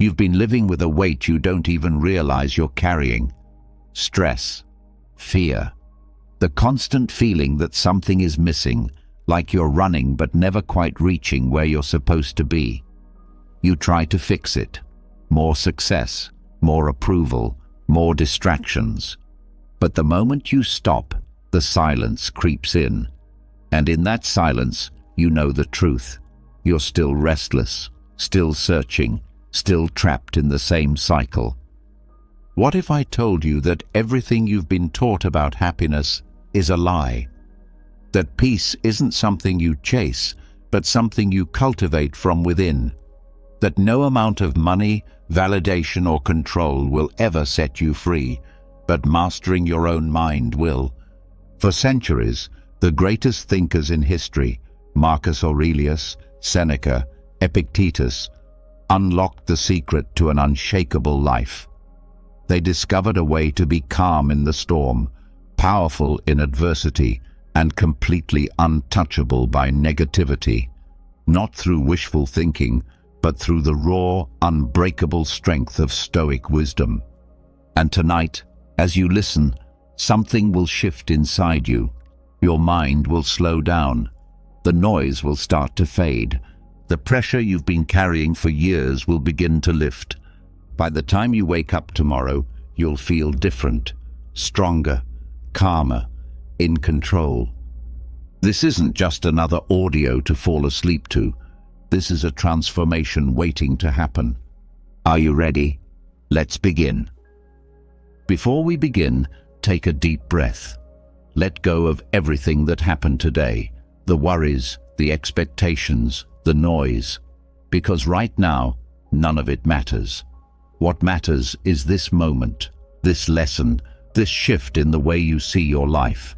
You've been living with a weight you don't even realize you're carrying. Stress, fear, the constant feeling that something is missing, like you're running but never quite reaching where you're supposed to be. You try to fix it. More success, more approval, more distractions. But the moment you stop, the silence creeps in. And in that silence, you know the truth. You're still restless, still searching, still trapped in the same cycle. What if I told you that everything you've been taught about happiness is a lie? That peace isn't something you chase, but something you cultivate from within? That no amount of money, validation, or control will ever set you free, but mastering your own mind will? For centuries, the greatest thinkers in history, Marcus Aurelius, Seneca, Epictetus, unlocked the secret to an unshakable life. They discovered a way to be calm in the storm, powerful in adversity, and completely untouchable by negativity, not through wishful thinking, but through the raw, unbreakable strength of Stoic wisdom. And tonight, as you listen, something will shift inside you. Your mind will slow down. The noise will start to fade. The pressure you've been carrying for years will begin to lift. By the time you wake up tomorrow, you'll feel different, stronger, calmer, in control. This isn't just another audio to fall asleep to. This is a transformation waiting to happen. Are you ready? Let's begin. Before we begin, take a deep breath. Let go of everything that happened today, the worries, the expectations, the noise, because right now, none of it matters. What matters is this moment, this lesson, this shift in the way you see your life.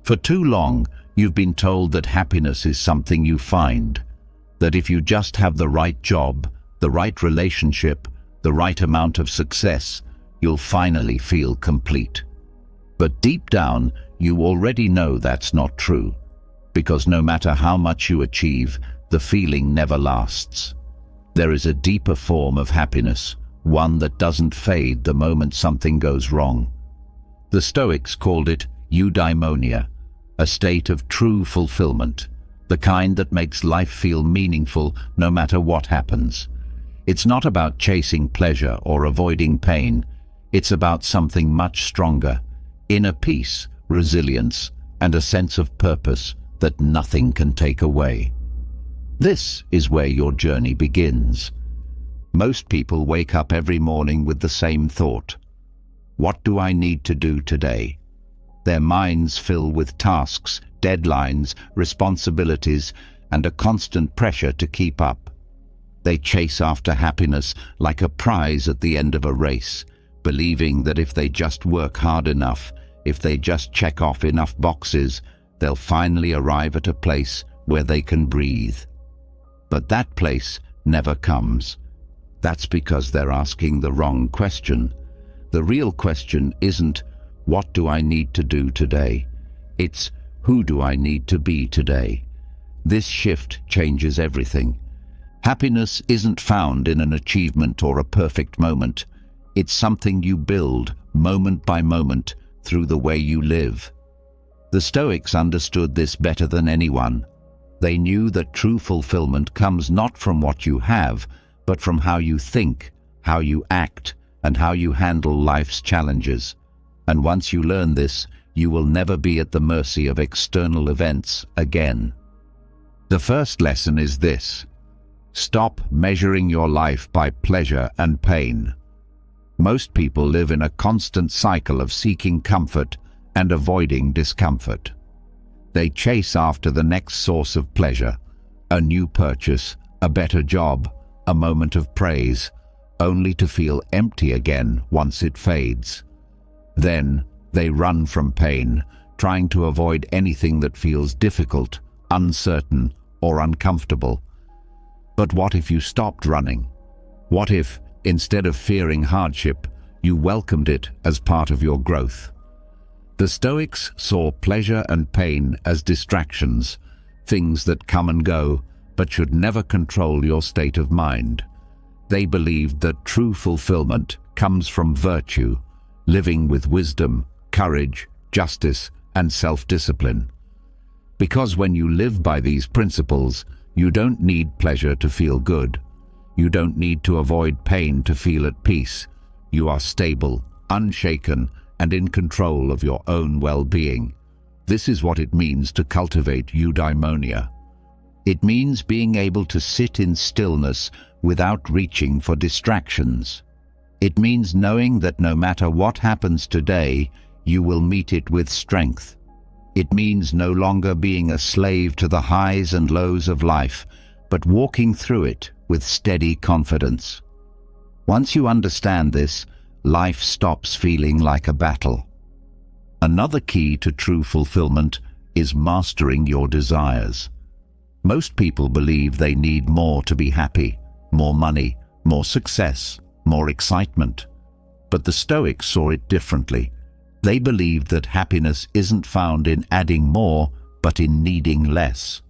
For too long, you've been told that happiness is something you find, that if you just have the right job, the right relationship, the right amount of success, you'll finally feel complete. But deep down, you already know that's not true, because no matter how much you achieve, the feeling never lasts. There is a deeper form of happiness, one that doesn't fade the moment something goes wrong. The Stoics called it eudaimonia, a state of true fulfillment, the kind that makes life feel meaningful no matter what happens. It's not about chasing pleasure or avoiding pain. It's about something much stronger, inner peace, resilience, and a sense of purpose that nothing can take away. This is where your journey begins. Most people wake up every morning with the same thought. What do I need to do today? Their minds fill with tasks, deadlines, responsibilities, and a constant pressure to keep up. They chase after happiness like a prize at the end of a race, believing that if they just work hard enough, if they just check off enough boxes, they'll finally arrive at a place where they can breathe. But that place never comes. That's because they're asking the wrong question. The real question isn't, what do I need to do today? It's, who do I need to be today? This shift changes everything. Happiness isn't found in an achievement or a perfect moment. It's something you build, moment by moment, through the way you live. The Stoics understood this better than anyone. They knew that true fulfillment comes not from what you have, but from how you think, how you act, and how you handle life's challenges. And once you learn this, you will never be at the mercy of external events again. The first lesson is this: stop measuring your life by pleasure and pain. Most people live in a constant cycle of seeking comfort and avoiding discomfort. They chase after the next source of pleasure, a new purchase, a better job, a moment of praise, only to feel empty again once it fades. Then they run from pain, trying to avoid anything that feels difficult, uncertain, or uncomfortable. But what if you stopped running? What if, instead of fearing hardship, you welcomed it as part of your growth? The Stoics saw pleasure and pain as distractions, things that come and go, but should never control your state of mind. They believed that true fulfillment comes from virtue, living with wisdom, courage, justice, and self-discipline. Because when you live by these principles, you don't need pleasure to feel good. You don't need to avoid pain to feel at peace. You are stable, unshaken, and in control of your own well-being. This is what it means to cultivate eudaimonia. It means being able to sit in stillness without reaching for distractions. It means knowing that no matter what happens today, you will meet it with strength. It means no longer being a slave to the highs and lows of life, but walking through it with steady confidence. Once you understand this, life stops feeling like a battle. Another key to true fulfillment is mastering your desires. Most people believe they need more to be happy, more money, more success, more excitement. But the Stoics saw it differently. They believed that happiness isn't found in adding more, but in needing less.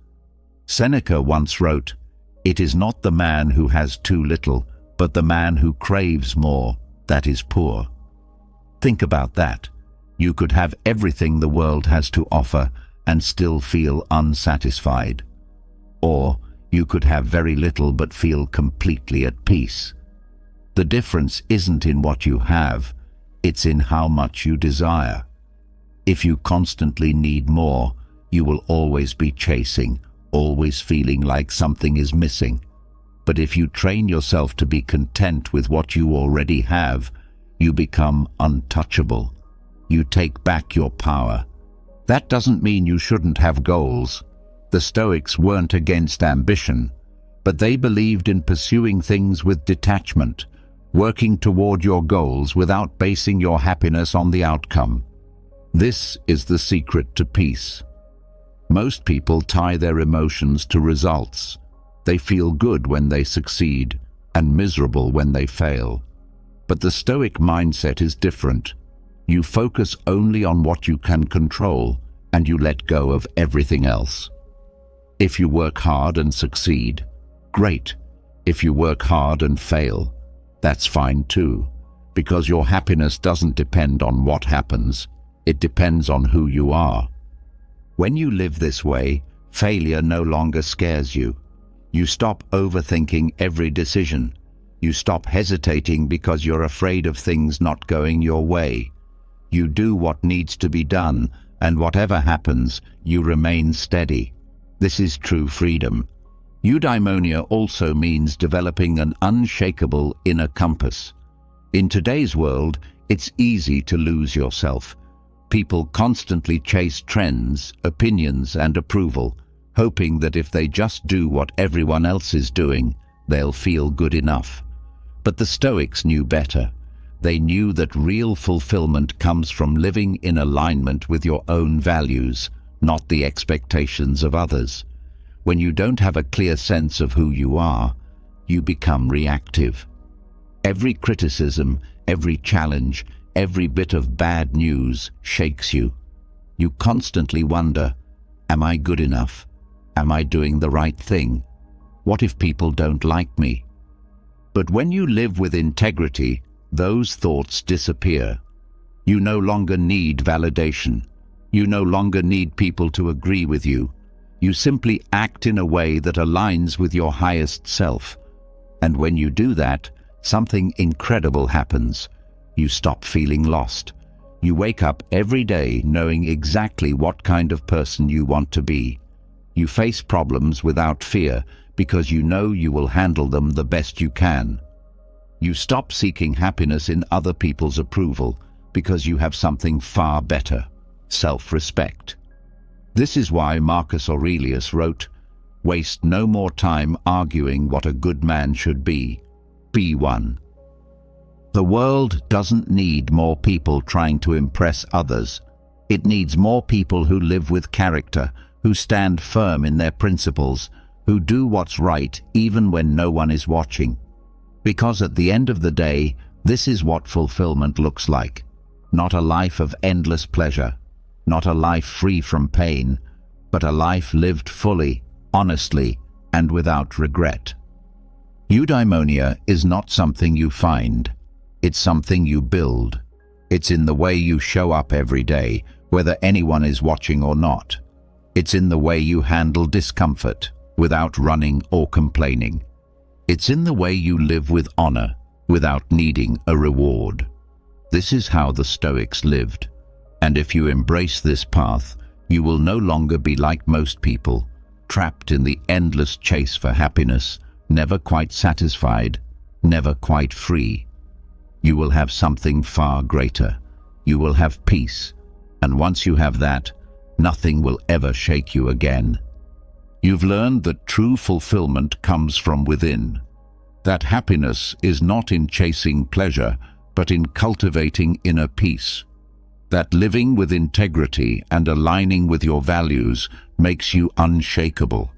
Seneca once wrote, "It is not the man who has too little, but the man who craves more, that is poor." Think about that. You could have everything the world has to offer and still feel unsatisfied. Or you could have very little but feel completely at peace. The difference isn't in what you have, it's in how much you desire. If you constantly need more, you will always be chasing, always feeling like something is missing. But if you train yourself to be content with what you already have, you become untouchable. You take back your power. That doesn't mean you shouldn't have goals. The Stoics weren't against ambition, but they believed in pursuing things with detachment, working toward your goals without basing your happiness on the outcome. This is the secret to peace. Most people tie their emotions to results. They feel good when they succeed and miserable when they fail. But the Stoic mindset is different. You focus only on what you can control, and you let go of everything else. If you work hard and succeed, great. If you work hard and fail, that's fine too, because your happiness doesn't depend on what happens, it depends on who you are. When you live this way, failure no longer scares you. You stop overthinking every decision. You stop hesitating because you're afraid of things not going your way. You do what needs to be done, and whatever happens, you remain steady. This is true freedom. Eudaimonia also means developing an unshakable inner compass. In today's world, it's easy to lose yourself. People constantly chase trends, opinions, and approval, hoping that if they just do what everyone else is doing, they'll feel good enough. But the Stoics knew better. They knew that real fulfillment comes from living in alignment with your own values, not the expectations of others. When you don't have a clear sense of who you are, you become reactive. Every criticism, every challenge, every bit of bad news shakes you. You constantly wonder, am I good enough? Am I doing the right thing? What if people don't like me? But when you live with integrity, those thoughts disappear. You no longer need validation. You no longer need people to agree with you. You simply act in a way that aligns with your highest self. And when you do that, something incredible happens. You stop feeling lost. You wake up every day knowing exactly what kind of person you want to be. You face problems without fear because you know you will handle them the best you can. You stop seeking happiness in other people's approval because you have something far better: self-respect. This is why Marcus Aurelius wrote, "Waste no more time arguing what a good man should be. Be one." The world doesn't need more people trying to impress others. It needs more people who live with character, who stand firm in their principles, who do what's right even when no one is watching. Because at the end of the day, this is what fulfillment looks like. Not a life of endless pleasure, not a life free from pain, but a life lived fully, honestly, and without regret. Eudaimonia is not something you find. It's something you build. It's in the way you show up every day, whether anyone is watching or not. It's in the way you handle discomfort without running or complaining. It's in the way you live with honor without needing a reward. This is how the Stoics lived. And if you embrace this path, you will no longer be like most people, trapped in the endless chase for happiness, never quite satisfied, never quite free. You will have something far greater. You will have peace. And once you have that, nothing will ever shake you again. You've learned that true fulfillment comes from within. That happiness is not in chasing pleasure, but in cultivating inner peace. That living with integrity and aligning with your values makes you unshakable.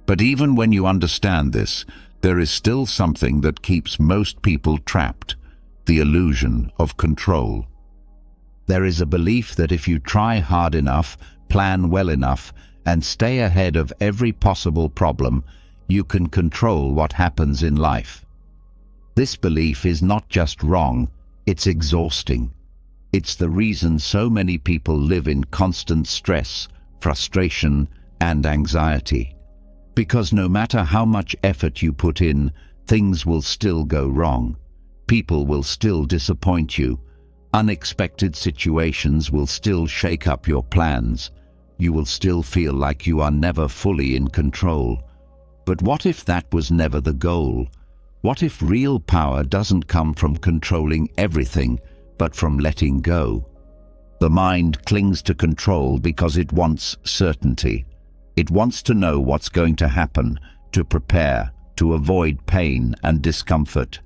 But even when you understand this, there is still something that keeps most people trapped: the illusion of control. There is a belief that if you try hard enough, plan well enough, and stay ahead of every possible problem, you can control what happens in life. This belief is not just wrong, it's exhausting. It's the reason so many people live in constant stress, frustration, and anxiety. Because no matter how much effort you put in, things will still go wrong. People will still disappoint you. Unexpected situations will still shake up your plans. You will still feel like you are never fully in control. But what if that was never the goal? What if real power doesn't come from controlling everything, but from letting go? The mind clings to control because it wants certainty. It wants to know what's going to happen, to prepare, to avoid pain and discomfort.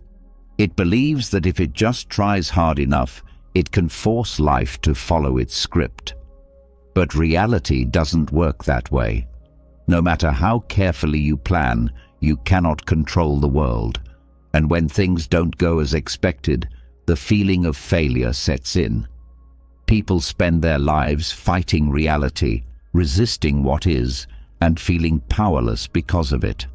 It believes that if it just tries hard enough, it can force life to follow its script. But reality doesn't work that way. No matter how carefully you plan, you cannot control the world. And when things don't go as expected, the feeling of failure sets in. People spend their lives fighting reality, resisting what is, and feeling powerless because of it.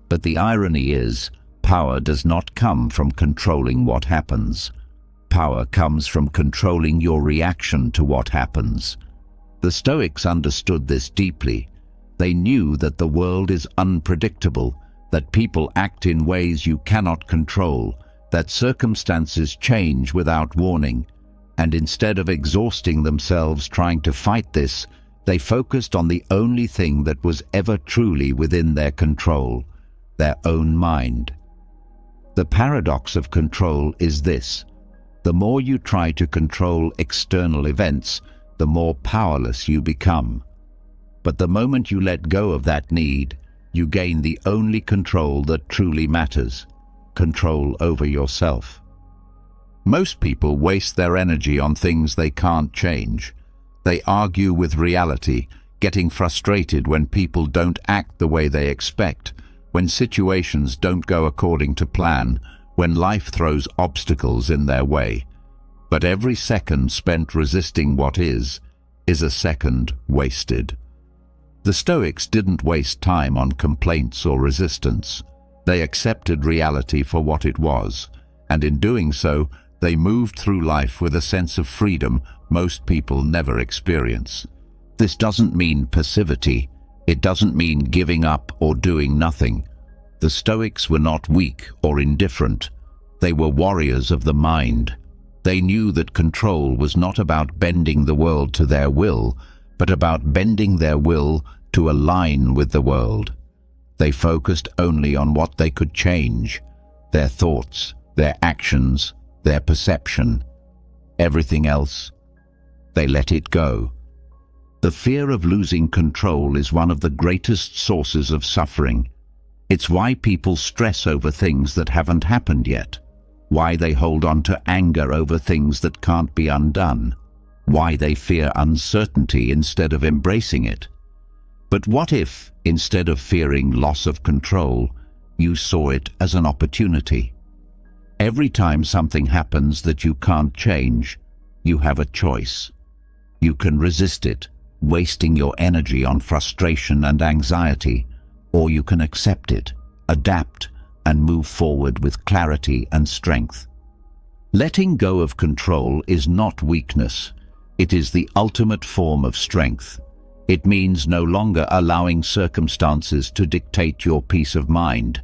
But the irony is, power does not come from controlling what happens. Power comes from controlling your reaction to what happens. The Stoics understood this deeply. They knew that the world is unpredictable, that people act in ways you cannot control, that circumstances change without warning. And instead of exhausting themselves trying to fight this, they focused on the only thing that was ever truly within their control: their own mind. The paradox of control is this: the more you try to control external events, the more powerless you become. But the moment you let go of that need, you gain the only control that truly matters: control over yourself. Most people waste their energy on things they can't change. They argue with reality, getting frustrated when people don't act the way they expect, when situations don't go according to plan, when life throws obstacles in their way. But every second spent resisting what is a second wasted. The Stoics didn't waste time on complaints or resistance. They accepted reality for what it was, and in doing so, they moved through life with a sense of freedom most people never experience. This doesn't mean passivity. It doesn't mean giving up or doing nothing. The Stoics were not weak or indifferent. They were warriors of the mind. They knew that control was not about bending the world to their will, but about bending their will to align with the world. They focused only on what they could change: their thoughts, their actions, their perception. Everything else, they let it go. The fear of losing control is one of the greatest sources of suffering. It's why people stress over things that haven't happened yet, why they hold on to anger over things that can't be undone, why they fear uncertainty instead of embracing it. But what if, instead of fearing loss of control, you saw it as an opportunity? Every time something happens that you can't change, you have a choice. You can resist it, wasting your energy on frustration and anxiety, or you can accept it, adapt, and move forward with clarity and strength. Letting go of control is not weakness. It is the ultimate form of strength. It means no longer allowing circumstances to dictate your peace of mind.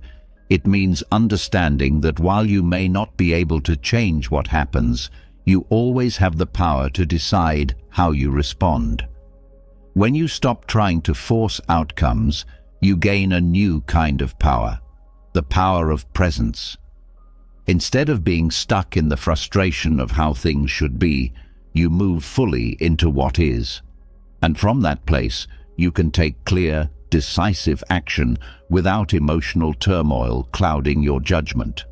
It means understanding that while you may not be able to change what happens, you always have the power to decide how you respond. When you stop trying to force outcomes, you gain a new kind of power, the power of presence. Instead of being stuck in the frustration of how things should be, you move fully into what is. And from that place, you can take clear, decisive action without emotional turmoil clouding your judgment.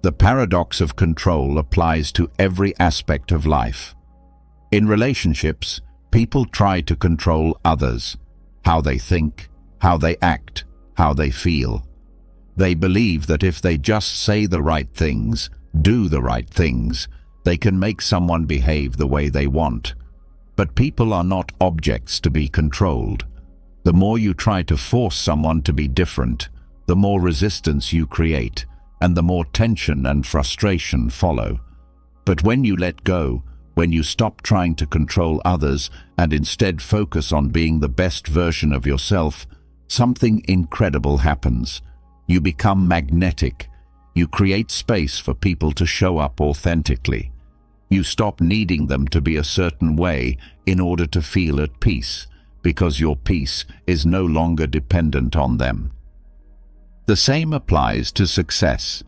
The paradox of control applies to every aspect of life. In relationships, people try to control others, how they think, how they act, how they feel. They believe that if they just say the right things, do the right things, they can make someone behave the way they want. But people are not objects to be controlled. The more you try to force someone to be different, the more resistance you create, and the more tension and frustration follow. But when you let go, when you stop trying to control others and instead focus on being the best version of yourself, something incredible happens. You become magnetic. You create space for people to show up authentically. You stop needing them to be a certain way in order to feel at peace, because your peace is no longer dependent on them. The same applies to success.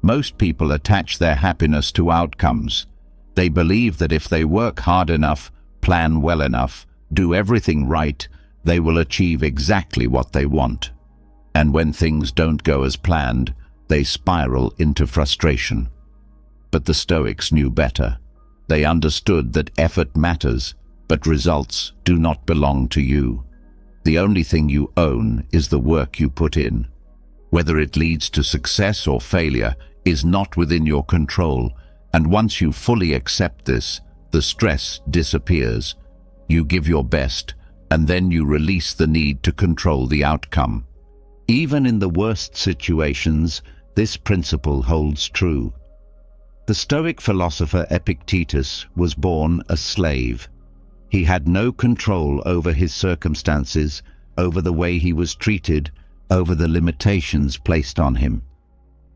Most people attach their happiness to outcomes. They believe that if they work hard enough, plan well enough, do everything right, they will achieve exactly what they want. And when things don't go as planned, they spiral into frustration. But the Stoics knew better. They understood that effort matters, but results do not belong to you. The only thing you own is the work you put in. Whether it leads to success or failure is not within your control, and once you fully accept this, the stress disappears. You give your best, and then you release the need to control the outcome. Even in the worst situations, this principle holds true. The Stoic philosopher Epictetus was born a slave. He had no control over his circumstances, over the way he was treated, over the limitations placed on him.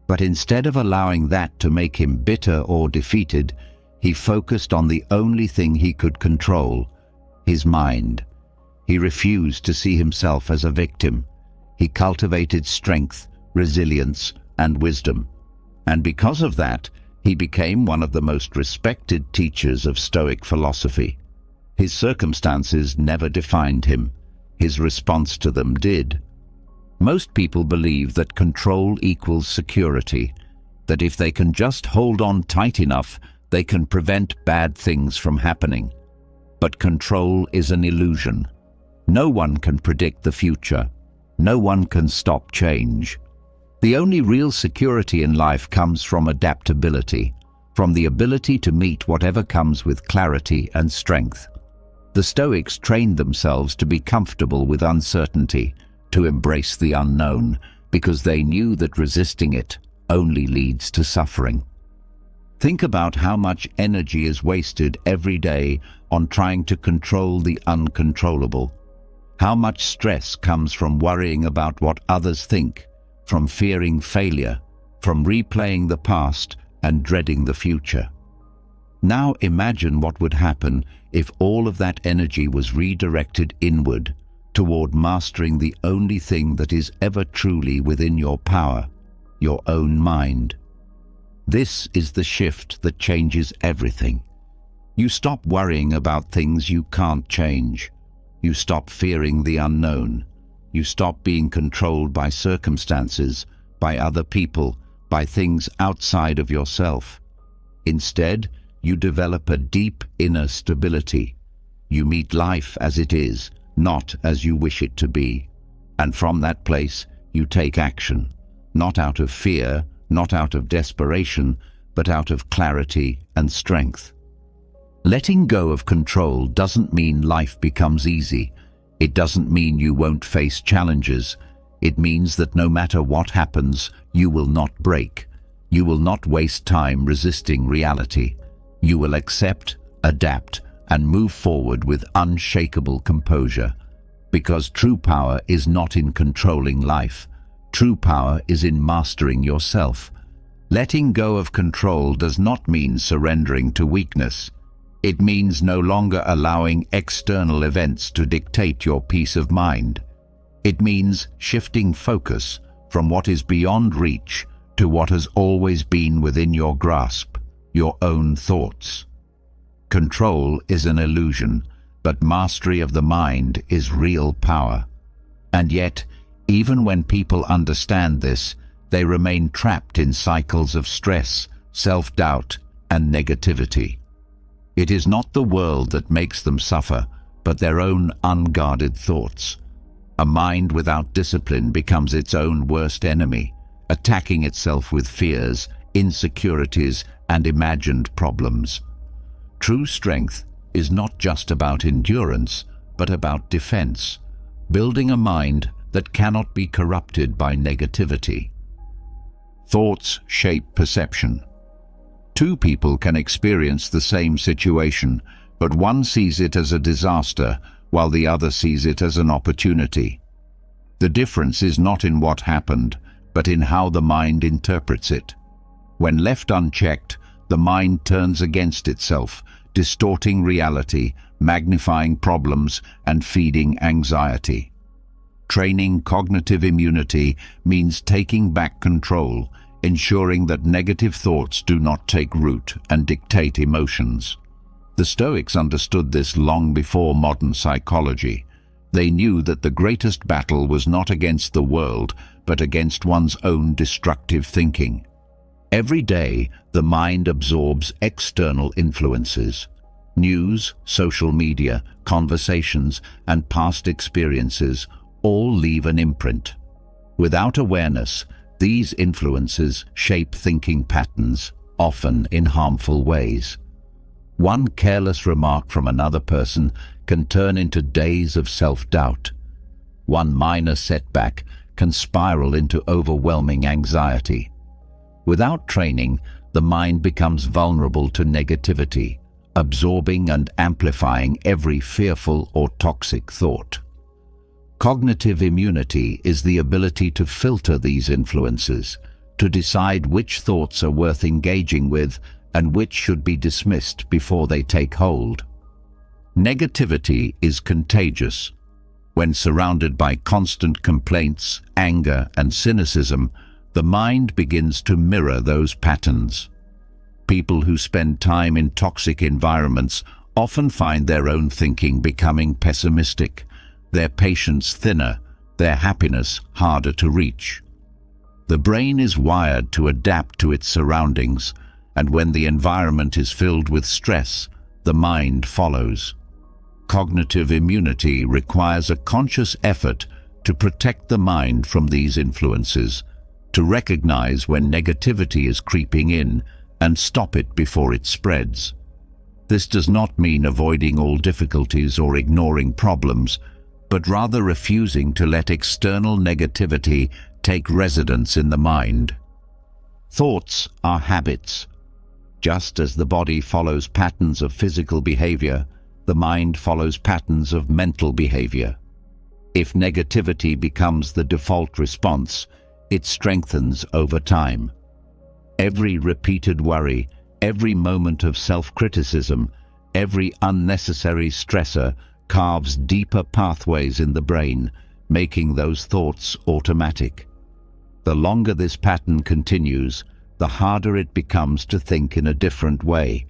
But instead of allowing that to make him bitter or defeated, he focused on the only thing he could control, his mind. He refused to see himself as a victim. He cultivated strength, resilience, and wisdom. And because of that, he became one of the most respected teachers of Stoic philosophy. His circumstances never defined him. His response to them did. Most people believe that control equals security, that if they can just hold on tight enough, they can prevent bad things from happening. But control is an illusion. No one can predict the future. No one can stop change. The only real security in life comes from adaptability, from the ability to meet whatever comes with clarity and strength. The Stoics trained themselves to be comfortable with uncertainty, to embrace the unknown, because they knew that resisting it only leads to suffering. Think about how much energy is wasted every day on trying to control the uncontrollable. How much stress comes from worrying about what others think, from fearing failure, from replaying the past and dreading the future. Now imagine what would happen if all of that energy was redirected inward, toward mastering the only thing that is ever truly within your power, your own mind. This is the shift that changes everything. You stop worrying about things you can't change. You stop fearing the unknown. You stop being controlled by circumstances, by other people, by things outside of yourself. Instead, you develop a deep inner stability. You meet life as it is, not as you wish it to be. And from that place, you take action, not out of fear, not out of desperation, but out of clarity and strength. Letting go of control doesn't mean life becomes easy. It doesn't mean you won't face challenges. It means that no matter what happens, you will not break. You will not waste time resisting reality. You will accept, adapt, and move forward with unshakable composure. Because true power is not in controlling life. True power is in mastering yourself. Letting go of control does not mean surrendering to weakness. It means no longer allowing external events to dictate your peace of mind. It means shifting focus from what is beyond reach to what has always been within your grasp, your own thoughts. Control is an illusion, but mastery of the mind is real power. And yet, even when people understand this, they remain trapped in cycles of stress, self-doubt, and negativity. It is not the world that makes them suffer, but their own unguarded thoughts. A mind without discipline becomes its own worst enemy, attacking itself with fears, insecurities, and imagined problems. True strength is not just about endurance, but about defense, building a mind that cannot be corrupted by negativity. Thoughts shape perception. Two people can experience the same situation, but one sees it as a disaster, while the other sees it as an opportunity. The difference is not in what happened, but in how the mind interprets it. When left unchecked, the mind turns against itself, distorting reality, magnifying problems, and feeding anxiety. Training cognitive immunity means taking back control, ensuring that negative thoughts do not take root and dictate emotions. The Stoics understood this long before modern psychology. They knew that the greatest battle was not against the world, but against one's own destructive thinking. Every day, the mind absorbs external influences. News, social media, conversations, and past experiences all leave an imprint. Without awareness, these influences shape thinking patterns, often in harmful ways. One careless remark from another person can turn into days of self-doubt. One minor setback can spiral into overwhelming anxiety. Without training, the mind becomes vulnerable to negativity, absorbing and amplifying every fearful or toxic thought. Cognitive immunity is the ability to filter these influences, to decide which thoughts are worth engaging with and which should be dismissed before they take hold. Negativity is contagious. When surrounded by constant complaints, anger, and cynicism, the mind begins to mirror those patterns. People who spend time in toxic environments often find their own thinking becoming pessimistic, their patience thinner, their happiness harder to reach. The brain is wired to adapt to its surroundings, and when the environment is filled with stress, the mind follows. Cognitive immunity requires a conscious effort to protect the mind from these influences, to recognize when negativity is creeping in and stop it before it spreads. This does not mean avoiding all difficulties or ignoring problems, but rather refusing to let external negativity take residence in the mind. Thoughts are habits. Just as the body follows patterns of physical behavior, the mind follows patterns of mental behavior. If negativity becomes the default response, it strengthens over time. Every repeated worry, every moment of self-criticism, every unnecessary stressor carves deeper pathways in the brain, making those thoughts automatic. The longer this pattern continues, the harder it becomes to think in a different way.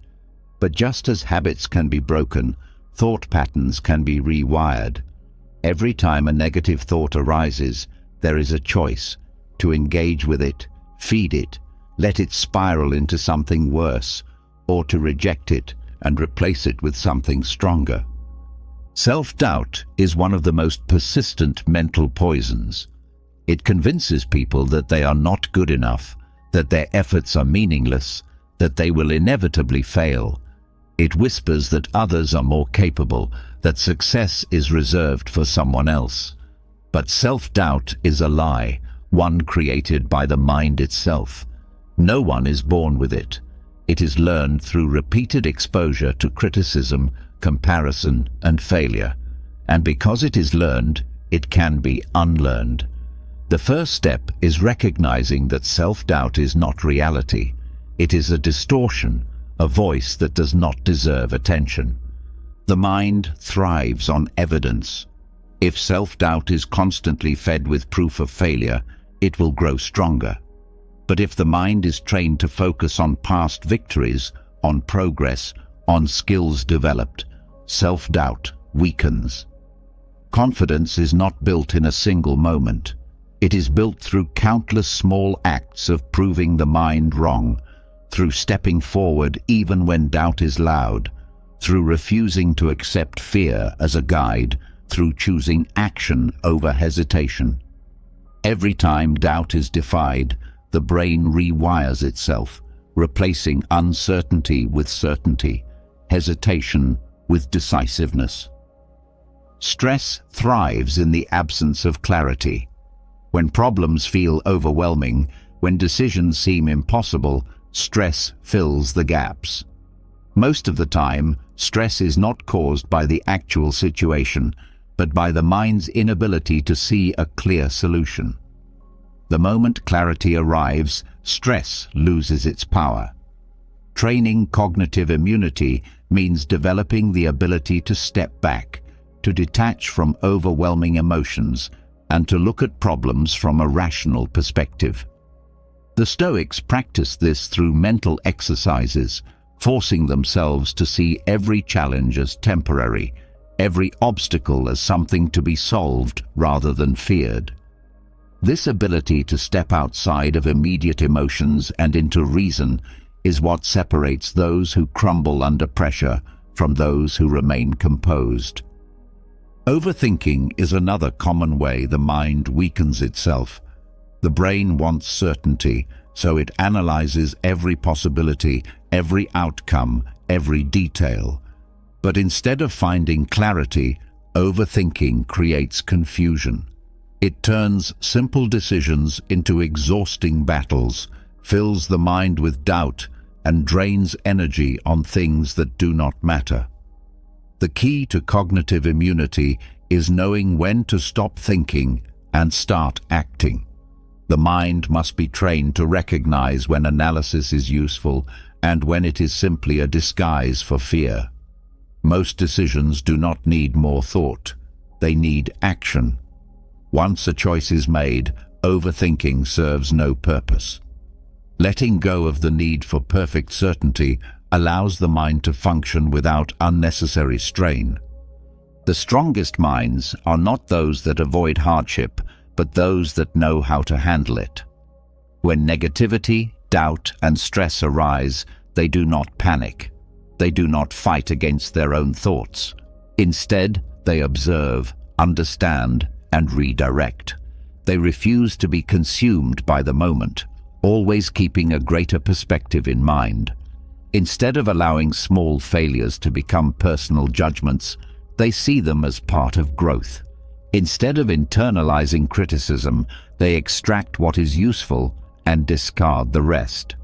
But just as habits can be broken, thought patterns can be rewired. Every time a negative thought arises, there is a choice: to engage with it, feed it, let it spiral into something worse, or to reject it and replace it with something stronger. Self-doubt is one of the most persistent mental poisons. It convinces people that they are not good enough, that their efforts are meaningless, that they will inevitably fail. It whispers that others are more capable, that success is reserved for someone else. But self-doubt is a lie, one created by the mind itself. No one is born with it. It is learned through repeated exposure to criticism, comparison, and failure. And because it is learned, it can be unlearned. The first step is recognizing that self-doubt is not reality. It is a distortion, a voice that does not deserve attention. The mind thrives on evidence. If self-doubt is constantly fed with proof of failure, it will grow stronger. But if the mind is trained to focus on past victories, on progress, on skills developed, self-doubt weakens. Confidence is not built in a single moment. It is built through countless small acts of proving the mind wrong, through stepping forward even when doubt is loud, through refusing to accept fear as a guide, through choosing action over hesitation. Every time doubt is defied, the brain rewires itself, replacing uncertainty with certainty, hesitation with decisiveness. Stress thrives in the absence of clarity. When problems feel overwhelming, when decisions seem impossible, stress fills the gaps. Most of the time, stress is not caused by the actual situation, but by the mind's inability to see a clear solution. The moment clarity arrives, stress loses its power. Training cognitive immunity means developing the ability to step back, to detach from overwhelming emotions, and to look at problems from a rational perspective. The Stoics practiced this through mental exercises, forcing themselves to see every challenge as temporary, every obstacle as something to be solved rather than feared. This ability to step outside of immediate emotions and into reason is what separates those who crumble under pressure from those who remain composed. Overthinking is another common way the mind weakens itself. The brain wants certainty, so it analyzes every possibility, every outcome, every detail. But instead of finding clarity, overthinking creates confusion. It turns simple decisions into exhausting battles, fills the mind with doubt, and drains energy on things that do not matter. The key to cognitive immunity is knowing when to stop thinking and start acting. The mind must be trained to recognize when analysis is useful and when it is simply a disguise for fear. Most decisions do not need more thought. They need action. Once a choice is made, overthinking serves no purpose. Letting go of the need for perfect certainty allows the mind to function without unnecessary strain. The strongest minds are not those that avoid hardship, but those that know how to handle it. When negativity, doubt, and stress arise, they do not panic. They do not fight against their own thoughts. Instead, they observe, understand, and redirect. They refuse to be consumed by the moment, always keeping a greater perspective in mind. Instead of allowing small failures to become personal judgments, they see them as part of growth. Instead of internalizing criticism, they extract what is useful and discard the rest.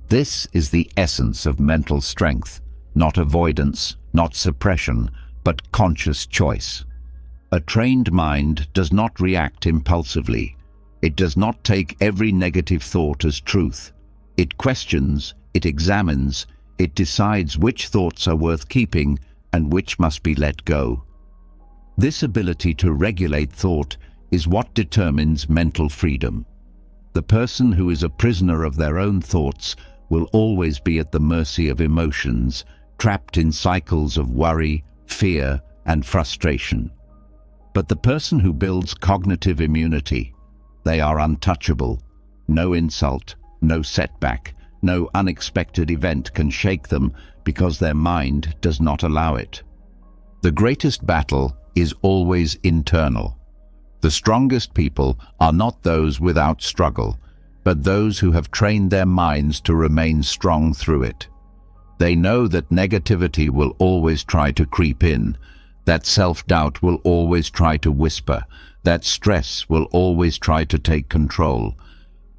This is the essence of mental strength, not avoidance, not suppression, but conscious choice. A trained mind does not react impulsively. It does not take every negative thought as truth. It questions, it examines, it decides which thoughts are worth keeping and which must be let go. This ability to regulate thought is what determines mental freedom. The person who is a prisoner of their own thoughts will always be at the mercy of emotions, trapped in cycles of worry, fear, and frustration. But the person who builds cognitive immunity, they are untouchable. No insult, no setback, no unexpected event can shake them because their mind does not allow it. The greatest battle is always internal. The strongest people are not those without struggle, but those who have trained their minds to remain strong through it. They know that negativity will always try to creep in, that self-doubt will always try to whisper, that stress will always try to take control,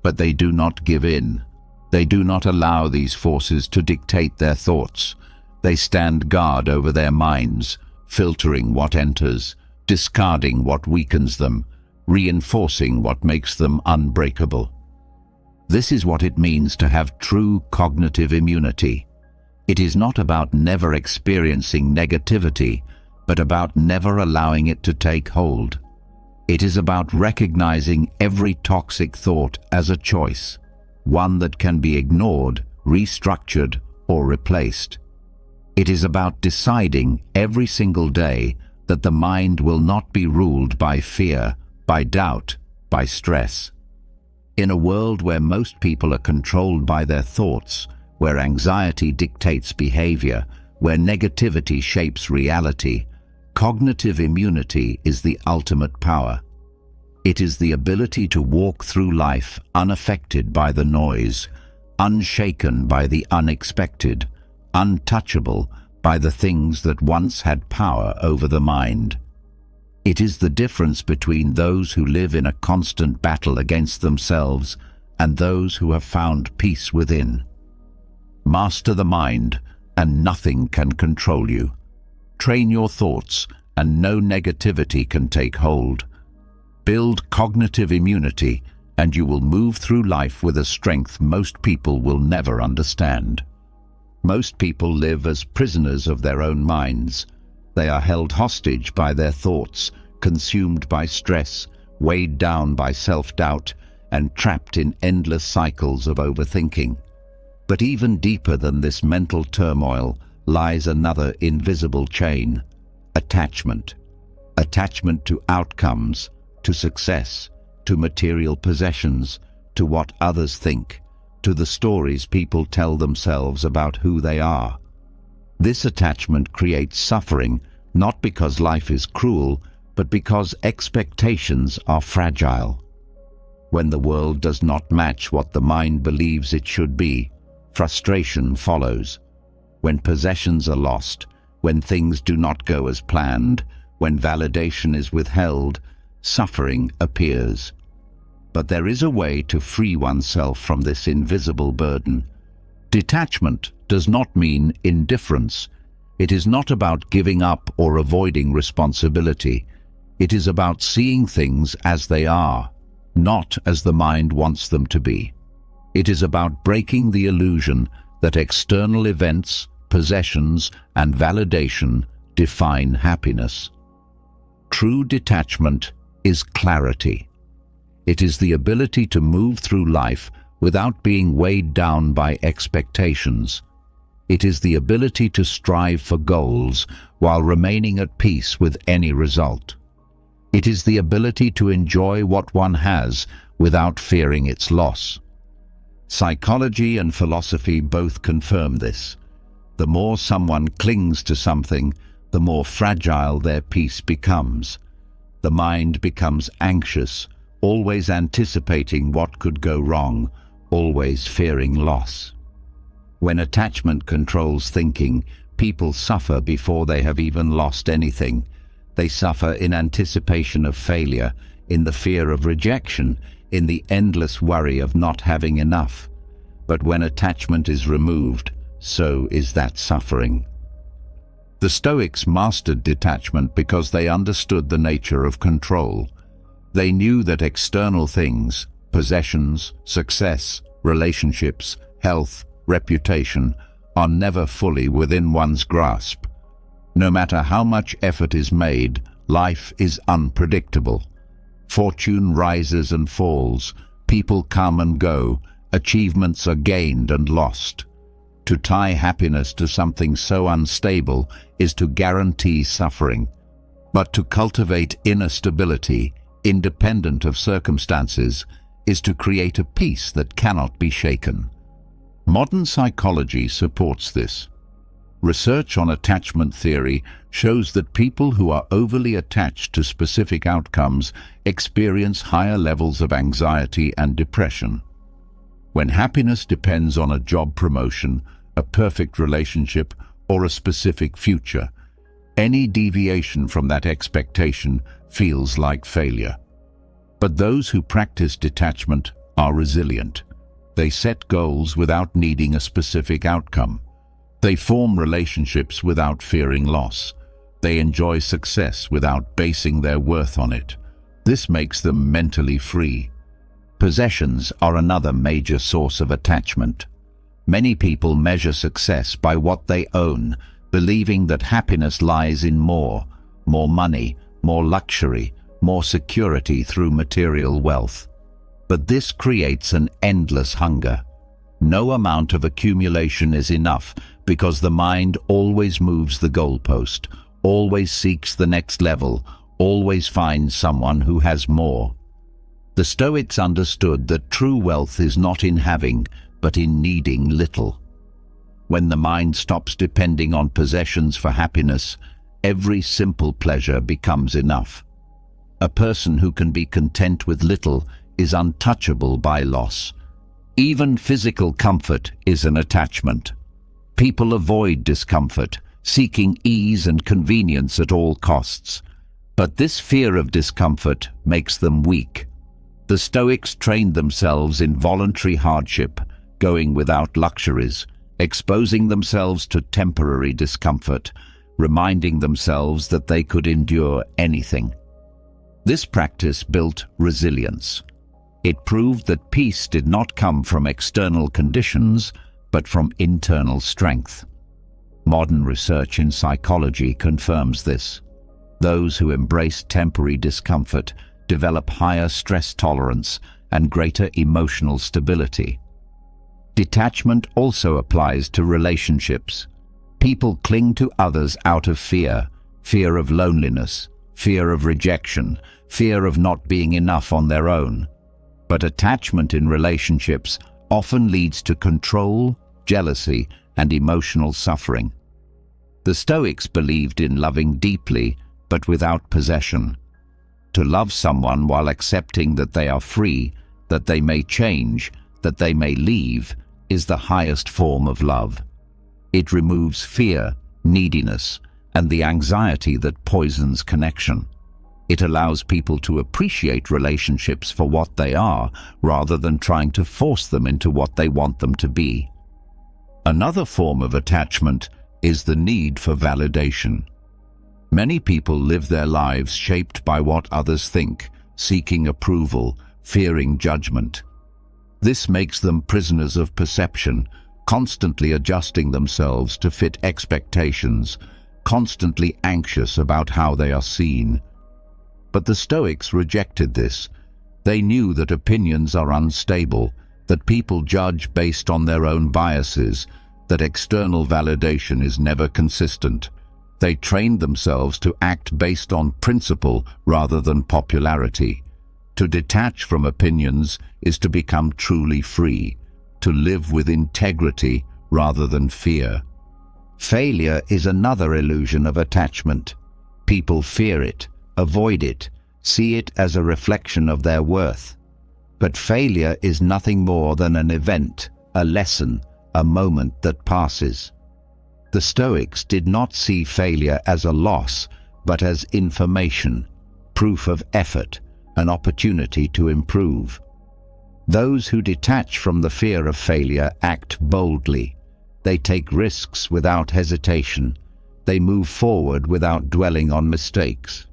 but they do not give in. They do not allow these forces to dictate their thoughts. They stand guard over their minds, filtering what enters, discarding what weakens them, reinforcing what makes them unbreakable. This is what it means to have true cognitive immunity. It is not about never experiencing negativity, but about never allowing it to take hold. It is about recognizing every toxic thought as a choice, one that can be ignored, restructured, or replaced. It is about deciding every single day that the mind will not be ruled by fear, by doubt, by stress. In a world where most people are controlled by their thoughts, where anxiety dictates behavior, where negativity shapes reality, cognitive immunity is the ultimate power. It is the ability to walk through life unaffected by the noise, unshaken by the unexpected, untouchable by the things that once had power over the mind. It is the difference between those who live in a constant battle against themselves and those who have found peace within. Master the mind, and nothing can control you. Train your thoughts, and no negativity can take hold. Build cognitive immunity, and you will move through life with a strength most people will never understand. Most people live as prisoners of their own minds. They are held hostage by their thoughts, consumed by stress, weighed down by self-doubt, and trapped in endless cycles of overthinking. But even deeper than this mental turmoil lies another invisible chain: attachment. Attachment to outcomes, to success, to material possessions, to what others think, to the stories people tell themselves about who they are. This attachment creates suffering, not because life is cruel, but because expectations are fragile. When the world does not match what the mind believes it should be, frustration follows. When possessions are lost, when things do not go as planned, when validation is withheld, suffering appears. But there is a way to free oneself from this invisible burden. Detachment does not mean indifference. It is not about giving up or avoiding responsibility. It is about seeing things as they are, not as the mind wants them to be. It is about breaking the illusion that external events, possessions, and validation define happiness. True detachment is clarity. It is the ability to move through life without being weighed down by expectations. It is the ability to strive for goals while remaining at peace with any result. It is the ability to enjoy what one has without fearing its loss. Psychology and philosophy both confirm this. The more someone clings to something, the more fragile their peace becomes. The mind becomes anxious, always anticipating what could go wrong, always fearing loss. When attachment controls thinking, people suffer before they have even lost anything. They suffer in anticipation of failure, in the fear of rejection, in the endless worry of not having enough. But when attachment is removed, so is that suffering. The Stoics mastered detachment because they understood the nature of control. They knew that external things, possessions, success, relationships, health, reputation, are never fully within one's grasp. No matter how much effort is made, life is unpredictable. Fortune rises and falls, people come and go, achievements are gained and lost. To tie happiness to something so unstable is to guarantee suffering. But to cultivate inner stability, independent of circumstances, is to create a peace that cannot be shaken. Modern psychology supports this. Research on attachment theory shows that people who are overly attached to specific outcomes experience higher levels of anxiety and depression. When happiness depends on a job promotion, a perfect relationship, or a specific future, any deviation from that expectation feels like failure. But those who practice detachment are resilient. They set goals without needing a specific outcome. They form relationships without fearing loss. They enjoy success without basing their worth on it. This makes them mentally free. Possessions are another major source of attachment. Many people measure success by what they own, believing that happiness lies in more money, more luxury, more security through material wealth. But this creates an endless hunger. No amount of accumulation is enough because the mind always moves the goalpost, always seeks the next level, always finds someone who has more. The Stoics understood that true wealth is not in having, but in needing little. When the mind stops depending on possessions for happiness, every simple pleasure becomes enough. A person who can be content with little is untouchable by loss. Even physical comfort is an attachment. People avoid discomfort, seeking ease and convenience at all costs. But this fear of discomfort makes them weak. The Stoics trained themselves in voluntary hardship, going without luxuries, exposing themselves to temporary discomfort, reminding themselves that they could endure anything. This practice built resilience. It proved that peace did not come from external conditions, but from internal strength. Modern research in psychology confirms this. Those who embrace temporary discomfort develop higher stress tolerance and greater emotional stability. Detachment also applies to relationships. People cling to others out of fear of loneliness, fear of rejection, fear of not being enough on their own. But attachment in relationships often leads to control, jealousy, and emotional suffering. The Stoics believed in loving deeply, but without possession. To love someone while accepting that they are free, that they may change, that they may leave, is the highest form of love. It removes fear, neediness, and the anxiety that poisons connection. It allows people to appreciate relationships for what they are, rather than trying to force them into what they want them to be. Another form of attachment is the need for validation. Many people live their lives shaped by what others think, seeking approval, fearing judgment. This makes them prisoners of perception, constantly adjusting themselves to fit expectations, constantly anxious about how they are seen. But the Stoics rejected this. They knew that opinions are unstable, that people judge based on their own biases, that external validation is never consistent. They trained themselves to act based on principle rather than popularity. To detach from opinions is to become truly free, to live with integrity rather than fear. Failure is another illusion of attachment. People fear it, avoid it, see it as a reflection of their worth. But failure is nothing more than an event, a lesson, a moment that passes. The Stoics did not see failure as a loss, but as information, proof of effort, an opportunity to improve. Those who detach from the fear of failure act boldly. They take risks without hesitation. They move forward without dwelling on mistakes.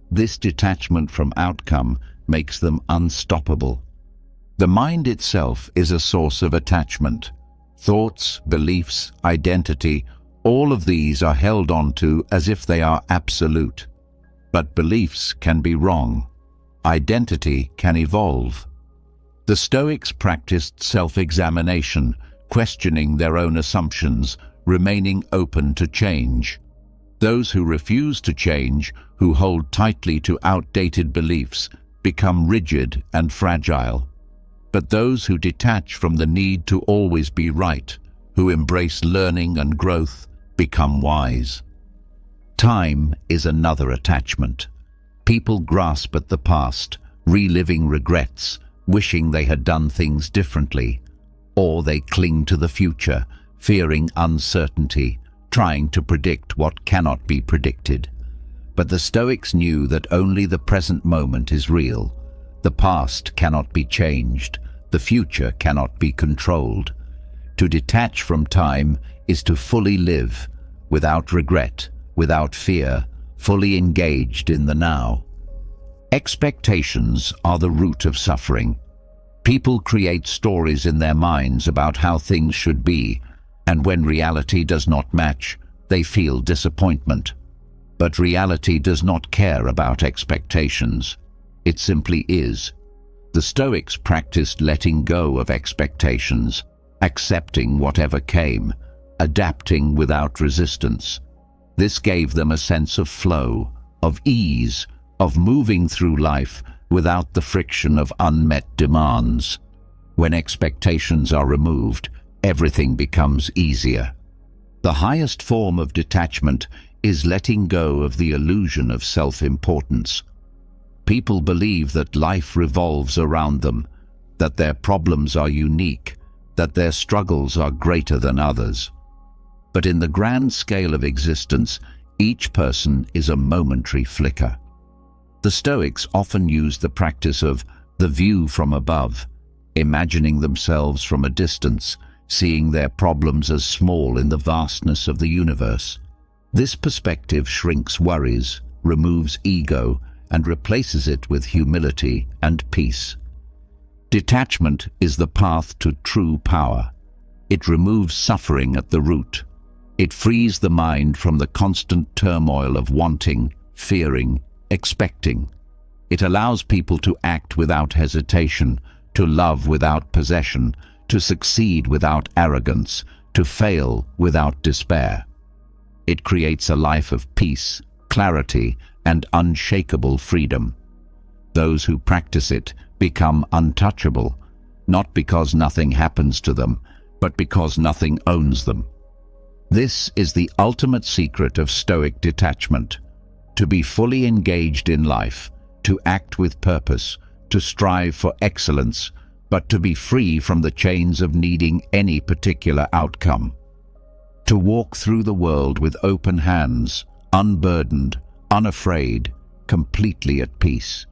This detachment from outcome makes them unstoppable. The mind itself is a source of attachment. Thoughts, beliefs, identity, all of these are held onto as if they are absolute. But beliefs can be wrong. Identity can evolve. The Stoics practiced self-examination, questioning their own assumptions, remaining open to change. Those who refuse to change, who hold tightly to outdated beliefs, become rigid and fragile. But those who detach from the need to always be right, who embrace learning and growth, become wise. Time is another attachment. People grasp at the past, reliving regrets, wishing they had done things differently. Or they cling to the future, fearing uncertainty, trying to predict what cannot be predicted. But the Stoics knew that only the present moment is real. The past cannot be changed. The future cannot be controlled. To detach from time is to fully live, without regret, without fear, fully engaged in the now. Expectations are the root of suffering. People create stories in their minds about how things should be, and when reality does not match, they feel disappointment. But reality does not care about expectations. It simply is. The Stoics practiced letting go of expectations, accepting whatever came, adapting without resistance. This gave them a sense of flow, of ease, of moving through life without the friction of unmet demands. When expectations are removed, everything becomes easier. The highest form of detachment is letting go of the illusion of self-importance. People believe that life revolves around them, that their problems are unique, that their struggles are greater than others. But in the grand scale of existence, each person is a momentary flicker. The Stoics often used the practice of the view from above, imagining themselves from a distance, seeing their problems as small in the vastness of the universe. This perspective shrinks worries, removes ego, and replaces it with humility and peace. Detachment is the path to true power. It removes suffering at the root. It frees the mind from the constant turmoil of wanting, fearing, expecting. It allows people to act without hesitation, to love without possession, to succeed without arrogance, to fail without despair. It creates a life of peace, clarity, and unshakable freedom. Those who practice it become untouchable, not because nothing happens to them, but because nothing owns them. This is the ultimate secret of Stoic detachment: to be fully engaged in life, to act with purpose, to strive for excellence, but to be free from the chains of needing any particular outcome. To walk through the world with open hands, unburdened, unafraid, completely at peace.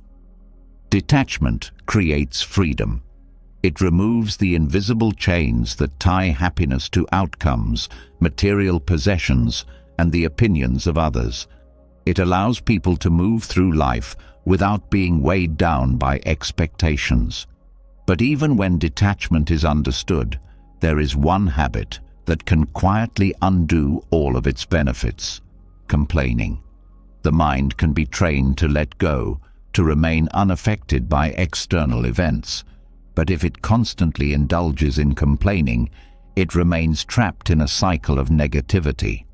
Detachment creates freedom. It removes the invisible chains that tie happiness to outcomes, material possessions, and the opinions of others. It allows people to move through life without being weighed down by expectations. But even when detachment is understood, there is one habit that can quietly undo all of its benefits: complaining. The mind can be trained to let go, to remain unaffected by external events. But if it constantly indulges in complaining, it remains trapped in a cycle of negativity.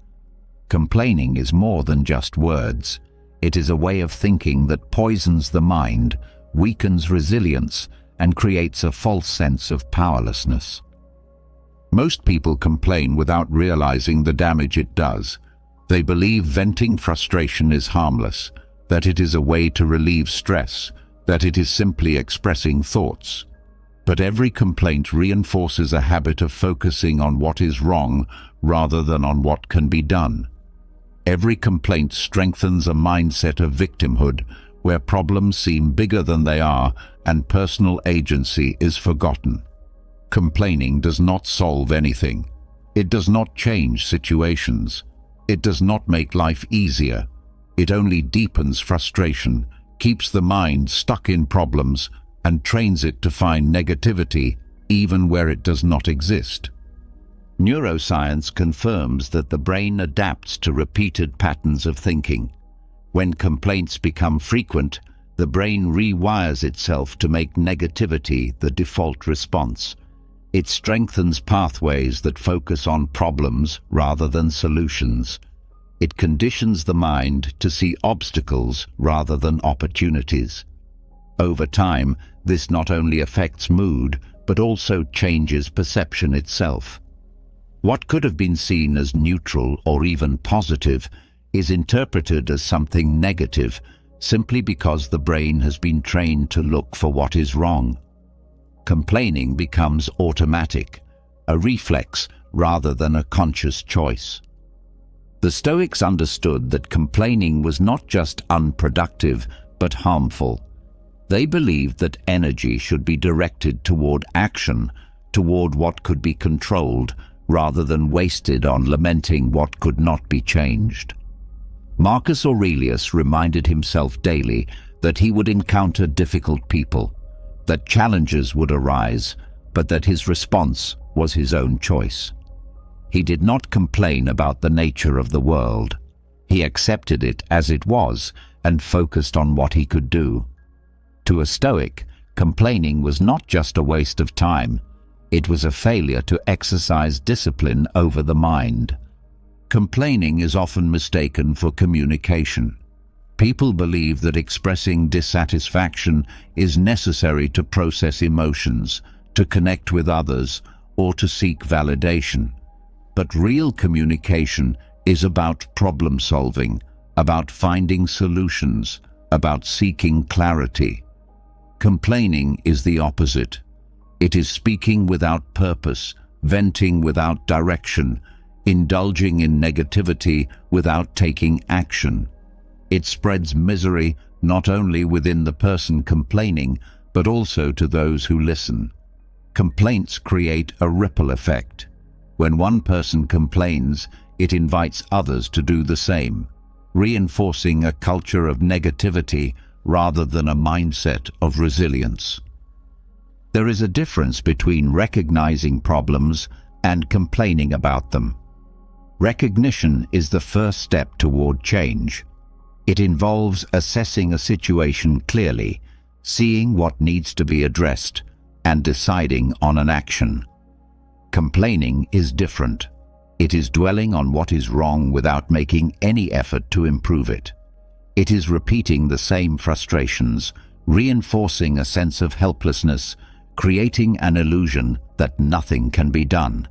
Complaining is more than just words. It is a way of thinking that poisons the mind, weakens resilience, and creates a false sense of powerlessness. Most people complain without realizing the damage it does. They believe venting frustration is harmless, that it is a way to relieve stress, that it is simply expressing thoughts. But every complaint reinforces a habit of focusing on what is wrong rather than on what can be done. Every complaint strengthens a mindset of victimhood, where problems seem bigger than they are and personal agency is forgotten. Complaining does not solve anything. It does not change situations. It does not make life easier. It only deepens frustration, keeps the mind stuck in problems, and trains it to find negativity even where it does not exist. Neuroscience confirms that the brain adapts to repeated patterns of thinking. When complaints become frequent, the brain rewires itself to make negativity the default response. It strengthens pathways that focus on problems rather than solutions. It conditions the mind to see obstacles rather than opportunities. Over time, this not only affects mood, but also changes perception itself. What could have been seen as neutral or even positive is interpreted as something negative simply because the brain has been trained to look for what is wrong. Complaining becomes automatic, a reflex rather than a conscious choice. The Stoics understood that complaining was not just unproductive, but harmful. They believed that energy should be directed toward action, toward what could be controlled, rather than wasted on lamenting what could not be changed. Marcus Aurelius reminded himself daily that he would encounter difficult people, that challenges would arise, but that his response was his own choice. He did not complain about the nature of the world. He accepted it as it was and focused on what he could do. To a Stoic, complaining was not just a waste of time. It was a failure to exercise discipline over the mind. Complaining is often mistaken for communication. People believe that expressing dissatisfaction is necessary to process emotions, to connect with others, or to seek validation. But real communication is about problem solving, about finding solutions, about seeking clarity. Complaining is the opposite. It is speaking without purpose, venting without direction, indulging in negativity without taking action. It spreads misery not only within the person complaining, but also to those who listen. Complaints create a ripple effect. When one person complains, it invites others to do the same, reinforcing a culture of negativity rather than a mindset of resilience. There is a difference between recognizing problems and complaining about them. Recognition is the first step toward change. It involves assessing a situation clearly, seeing what needs to be addressed, and deciding on an action. Complaining is different. It is dwelling on what is wrong without making any effort to improve it. It is repeating the same frustrations, reinforcing a sense of helplessness, creating an illusion that nothing can be done.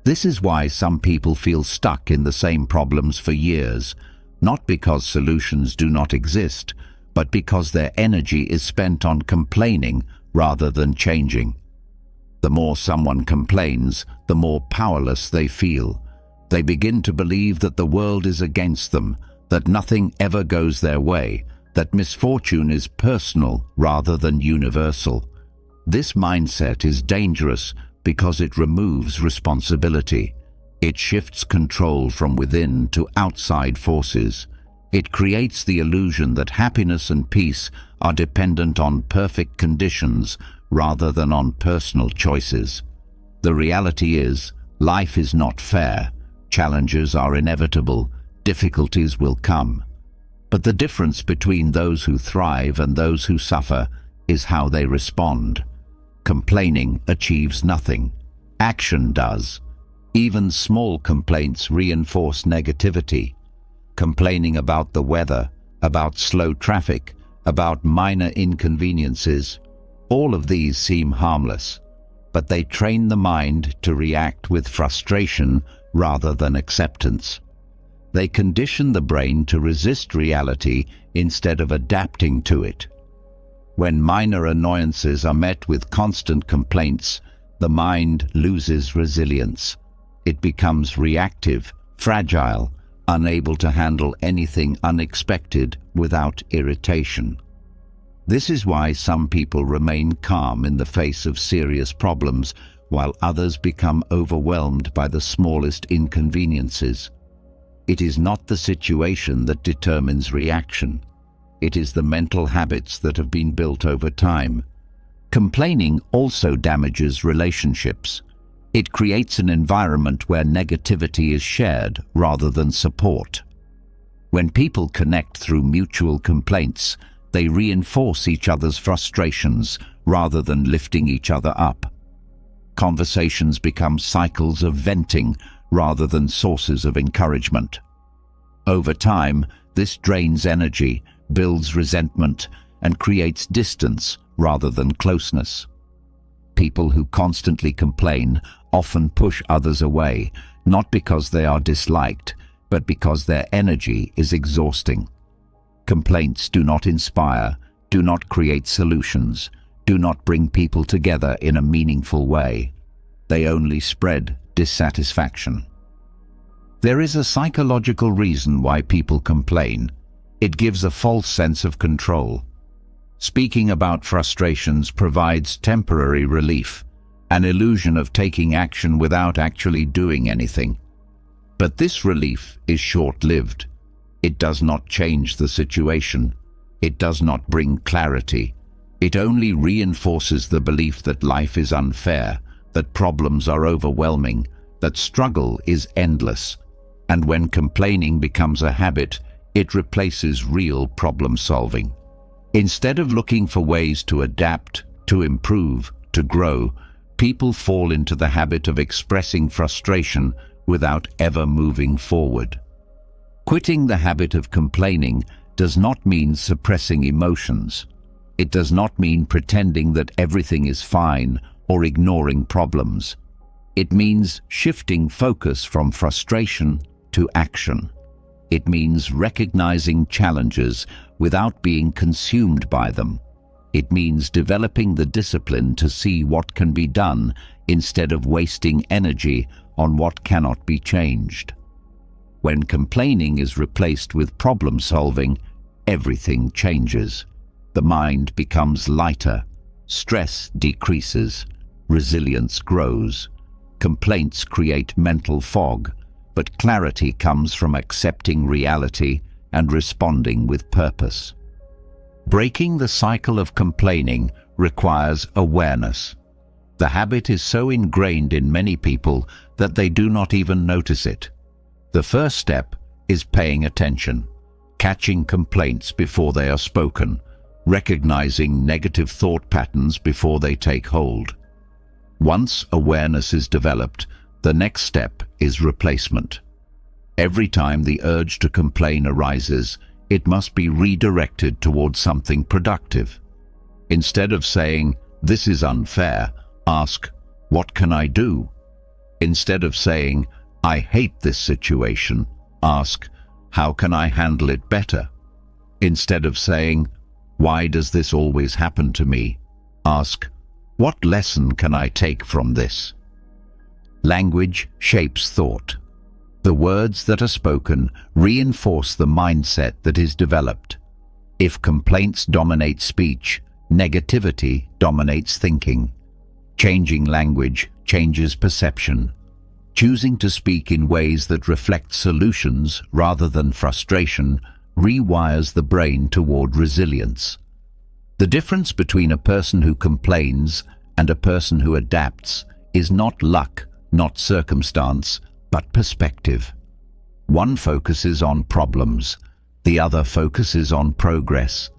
This is why some people feel stuck in the same problems for years, not because solutions do not exist, but because their energy is spent on complaining rather than changing. The more someone complains, the more powerless they feel. They begin to believe that the world is against them, that nothing ever goes their way, that misfortune is personal rather than universal. This mindset is dangerous because it removes responsibility. It shifts control from within to outside forces. It creates the illusion that happiness and peace are dependent on perfect conditions rather than on personal choices. The reality is, life is not fair. Challenges are inevitable. Difficulties will come. But the difference between those who thrive and those who suffer is how they respond. Complaining achieves nothing. Action does. Even small complaints reinforce negativity. Complaining about the weather, about slow traffic, about minor inconveniences, all of these seem harmless, but they train the mind to react with frustration rather than acceptance. They condition the brain to resist reality instead of adapting to it. When minor annoyances are met with constant complaints, the mind loses resilience. It becomes reactive, fragile, unable to handle anything unexpected without irritation. This is why some people remain calm in the face of serious problems, while others become overwhelmed by the smallest inconveniences. It is not the situation that determines reaction. It is the mental habits that have been built over time. Complaining also damages relationships. It creates an environment where negativity is shared rather than support. When people connect through mutual complaints, they reinforce each other's frustrations rather than lifting each other up. Conversations become cycles of venting rather than sources of encouragement. Over time, this drains energy, builds resentment, and creates distance rather than closeness. People who constantly complain often push others away, not because they are disliked, but because their energy is exhausting. Complaints do not inspire, do not create solutions, do not bring people together in a meaningful way. They only spread dissatisfaction. There is a psychological reason why people complain. It gives a false sense of control. Speaking about frustrations provides temporary relief, an illusion of taking action without actually doing anything. But this relief is short-lived. It does not change the situation. It does not bring clarity. It only reinforces the belief that life is unfair, that problems are overwhelming, that struggle is endless. And when complaining becomes a habit, it replaces real problem solving. Instead of looking for ways to adapt, to improve, to grow, people fall into the habit of expressing frustration without ever moving forward. Quitting the habit of complaining does not mean suppressing emotions. It does not mean pretending that everything is fine or ignoring problems. It means shifting focus from frustration to action. It means recognizing challenges without being consumed by them. It means developing the discipline to see what can be done instead of wasting energy on what cannot be changed. When complaining is replaced with problem solving, everything changes. The mind becomes lighter, stress decreases, resilience grows. Complaints create mental fog, but clarity comes from accepting reality and responding with purpose. Breaking the cycle of complaining requires awareness. The habit is so ingrained in many people that they do not even notice it. The first step is paying attention, catching complaints before they are spoken, recognizing negative thought patterns before they take hold. Once awareness is developed, the next step is replacement. Every time the urge to complain arises, it must be redirected towards something productive. Instead of saying, "This is unfair," ask, "What can I do?" Instead of saying, "I hate this situation," ask, "How can I handle it better?" Instead of saying, "Why does this always happen to me?" ask, "What lesson can I take from this?" Language shapes thought. The words that are spoken reinforce the mindset that is developed. If complaints dominate speech, negativity dominates thinking. Changing language changes perception. Choosing to speak in ways that reflect solutions rather than frustration rewires the brain toward resilience. The difference between a person who complains and a person who adapts is not luck, not circumstance, but perspective. One focuses on problems, the other focuses on progress.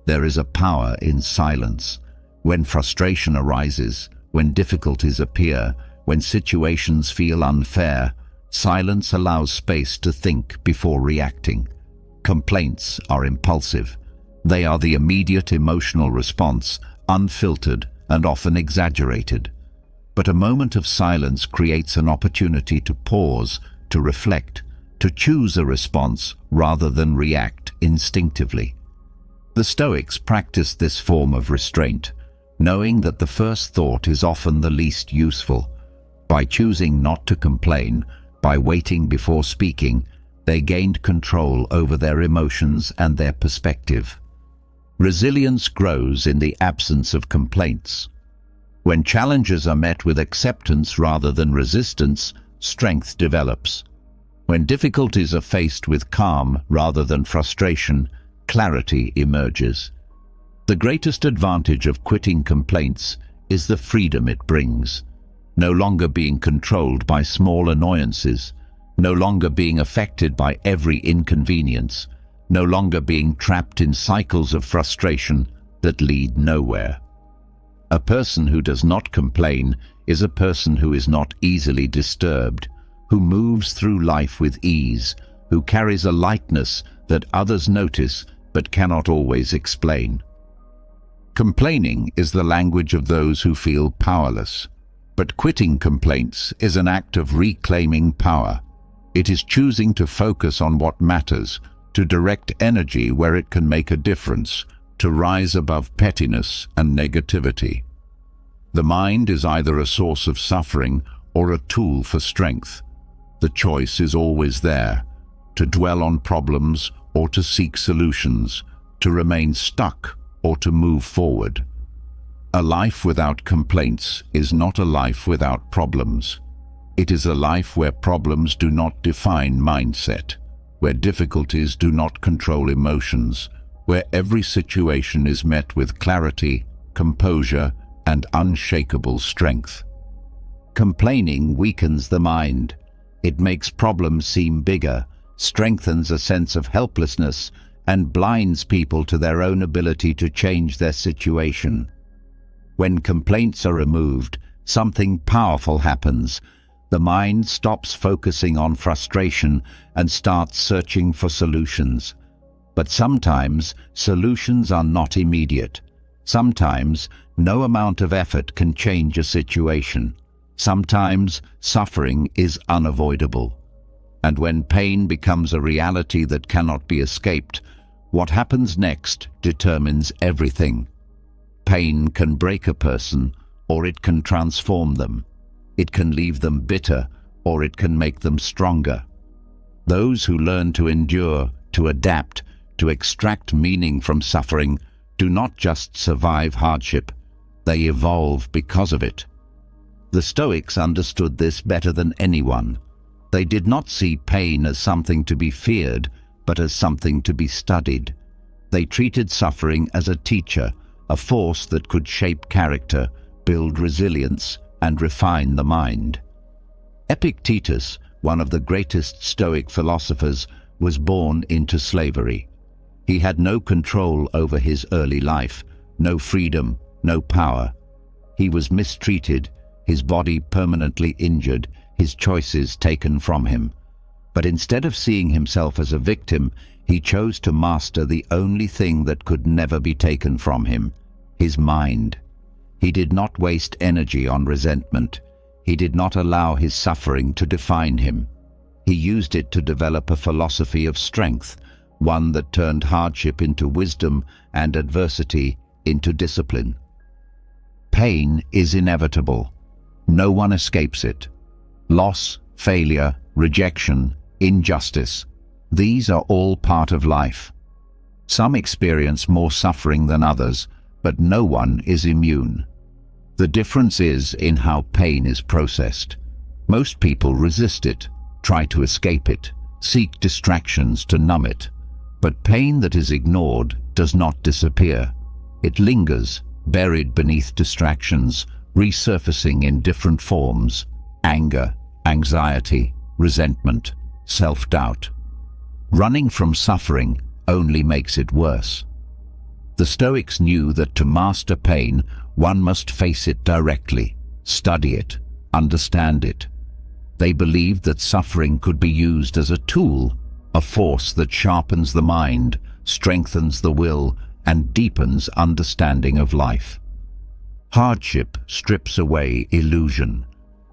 There is a power in silence. When frustration arises, when difficulties appear, when situations feel unfair, silence allows space to think before reacting. Complaints are impulsive. They are the immediate emotional response, unfiltered and often exaggerated. But a moment of silence creates an opportunity to pause, to reflect, to choose a response rather than react instinctively. The Stoics practiced this form of restraint, knowing that the first thought is often the least useful. By choosing not to complain, by waiting before speaking, they gained control over their emotions and their perspective. Resilience grows in the absence of complaints. When challenges are met with acceptance rather than resistance, strength develops. When difficulties are faced with calm rather than frustration, clarity emerges. The greatest advantage of quitting complaints is the freedom it brings. No longer being controlled by small annoyances, no longer being affected by every inconvenience, no longer being trapped in cycles of frustration that lead nowhere. A person who does not complain is a person who is not easily disturbed, who moves through life with ease, who carries a lightness that others notice but cannot always explain. Complaining is the language of those who feel powerless, but quitting complaints is an act of reclaiming power. It is choosing to focus on what matters, to direct energy where it can make a difference, to rise above pettiness and negativity. The mind is either a source of suffering or a tool for strength. The choice is always there, to dwell on problems or to seek solutions, to remain stuck or to move forward. A life without complaints is not a life without problems. It is a life where problems do not define mindset, where difficulties do not control emotions, where every situation is met with clarity, composure, and unshakable strength. Complaining weakens the mind. It makes problems seem bigger, strengthens a sense of helplessness, and blinds people to their own ability to change their situation. When complaints are removed, something powerful happens. The mind stops focusing on frustration and starts searching for solutions. But sometimes solutions are not immediate. Sometimes no amount of effort can change a situation. Sometimes suffering is unavoidable. And when pain becomes a reality that cannot be escaped, what happens next determines everything. Pain can break a person, or it can transform them. It can leave them bitter, or it can make them stronger. Those who learn to endure, to adapt, to extract meaning from suffering, do not just survive hardship, they evolve because of it. The Stoics understood this better than anyone. They did not see pain as something to be feared, but as something to be studied. They treated suffering as a teacher, a force that could shape character, build resilience, and refine the mind. Epictetus, one of the greatest Stoic philosophers, was born into slavery. He had no control over his early life, no freedom, no power. He was mistreated, his body permanently injured, his choices taken from him. But instead of seeing himself as a victim, he chose to master the only thing that could never be taken from him, his mind. He did not waste energy on resentment. He did not allow his suffering to define him. He used it to develop a philosophy of strength, one that turned hardship into wisdom and adversity into discipline. Pain is inevitable. No one escapes it. Loss, failure, rejection, injustice, these are all part of life. Some experience more suffering than others, but no one is immune. The difference is in how pain is processed. Most people resist it, try to escape it, seek distractions to numb it. But pain that is ignored does not disappear. It lingers, buried beneath distractions, resurfacing in different forms: anger, anxiety, resentment, self-doubt. Running from suffering only makes it worse. The Stoics knew that to master pain, one must face it directly, study it, understand it. They believed that suffering could be used as a tool, a force that sharpens the mind, strengthens the will, and deepens understanding of life. Hardship strips away illusion.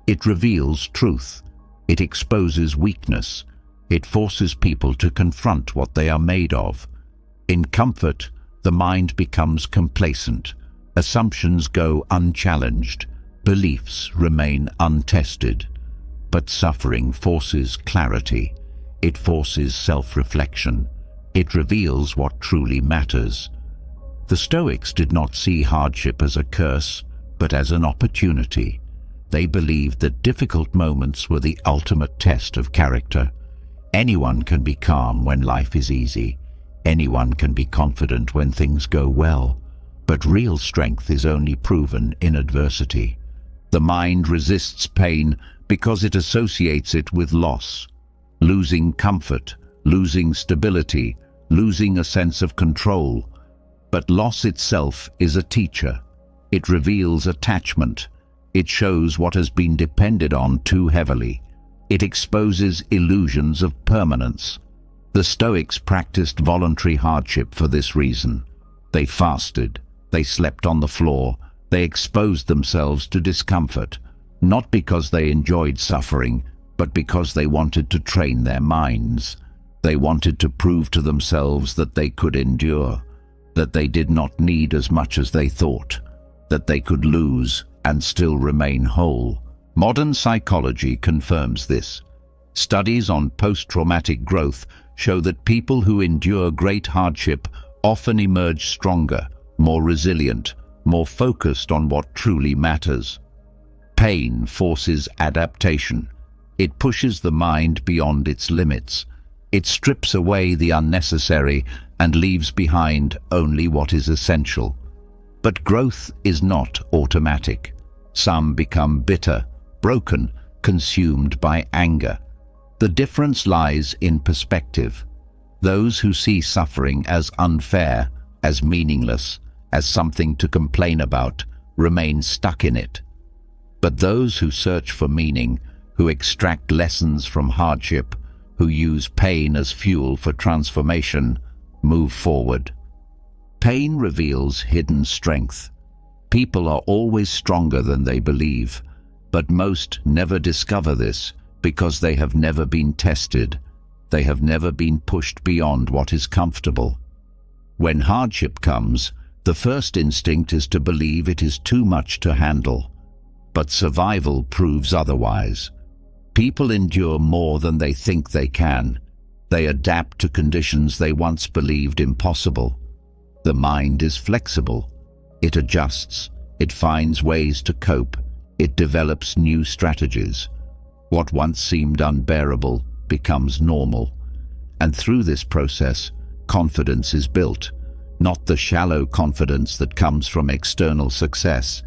It reveals truth. It exposes weakness. It forces people to confront what they are made of. In comfort, the mind becomes complacent. Assumptions go unchallenged. Beliefs remain untested. But suffering forces clarity. It forces self-reflection. It reveals what truly matters. The Stoics did not see hardship as a curse, but as an opportunity. They believed that difficult moments were the ultimate test of character. Anyone can be calm when life is easy. Anyone can be confident when things go well. But real strength is only proven in adversity. The mind resists pain because it associates it with loss. Losing comfort, losing stability, losing a sense of control. But loss itself is a teacher. It reveals attachment. It shows what has been depended on too heavily. It exposes illusions of permanence. The Stoics practiced voluntary hardship for this reason. They fasted. They slept on the floor. They exposed themselves to discomfort, not because they enjoyed suffering, but because they wanted to train their minds. They wanted to prove to themselves that they could endure, that they did not need as much as they thought, that they could lose and still remain whole. Modern psychology confirms this. Studies on post-traumatic growth show that people who endure great hardship often emerge stronger, more resilient, more focused on what truly matters. Pain forces adaptation. It pushes the mind beyond its limits. It strips away the unnecessary and leaves behind only what is essential. But growth is not automatic. Some become bitter, broken, consumed by anger. The difference lies in perspective. Those who see suffering as unfair, as meaningless, as something to complain about, remain stuck in it. But those who search for meaning, who extract lessons from hardship, who use pain as fuel for transformation, move forward. Pain reveals hidden strength. People are always stronger than they believe, but most never discover this because they have never been tested. They have never been pushed beyond what is comfortable. When hardship comes, the first instinct is to believe it is too much to handle. But survival proves otherwise. People endure more than they think they can. They adapt to conditions they once believed impossible. The mind is flexible. It adjusts. It finds ways to cope. It develops new strategies. What once seemed unbearable becomes normal. And through this process, confidence is built. Not the shallow confidence that comes from external success,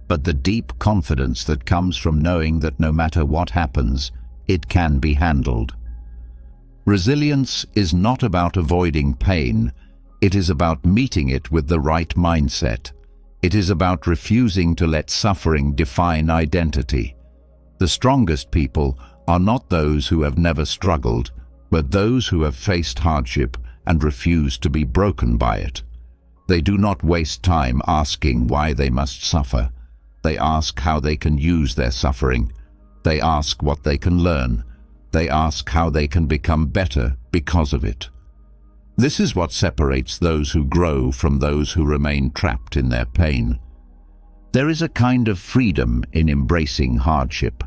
but the deep confidence that comes from knowing that no matter what happens, it can be handled. Resilience is not about avoiding pain. It is about meeting it with the right mindset. It is about refusing to let suffering define identity. The strongest people are not those who have never struggled, but those who have faced hardship and refused to be broken by it. They do not waste time asking why they must suffer. They ask how they can use their suffering. They ask what they can learn. They ask how they can become better because of it. This is what separates those who grow from those who remain trapped in their pain. There is a kind of freedom in embracing hardship.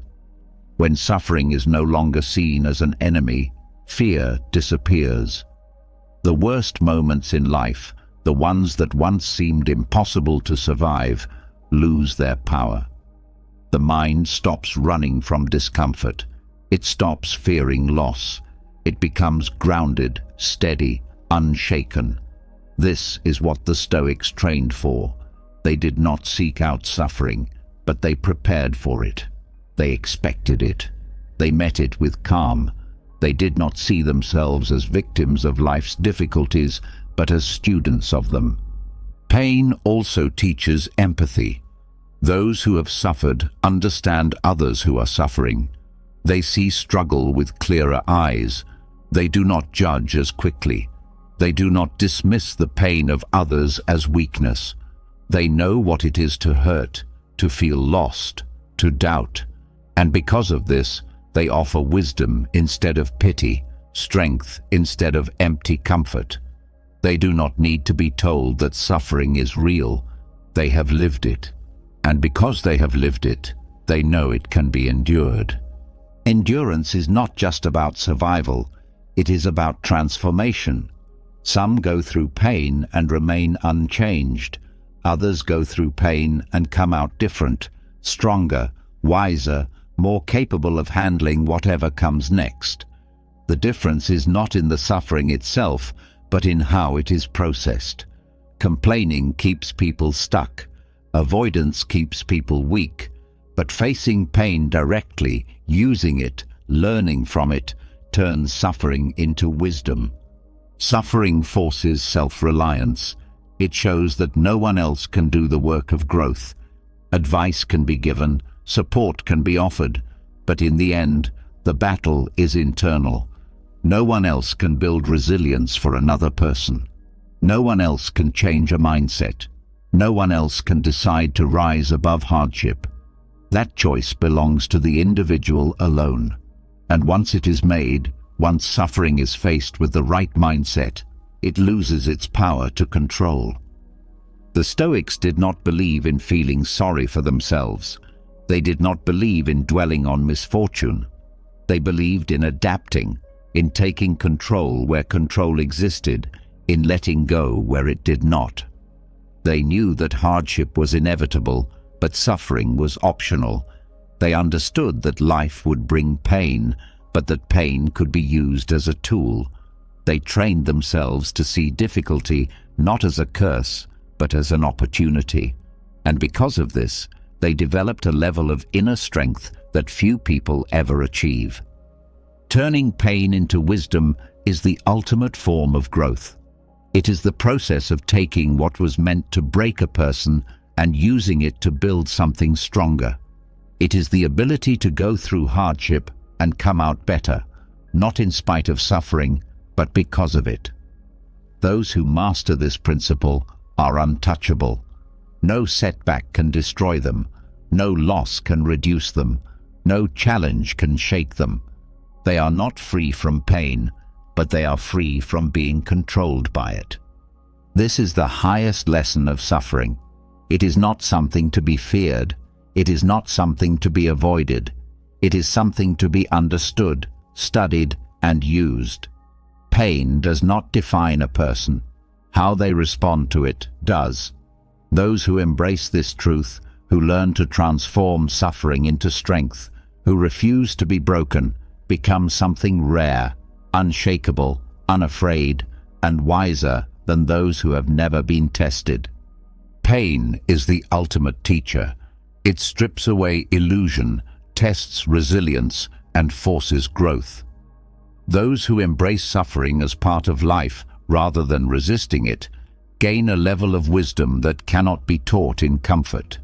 When suffering is no longer seen as an enemy, fear disappears. The worst moments in life, the ones that once seemed impossible to survive, lose their power. The mind stops running from discomfort. It stops fearing loss. It becomes grounded, steady, unshaken. This is what the Stoics trained for. They did not seek out suffering, but they prepared for it. They expected it. They met it with calm. They did not see themselves as victims of life's difficulties, but as students of them. Pain also teaches empathy. Those who have suffered understand others who are suffering. They see struggle with clearer eyes. They do not judge as quickly. They do not dismiss the pain of others as weakness. They know what it is to hurt, to feel lost, to doubt. And because of this, they offer wisdom instead of pity, strength instead of empty comfort. They do not need to be told that suffering is real. They have lived it. And because they have lived it, they know it can be endured. Endurance is not just about survival. It is about transformation. Some go through pain and remain unchanged. Others go through pain and come out different, stronger, wiser, more capable of handling whatever comes next. The difference is not in the suffering itself, but in how it is processed. Complaining keeps people stuck. Avoidance keeps people weak. But facing pain directly, using it, learning from it, turns suffering into wisdom. Suffering forces self-reliance. It shows that no one else can do the work of growth. Advice can be given, support can be offered, but in the end, the battle is internal. No one else can build resilience for another person. No one else can change a mindset. No one else can decide to rise above hardship. That choice belongs to the individual alone. And once it is made, once suffering is faced with the right mindset, it loses its power to control. The Stoics did not believe in feeling sorry for themselves. They did not believe in dwelling on misfortune. They believed in adapting, in taking control where control existed, in letting go where it did not. They knew that hardship was inevitable, but suffering was optional. They understood that life would bring pain, but that pain could be used as a tool. They trained themselves to see difficulty not as a curse, but as an opportunity. And because of this, they developed a level of inner strength that few people ever achieve. Turning pain into wisdom is the ultimate form of growth. It is the process of taking what was meant to break a person and using it to build something stronger. It is the ability to go through hardship and come out better, not in spite of suffering, but because of it. Those who master this principle are untouchable. No setback can destroy them. No loss can reduce them. No challenge can shake them. They are not free from pain, but they are free from being controlled by it. This is the highest lesson of suffering. It is not something to be feared. It is not something to be avoided. It is something to be understood, studied, and used. Pain does not define a person. How they respond to it does. Those who embrace this truth, who learn to transform suffering into strength, who refuse to be broken, become something rare, unshakable, unafraid, and wiser than those who have never been tested. Pain is the ultimate teacher. It strips away illusion, tests resilience, and forces growth. Those who embrace suffering as part of life rather than resisting it gain a level of wisdom that cannot be taught in comfort.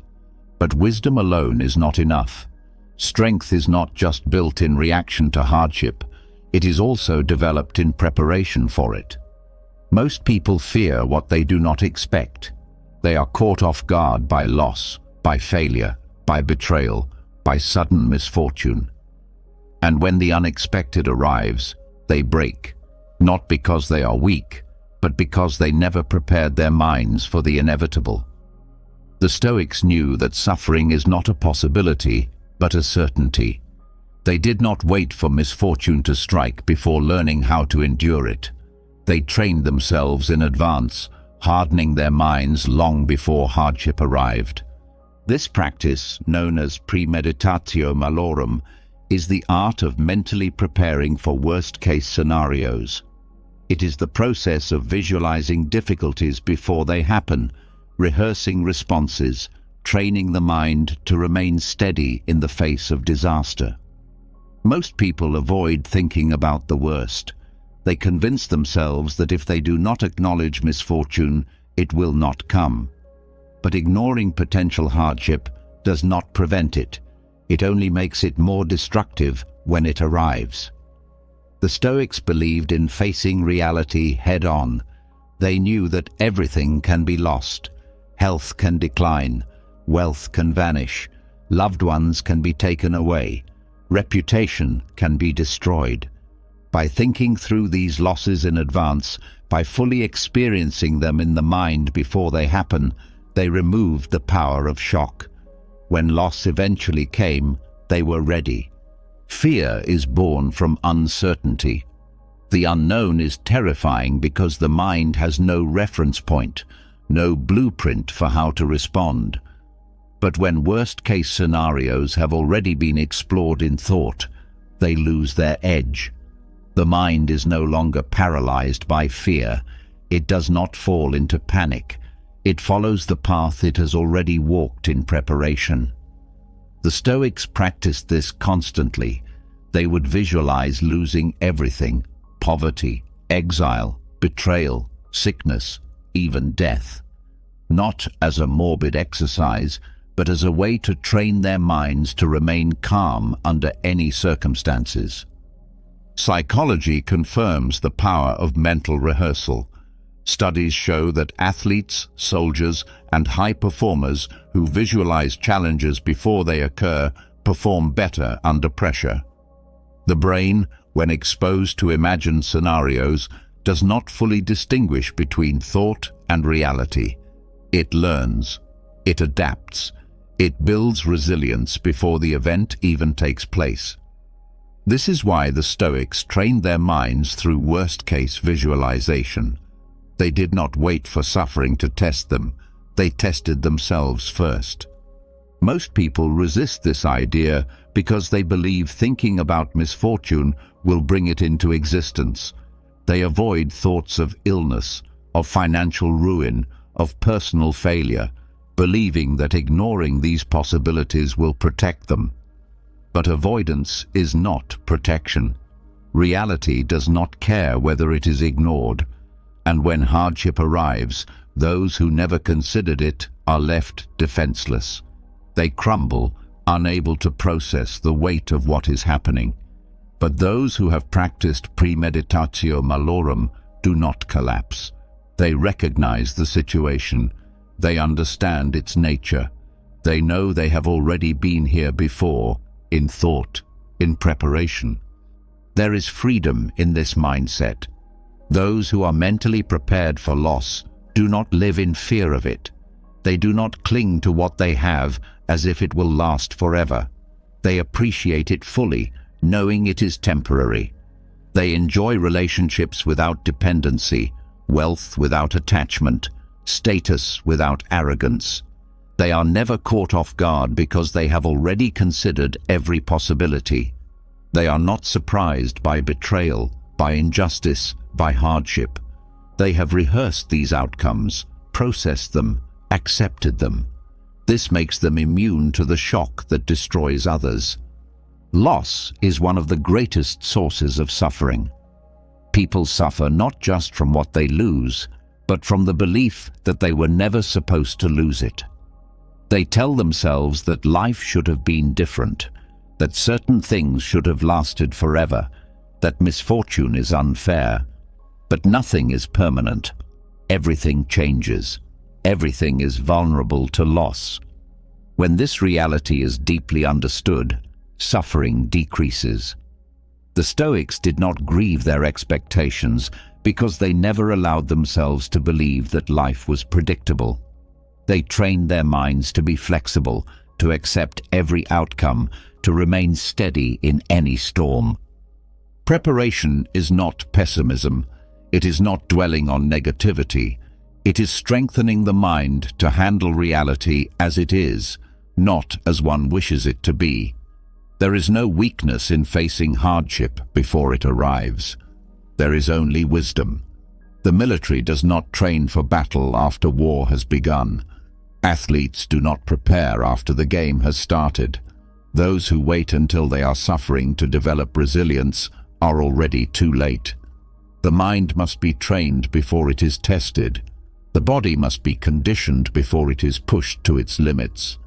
But wisdom alone is not enough. Strength is not just built in reaction to hardship, it is also developed in preparation for it. Most people fear what they do not expect. They are caught off guard by loss, by failure, by betrayal, by sudden misfortune. And when the unexpected arrives, they break, not because they are weak, but because they never prepared their minds for the inevitable. The Stoics knew that suffering is not a possibility, but a certainty. They did not wait for misfortune to strike before learning how to endure it. They trained themselves in advance, hardening their minds long before hardship arrived. This practice, known as premeditatio malorum, is the art of mentally preparing for worst-case scenarios. It is the process of visualizing difficulties before they happen, rehearsing responses, training the mind to remain steady in the face of disaster. Most people avoid thinking about the worst. They convince themselves that if they do not acknowledge misfortune, it will not come. But ignoring potential hardship does not prevent it. It only makes it more destructive when it arrives. The Stoics believed in facing reality head-on. They knew that everything can be lost. Health can decline. Wealth can vanish. Loved ones can be taken away. Reputation can be destroyed. By thinking through these losses in advance, by fully experiencing them in the mind before they happen, they removed the power of shock. When loss eventually came, they were ready. Fear is born from uncertainty. The unknown is terrifying because the mind has no reference point, no blueprint for how to respond. But when worst-case scenarios have already been explored in thought, they lose their edge. The mind is no longer paralyzed by fear. It does not fall into panic. It follows the path it has already walked in preparation. The Stoics practiced this constantly. They would visualize losing everything: poverty, exile, betrayal, sickness, even death. Not as a morbid exercise, but as a way to train their minds to remain calm under any circumstances. Psychology confirms the power of mental rehearsal. Studies show that athletes, soldiers, and high performers who visualize challenges before they occur perform better under pressure. The brain, when exposed to imagined scenarios, does not fully distinguish between thought and reality. It learns. It adapts. It builds resilience before the event even takes place. This is why the Stoics trained their minds through worst-case visualization. They did not wait for suffering to test them. They tested themselves first. Most people resist this idea because they believe thinking about misfortune will bring it into existence. They avoid thoughts of illness, of financial ruin, of personal failure, believing that ignoring these possibilities will protect them. But avoidance is not protection. Reality does not care whether it is ignored, and when hardship arrives, those who never considered it are left defenseless. They crumble, unable to process the weight of what is happening. But those who have practiced premeditatio malorum do not collapse. They recognize the situation. They understand its nature. They know they have already been here before, in thought, in preparation. There is freedom in this mindset. Those who are mentally prepared for loss do not live in fear of it. They do not cling to what they have as if it will last forever. They appreciate it fully, knowing it is temporary. They enjoy relationships without dependency, wealth without attachment, status without arrogance. They are never caught off guard because they have already considered every possibility. They are not surprised by betrayal, by injustice, by hardship. They have rehearsed these outcomes, processed them, accepted them. This makes them immune to the shock that destroys others. Loss is one of the greatest sources of suffering. People suffer not just from what they lose, but from the belief that they were never supposed to lose it. They tell themselves that life should have been different, that certain things should have lasted forever, that misfortune is unfair. But nothing is permanent. Everything changes. Everything is vulnerable to loss. When this reality is deeply understood, suffering decreases. The Stoics did not grieve their expectations because they never allowed themselves to believe that life was predictable. They trained their minds to be flexible, to accept every outcome, to remain steady in any storm. Preparation is not pessimism. It is not dwelling on negativity. It is strengthening the mind to handle reality as it is, not as one wishes it to be. There is no weakness in facing hardship before it arrives. There is only wisdom. The military does not train for battle after war has begun. Athletes do not prepare after the game has started. Those who wait until they are suffering to develop resilience are already too late. The mind must be trained before it is tested. The body must be conditioned before it is pushed to its limits.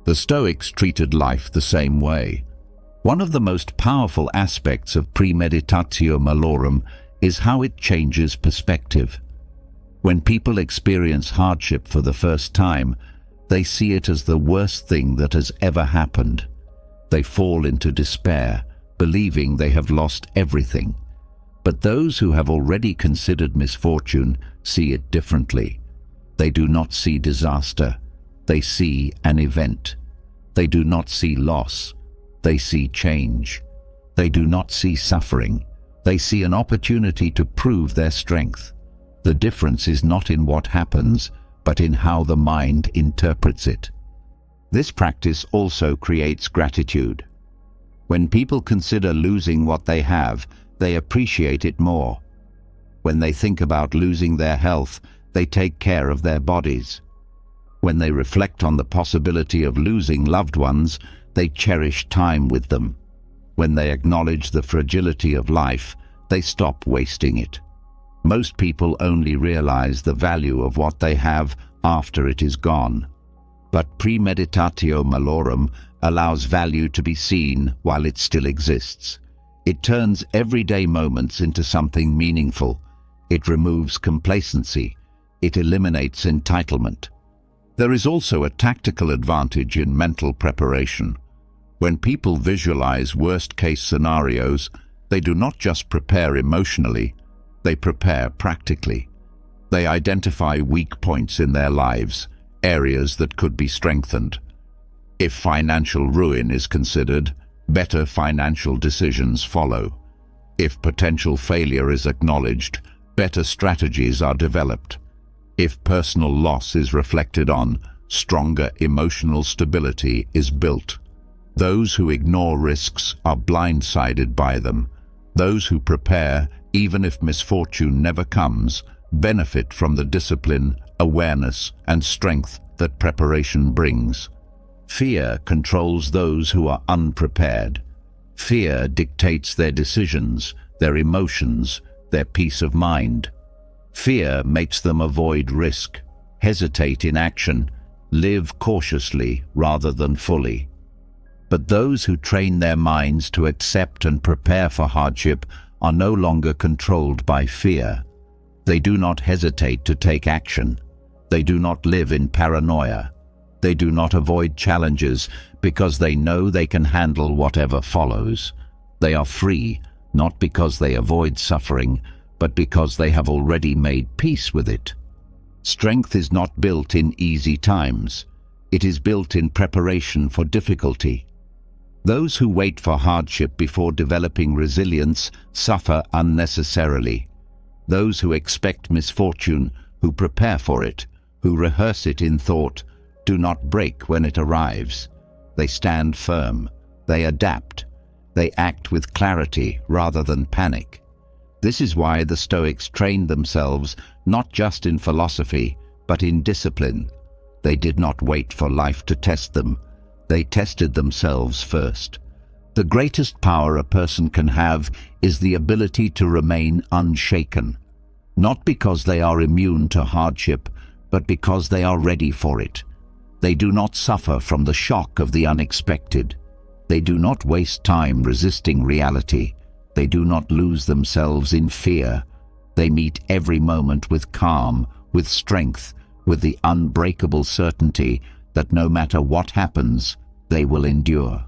The Stoics treated life the same way. One of the most powerful aspects of premeditatio malorum is how it changes perspective. When people experience hardship for the first time, they see it as the worst thing that has ever happened. They fall into despair, believing they have lost everything. But those who have already considered misfortune see it differently. They do not see disaster. They see an event. They do not see loss. They see change. They do not see suffering. They see an opportunity to prove their strength. The difference is not in what happens, but in how the mind interprets it. This practice also creates gratitude. When people consider losing what they have, they appreciate it more. When they think about losing their health, they take care of their bodies. When they reflect on the possibility of losing loved ones, they cherish time with them. When they acknowledge the fragility of life, they stop wasting it. Most people only realize the value of what they have after it is gone. But premeditatio malorum allows value to be seen while it still exists. It turns everyday moments into something meaningful. It removes complacency. It eliminates entitlement. There is also a tactical advantage in mental preparation. When people visualize worst-case scenarios, they do not just prepare emotionally, they prepare practically. They identify weak points in their lives, areas that could be strengthened. If financial ruin is considered, better financial decisions follow. If potential failure is acknowledged, better strategies are developed. If personal loss is reflected on, stronger emotional stability is built. Those who ignore risks are blindsided by them. Those who prepare, even if misfortune never comes, benefit from the discipline, awareness, and strength that preparation brings. Fear controls those who are unprepared. Fear dictates their decisions, their emotions, their peace of mind. Fear makes them avoid risk, hesitate in action, live cautiously rather than fully. But those who train their minds to accept and prepare for hardship are no longer controlled by fear. They do not hesitate to take action. They do not live in paranoia. They do not avoid challenges because they know they can handle whatever follows. They are free, not because they avoid suffering, but because they have already made peace with it. Strength is not built in easy times. It is built in preparation for difficulty. Those who wait for hardship before developing resilience suffer unnecessarily. Those who expect misfortune, who prepare for it, who rehearse it in thought, do not break when it arrives. They stand firm. They adapt. They act with clarity rather than panic. This is why the Stoics trained themselves not just in philosophy, but in discipline. They did not wait for life to test them. They tested themselves first. The greatest power a person can have is the ability to remain unshaken, not because they are immune to hardship, but because they are ready for it. They do not suffer from the shock of the unexpected. They do not waste time resisting reality. They do not lose themselves in fear. They meet every moment with calm, with strength, with the unbreakable certainty that no matter what happens, they will endure.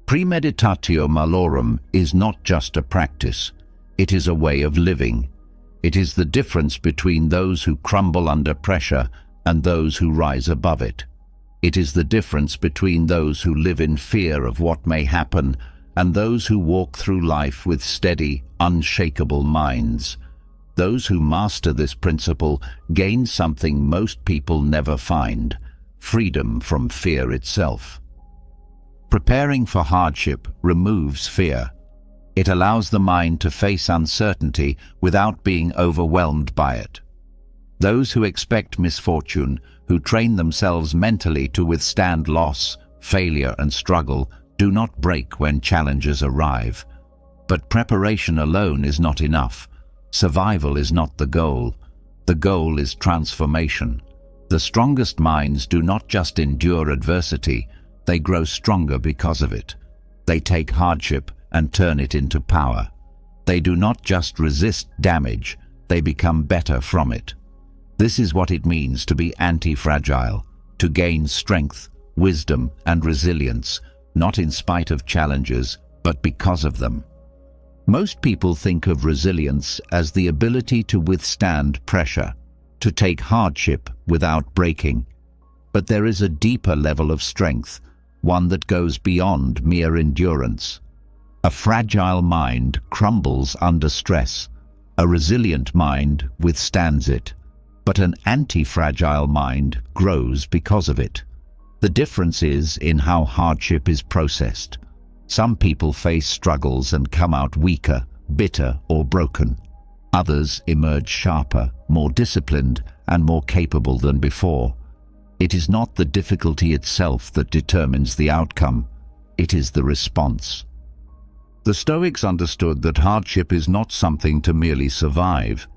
Premeditatio malorum is not just a practice. It is a way of living. It is the difference between those who crumble under pressure and those who rise above it. It is the difference between those who live in fear of what may happen and those who walk through life with steady, unshakable minds. Those who master this principle gain something most people never find: freedom from fear itself. Preparing for hardship removes fear. It allows the mind to face uncertainty without being overwhelmed by it. Those who expect misfortune, who train themselves mentally to withstand loss, failure, and struggle, do not break when challenges arrive. But preparation alone is not enough. Survival is not the goal. The goal is transformation. The strongest minds do not just endure adversity, they grow stronger because of it. They take hardship and turn it into power. They do not just resist damage, they become better from it. This is what it means to be anti-fragile, to gain strength, wisdom, and resilience, not in spite of challenges, but because of them. Most people think of resilience as the ability to withstand pressure, to take hardship without breaking. But there is a deeper level of strength, one that goes beyond mere endurance. A fragile mind crumbles under stress. A resilient mind withstands it. But an anti-fragile mind grows because of it. The difference is in how hardship is processed. Some people face struggles and come out weaker, bitter, or broken. Others emerge sharper, more disciplined, and more capable than before. It is not the difficulty itself that determines the outcome. It is the response. The Stoics understood that hardship is not something to merely survive.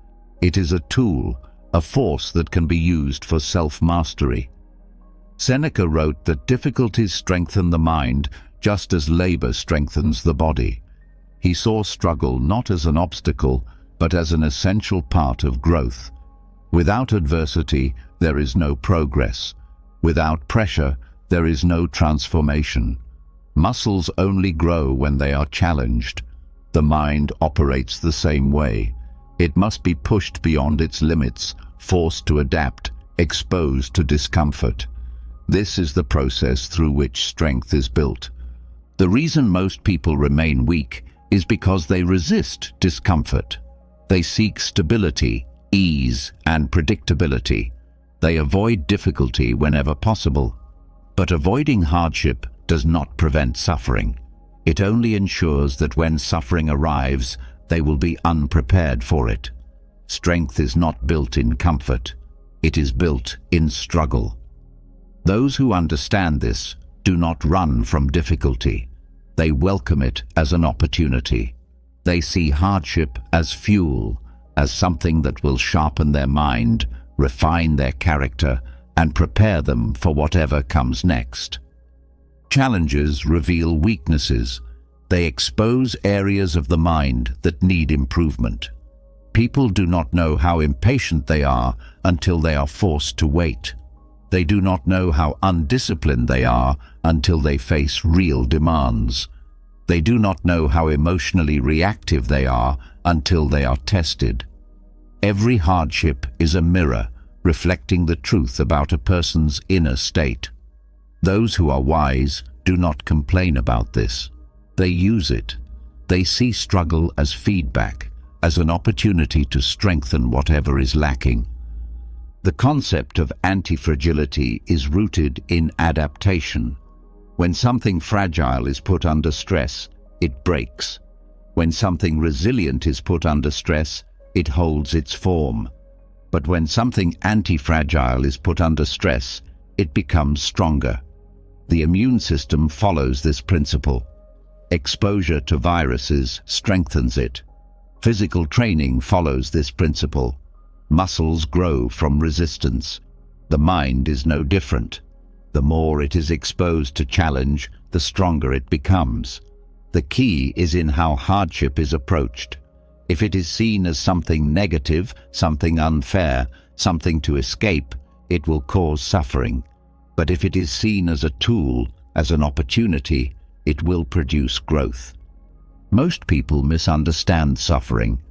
It is a tool, a force that can be used for self-mastery. Seneca wrote that difficulties strengthen the mind just as labor strengthens the body. He saw struggle not as an obstacle, but as an essential part of growth. Without adversity, there is no progress. Without pressure, there is no transformation. Muscles only grow when they are challenged. The mind operates the same way. It must be pushed beyond its limits, forced to adapt, exposed to discomfort. This is the process through which strength is built. The reason most people remain weak is because they resist discomfort. They seek stability, ease, and predictability. They avoid difficulty whenever possible. But avoiding hardship does not prevent suffering. It only ensures that when suffering arrives, they will be unprepared for it. Strength is not built in comfort. It is built in struggle. Those who understand this do not run from difficulty. They welcome it as an opportunity. They see hardship as fuel, as something that will sharpen their mind, refine their character, and prepare them for whatever comes next. Challenges reveal weaknesses. They expose areas of the mind that need improvement. People do not know how impatient they are until they are forced to wait. They do not know how undisciplined they are until they face real demands. They do not know how emotionally reactive they are until they are tested. Every hardship is a mirror reflecting the truth about a person's inner state. Those who are wise do not complain about this. They use it. They see struggle as feedback, as an opportunity to strengthen whatever is lacking. The concept of anti-fragility is rooted in adaptation. When something fragile is put under stress, it breaks. When something resilient is put under stress, it holds its form. But when something anti-fragile is put under stress, it becomes stronger. The immune system follows this principle. Exposure to viruses strengthens it. Physical training follows this principle. Muscles grow from resistance. The mind is no different. The more it is exposed to challenge, the stronger it becomes. The key is in how hardship is approached. If it is seen as something negative, something unfair, something to escape, it will cause suffering. But if it is seen as a tool, as an opportunity, it will produce growth. Most people misunderstand suffering.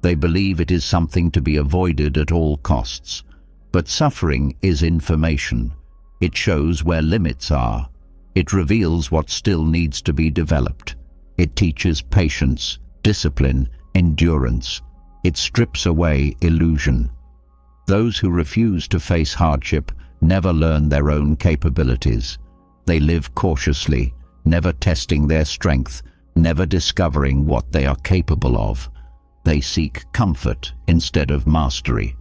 They believe it is something to be avoided at all costs. But suffering is information. It shows where limits are. It reveals what still needs to be developed. It teaches patience, discipline, endurance. It strips away illusion. Those who refuse to face hardship never learn their own capabilities. They live cautiously, never testing their strength, never discovering what they are capable of. They seek comfort instead of mastery.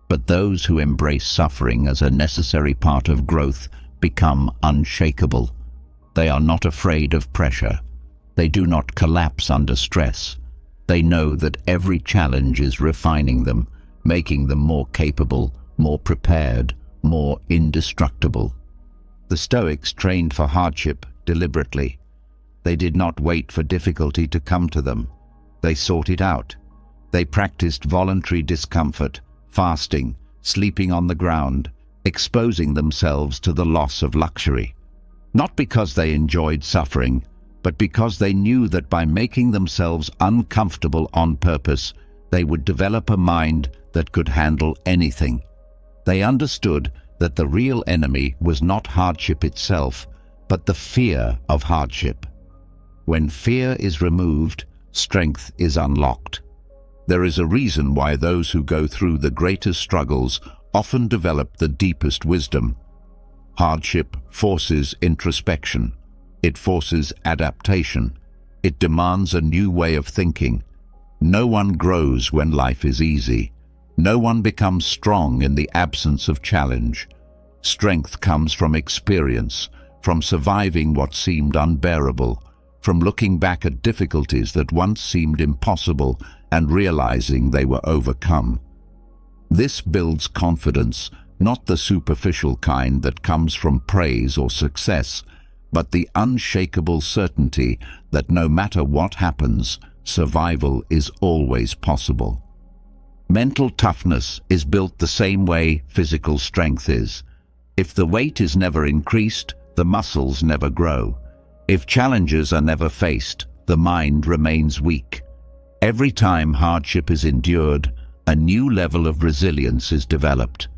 But those who embrace suffering as a necessary part of growth become unshakable. They are not afraid of pressure. They do not collapse under stress. They know that every challenge is refining them, making them more capable, more prepared, more indestructible. The Stoics trained for hardship deliberately. They did not wait for difficulty to come to them. They sought it out. They practiced voluntary discomfort, fasting, sleeping on the ground, exposing themselves to the loss of luxury. Not because they enjoyed suffering, but because they knew that by making themselves uncomfortable on purpose, they would develop a mind that could handle anything. They understood that the real enemy was not hardship itself, but the fear of hardship. When fear is removed, strength is unlocked. There is a reason why those who go through the greatest struggles often develop the deepest wisdom. Hardship forces introspection. It forces adaptation. It demands a new way of thinking. No one grows when life is easy. No one becomes strong in the absence of challenge. Strength comes from experience, from surviving what seemed unbearable, from looking back at difficulties that once seemed impossible and realizing they were overcome. This builds confidence, not the superficial kind that comes from praise or success, but the unshakable certainty that no matter what happens, survival is always possible. Mental toughness is built the same way physical strength is. If the weight is never increased, the muscles never grow. If challenges are never faced, the mind remains weak. Every time hardship is endured, a new level of resilience is developed.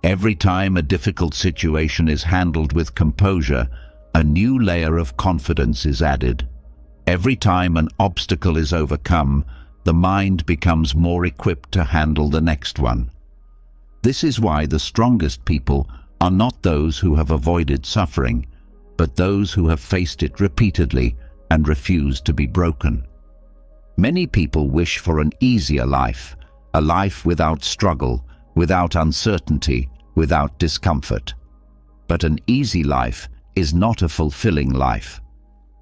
Every time a difficult situation is handled with composure, a new layer of confidence is added. Every time an obstacle is overcome, the mind becomes more equipped to handle the next one. This is why the strongest people are not those who have avoided suffering, but those who have faced it repeatedly and refused to be broken. Many people wish for an easier life, a life without struggle, without uncertainty, without discomfort. But an easy life is not a fulfilling life.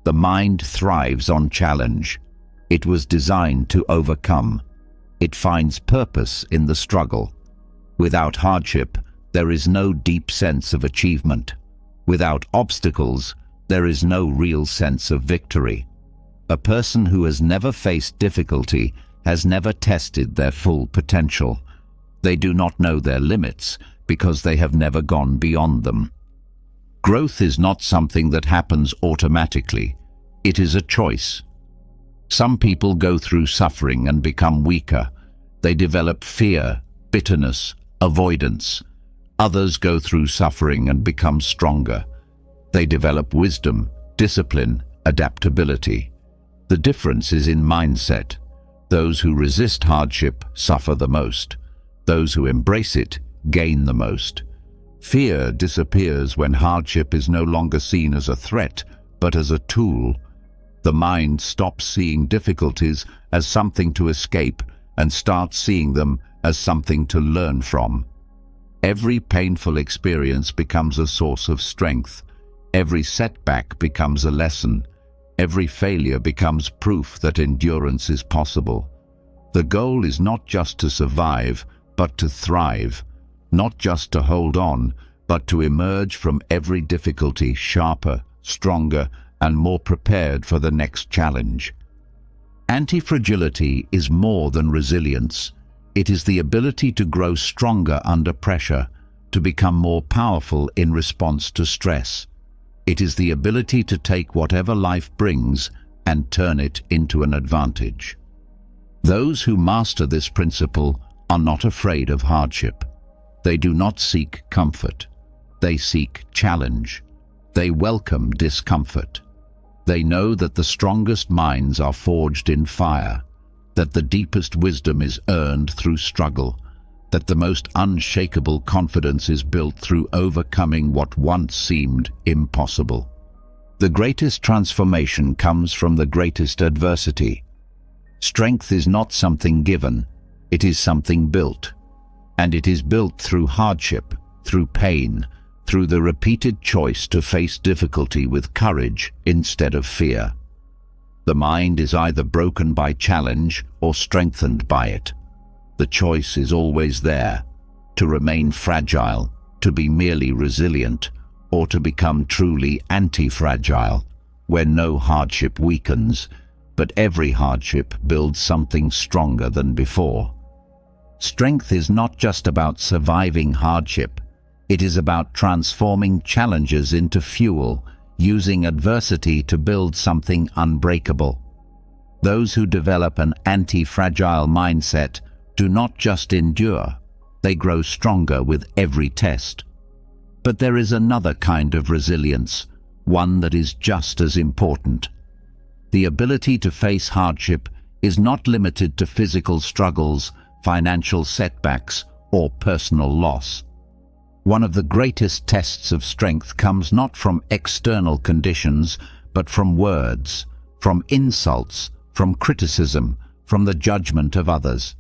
The mind thrives on challenge. It was designed to overcome. It finds purpose in the struggle. Without hardship, there is no deep sense of achievement. Without obstacles, there is no real sense of victory. A person who has never faced difficulty has never tested their full potential. They do not know their limits because they have never gone beyond them. Growth is not something that happens automatically. It is a choice. Some people go through suffering and become weaker. They develop fear, bitterness, avoidance. Others go through suffering and become stronger. They develop wisdom, discipline, adaptability. The difference is in mindset. Those who resist hardship suffer the most. Those who embrace it gain the most. Fear disappears when hardship is no longer seen as a threat, but as a tool. The mind stops seeing difficulties as something to escape and starts seeing them as something to learn from. Every painful experience becomes a source of strength. Every setback becomes a lesson. Every failure becomes proof that endurance is possible. The goal is not just to survive, but to thrive. Not just to hold on, but to emerge from every difficulty sharper, stronger, and more prepared for the next challenge. Anti-fragility is more than resilience. It is the ability to grow stronger under pressure, to become more powerful in response to stress. It is the ability to take whatever life brings and turn it into an advantage. Those who master this principle are not afraid of hardship. They do not seek comfort. They seek challenge. They welcome discomfort. They know that the strongest minds are forged in fire, that the deepest wisdom is earned through struggle, that the most unshakable confidence is built through overcoming what once seemed impossible. The greatest transformation comes from the greatest adversity. Strength is not something given, it is something built. And it is built through hardship, through pain, through the repeated choice to face difficulty with courage instead of fear. The mind is either broken by challenge or strengthened by it. The choice is always there, to remain fragile, to be merely resilient, or to become truly anti-fragile, where no hardship weakens, but every hardship builds something stronger than before. Strength is not just about surviving hardship. It is about transforming challenges into fuel, using adversity to build something unbreakable. Those who develop an anti-fragile mindset do not just endure, they grow stronger with every test. But there is another kind of resilience, one that is just as important. The ability to face hardship is not limited to physical struggles, financial setbacks, or personal loss. One of the greatest tests of strength comes not from external conditions, but from words, from insults, from criticism, from the judgment of others.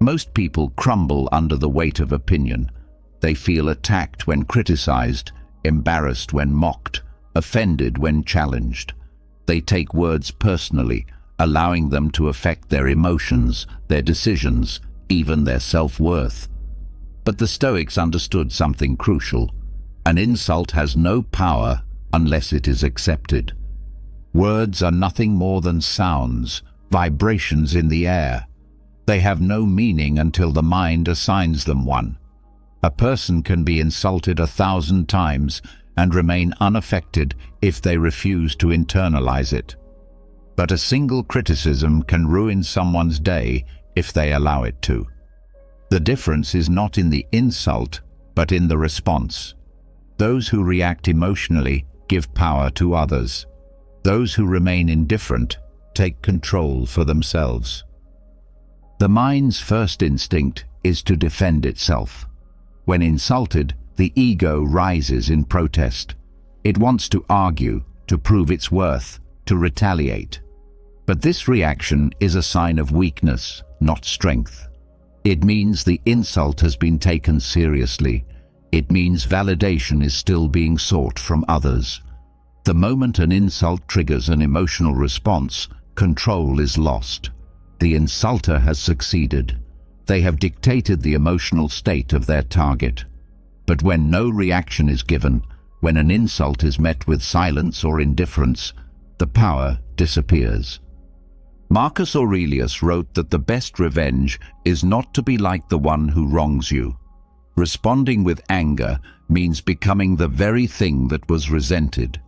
Most people crumble under the weight of opinion. They feel attacked when criticized, embarrassed when mocked, offended when challenged. They take words personally, allowing them to affect their emotions, their decisions, even their self-worth. But the Stoics understood something crucial. An insult has no power unless it is accepted. Words are nothing more than sounds, vibrations in the air. They have no meaning until the mind assigns them one. A person can be insulted 1,000 times and remain unaffected if they refuse to internalize it. But a single criticism can ruin someone's day if they allow it to. The difference is not in the insult, but in the response. Those who react emotionally give power to others. Those who remain indifferent take control for themselves. The mind's first instinct is to defend itself. When insulted, the ego rises in protest. It wants to argue, to prove its worth, to retaliate. But this reaction is a sign of weakness, not strength. It means the insult has been taken seriously. It means validation is still being sought from others. The moment an insult triggers an emotional response, control is lost. The insulter has succeeded. They have dictated the emotional state of their target. But when no reaction is given, when an insult is met with silence or indifference, the power disappears. Marcus Aurelius wrote that the best revenge is not to be like the one who wrongs you. Responding with anger means becoming the very thing that was resented.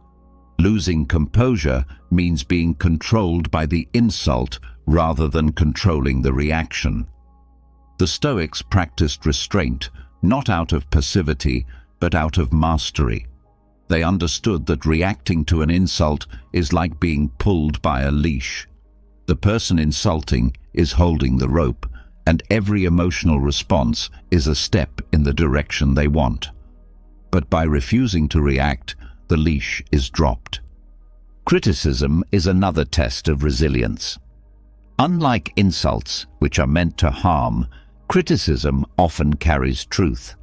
Losing composure means being controlled by the insult rather than controlling the reaction. The Stoics practiced restraint, not out of passivity, but out of mastery. They understood that reacting to an insult is like being pulled by a leash. The person insulting is holding the rope, and every emotional response is a step in the direction they want. But by refusing to react, the leash is dropped. Criticism is another test of resilience. Unlike insults, which are meant to harm, criticism often carries truth.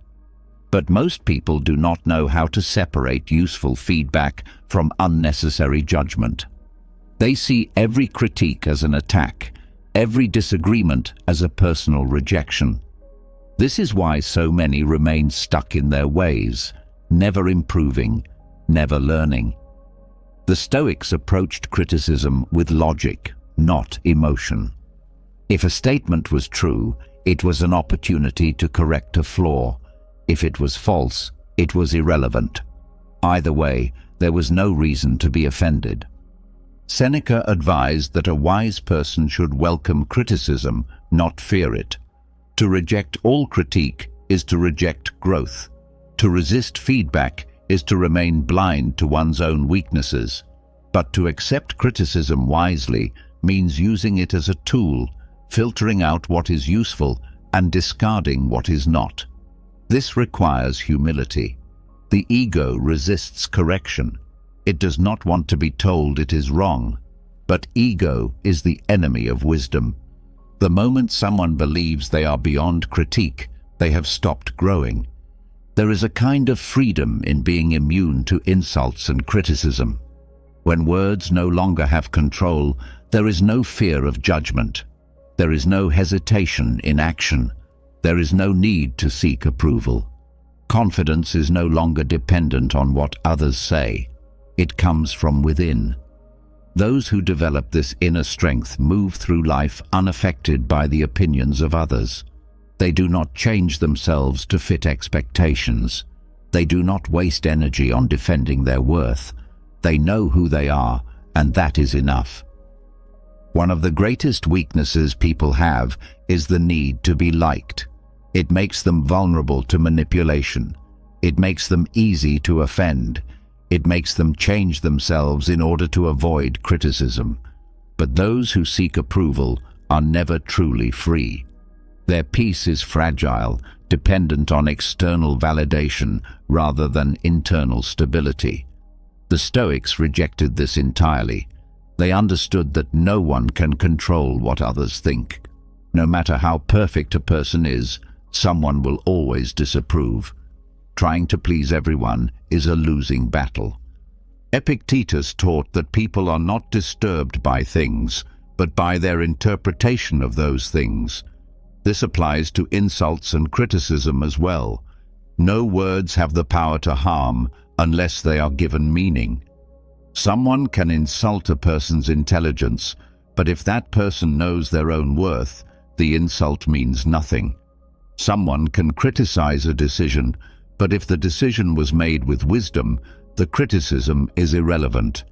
But most people do not know how to separate useful feedback from unnecessary judgment. They see every critique as an attack, every disagreement as a personal rejection. This is why so many remain stuck in their ways, never improving, never learning. The Stoics approached criticism with logic, not emotion. If a statement was true, it was an opportunity to correct a flaw. If it was false, it was irrelevant. Either way, there was no reason to be offended. Seneca advised that a wise person should welcome criticism, not fear it. To reject all critique is to reject growth. To resist feedback is to remain blind to one's own weaknesses. But to accept criticism wisely means using it as a tool, filtering out what is useful and discarding what is not. This requires humility. The ego resists correction. It does not want to be told it is wrong. But ego is the enemy of wisdom. The moment someone believes they are beyond critique, they have stopped growing. There is a kind of freedom in being immune to insults and criticism. When words no longer have control, there is no fear of judgment. There is no hesitation in action. There is no need to seek approval. Confidence is no longer dependent on what others say. It comes from within. Those who develop this inner strength move through life unaffected by the opinions of others. They do not change themselves to fit expectations. They do not waste energy on defending their worth. They know who they are, and that is enough. One of the greatest weaknesses people have is the need to be liked. It makes them vulnerable to manipulation. It makes them easy to offend. It makes them change themselves in order to avoid criticism. But those who seek approval are never truly free. Their peace is fragile, dependent on external validation rather than internal stability. The Stoics rejected this entirely. They understood that no one can control what others think. No matter how perfect a person is, someone will always disapprove. Trying to please everyone is a losing battle. Epictetus taught that people are not disturbed by things, but by their interpretation of those things. This applies to insults and criticism as well. No words have the power to harm unless they are given meaning. Someone can insult a person's intelligence, but if that person knows their own worth, the insult means nothing. Someone can criticize a decision, but if the decision was made with wisdom, the criticism is irrelevant.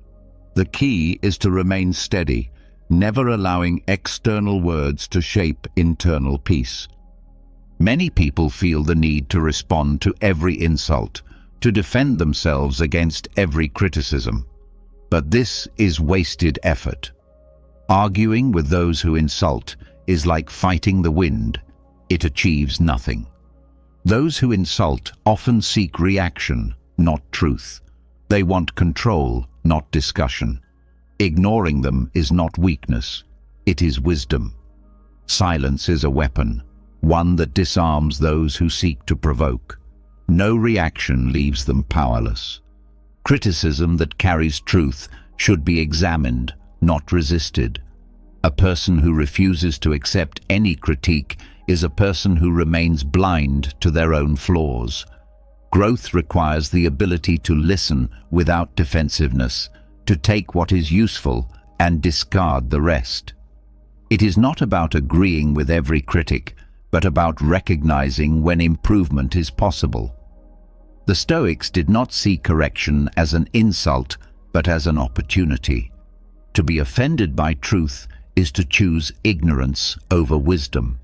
The key is to remain steady, never allowing external words to shape internal peace. Many people feel the need to respond to every insult, to defend themselves against every criticism. But this is wasted effort. Arguing with those who insult is like fighting the wind. It achieves nothing. Those who insult often seek reaction, not truth. They want control, not discussion. Ignoring them is not weakness. It is wisdom. Silence is a weapon, one that disarms those who seek to provoke. No reaction leaves them powerless. Criticism that carries truth should be examined, not resisted. A person who refuses to accept any critique is a person who remains blind to their own flaws. Growth requires the ability to listen without defensiveness, to take what is useful and discard the rest. It is not about agreeing with every critic, but about recognizing when improvement is possible. The Stoics did not see correction as an insult, but as an opportunity. To be offended by truth is to choose ignorance over wisdom.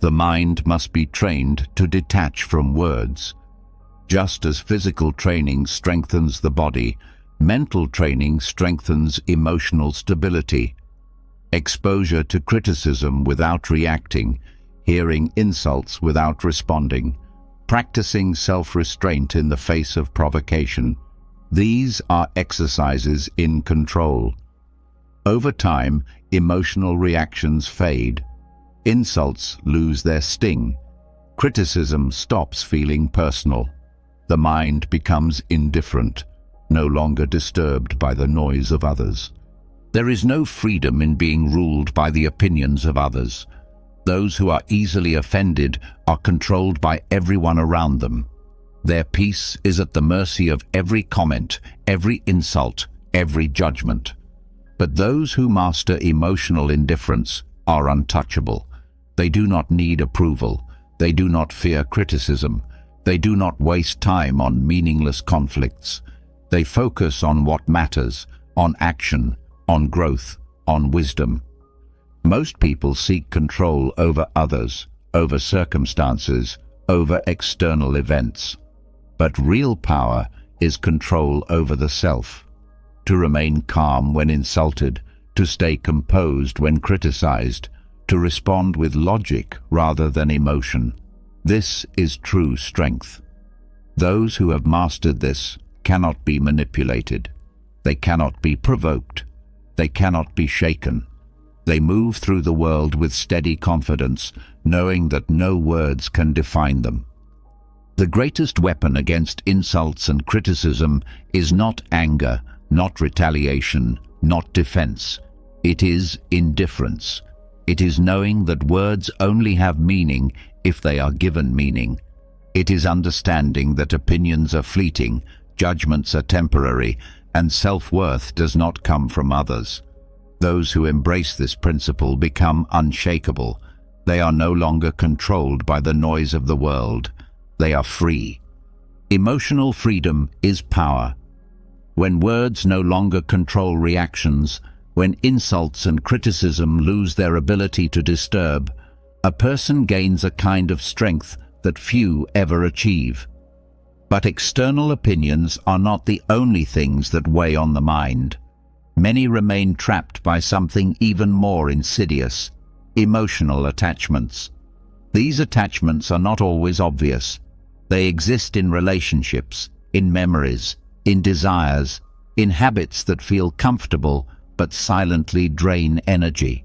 The mind must be trained to detach from words. Just as physical training strengthens the body, mental training strengthens emotional stability. Exposure to criticism without reacting, hearing insults without responding, practicing self-restraint in the face of provocation. These are exercises in control. Over time, emotional reactions fade. Insults lose their sting. Criticism stops feeling personal. The mind becomes indifferent, no longer disturbed by the noise of others. There is no freedom in being ruled by the opinions of others. Those who are easily offended are controlled by everyone around them. Their peace is at the mercy of every comment, every insult, every judgment. But those who master emotional indifference are untouchable. They do not need approval. They do not fear criticism. They do not waste time on meaningless conflicts. They focus on what matters, on action, on growth, on wisdom. Most people seek control over others, over circumstances, over external events. But real power is control over the self. To remain calm when insulted, to stay composed when criticized, to respond with logic rather than emotion. This is true strength. Those who have mastered this cannot be manipulated. They cannot be provoked. They cannot be shaken. They move through the world with steady confidence, knowing that no words can define them. The greatest weapon against insults and criticism is not anger, not retaliation, not defense. It is indifference. It is knowing that words only have meaning if they are given meaning. It is understanding that opinions are fleeting, judgments are temporary, and self-worth does not come from others. Those who embrace this principle become unshakable. They are no longer controlled by the noise of the world. They are free. Emotional freedom is power. When words no longer control reactions, when insults and criticism lose their ability to disturb, a person gains a kind of strength that few ever achieve. But external opinions are not the only things that weigh on the mind. Many remain trapped by something even more insidious: emotional attachments. These attachments are not always obvious. They exist in relationships, in memories, in desires, in habits that feel comfortable but silently drain energy.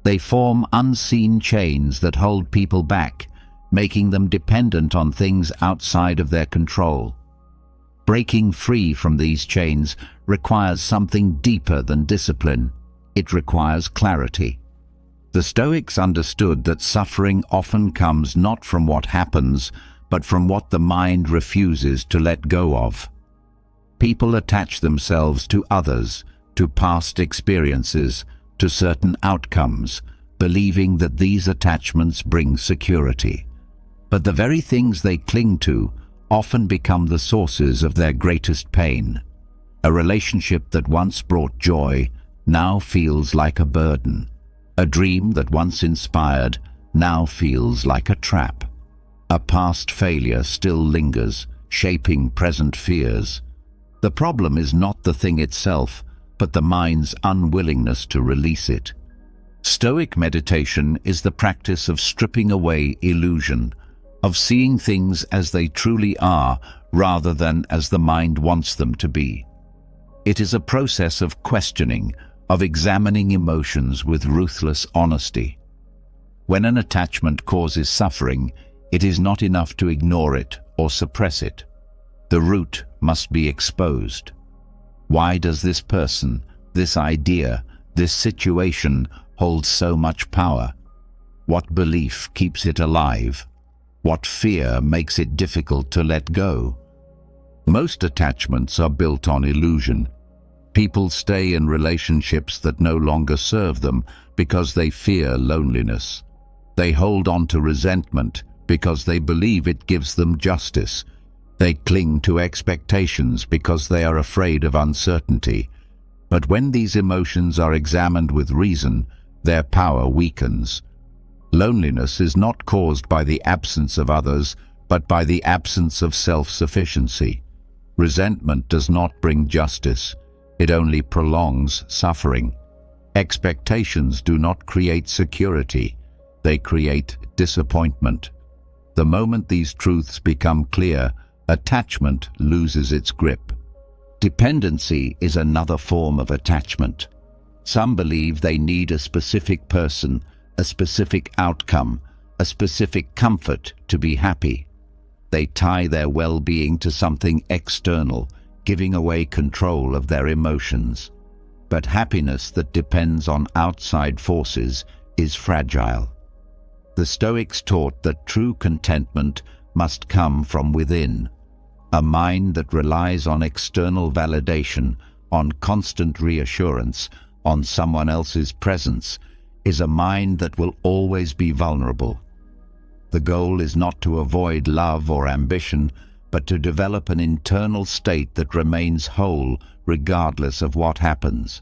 They form unseen chains that hold people back, making them dependent on things outside of their control. Breaking free from these chains requires something deeper than discipline. It requires clarity. The Stoics understood that suffering often comes not from what happens, but from what the mind refuses to let go of. People attach themselves to others, to past experiences, to certain outcomes, believing that these attachments bring security. But the very things they cling to often become the sources of their greatest pain. A relationship that once brought joy now feels like a burden. A dream that once inspired now feels like a trap. A past failure still lingers, shaping present fears. The problem is not the thing itself, but the mind's unwillingness to release it. Stoic meditation is the practice of stripping away illusion, of seeing things as they truly are rather than as the mind wants them to be. It is a process of questioning, of examining emotions with ruthless honesty. When an attachment causes suffering, it is not enough to ignore it or suppress it. The root must be exposed. Why does this person, this idea, this situation hold so much power? What belief keeps it alive? What fear makes it difficult to let go? Most attachments are built on illusion. People stay in relationships that no longer serve them because they fear loneliness. They hold on to resentment because they believe it gives them justice. They cling to expectations because they are afraid of uncertainty. But when these emotions are examined with reason, their power weakens. Loneliness is not caused by the absence of others, but by the absence of self-sufficiency. Resentment does not bring justice. It only prolongs suffering. Expectations do not create security. They create disappointment. The moment these truths become clear, attachment loses its grip. Dependency is another form of attachment. Some believe they need a specific person, a specific outcome, a specific comfort to be happy. They tie their well-being to something external, giving away control of their emotions. But happiness that depends on outside forces is fragile. The Stoics taught that true contentment must come from within. A mind that relies on external validation, on constant reassurance, on someone else's presence, is a mind that will always be vulnerable. The goal is not to avoid love or ambition, but to develop an internal state that remains whole regardless of what happens.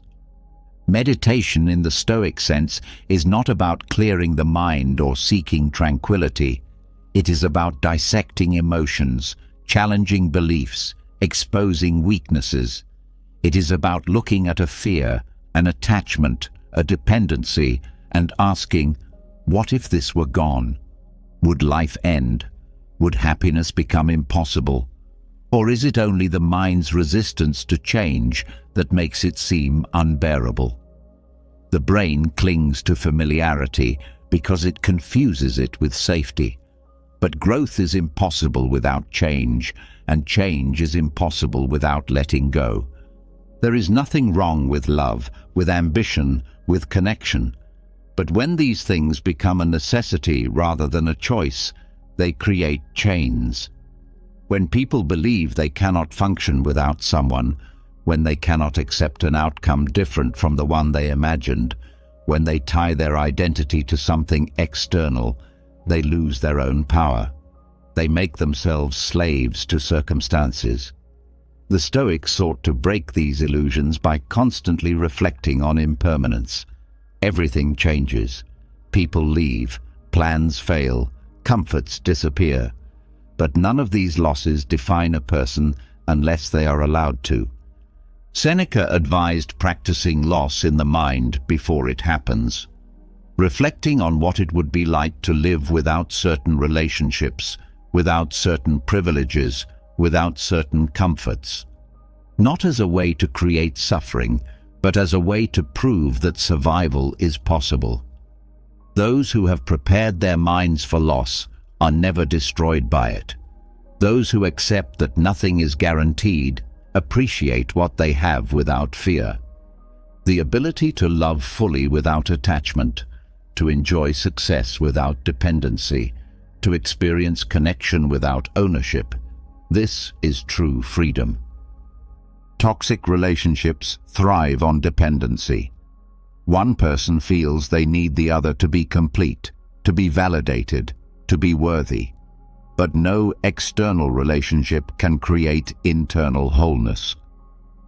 Meditation in the Stoic sense is not about clearing the mind or seeking tranquility. It is about dissecting emotions, challenging beliefs, exposing weaknesses. It is about looking at a fear, an attachment, a dependency, and asking, what if this were gone? Would life end? Would happiness become impossible? Or is it only the mind's resistance to change that makes it seem unbearable? The brain clings to familiarity because it confuses it with safety. But growth is impossible without change, and change is impossible without letting go. There is nothing wrong with love, with ambition, with connection. But when these things become a necessity rather than a choice, they create chains. When people believe they cannot function without someone, when they cannot accept an outcome different from the one they imagined, when they tie their identity to something external, they lose their own power. They make themselves slaves to circumstances. The Stoics sought to break these illusions by constantly reflecting on impermanence. Everything changes. People leave, plans fail, comforts disappear. But none of these losses define a person unless they are allowed to. Seneca advised practicing loss in the mind before it happens, reflecting on what it would be like to live without certain relationships, without certain privileges, without certain comforts. Not as a way to create suffering, but as a way to prove that survival is possible. Those who have prepared their minds for loss are never destroyed by it. Those who accept that nothing is guaranteed appreciate what they have without fear. The ability to love fully without attachment, to enjoy success without dependency, to experience connection without ownership, this is true freedom. Toxic relationships thrive on dependency. One person feels they need the other to be complete, to be validated, to be worthy. But no external relationship can create internal wholeness.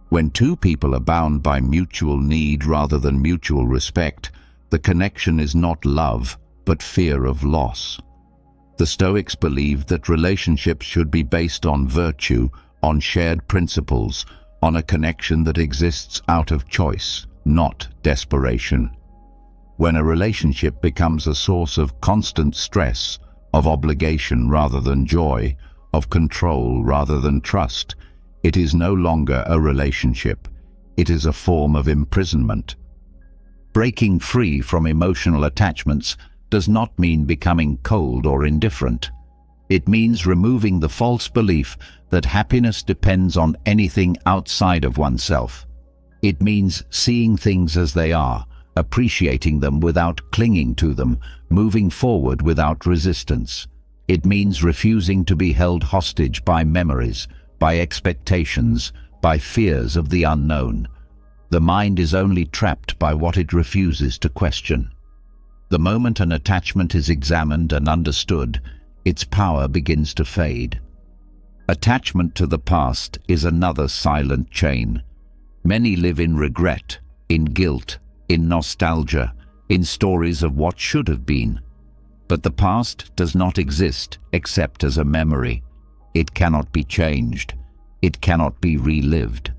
When two people are bound by mutual need rather than mutual respect, the connection is not love, but fear of loss. The Stoics believed that relationships should be based on virtue, on shared principles, on a connection that exists out of choice, not desperation. When a relationship becomes a source of constant stress, of obligation rather than joy, of control rather than trust, it is no longer a relationship. It is a form of imprisonment. Breaking free from emotional attachments does not mean becoming cold or indifferent. It means removing the false belief that happiness depends on anything outside of oneself. It means seeing things as they are, appreciating them without clinging to them, moving forward without resistance. It means refusing to be held hostage by memories, by expectations, by fears of the unknown. The mind is only trapped by what it refuses to question. The moment an attachment is examined and understood, its power begins to fade. Attachment to the past is another silent chain. Many live in regret, in guilt, in nostalgia, in stories of what should have been. But the past does not exist except as a memory. It cannot be changed. It cannot be relived.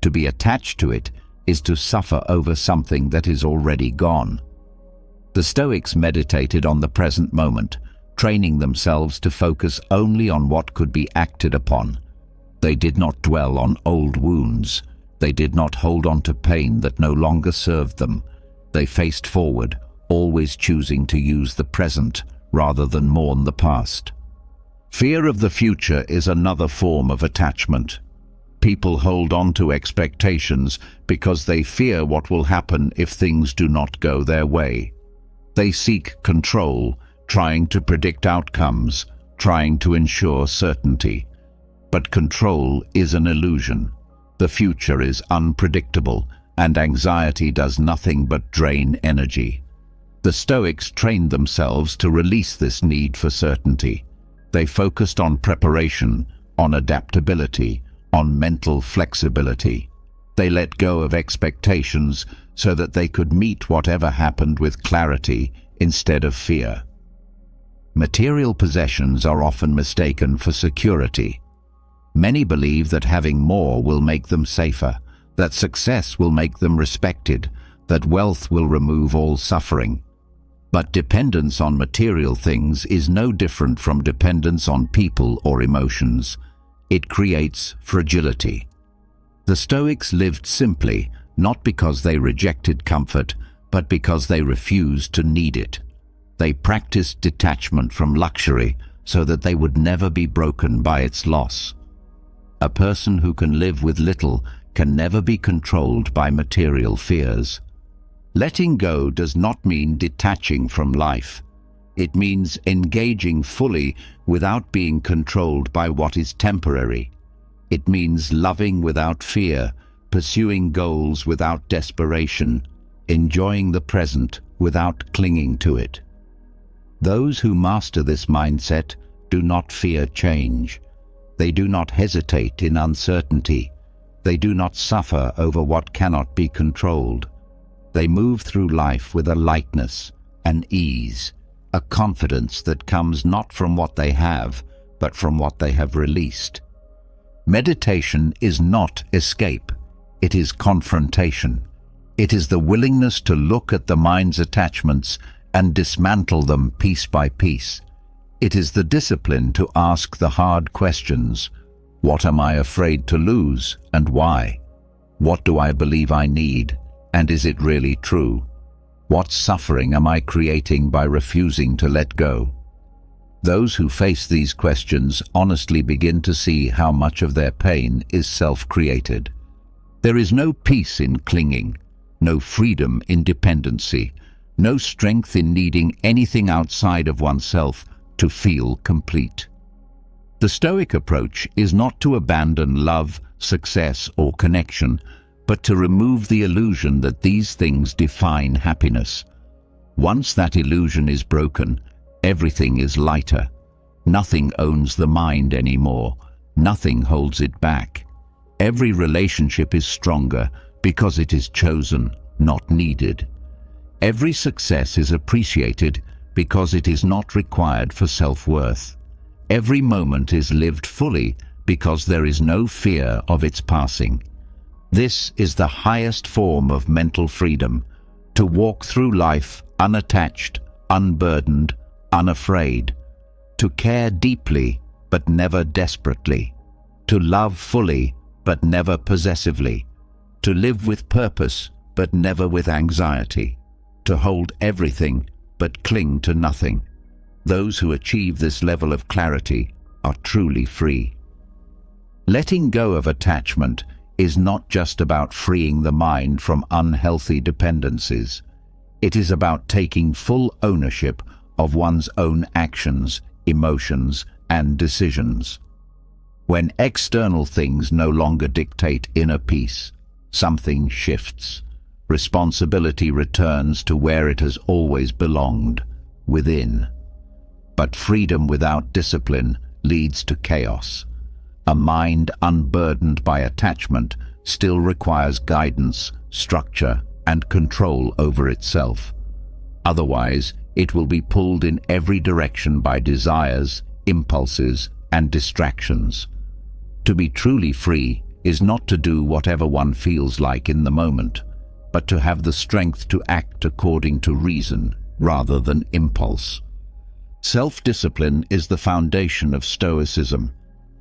To be attached to it is to suffer over something that is already gone. The Stoics meditated on the present moment, training themselves to focus only on what could be acted upon. They did not dwell on old wounds. They did not hold on to pain that no longer served them. They faced forward, always choosing to use the present rather than mourn the past. Fear of the future is another form of attachment. People hold on to expectations because they fear what will happen if things do not go their way. They seek control, trying to predict outcomes, trying to ensure certainty. But control is an illusion. The future is unpredictable, and anxiety does nothing but drain energy. The Stoics trained themselves to release this need for certainty. They focused on preparation, on adaptability, on mental flexibility. They let go of expectations so that they could meet whatever happened with clarity instead of fear. Material possessions are often mistaken for security. Many believe that having more will make them safer, that success will make them respected, that wealth will remove all suffering. But dependence on material things is no different from dependence on people or emotions. It creates fragility. The Stoics lived simply, not because they rejected comfort, but because they refused to need it. They practiced detachment from luxury so that they would never be broken by its loss. A person who can live with little can never be controlled by material fears. Letting go does not mean detaching from life. It means engaging fully without being controlled by what is temporary. It means loving without fear, pursuing goals without desperation, enjoying the present without clinging to it. Those who master this mindset do not fear change. They do not hesitate in uncertainty. They do not suffer over what cannot be controlled. They move through life with a lightness, an ease, a confidence that comes not from what they have, but from what they have released. Meditation is not escape. It is confrontation. It is the willingness to look at the mind's attachments and dismantle them piece by piece. It is the discipline to ask the hard questions. What am I afraid to lose, and why? What do I believe I need, and is it really true? What suffering am I creating by refusing to let go? Those who face these questions honestly begin to see how much of their pain is self-created. There is no peace in clinging, no freedom in dependency, no strength in needing anything outside of oneself to feel complete. The Stoic approach is not to abandon love, success, or connection, but to remove the illusion that these things define happiness. Once that illusion is broken, everything is lighter. Nothing owns the mind anymore. Nothing holds it back. Every relationship is stronger because it is chosen, not needed. Every success is appreciated because it is not required for self-worth. Every moment is lived fully because there is no fear of its passing. This is the highest form of mental freedom, to walk through life unattached, unburdened, unafraid, to care deeply but never desperately, to love fully but never possessively, to live with purpose but never with anxiety, to hold everything but cling to nothing. Those who achieve this level of clarity are truly free. Letting go of attachment is not just about freeing the mind from unhealthy dependencies. It is about taking full ownership of one's own actions, emotions, and decisions. When external things no longer dictate inner peace, something shifts. Responsibility returns to where it has always belonged, within. But freedom without discipline leads to chaos. A mind unburdened by attachment still requires guidance, structure, and control over itself. Otherwise, it will be pulled in every direction by desires, impulses, and distractions. To be truly free is not to do whatever one feels like in the moment, but to have the strength to act according to reason rather than impulse. Self-discipline is the foundation of Stoicism.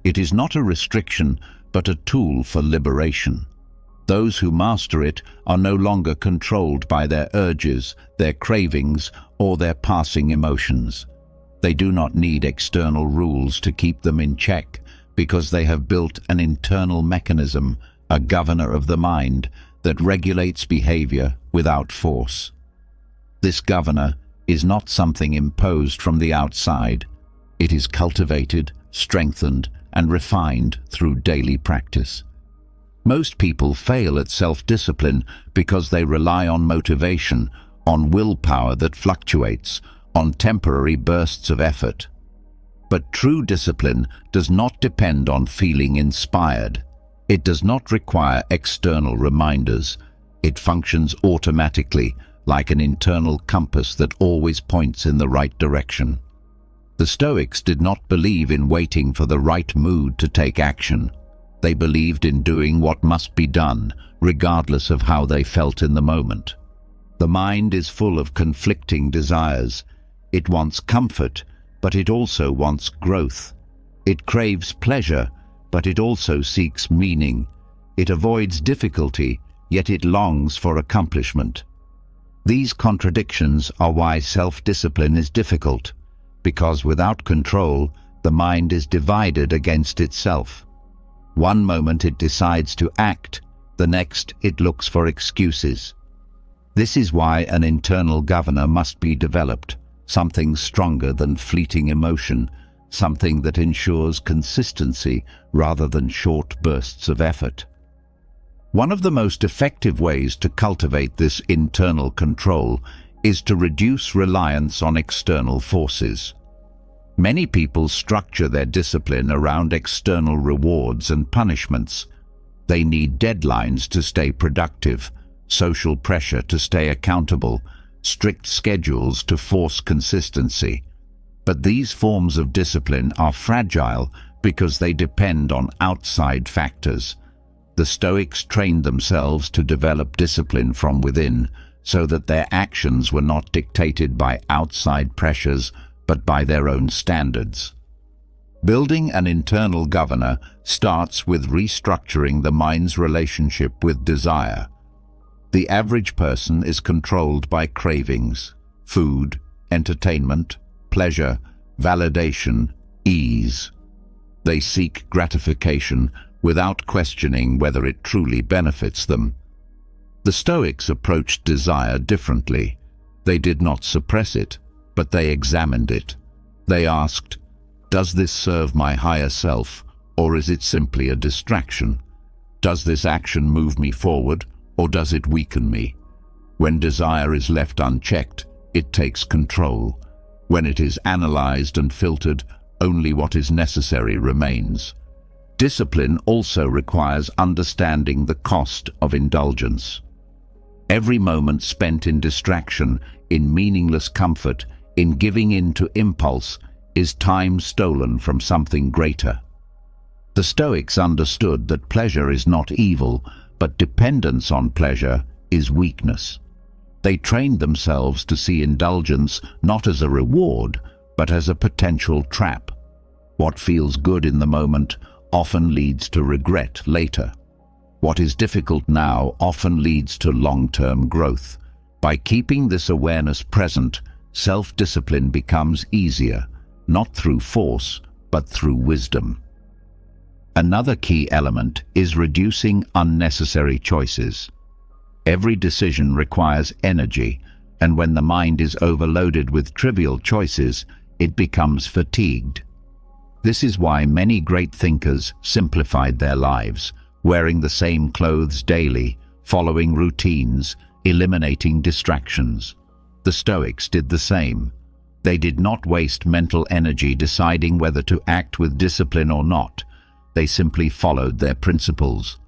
It is not a restriction, but a tool for liberation. Those who master it are no longer controlled by their urges, their cravings, or their passing emotions. They do not need external rules to keep them in check, because they have built an internal mechanism, a governor of the mind, that regulates behavior without force. This governor is not something imposed from the outside. It is cultivated, strengthened, and refined through daily practice. Most people fail at self-discipline because they rely on motivation, on willpower that fluctuates, on temporary bursts of effort. But true discipline does not depend on feeling inspired. It does not require external reminders. It functions automatically, like an internal compass that always points in the right direction. The Stoics did not believe in waiting for the right mood to take action. They believed in doing what must be done, regardless of how they felt in the moment. The mind is full of conflicting desires. It wants comfort, but it also wants growth. It craves pleasure, but it also seeks meaning. It avoids difficulty, yet it longs for accomplishment. These contradictions are why self-discipline is difficult, because without control, the mind is divided against itself. One moment it decides to act, the next it looks for excuses. This is why an internal governor must be developed, something stronger than fleeting emotion, something that ensures consistency rather than short bursts of effort. One of the most effective ways to cultivate this internal control is to reduce reliance on external forces. Many people structure their discipline around external rewards and punishments. They need deadlines to stay productive, social pressure to stay accountable, strict schedules to force consistency. But these forms of discipline are fragile because they depend on outside factors. The Stoics trained themselves to develop discipline from within, so that their actions were not dictated by outside pressures, but by their own standards. Building an internal governor starts with restructuring the mind's relationship with desire. The average person is controlled by cravings, food, entertainment, pleasure, validation, ease. They seek gratification without questioning whether it truly benefits them. The Stoics approached desire differently. They did not suppress it, but they examined it. They asked, does this serve my higher self, or is it simply a distraction? Does this action move me forward, or does it weaken me? When desire is left unchecked, it takes control. When it is analyzed and filtered, only what is necessary remains. Discipline also requires understanding the cost of indulgence. Every moment spent in distraction, in meaningless comfort, In giving in to impulse is time stolen from something greater. The Stoics understood that pleasure is not evil, but dependence on pleasure is weakness. They trained themselves to see indulgence not as a reward, but as a potential trap. What feels good in the moment often leads to regret later. What is difficult now often leads to long-term growth. By keeping this awareness present, self-discipline becomes easier, not through force, but through wisdom. Another key element is reducing unnecessary choices. Every decision requires energy, and when the mind is overloaded with trivial choices, it becomes fatigued. This is why many great thinkers simplified their lives, wearing the same clothes daily, following routines, eliminating distractions. The Stoics did the same. They did not waste mental energy deciding whether to act with discipline or not. They simply followed their principles.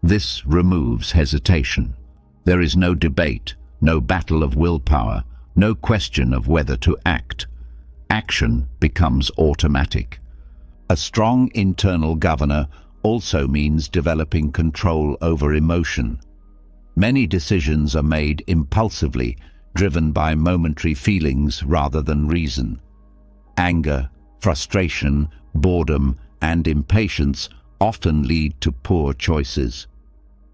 This removes hesitation. There is no debate, no battle of willpower, no question of whether to act. Action becomes automatic. A strong internal governor also means developing control over emotion. Many decisions are made impulsively, driven by momentary feelings rather than reason. Anger, frustration, boredom, and impatience often lead to poor choices.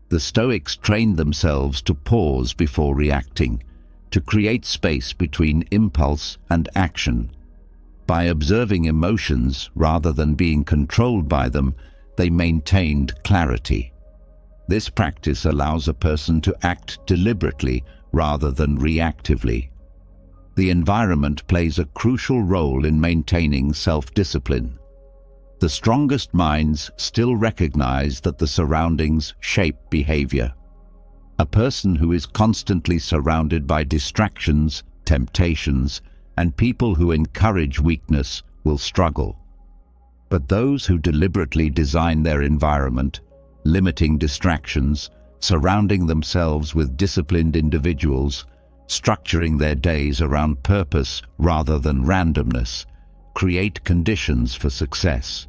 The Stoics trained themselves to pause before reacting, to create space between impulse and action. By observing emotions rather than being controlled by them, they maintained clarity. This practice allows a person to act deliberately rather than reactively. The environment plays a crucial role in maintaining self-discipline. The strongest minds still recognize that the surroundings shape behavior. A person who is constantly surrounded by distractions, temptations, and people who encourage weakness will struggle. But those who deliberately design their environment, limiting distractions, surrounding themselves with disciplined individuals, structuring their days around purpose rather than randomness, create conditions for success.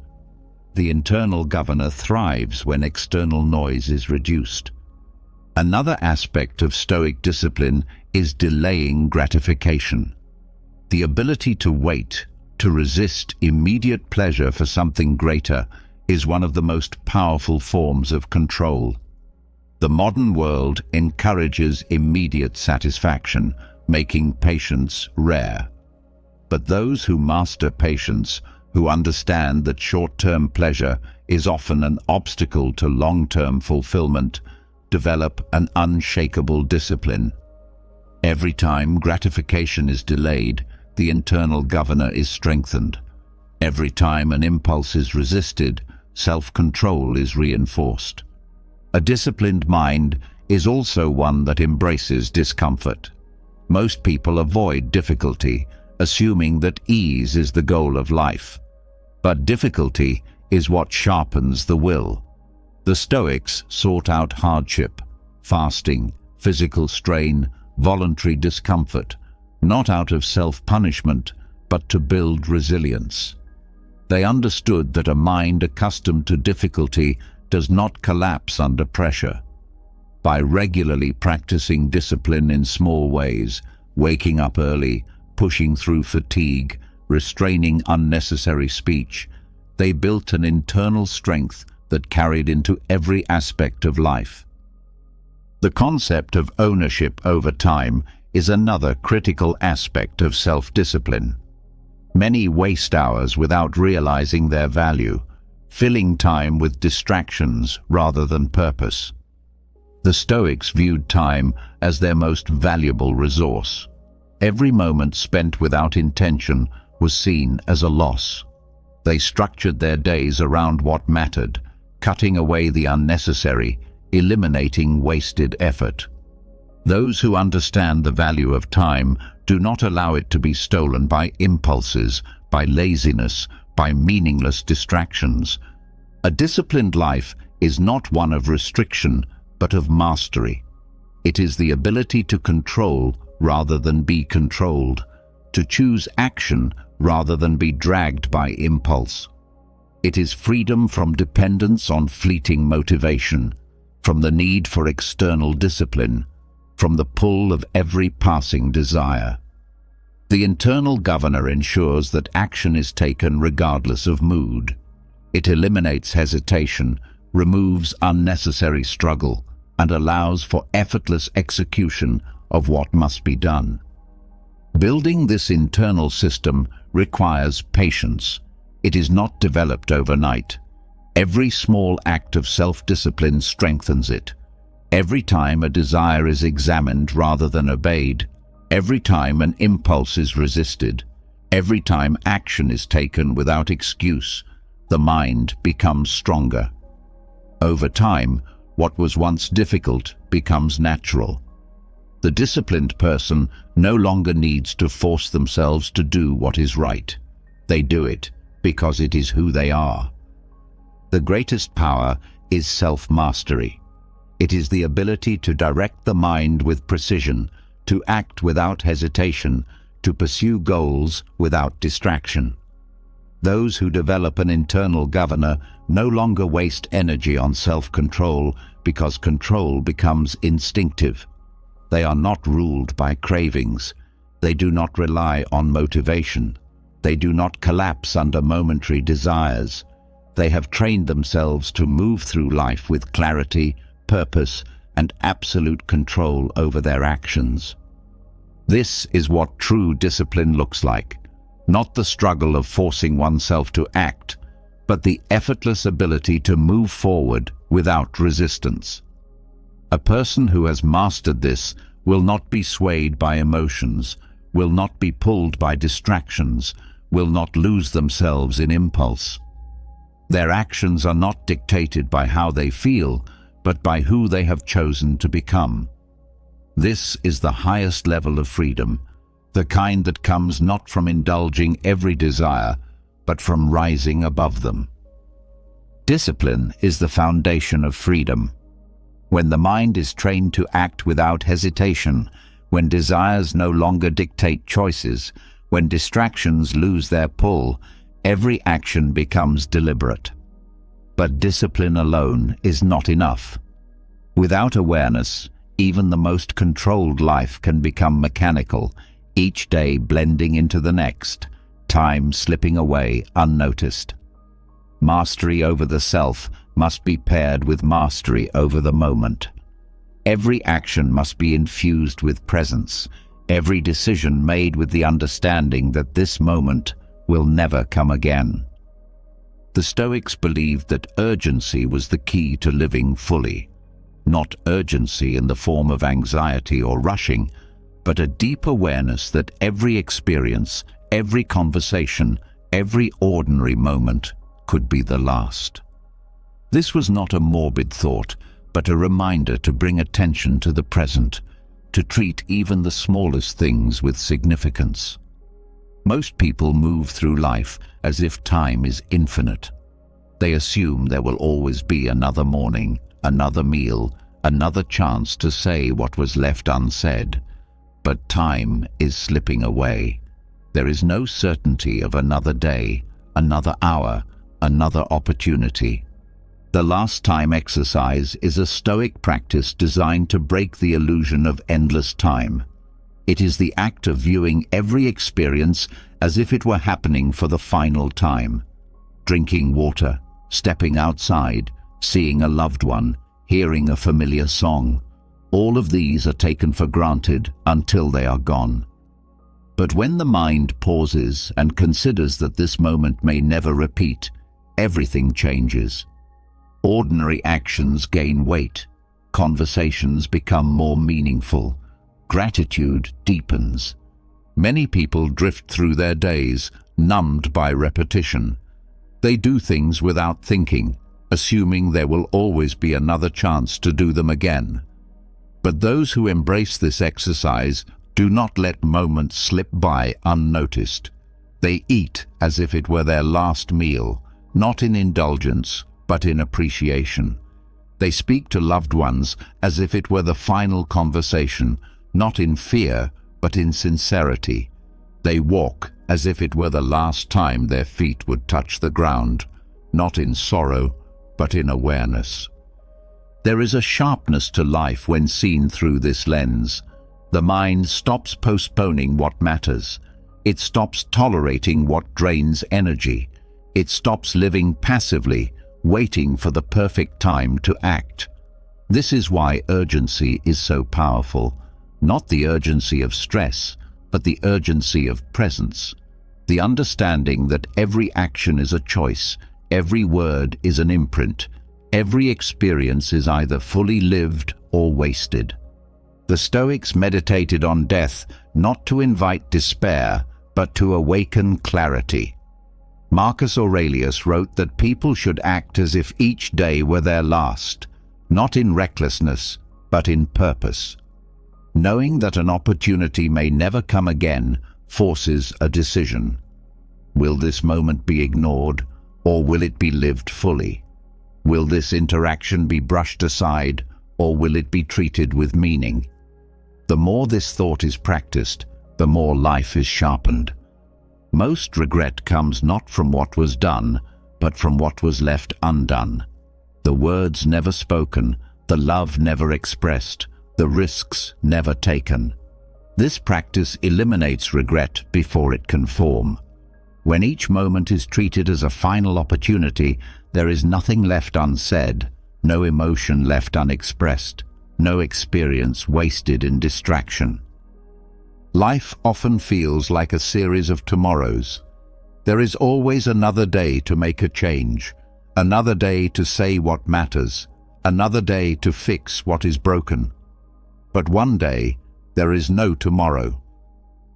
The internal governor thrives when external noise is reduced. Another aspect of Stoic discipline is delaying gratification. The ability to wait, to resist immediate pleasure for something greater, is one of the most powerful forms of control. The modern world encourages immediate satisfaction, making patience rare. But those who master patience, who understand that short-term pleasure is often an obstacle to long-term fulfillment, develop an unshakable discipline. Every time gratification is delayed, the internal governor is strengthened. Every time an impulse is resisted, self-control is reinforced. A disciplined mind is also one that embraces discomfort. Most people avoid difficulty, assuming that ease is the goal of life. But difficulty is what sharpens the will. The Stoics sought out hardship, fasting, physical strain, voluntary discomfort, not out of self-punishment, but to build resilience. They understood that a mind accustomed to difficulty does not collapse under pressure. By regularly practicing discipline in small ways, waking up early, pushing through fatigue, restraining unnecessary speech, they built an internal strength that carried into every aspect of life. The concept of ownership over time is another critical aspect of self-discipline. Many waste hours without realizing their value, filling time with distractions rather than purpose. The Stoics viewed time as their most valuable resource. Every moment spent without intention was seen as a loss. They structured their days around what mattered, cutting away the unnecessary, eliminating wasted effort. Those who understand the value of time do not allow it to be stolen by impulses, by laziness, by meaningless distractions. A disciplined life is not one of restriction, but of mastery. It is the ability to control rather than be controlled, to choose action rather than be dragged by impulse. It is freedom from dependence on fleeting motivation, from the need for external discipline, from the pull of every passing desire. The internal governor ensures that action is taken regardless of mood. It eliminates hesitation, removes unnecessary struggle, and allows for effortless execution of what must be done. Building this internal system requires patience. It is not developed overnight. Every small act of self-discipline strengthens it. Every time a desire is examined rather than obeyed, every time an impulse is resisted, every time action is taken without excuse, the mind becomes stronger. Over time, what was once difficult becomes natural. The disciplined person no longer needs to force themselves to do what is right. They do it because it is who they are. The greatest power is self-mastery. It is the ability to direct the mind with precision, to act without hesitation, to pursue goals without distraction. Those who develop an internal governor no longer waste energy on self-control because control becomes instinctive. They are not ruled by cravings. They do not rely on motivation. They do not collapse under momentary desires. They have trained themselves to move through life with clarity, purpose, and absolute control over their actions. This is what true discipline looks like. Not the struggle of forcing oneself to act, but the effortless ability to move forward without resistance. A person who has mastered this will not be swayed by emotions, will not be pulled by distractions, will not lose themselves in impulse. Their actions are not dictated by how they feel, but by who they have chosen to become. This is the highest level of freedom, the kind that comes not from indulging every desire, but from rising above them. Discipline is the foundation of freedom. When the mind is trained to act without hesitation, when desires no longer dictate choices, when distractions lose their pull, every action becomes deliberate. But discipline alone is not enough. Without awareness, even the most controlled life can become mechanical, each day blending into the next, time slipping away unnoticed. Mastery over the self must be paired with mastery over the moment. Every action must be infused with presence, every decision made with the understanding that this moment will never come again. The Stoics believed that urgency was the key to living fully. Not urgency in the form of anxiety or rushing, but a deep awareness that every experience, every conversation, every ordinary moment could be the last. This was not a morbid thought, but a reminder to bring attention to the present, to treat even the smallest things with significance. Most people move through life as if time is infinite. They assume there will always be another morning, another meal, another chance to say what was left unsaid. But time is slipping away. There is no certainty of another day, another hour, another opportunity. The last time exercise is a Stoic practice designed to break the illusion of endless time. It is the act of viewing every experience as if it were happening for the final time. Drinking water, stepping outside, seeing a loved one, hearing a familiar song. All of these are taken for granted until they are gone. But when the mind pauses and considers that this moment may never repeat, everything changes. Ordinary actions gain weight, conversations become more meaningful, gratitude deepens. Many people drift through their days, numbed by repetition. They do things without thinking, assuming there will always be another chance to do them again. But those who embrace this exercise do not let moments slip by unnoticed. They eat as if it were their last meal, not in indulgence, but in appreciation. They speak to loved ones as if it were the final conversation, not in fear, but in sincerity. They walk as if it were the last time their feet would touch the ground, not in sorrow, but in awareness. There is a sharpness to life when seen through this lens. The mind stops postponing what matters. It stops tolerating what drains energy. It stops living passively, waiting for the perfect time to act. This is why urgency is so powerful. Not the urgency of stress, but the urgency of presence. The understanding that every action is a choice, every word is an imprint, every experience is either fully lived or wasted. The Stoics meditated on death not to invite despair, but to awaken clarity. Marcus Aurelius wrote that people should act as if each day were their last, not in recklessness, but in purpose. Knowing that an opportunity may never come again forces a decision. Will this moment be ignored, or will it be lived fully? Will this interaction be brushed aside, or will it be treated with meaning? The more this thought is practiced, the more life is sharpened. Most regret comes not from what was done, but from what was left undone. The words never spoken, the love never expressed, the risks never taken. This practice eliminates regret before it can form. When each moment is treated as a final opportunity, there is nothing left unsaid, no emotion left unexpressed, no experience wasted in distraction. Life often feels like a series of tomorrows. There is always another day to make a change, another day to say what matters, another day to fix what is broken. But one day, there is no tomorrow.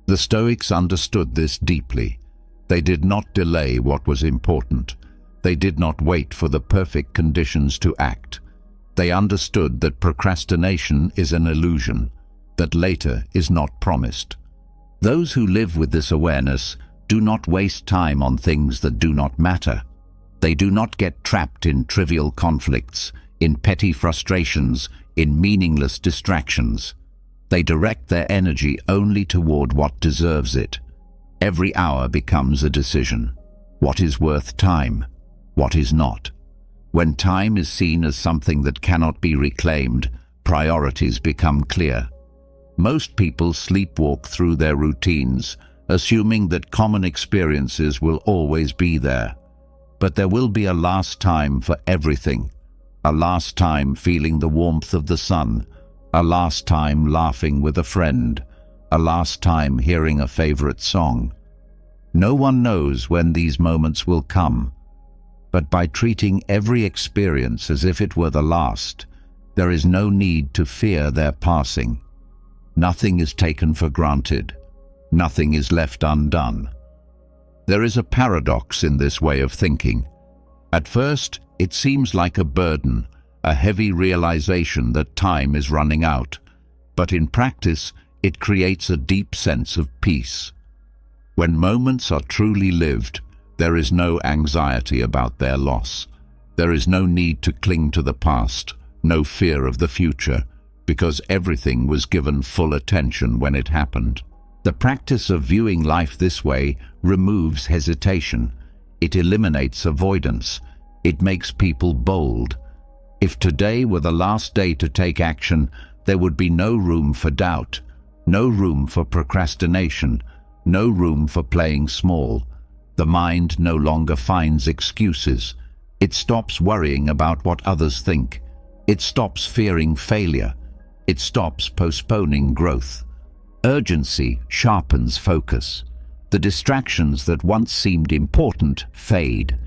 The Stoics understood this deeply. They did not delay what was important. They did not wait for the perfect conditions to act. They understood that procrastination is an illusion, that later is not promised. Those who live with this awareness do not waste time on things that do not matter. They do not get trapped in trivial conflicts, in petty frustrations, in meaningless distractions. They direct their energy only toward what deserves it. Every hour becomes a decision. What is worth time? What is not? When time is seen as something that cannot be reclaimed, priorities become clear. Most people sleepwalk through their routines, assuming that common experiences will always be there. But there will be a last time for everything. A last time feeling the warmth of the sun, a last time laughing with a friend, a last time hearing a favorite song. No one knows when these moments will come, but by treating every experience as if it were the last, there is no need to fear their passing. Nothing is taken for granted. Nothing is left undone. There is a paradox in this way of thinking. At first, it seems like a burden, a heavy realization that time is running out. But in practice, it creates a deep sense of peace. When moments are truly lived, there is no anxiety about their loss. There is no need to cling to the past, no fear of the future, because everything was given full attention when it happened. The practice of viewing life this way removes hesitation. It eliminates avoidance. It makes people bold. If today were the last day to take action, there would be no room for doubt, no room for procrastination, no room for playing small. The mind no longer finds excuses. It stops worrying about what others think. It stops fearing failure. It stops postponing growth. Urgency sharpens focus. The distractions that once seemed important fade.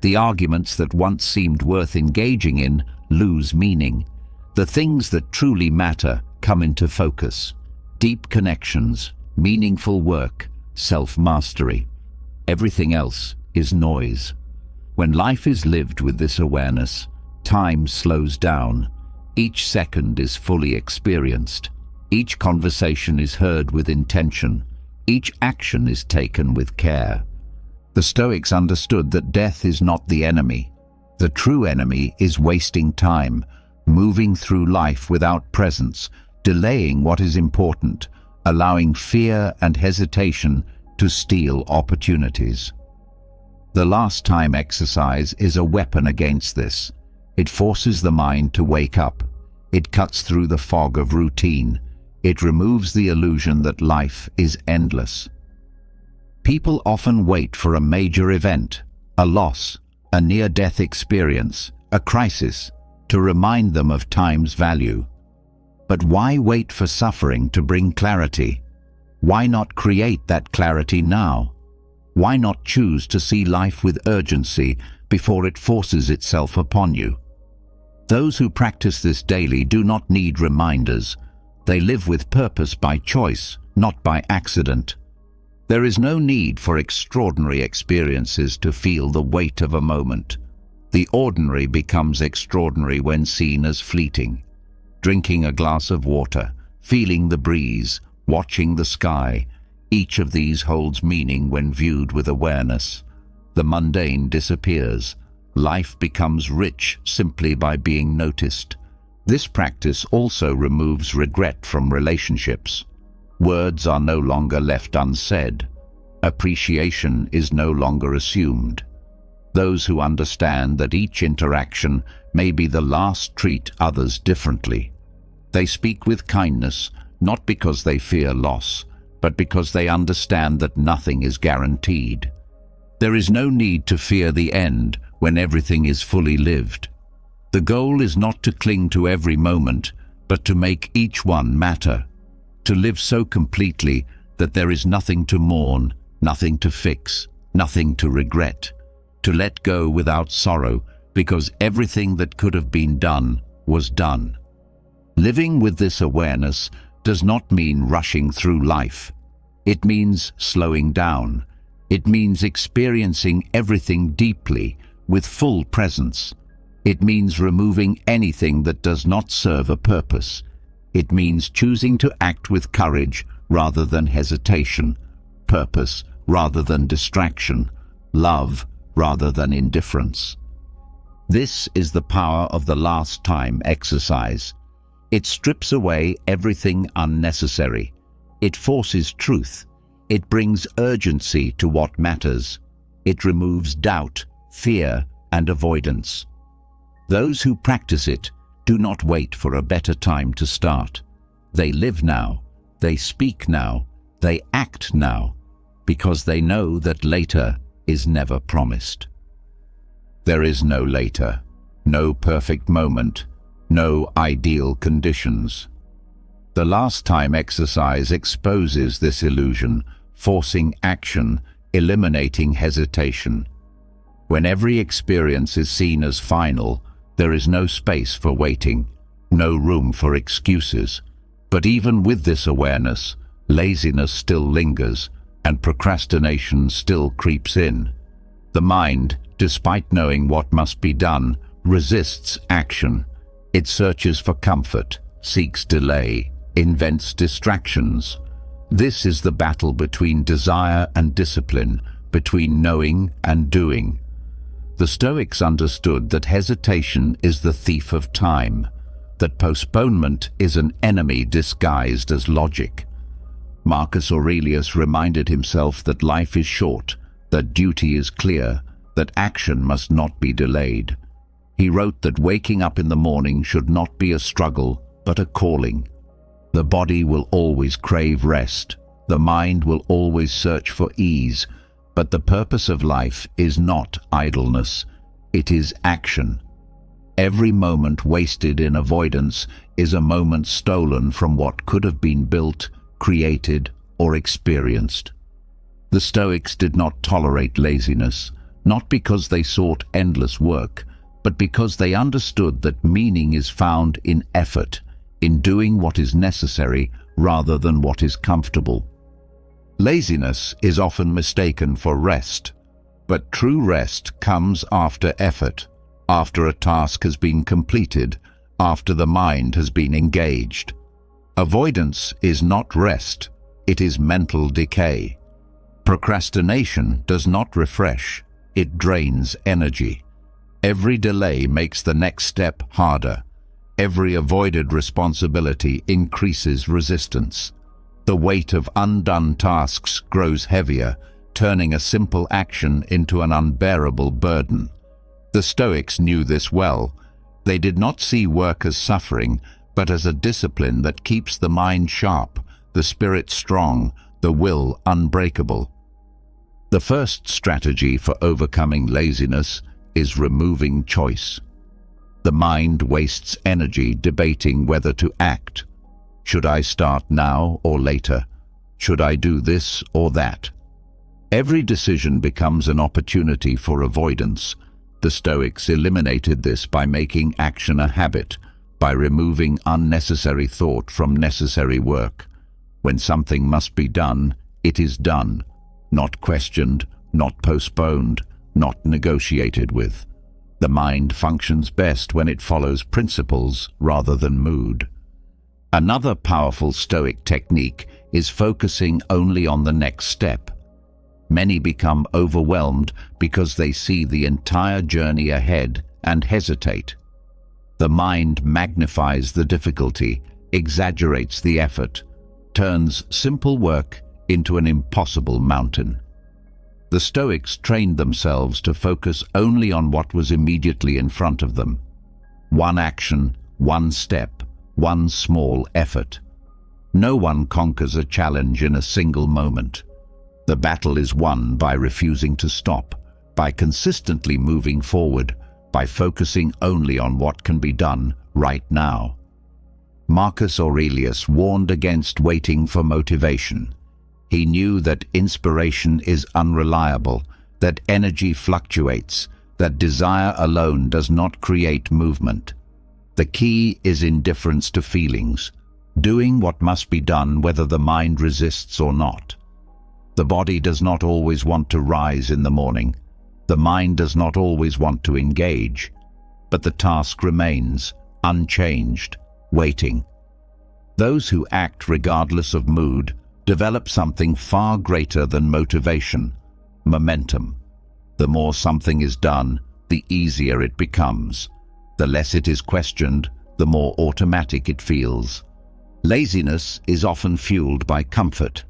The arguments that once seemed worth engaging in lose meaning. The things that truly matter come into focus. Deep connections, meaningful work, self-mastery. Everything else is noise. When life is lived with this awareness, time slows down. Each second is fully experienced. Each conversation is heard with intention. Each action is taken with care. The Stoics understood that death is not the enemy. The true enemy is wasting time, moving through life without presence, delaying what is important, allowing fear and hesitation to steal opportunities. The last time exercise is a weapon against this. It forces the mind to wake up. It cuts through the fog of routine. It removes the illusion that life is endless. People often wait for a major event, a loss, a near-death experience, a crisis, to remind them of time's value. But why wait for suffering to bring clarity? Why not create that clarity now? Why not choose to see life with urgency before it forces itself upon you? Those who practice this daily do not need reminders. They live with purpose by choice, not by accident. There is no need for extraordinary experiences to feel the weight of a moment. The ordinary becomes extraordinary when seen as fleeting. Drinking a glass of water, feeling the breeze, watching the sky, each of these holds meaning when viewed with awareness. The mundane disappears. Life becomes rich simply by being noticed. This practice also removes regret from relationships. Words are no longer left unsaid. Appreciation is no longer assumed. Those who understand that each interaction may be the last treat others differently. They speak with kindness, not because they fear loss, but because they understand that nothing is guaranteed. There is no need to fear the end when everything is fully lived. The goal is not to cling to every moment, but to make each one matter. To live so completely that there is nothing to mourn, nothing to fix, nothing to regret. To let go without sorrow, because everything that could have been done was done. Living with this awareness does not mean rushing through life. It means slowing down. It means experiencing everything deeply, with full presence. It means removing anything that does not serve a purpose. It means choosing to act with courage rather than hesitation, purpose rather than distraction, love rather than indifference. This is the power of the last time exercise. It strips away everything unnecessary. It forces truth. It brings urgency to what matters. It removes doubt, fear, and avoidance. Those who practice it do not wait for a better time to start. They live now, they speak now, they act now, because they know that later is never promised. There is no later, no perfect moment, no ideal conditions. The last time exercise exposes this illusion, forcing action, eliminating hesitation. When every experience is seen as final, there is no space for waiting, no room for excuses. But even with this awareness, laziness still lingers and procrastination still creeps in. The mind, despite knowing what must be done, resists action. It searches for comfort, seeks delay, invents distractions. This is the battle between desire and discipline, between knowing and doing. The Stoics understood that hesitation is the thief of time, that postponement is an enemy disguised as logic. Marcus Aurelius reminded himself that life is short, that duty is clear, that action must not be delayed. He wrote that waking up in the morning should not be a struggle, but a calling. The body will always crave rest, the mind will always search for ease, but the purpose of life is not idleness, it is action. Every moment wasted in avoidance is a moment stolen from what could have been built, created, or experienced. The Stoics did not tolerate laziness, not because they sought endless work, but because they understood that meaning is found in effort, in doing what is necessary rather than what is comfortable. Laziness is often mistaken for rest, but true rest comes after effort, after a task has been completed, after the mind has been engaged. Avoidance is not rest, it is mental decay. Procrastination does not refresh, it drains energy. Every delay makes the next step harder. Every avoided responsibility increases resistance. The weight of undone tasks grows heavier, turning a simple action into an unbearable burden. The Stoics knew this well. They did not see work as suffering, but as a discipline that keeps the mind sharp, the spirit strong, the will unbreakable. The first strategy for overcoming laziness is removing choice. The mind wastes energy debating whether to act. Should I start now or later? Should I do this or that? Every decision becomes an opportunity for avoidance. The Stoics eliminated this by making action a habit, by removing unnecessary thought from necessary work. When something must be done, it is done, not questioned, not postponed, not negotiated with. The mind functions best when it follows principles rather than mood. Another powerful Stoic technique is focusing only on the next step. Many become overwhelmed because they see the entire journey ahead and hesitate. The mind magnifies the difficulty, exaggerates the effort, turns simple work into an impossible mountain. The Stoics trained themselves to focus only on what was immediately in front of them. One action, one step, one small effort. No one conquers a challenge in a single moment. The battle is won by refusing to stop, by consistently moving forward, by focusing only on what can be done right now. Marcus Aurelius warned against waiting for motivation. He knew that inspiration is unreliable, that energy fluctuates, that desire alone does not create movement. The key is indifference to feelings, doing what must be done whether the mind resists or not. The body does not always want to rise in the morning. The mind does not always want to engage, but the task remains, unchanged, waiting. Those who act regardless of mood develop something far greater than motivation, momentum. The more something is done, the easier it becomes. The less it is questioned, the more automatic it feels. Laziness is often fueled by comfort.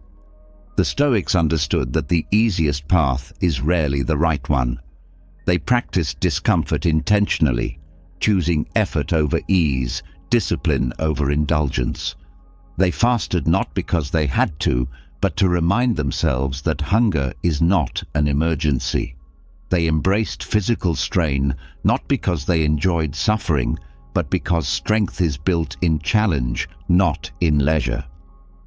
The Stoics understood that the easiest path is rarely the right one. They practiced discomfort intentionally, choosing effort over ease, discipline over indulgence. They fasted not because they had to, but to remind themselves that hunger is not an emergency. They embraced physical strain not because they enjoyed suffering, but because strength is built in challenge, not in leisure.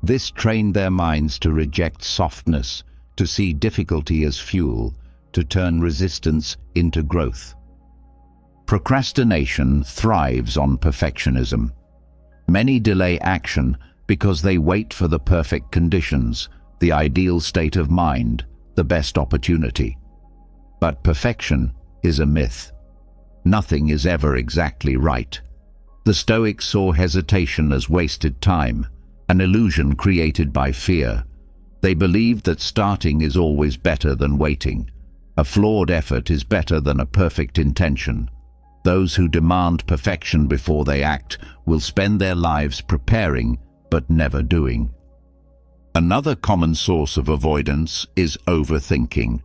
This trained their minds to reject softness, to see difficulty as fuel, to turn resistance into growth. Procrastination thrives on perfectionism. Many delay action because they wait for the perfect conditions, the ideal state of mind, the best opportunity. But perfection is a myth. Nothing is ever exactly right. The Stoics saw hesitation as wasted time, an illusion created by fear. They believed that starting is always better than waiting. A flawed effort is better than a perfect intention. Those who demand perfection before they act will spend their lives preparing but never doing. Another common source of avoidance is overthinking.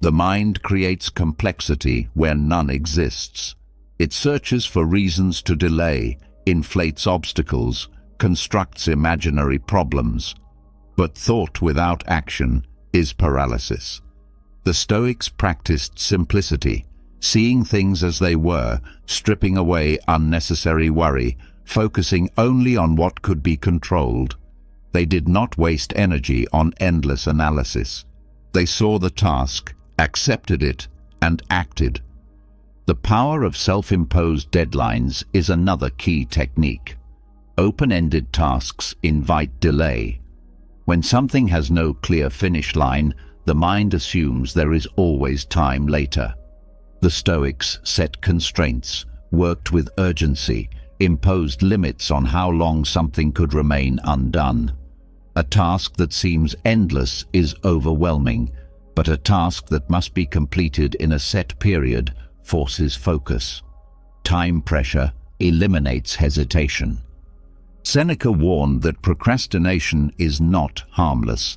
The mind creates complexity where none exists. It searches for reasons to delay, inflates obstacles, constructs imaginary problems. But thought without action is paralysis. The Stoics practiced simplicity, seeing things as they were, stripping away unnecessary worry, focusing only on what could be controlled. They did not waste energy on endless analysis. They saw the task, accepted it, and acted. The power of self-imposed deadlines is another key technique. Open-ended tasks invite delay. When something has no clear finish line, the mind assumes there is always time later. The Stoics set constraints, worked with urgency, imposed limits on how long something could remain undone. A task that seems endless is overwhelming, but a task that must be completed in a set period forces focus. Time pressure eliminates hesitation. Seneca warned that procrastination is not harmless.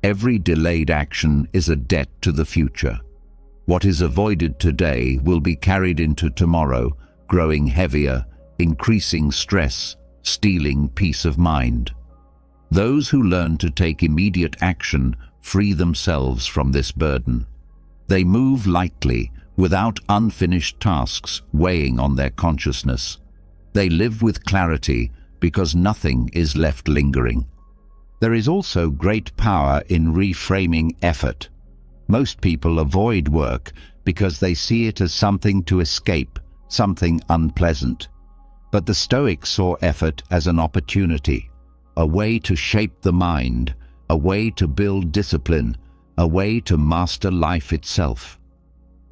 Every delayed action is a debt to the future. What is avoided today will be carried into tomorrow, growing heavier, increasing stress, stealing peace of mind. Those who learn to take immediate action free themselves from this burden. They move lightly, without unfinished tasks weighing on their consciousness. They live with clarity because nothing is left lingering. There is also great power in reframing effort. Most people avoid work because they see it as something to escape, something unpleasant. But the Stoics saw effort as an opportunity, a way to shape the mind, a way to build discipline, a way to master life itself.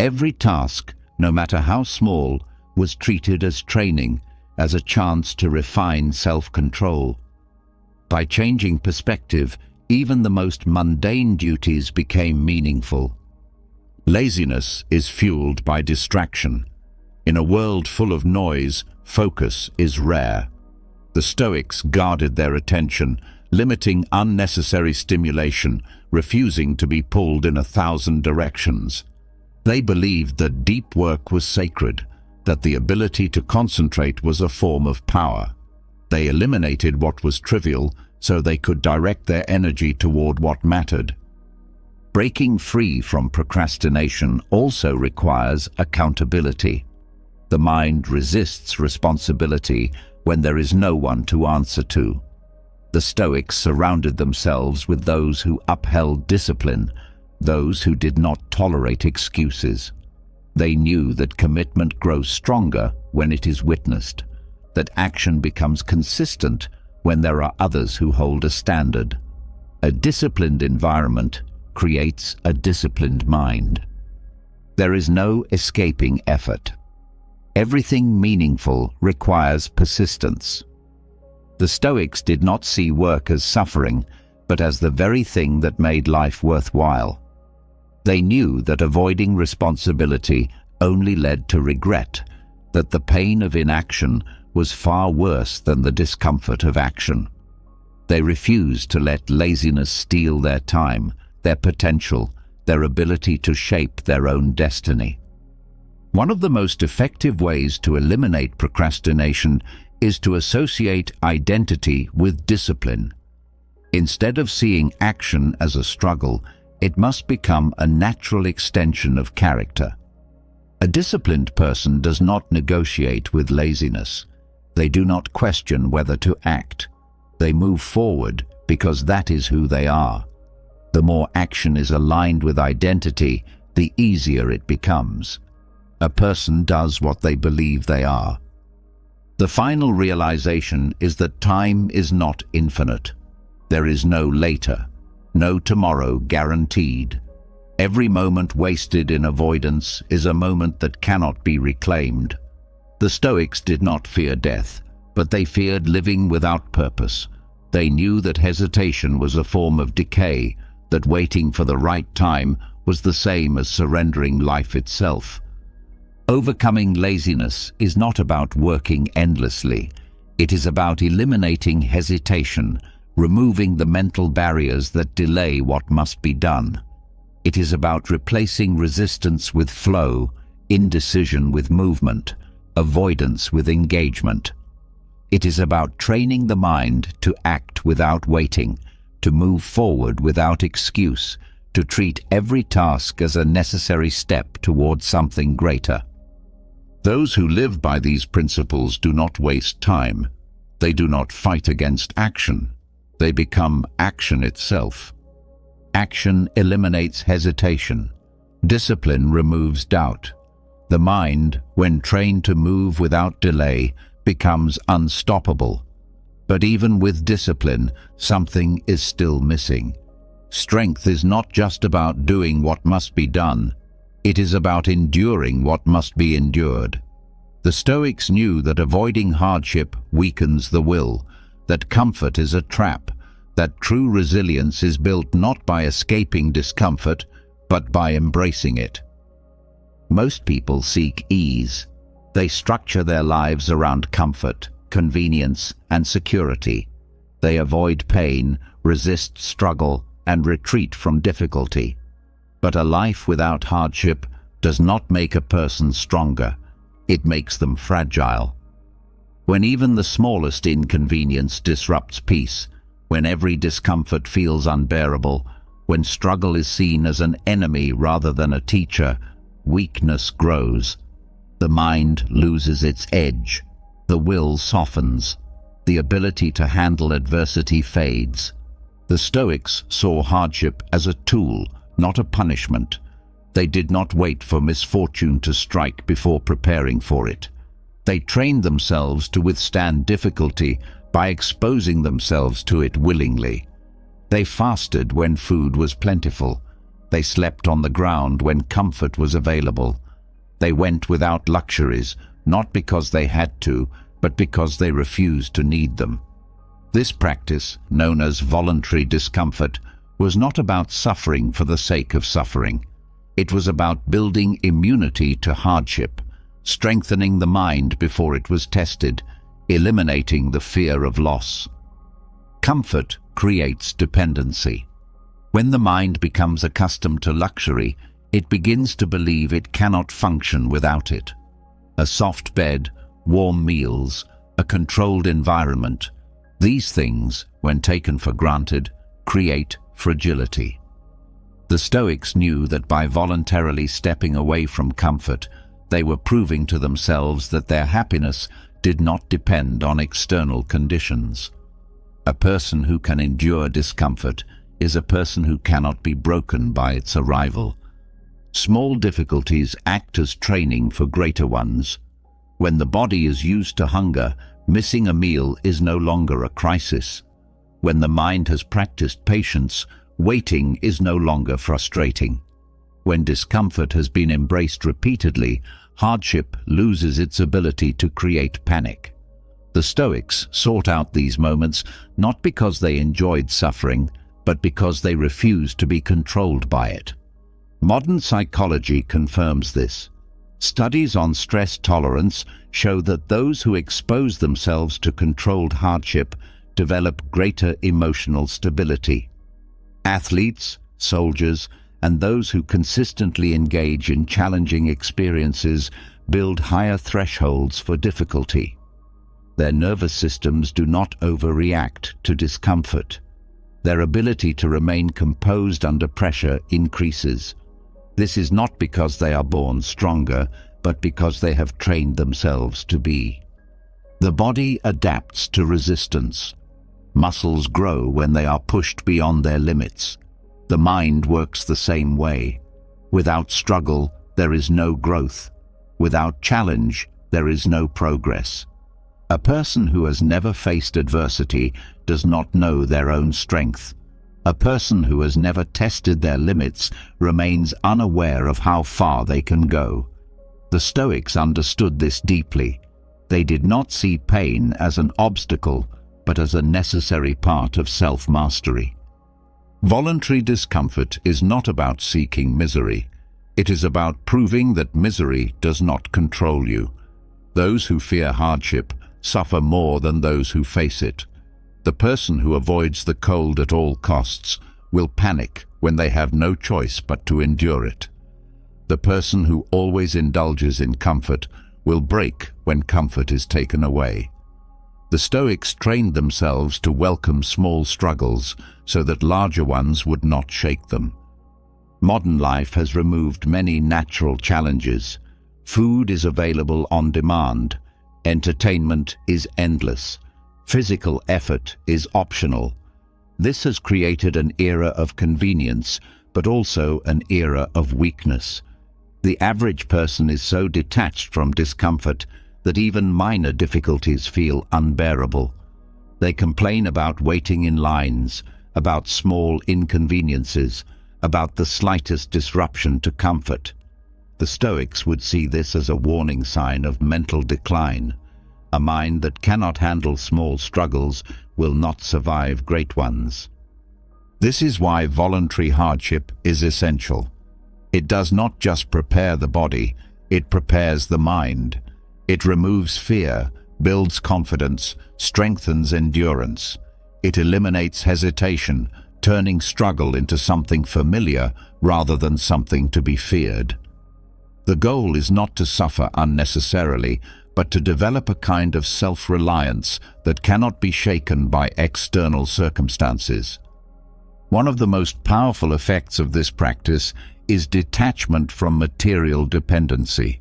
Every task, no matter how small, was treated as training, as a chance to refine self-control. By changing perspective, even the most mundane duties became meaningful. Laziness is fueled by distraction. In a world full of noise, focus is rare. The Stoics guarded their attention, limiting unnecessary stimulation, refusing to be pulled in 1,000 directions. They believed that deep work was sacred, that the ability to concentrate was a form of power. They eliminated what was trivial so they could direct their energy toward what mattered. Breaking free from procrastination also requires accountability. The mind resists responsibility when there is no one to answer to. The Stoics surrounded themselves with those who upheld discipline, those who did not tolerate excuses. They knew that commitment grows stronger when it is witnessed, that action becomes consistent when there are others who hold a standard. A disciplined environment creates a disciplined mind. There is no escaping effort. Everything meaningful requires persistence. The Stoics did not see work as suffering, but as the very thing that made life worthwhile. They knew that avoiding responsibility only led to regret, that the pain of inaction was far worse than the discomfort of action. They refused to let laziness steal their time, their potential, their ability to shape their own destiny. One of the most effective ways to eliminate procrastination is to associate identity with discipline. Instead of seeing action as a struggle, it must become a natural extension of character. A disciplined person does not negotiate with laziness. They do not question whether to act. They move forward because that is who they are. The more action is aligned with identity, the easier it becomes. A person does what they believe they are. The final realization is that time is not infinite. There is no later, no tomorrow guaranteed. Every moment wasted in avoidance is a moment that cannot be reclaimed. The Stoics did not fear death, but they feared living without purpose. They knew that hesitation was a form of decay, that waiting for the right time was the same as surrendering life itself. Overcoming laziness is not about working endlessly. It is about eliminating hesitation, removing the mental barriers that delay what must be done. It is about replacing resistance with flow, indecision with movement, avoidance with engagement. It is about training the mind to act without waiting, to move forward without excuse, to treat every task as a necessary step toward something greater. Those who live by these principles do not waste time. They do not fight against action. They become action itself. Action eliminates hesitation. Discipline removes doubt. The mind, when trained to move without delay, becomes unstoppable. But even with discipline, something is still missing. Strength is not just about doing what must be done. It is about enduring what must be endured. The Stoics knew that avoiding hardship weakens the will, that comfort is a trap, that true resilience is built not by escaping discomfort, but by embracing it. Most people seek ease. They structure their lives around comfort, convenience, and security. They avoid pain, resist struggle, and retreat from difficulty. But a life without hardship does not make a person stronger. It makes them fragile. When even the smallest inconvenience disrupts peace, when every discomfort feels unbearable, when struggle is seen as an enemy rather than a teacher, weakness grows. The mind loses its edge. The will softens. The ability to handle adversity fades. The Stoics saw hardship as a tool, not a punishment. They did not wait for misfortune to strike before preparing for it. They trained themselves to withstand difficulty by exposing themselves to it willingly. They fasted when food was plentiful. They slept on the ground when comfort was available. They went without luxuries, not because they had to, but because they refused to need them. This practice, known as voluntary discomfort, was not about suffering for the sake of suffering. It was about building immunity to hardship, strengthening the mind before it was tested, eliminating the fear of loss. Comfort creates dependency. When the mind becomes accustomed to luxury, it begins to believe it cannot function without it. A soft bed, warm meals, a controlled environment, these things, when taken for granted, create fragility. The Stoics knew that by voluntarily stepping away from comfort, they were proving to themselves that their happiness did not depend on external conditions. A person who can endure discomfort is a person who cannot be broken by its arrival. Small difficulties act as training for greater ones. When the body is used to hunger, missing a meal is no longer a crisis. When the mind has practiced patience, waiting is no longer frustrating. When discomfort has been embraced repeatedly, hardship loses its ability to create panic. The Stoics sought out these moments not because they enjoyed suffering, but because they refused to be controlled by it. Modern psychology confirms this. Studies on stress tolerance show that those who expose themselves to controlled hardship develop greater emotional stability. Athletes, soldiers, and those who consistently engage in challenging experiences build higher thresholds for difficulty. Their nervous systems do not overreact to discomfort. Their ability to remain composed under pressure increases. This is not because they are born stronger, but because they have trained themselves to be. The body adapts to resistance. Muscles grow when they are pushed beyond their limits. The mind works the same way. Without struggle, there is no growth. Without challenge, there is no progress. A person who has never faced adversity does not know their own strength. A person who has never tested their limits remains unaware of how far they can go. The Stoics understood this deeply. They did not see pain as an obstacle, but as a necessary part of self-mastery. Voluntary discomfort is not about seeking misery. It is about proving that misery does not control you. Those who fear hardship suffer more than those who face it. The person who avoids the cold at all costs will panic when they have no choice but to endure it. The person who always indulges in comfort will break when comfort is taken away. The Stoics trained themselves to welcome small struggles so that larger ones would not shake them. Modern life has removed many natural challenges. Food is available on demand. Entertainment is endless. Physical effort is optional. This has created an era of convenience, but also an era of weakness. The average person is so detached from discomfort that even minor difficulties feel unbearable. They complain about waiting in lines, about small inconveniences, about the slightest disruption to comfort. The Stoics would see this as a warning sign of mental decline. A mind that cannot handle small struggles will not survive great ones. This is why voluntary hardship is essential. It does not just prepare the body, it prepares the mind. It removes fear, builds confidence, strengthens endurance. It eliminates hesitation, turning struggle into something familiar rather than something to be feared. The goal is not to suffer unnecessarily, but to develop a kind of self-reliance that cannot be shaken by external circumstances. One of the most powerful effects of this practice is detachment from material dependency.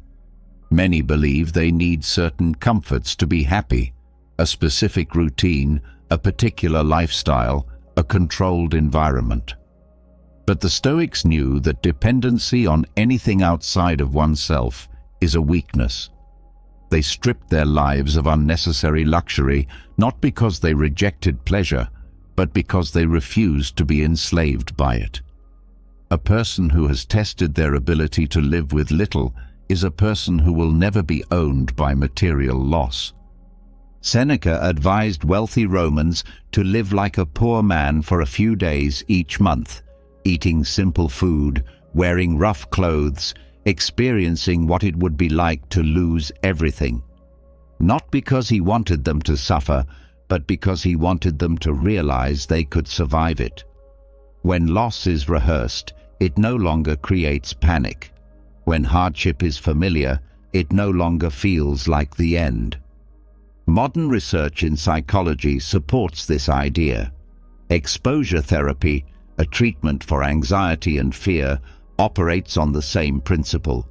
Many believe they need certain comforts to be happy, a specific routine, a particular lifestyle, a controlled environment. But the Stoics knew that dependency on anything outside of oneself is a weakness. They stripped their lives of unnecessary luxury, not because they rejected pleasure, but because they refused to be enslaved by it. A person who has tested their ability to live with little is a person who will never be owned by material loss. Seneca advised wealthy Romans to live like a poor man for a few days each month, eating simple food, wearing rough clothes, experiencing what it would be like to lose everything. Not because he wanted them to suffer, but because he wanted them to realize they could survive it. When loss is rehearsed, it no longer creates panic. When hardship is familiar, it no longer feels like the end. Modern research in psychology supports this idea. Exposure therapy, a treatment for anxiety and fear, operates on the same principle.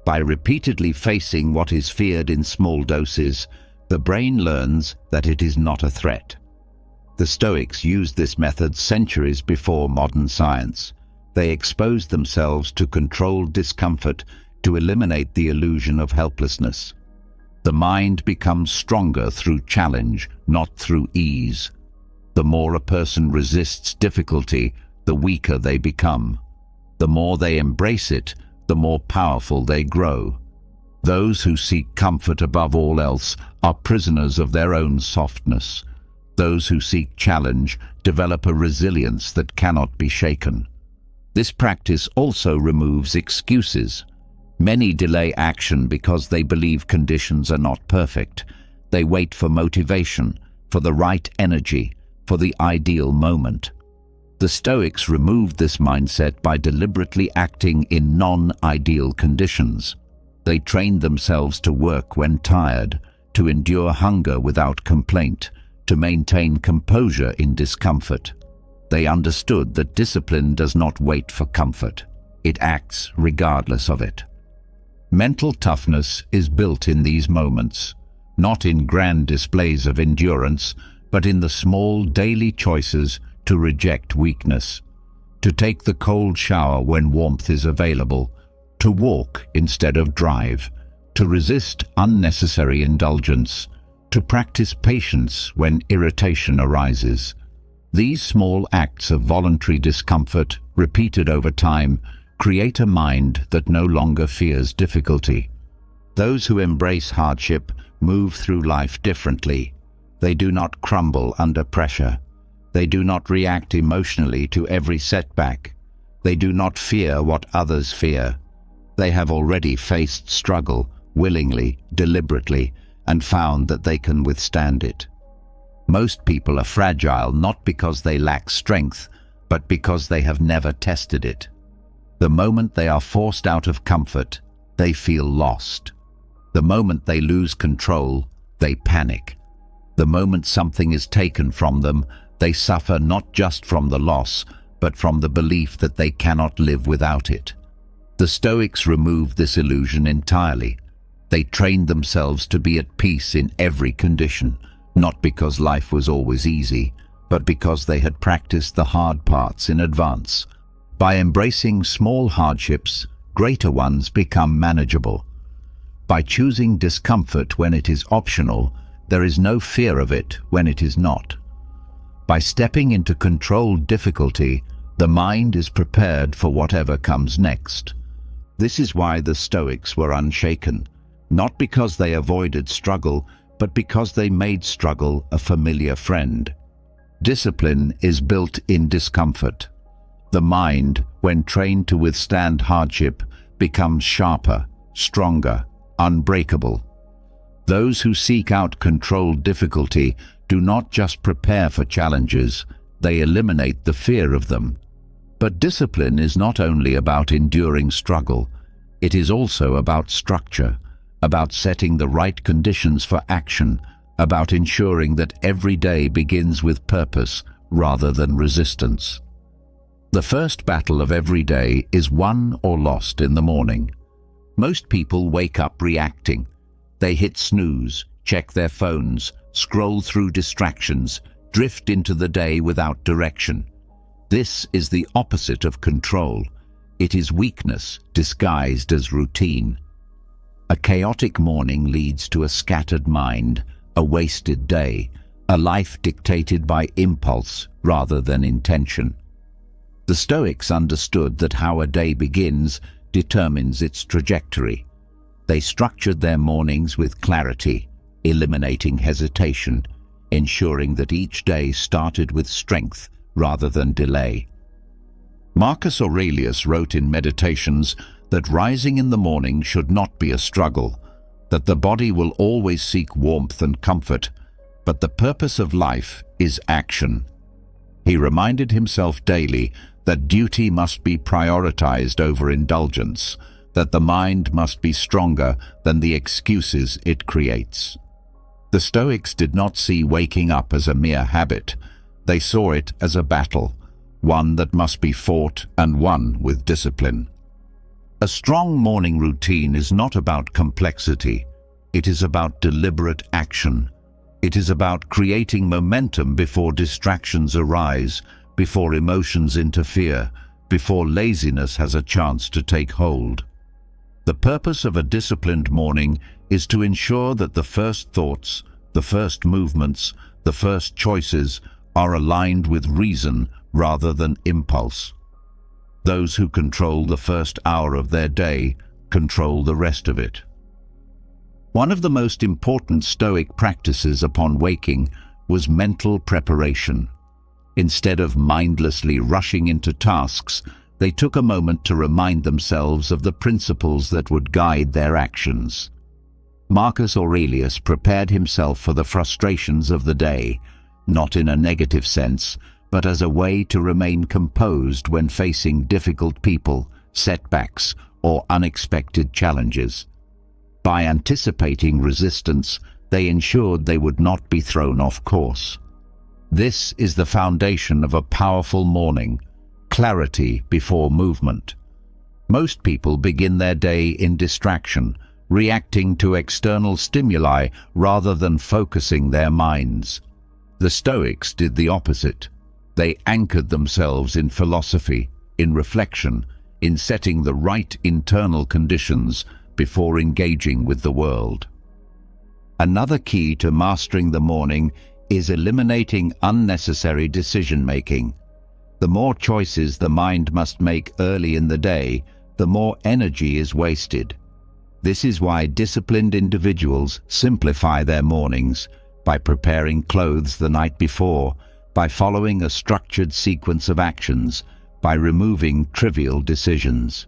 By repeatedly facing what is feared in small doses, the brain learns that it is not a threat. The Stoics used this method centuries before modern science. They exposed themselves to controlled discomfort to eliminate the illusion of helplessness. The mind becomes stronger through challenge, not through ease. The more a person resists difficulty, the weaker they become. The more they embrace it, the more powerful they grow. Those who seek comfort above all else are prisoners of their own softness. Those who seek challenge develop a resilience that cannot be shaken. This practice also removes excuses. Many delay action because they believe conditions are not perfect. They wait for motivation, for the right energy, for the ideal moment. The Stoics removed this mindset by deliberately acting in non-ideal conditions. They trained themselves to work when tired, to endure hunger without complaint, to maintain composure in discomfort. They understood that discipline does not wait for comfort. It acts regardless of it. Mental toughness is built in these moments, not in grand displays of endurance, but in the small daily choices to reject weakness, to take the cold shower when warmth is available, to walk instead of drive, to resist unnecessary indulgence, to practice patience when irritation arises. These small acts of voluntary discomfort, repeated over time, create a mind that no longer fears difficulty. Those who embrace hardship move through life differently. They do not crumble under pressure. They do not react emotionally to every setback. They do not fear what others fear. They have already faced struggle, willingly, deliberately, and found that they can withstand it. Most people are fragile not because they lack strength, but because they have never tested it. The moment they are forced out of comfort, they feel lost. The moment they lose control, they panic. The moment something is taken from them, they suffer not just from the loss, but from the belief that they cannot live without it. The Stoics removed this illusion entirely. They trained themselves to be at peace in every condition, not because life was always easy, but because they had practiced the hard parts in advance. By embracing small hardships, greater ones become manageable. By choosing discomfort when it is optional, there is no fear of it when it is not. By stepping into controlled difficulty, the mind is prepared for whatever comes next. This is why the Stoics were unshaken, not because they avoided struggle, but because they made struggle a familiar friend. Discipline is built in discomfort. The mind, when trained to withstand hardship, becomes sharper, stronger, unbreakable. Those who seek out controlled difficulty do not just prepare for challenges, they eliminate the fear of them. But discipline is not only about enduring struggle, it is also about structure, about setting the right conditions for action, about ensuring that every day begins with purpose rather than resistance. The first battle of every day is won or lost in the morning. Most people wake up reacting. They hit snooze, check their phones, scroll through distractions, drift into the day without direction. This is the opposite of control. It is weakness disguised as routine. A chaotic morning leads to a scattered mind, a wasted day, a life dictated by impulse rather than intention. The Stoics understood that how a day begins determines its trajectory. They structured their mornings with clarity, eliminating hesitation, ensuring that each day started with strength rather than delay. Marcus Aurelius wrote in Meditations that rising in the morning should not be a struggle, that the body will always seek warmth and comfort, but the purpose of life is action. He reminded himself daily that duty must be prioritized over indulgence, that the mind must be stronger than the excuses it creates. The Stoics did not see waking up as a mere habit. They saw it as a battle, one that must be fought and won with discipline. A strong morning routine is not about complexity. It is about deliberate action. It is about creating momentum before distractions arise, before emotions interfere, before laziness has a chance to take hold. The purpose of a disciplined morning is to ensure that the first thoughts, the first movements, the first choices are aligned with reason rather than impulse. Those who control the first hour of their day control the rest of it. One of the most important Stoic practices upon waking was mental preparation. Instead of mindlessly rushing into tasks, they took a moment to remind themselves of the principles that would guide their actions. Marcus Aurelius prepared himself for the frustrations of the day, not in a negative sense, but as a way to remain composed when facing difficult people, setbacks, or unexpected challenges. By anticipating resistance, they ensured they would not be thrown off course. This is the foundation of a powerful morning, clarity before movement. Most people begin their day in distraction, reacting to external stimuli rather than focusing their minds. The Stoics did the opposite. They anchored themselves in philosophy, in reflection, in setting the right internal conditions before engaging with the world. Another key to mastering the morning is eliminating unnecessary decision-making. The more choices the mind must make early in the day, the more energy is wasted. This is why disciplined individuals simplify their mornings by preparing clothes the night before, by following a structured sequence of actions, by removing trivial decisions.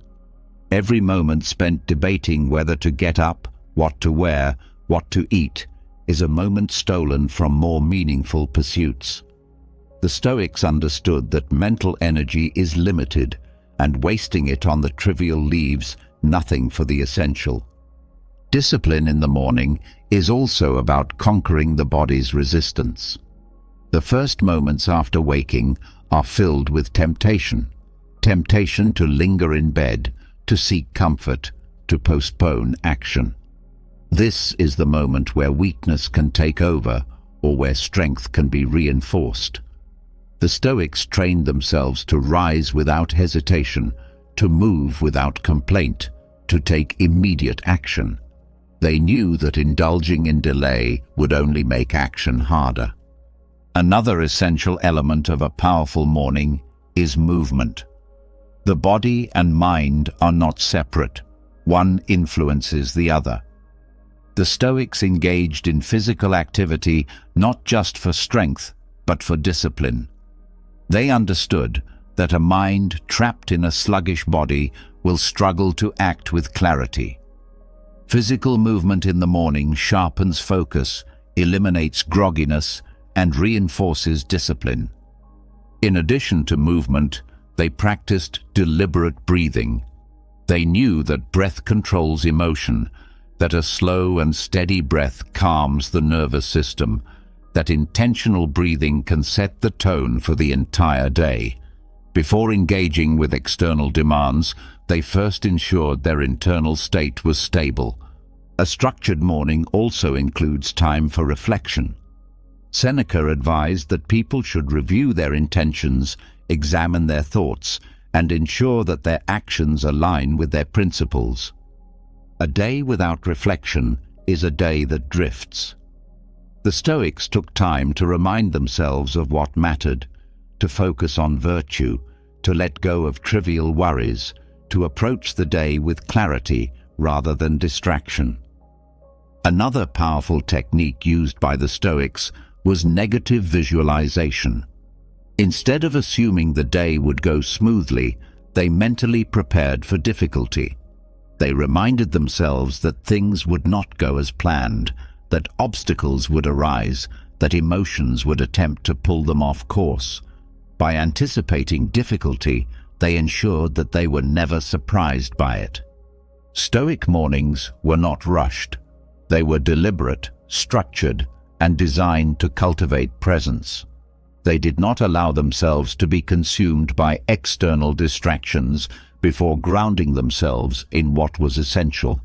Every moment spent debating whether to get up, what to wear, what to eat, is a moment stolen from more meaningful pursuits. The Stoics understood that mental energy is limited, and wasting it on the trivial leaves nothing for the essential. Discipline in the morning is also about conquering the body's resistance. The first moments after waking are filled with temptation. Temptation to linger in bed, to seek comfort, to postpone action. This is the moment where weakness can take over or where strength can be reinforced. The Stoics trained themselves to rise without hesitation, to move without complaint, to take immediate action. They knew that indulging in delay would only make action harder. Another essential element of a powerful morning is movement. The body and mind are not separate. One influences the other. The Stoics engaged in physical activity not just for strength, but for discipline. They understood that a mind trapped in a sluggish body will struggle to act with clarity. Physical movement in the morning sharpens focus, eliminates grogginess, and reinforces discipline. In addition to movement, they practiced deliberate breathing. They knew that breath controls emotion, that a slow and steady breath calms the nervous system, that intentional breathing can set the tone for the entire day. Before engaging with external demands, they first ensured their internal state was stable. A structured morning also includes time for reflection. Seneca advised that people should review their intentions, examine their thoughts, and ensure that their actions align with their principles. A day without reflection is a day that drifts. The Stoics took time to remind themselves of what mattered, to focus on virtue, to let go of trivial worries, to approach the day with clarity rather than distraction. Another powerful technique used by the Stoics was negative visualization. Instead of assuming the day would go smoothly, they mentally prepared for difficulty. They reminded themselves that things would not go as planned, that obstacles would arise, that emotions would attempt to pull them off course. By anticipating difficulty, they ensured that they were never surprised by it. Stoic mornings were not rushed. They were deliberate, structured, and designed to cultivate presence. They did not allow themselves to be consumed by external distractions before grounding themselves in what was essential.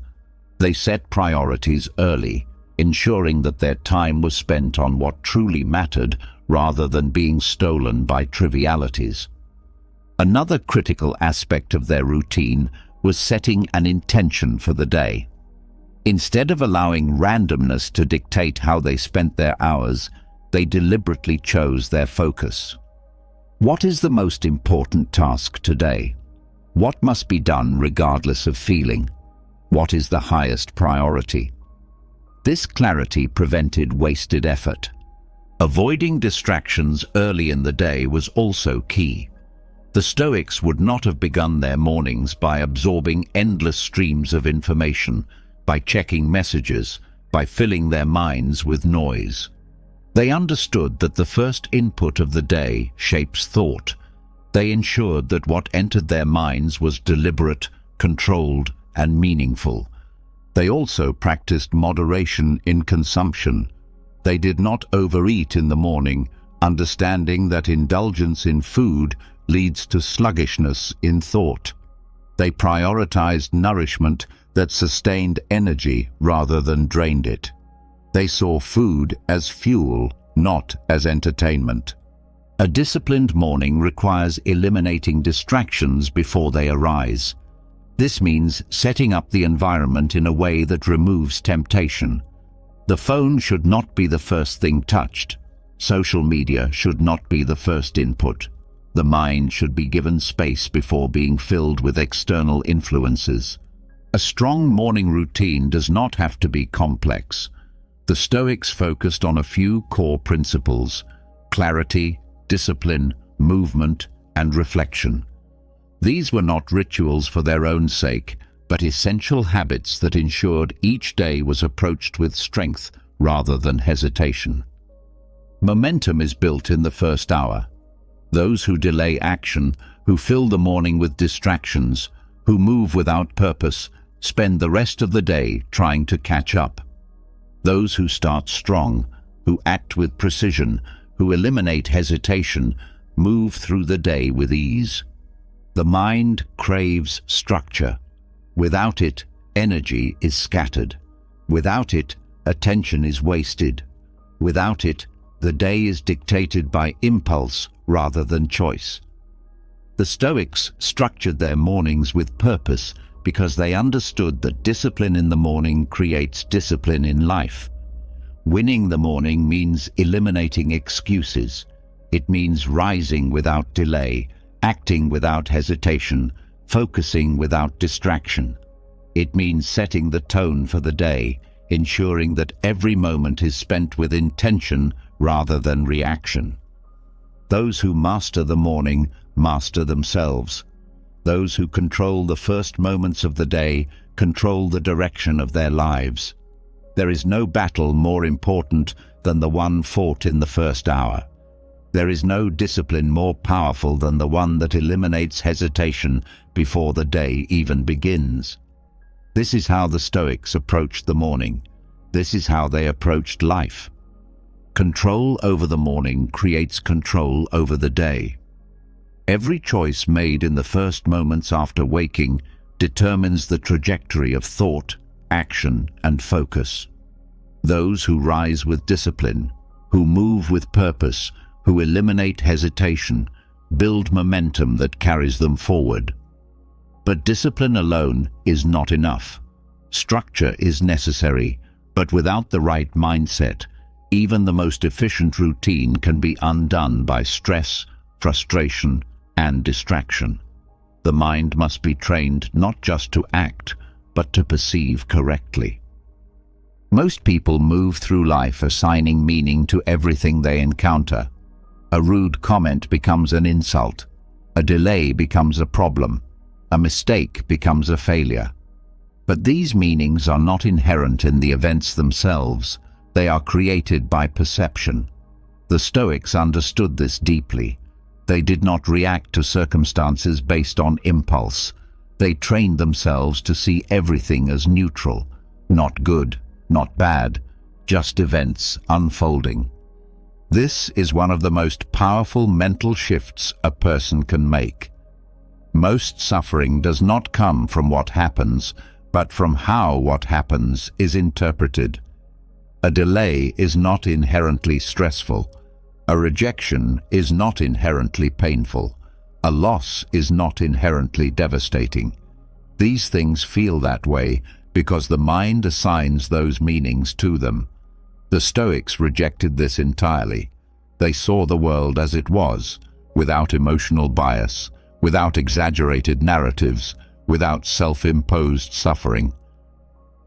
They set priorities early, ensuring that their time was spent on what truly mattered rather than being stolen by trivialities. Another critical aspect of their routine was setting an intention for the day. Instead of allowing randomness to dictate how they spent their hours, they deliberately chose their focus. What is the most important task today? What must be done regardless of feeling? What is the highest priority? This clarity prevented wasted effort. Avoiding distractions early in the day was also key. The Stoics would not have begun their mornings by absorbing endless streams of information, by checking messages, by filling their minds with noise. They understood that the first input of the day shapes thought. They ensured that what entered their minds was deliberate, controlled, and meaningful. They also practiced moderation in consumption. They did not overeat in the morning, understanding that indulgence in food leads to sluggishness in thought. They prioritized nourishment that sustained energy rather than drained it. They saw food as fuel, not as entertainment. A disciplined morning requires eliminating distractions before they arise. This means setting up the environment in a way that removes temptation. The phone should not be the first thing touched. Social media should not be the first input. The mind should be given space before being filled with external influences. A strong morning routine does not have to be complex. The Stoics focused on a few core principles: clarity, discipline, movement, and reflection. These were not rituals for their own sake, but essential habits that ensured each day was approached with strength rather than hesitation. Momentum is built in the first hour. Those who delay action, who fill the morning with distractions, who move without purpose, spend the rest of the day trying to catch up. Those who start strong, who act with precision, who eliminate hesitation, move through the day with ease. The mind craves structure. Without it, energy is scattered. Without it, attention is wasted. Without it, the day is dictated by impulse rather than choice. The Stoics structured their mornings with purpose because they understood that discipline in the morning creates discipline in life. Winning the morning means eliminating excuses. It means rising without delay, acting without hesitation, focusing without distraction. It means setting the tone for the day, ensuring that every moment is spent with intention rather than reaction. Those who master the morning master themselves. Those who control the first moments of the day control the direction of their lives. There is no battle more important than the one fought in the first hour. There is no discipline more powerful than the one that eliminates hesitation before the day even begins. This is how the Stoics approached the morning. This is how they approached life. Control over the morning creates control over the day. Every choice made in the first moments after waking determines the trajectory of thought, action, and focus. Those who rise with discipline, who move with purpose, who eliminate hesitation, build momentum that carries them forward. But discipline alone is not enough. Structure is necessary, but without the right mindset, even the most efficient routine can be undone by stress, frustration, and distraction. The mind must be trained not just to act, but to perceive correctly. Most people move through life assigning meaning to everything they encounter. A rude comment becomes an insult. A delay becomes a problem. A mistake becomes a failure. But these meanings are not inherent in the events themselves. They are created by perception. The Stoics understood this deeply. They did not react to circumstances based on impulse. They trained themselves to see everything as neutral, not good, not bad, just events unfolding. This is one of the most powerful mental shifts a person can make. Most suffering does not come from what happens, but from how what happens is interpreted. A delay is not inherently stressful. A rejection is not inherently painful. A loss is not inherently devastating. These things feel that way because the mind assigns those meanings to them. The Stoics rejected this entirely. They saw the world as it was, without emotional bias, without exaggerated narratives, without self-imposed suffering.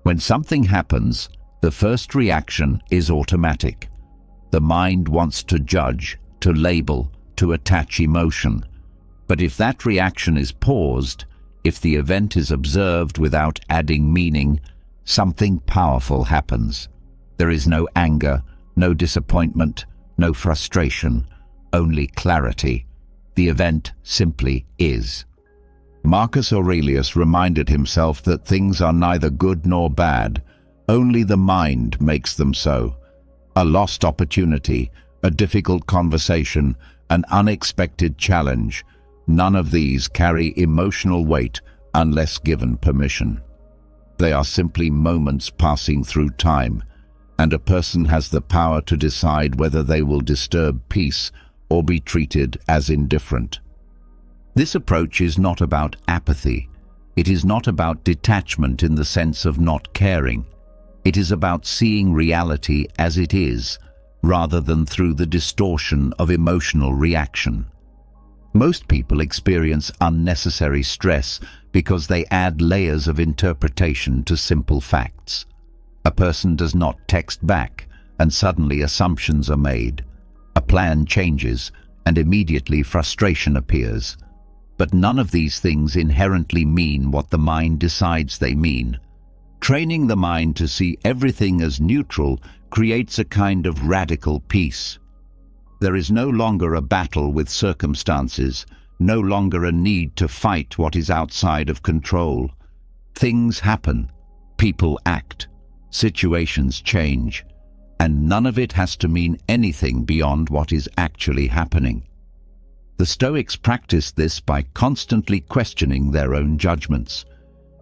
When something happens, the first reaction is automatic. The mind wants to judge, to label, to attach emotion. But if that reaction is paused, if the event is observed without adding meaning, something powerful happens. There is no anger, no disappointment, no frustration, only clarity. The event simply is. Marcus Aurelius reminded himself that things are neither good nor bad, only the mind makes them so. A lost opportunity, a difficult conversation, an unexpected challenge, none of these carry emotional weight unless given permission. They are simply moments passing through time, and a person has the power to decide whether they will disturb peace or be treated as indifferent. This approach is not about apathy. It is not about detachment in the sense of not caring. It is about seeing reality as it is, rather than through the distortion of emotional reaction. Most people experience unnecessary stress because they add layers of interpretation to simple facts. A person does not text back, and suddenly assumptions are made. A plan changes, and immediately frustration appears. But none of these things inherently mean what the mind decides they mean. Training the mind to see everything as neutral creates a kind of radical peace. There is no longer a battle with circumstances, no longer a need to fight what is outside of control. Things happen, people act, situations change, and none of it has to mean anything beyond what is actually happening. The Stoics practiced this by constantly questioning their own judgments.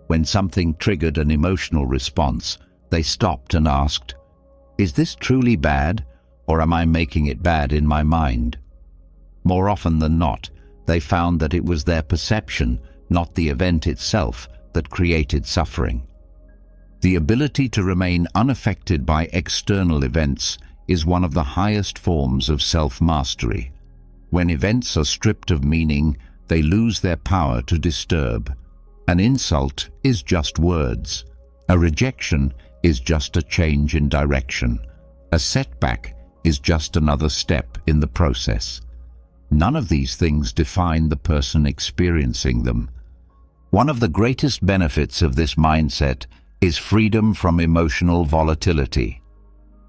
When something triggered an emotional response, they stopped and asked, "Is this truly bad, or am I making it bad in my mind?" More often than not, they found that it was their perception, not the event itself, that created suffering. The ability to remain unaffected by external events is one of the highest forms of self-mastery. When events are stripped of meaning, they lose their power to disturb. An insult is just words. A rejection is just a change in direction. A setback is just another step in the process. None of these things define the person experiencing them. One of the greatest benefits of this mindset is freedom from emotional volatility.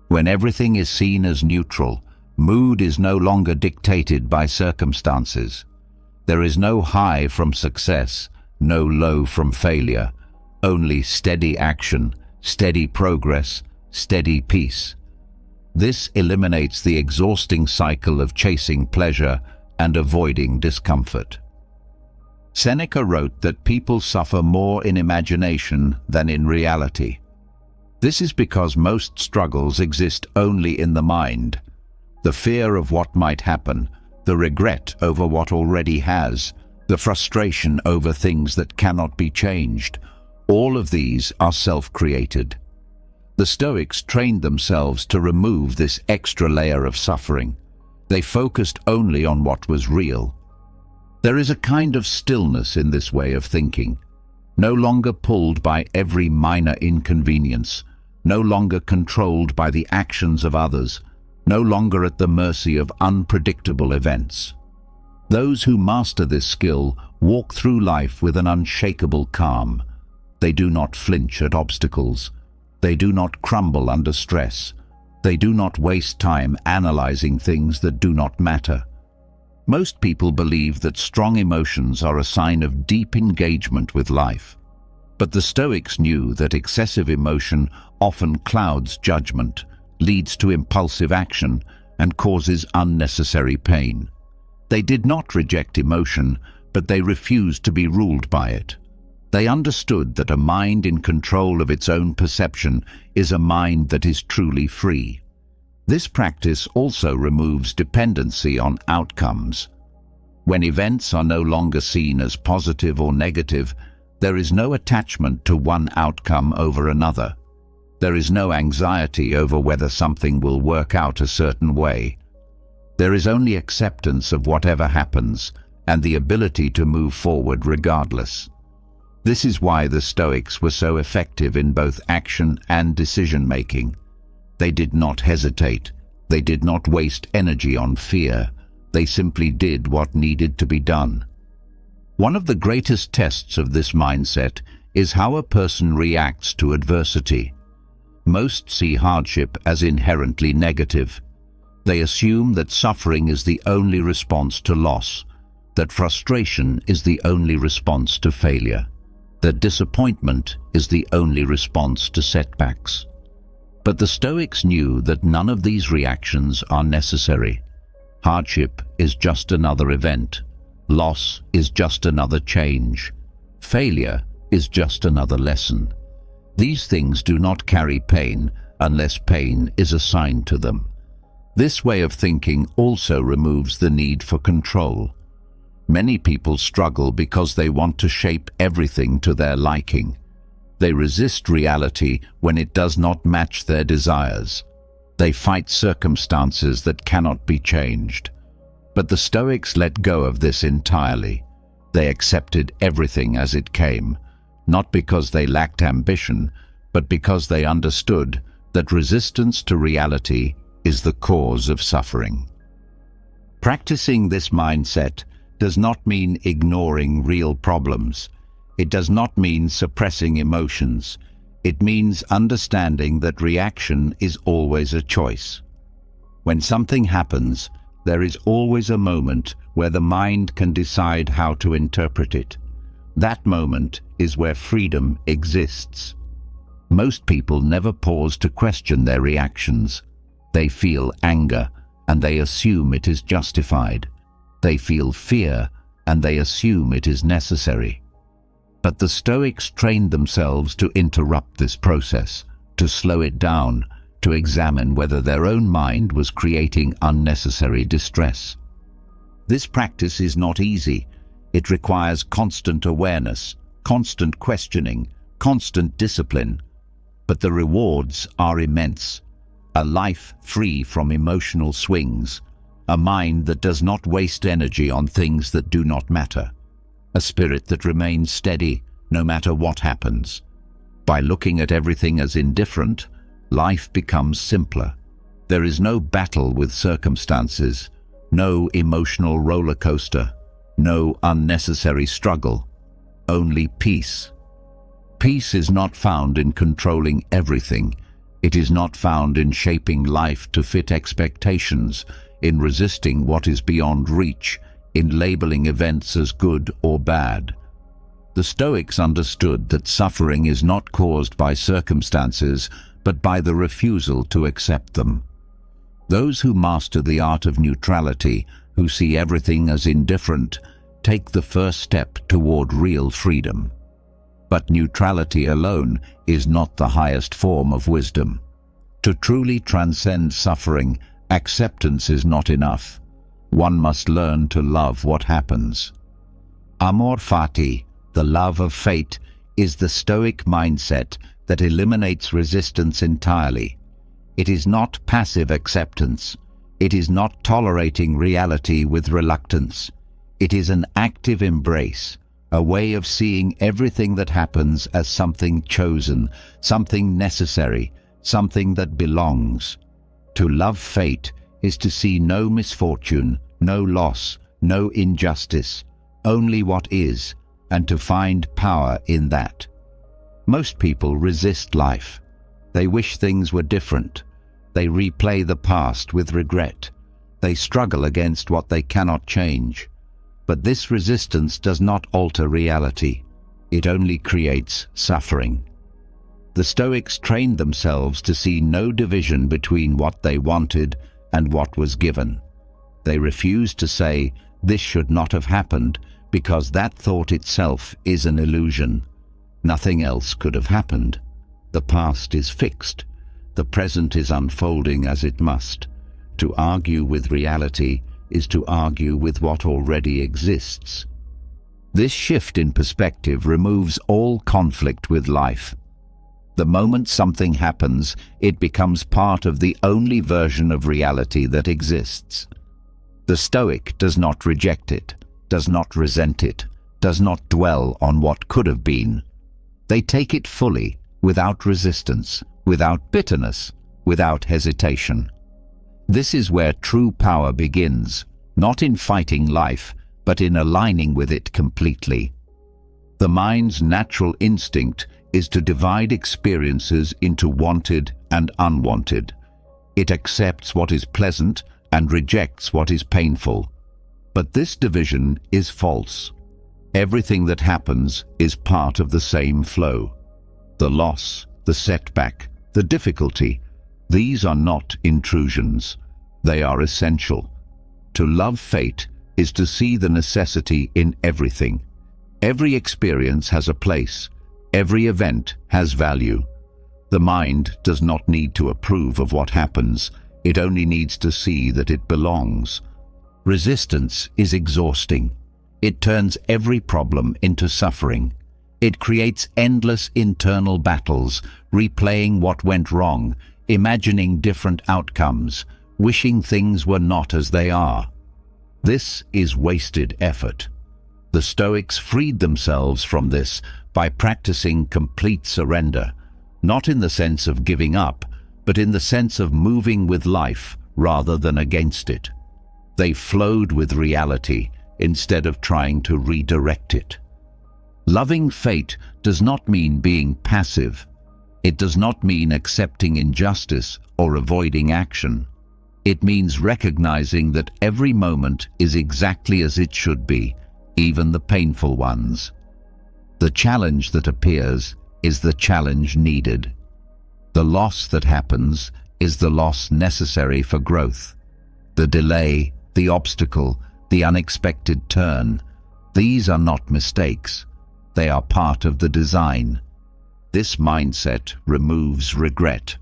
When everything is seen as neutral, mood is no longer dictated by circumstances. There is no high from success, no low from failure, only steady action, steady progress, steady peace. This eliminates the exhausting cycle of chasing pleasure and avoiding discomfort. Seneca wrote that people suffer more in imagination than in reality. This is because most struggles exist only in the mind. The fear of what might happen, the regret over what already has, the frustration over things that cannot be changed, all of these are self-created. The Stoics trained themselves to remove this extra layer of suffering. They focused only on what was real. There is a kind of stillness in this way of thinking, no longer pulled by every minor inconvenience, no longer controlled by the actions of others, no longer at the mercy of unpredictable events. Those who master this skill walk through life with an unshakable calm. They do not flinch at obstacles. They do not crumble under stress. They do not waste time analyzing things that do not matter. Most people believe that strong emotions are a sign of deep engagement with life. But the Stoics knew that excessive emotion often clouds judgment, leads to impulsive action, and causes unnecessary pain. They did not reject emotion, but they refused to be ruled by it. They understood that a mind in control of its own perception is a mind that is truly free. This practice also removes dependency on outcomes. When events are no longer seen as positive or negative, there is no attachment to one outcome over another. There is no anxiety over whether something will work out a certain way. There is only acceptance of whatever happens and the ability to move forward regardless. This is why the Stoics were so effective in both action and decision-making. They did not hesitate. They did not waste energy on fear. They simply did what needed to be done. One of the greatest tests of this mindset is how a person reacts to adversity. Most see hardship as inherently negative. They assume that suffering is the only response to loss, that frustration is the only response to failure, that disappointment is the only response to setbacks. But the Stoics knew that none of these reactions are necessary. Hardship is just another event. Loss is just another change. Failure is just another lesson. These things do not carry pain unless pain is assigned to them. This way of thinking also removes the need for control. Many people struggle because they want to shape everything to their liking. They resist reality when it does not match their desires. They fight circumstances that cannot be changed. But the Stoics let go of this entirely. They accepted everything as it came, not because they lacked ambition, but because they understood that resistance to reality is the cause of suffering. Practicing this mindset does not mean ignoring real problems. It does not mean suppressing emotions. It means understanding that reaction is always a choice. When something happens, there is always a moment where the mind can decide how to interpret it. That moment is where freedom exists. Most people never pause to question their reactions. They feel anger, and they assume it is justified. They feel fear, and they assume it is necessary. But the Stoics trained themselves to interrupt this process, to slow it down, to examine whether their own mind was creating unnecessary distress. This practice is not easy. It requires constant awareness, constant questioning, constant discipline. But the rewards are immense. A life free from emotional swings, a mind that does not waste energy on things that do not matter, a spirit that remains steady no matter what happens. By looking at everything as indifferent, life becomes simpler. There is no battle with circumstances, no emotional roller coaster, no unnecessary struggle. only peace. Peace is not found in controlling everything. It is not found in shaping life to fit expectations, in resisting what is beyond reach, in labeling events as good or bad. The Stoics understood that suffering is not caused by circumstances, but by the refusal to accept them. Those who master the art of neutrality, who see everything as indifferent, take the first step toward real freedom. But neutrality alone is not the highest form of wisdom. To truly transcend suffering, acceptance is not enough. One must learn to love what happens. Amor fati, the love of fate, is the Stoic mindset that eliminates resistance entirely. It is not passive acceptance. It is not tolerating reality with reluctance. It is an active embrace, a way of seeing everything that happens as something chosen, something necessary, something that belongs. To love fate is to see no misfortune, no loss, no injustice, only what is, and to find power in that. Most people resist life. They wish things were different. They replay the past with regret. They struggle against what they cannot change. But this resistance does not alter reality. It only creates suffering. The Stoics trained themselves to see no division between what they wanted and what was given. They refused to say, "This should not have happened," because that thought itself is an illusion. Nothing else could have happened. The past is fixed. The present is unfolding as it must. To argue with reality is to argue with what already exists. This shift in perspective removes all conflict with life. The moment something happens, it becomes part of the only version of reality that exists. The Stoic does not reject it, does not resent it, does not dwell on what could have been. They take it fully, without resistance, without bitterness, without hesitation. This is where true power begins, not in fighting life, but in aligning with it completely. The mind's natural instinct is to divide experiences into wanted and unwanted. It accepts what is pleasant and rejects what is painful. But this division is false. Everything that happens is part of the same flow. The loss, the setback, the difficulty, these are not intrusions. They are essential. To love fate is to see the necessity in everything. Every experience has a place. Every event has value. The mind does not need to approve of what happens. It only needs to see that it belongs. Resistance is exhausting. It turns every problem into suffering. It creates endless internal battles, replaying what went wrong, imagining different outcomes, wishing things were not as they are. This is wasted effort. The Stoics freed themselves from this by practicing complete surrender, not in the sense of giving up, but in the sense of moving with life rather than against it. They flowed with reality instead of trying to redirect it. Loving fate does not mean being passive. It does not mean accepting injustice or avoiding action. It means recognizing that every moment is exactly as it should be, even the painful ones. The challenge that appears is the challenge needed. The loss that happens is the loss necessary for growth. The delay, the obstacle, the unexpected turn, these are not mistakes. They are part of the design. This mindset removes regret.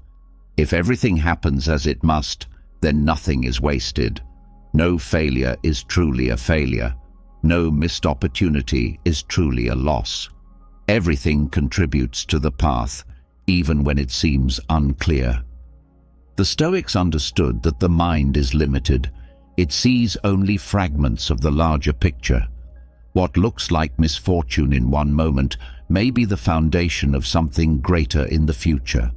If everything happens as it must, then nothing is wasted. No failure is truly a failure. No missed opportunity is truly a loss. Everything contributes to the path, even when it seems unclear. The Stoics understood that the mind is limited. It sees only fragments of the larger picture. What looks like misfortune in one moment may be the foundation of something greater in the future.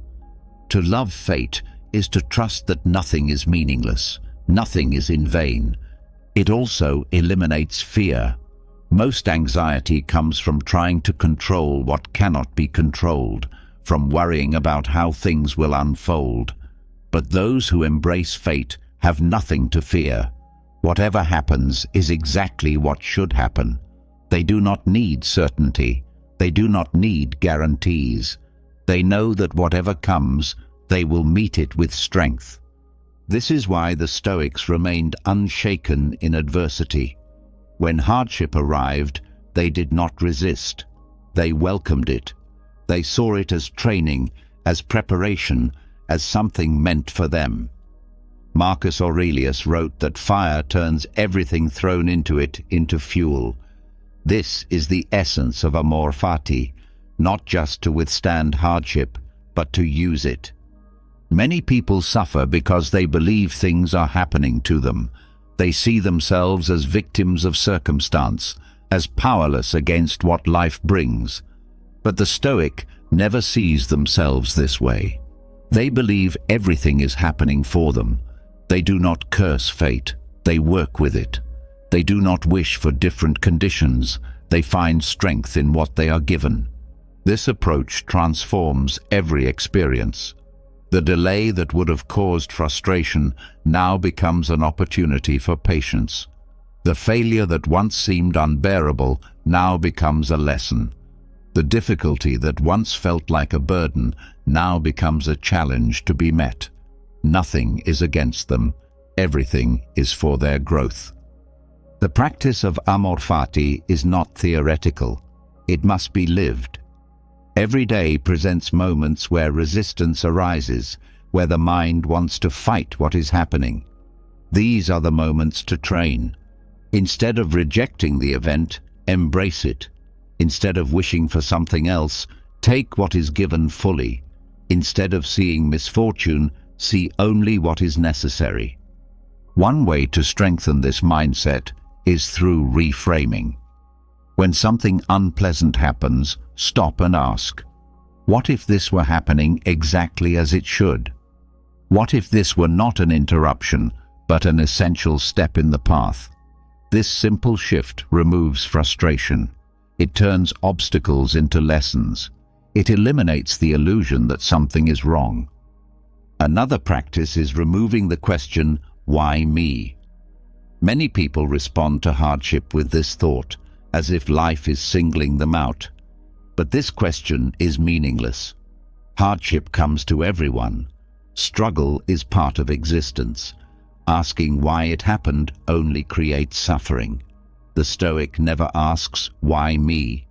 To love fate is to trust that nothing is meaningless, nothing is in vain. It also eliminates fear. Most anxiety comes from trying to control what cannot be controlled, from worrying about how things will unfold. But those who embrace fate have nothing to fear. Whatever happens is exactly what should happen. They do not need certainty. They do not need guarantees. They know that whatever comes, they will meet it with strength. This is why the Stoics remained unshaken in adversity. When hardship arrived, they did not resist. They welcomed it. They saw it as training, as preparation, as something meant for them. Marcus Aurelius wrote that fire turns everything thrown into it into fuel. This is the essence of amor fati, not just to withstand hardship, but to use it. Many people suffer because they believe things are happening to them. They see themselves as victims of circumstance, as powerless against what life brings. But the Stoic never sees themselves this way. They believe everything is happening for them. They do not curse fate. They work with it. They do not wish for different conditions. They find strength in what they are given. This approach transforms every experience. The delay that would have caused frustration now becomes an opportunity for patience. The failure that once seemed unbearable now becomes a lesson. The difficulty that once felt like a burden now becomes a challenge to be met. Nothing is against them. Everything is for their growth. The practice of amor fati is not theoretical. It must be lived. Every day presents moments where resistance arises, where the mind wants to fight what is happening. These are the moments to train. Instead of rejecting the event, embrace it. Instead of wishing for something else, take what is given fully. Instead of seeing misfortune, see only what is necessary. One way to strengthen this mindset is through reframing. When something unpleasant happens, stop and ask, what if this were happening exactly as it should? What if this were not an interruption, but an essential step in the path? This simple shift removes frustration. It turns obstacles into lessons. It eliminates the illusion that something is wrong. Another practice is removing the question, why me? Many people respond to hardship with this thought, as if life is singling them out. But this question is meaningless. Hardship comes to everyone. Struggle is part of existence. Asking why it happened only creates suffering. The Stoic never asks, why me?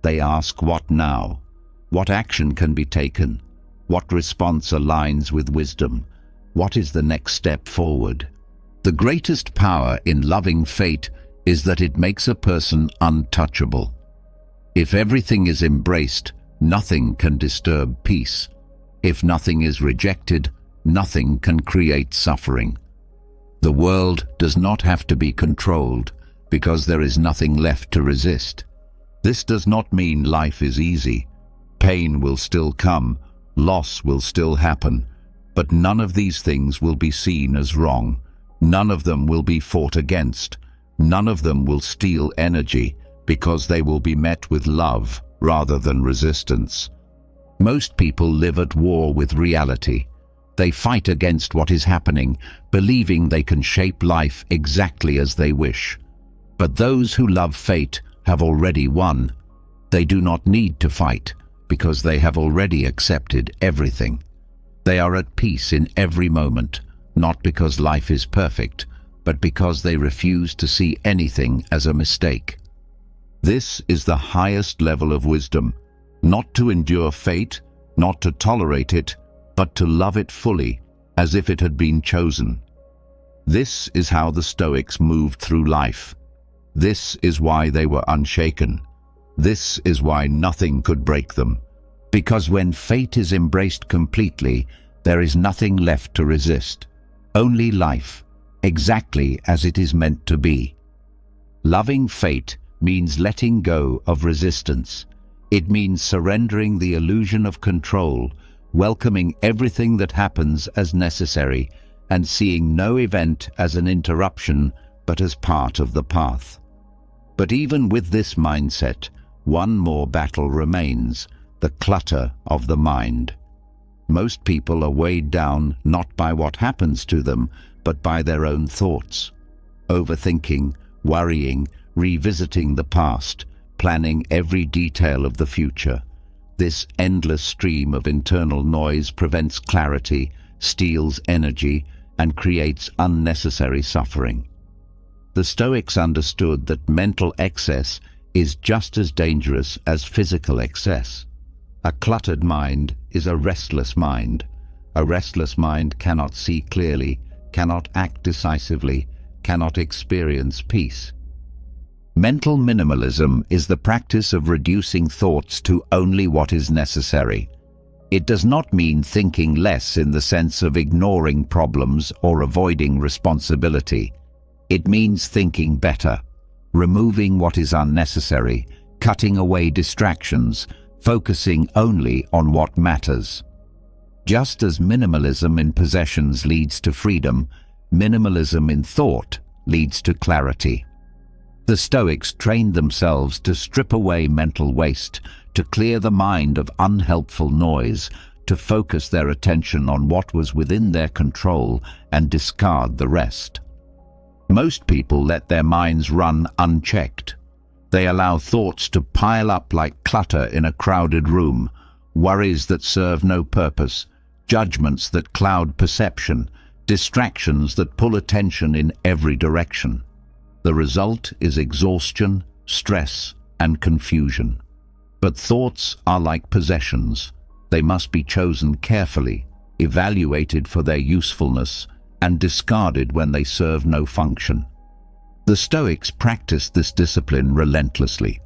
They ask, what now? What action can be taken? What response aligns with wisdom? What is the next step forward? The greatest power in loving fate is that it makes a person untouchable. If everything is embraced, nothing can disturb peace. If nothing is rejected, nothing can create suffering. The world does not have to be controlled because there is nothing left to resist. This does not mean life is easy. Pain will still come, loss will still happen, but none of these things will be seen as wrong. None of them will be fought against. None of them will steal energy because they will be met with love rather than resistance. Most people live at war with reality. They fight against what is happening, believing they can shape life exactly as they wish. But those who love fate have already won. They do not need to fight because they have already accepted everything. They are at peace in every moment, not because life is perfect, but because they refuse to see anything as a mistake. This is the highest level of wisdom, not to endure fate, not to tolerate it, but to love it fully, as if it had been chosen. This is how the Stoics moved through life. This is why they were unshaken. This is why nothing could break them. Because when fate is embraced completely, there is nothing left to resist. Only life, exactly as it is meant to be. Loving fate means letting go of resistance. It means surrendering the illusion of control, welcoming everything that happens as necessary, and seeing no event as an interruption, but as part of the path. But even with this mindset, one more battle remains: the clutter of the mind. Most people are weighed down not by what happens to them, but by their own thoughts. Overthinking, worrying, revisiting the past, planning every detail of the future. This endless stream of internal noise prevents clarity, steals energy, and creates unnecessary suffering. The Stoics understood that mental excess is just as dangerous as physical excess. A cluttered mind is a restless mind. A restless mind cannot see clearly, cannot act decisively, cannot experience peace. Mental minimalism is the practice of reducing thoughts to only what is necessary. It does not mean thinking less in the sense of ignoring problems or avoiding responsibility. It means thinking better, removing what is unnecessary, cutting away distractions, focusing only on what matters. Just as minimalism in possessions leads to freedom, minimalism in thought leads to clarity. The Stoics trained themselves to strip away mental waste, to clear the mind of unhelpful noise, to focus their attention on what was within their control and discard the rest. Most people let their minds run unchecked. They allow thoughts to pile up like clutter in a crowded room, worries that serve no purpose, judgments that cloud perception, distractions that pull attention in every direction. The result is exhaustion, stress, and confusion. But thoughts are like possessions. They must be chosen carefully, evaluated for their usefulness, and discarded when they serve no function. The Stoics practiced this discipline relentlessly.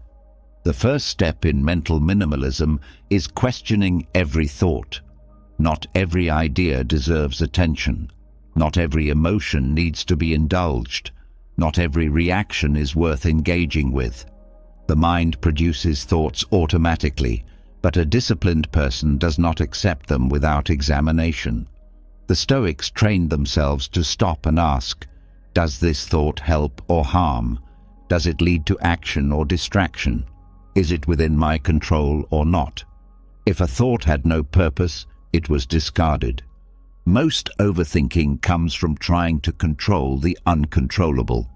The first step in mental minimalism is questioning every thought. Not every idea deserves attention. Not every emotion needs to be indulged. Not every reaction is worth engaging with. The mind produces thoughts automatically, but a disciplined person does not accept them without examination. The Stoics trained themselves to stop and ask, does this thought help or harm? Does it lead to action or distraction? Is it within my control or not? If a thought had no purpose, it was discarded. Most overthinking comes from trying to control the uncontrollable.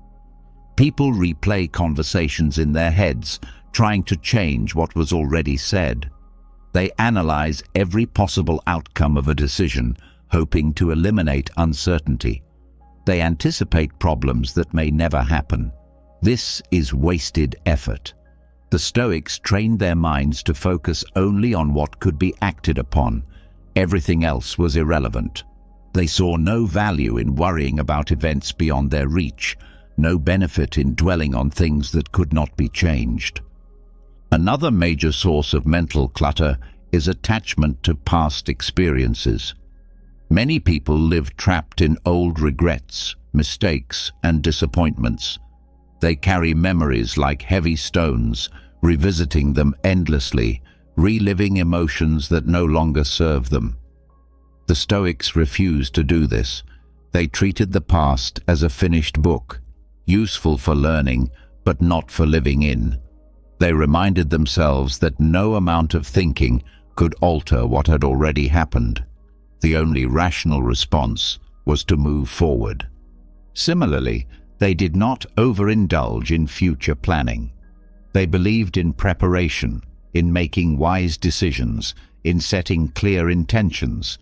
People replay conversations in their heads, trying to change what was already said. They analyze every possible outcome of a decision, hoping to eliminate uncertainty. They anticipate problems that may never happen. This is wasted effort. The Stoics trained their minds to focus only on what could be acted upon. Everything else was irrelevant. They saw no value in worrying about events beyond their reach, no benefit in dwelling on things that could not be changed. Another major source of mental clutter is attachment to past experiences. Many people live trapped in old regrets, mistakes, and disappointments. They carry memories like heavy stones, revisiting them endlessly, reliving emotions that no longer serve them. The Stoics refused to do this. They treated the past as a finished book, useful for learning, but not for living in. They reminded themselves that no amount of thinking could alter what had already happened. The only rational response was to move forward. Similarly, they did not overindulge in future planning. They believed in preparation, in making wise decisions, in setting clear intentions,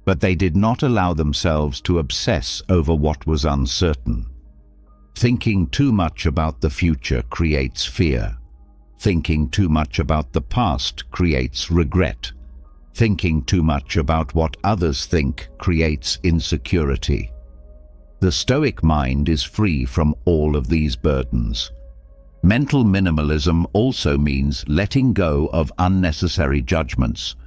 but they did not allow themselves to obsess over what was uncertain. Thinking too much about the future creates fear. Thinking too much about the past creates regret. Thinking too much about what others think creates insecurity. The Stoic mind is free from all of these burdens. Mental minimalism also means letting go of unnecessary judgments.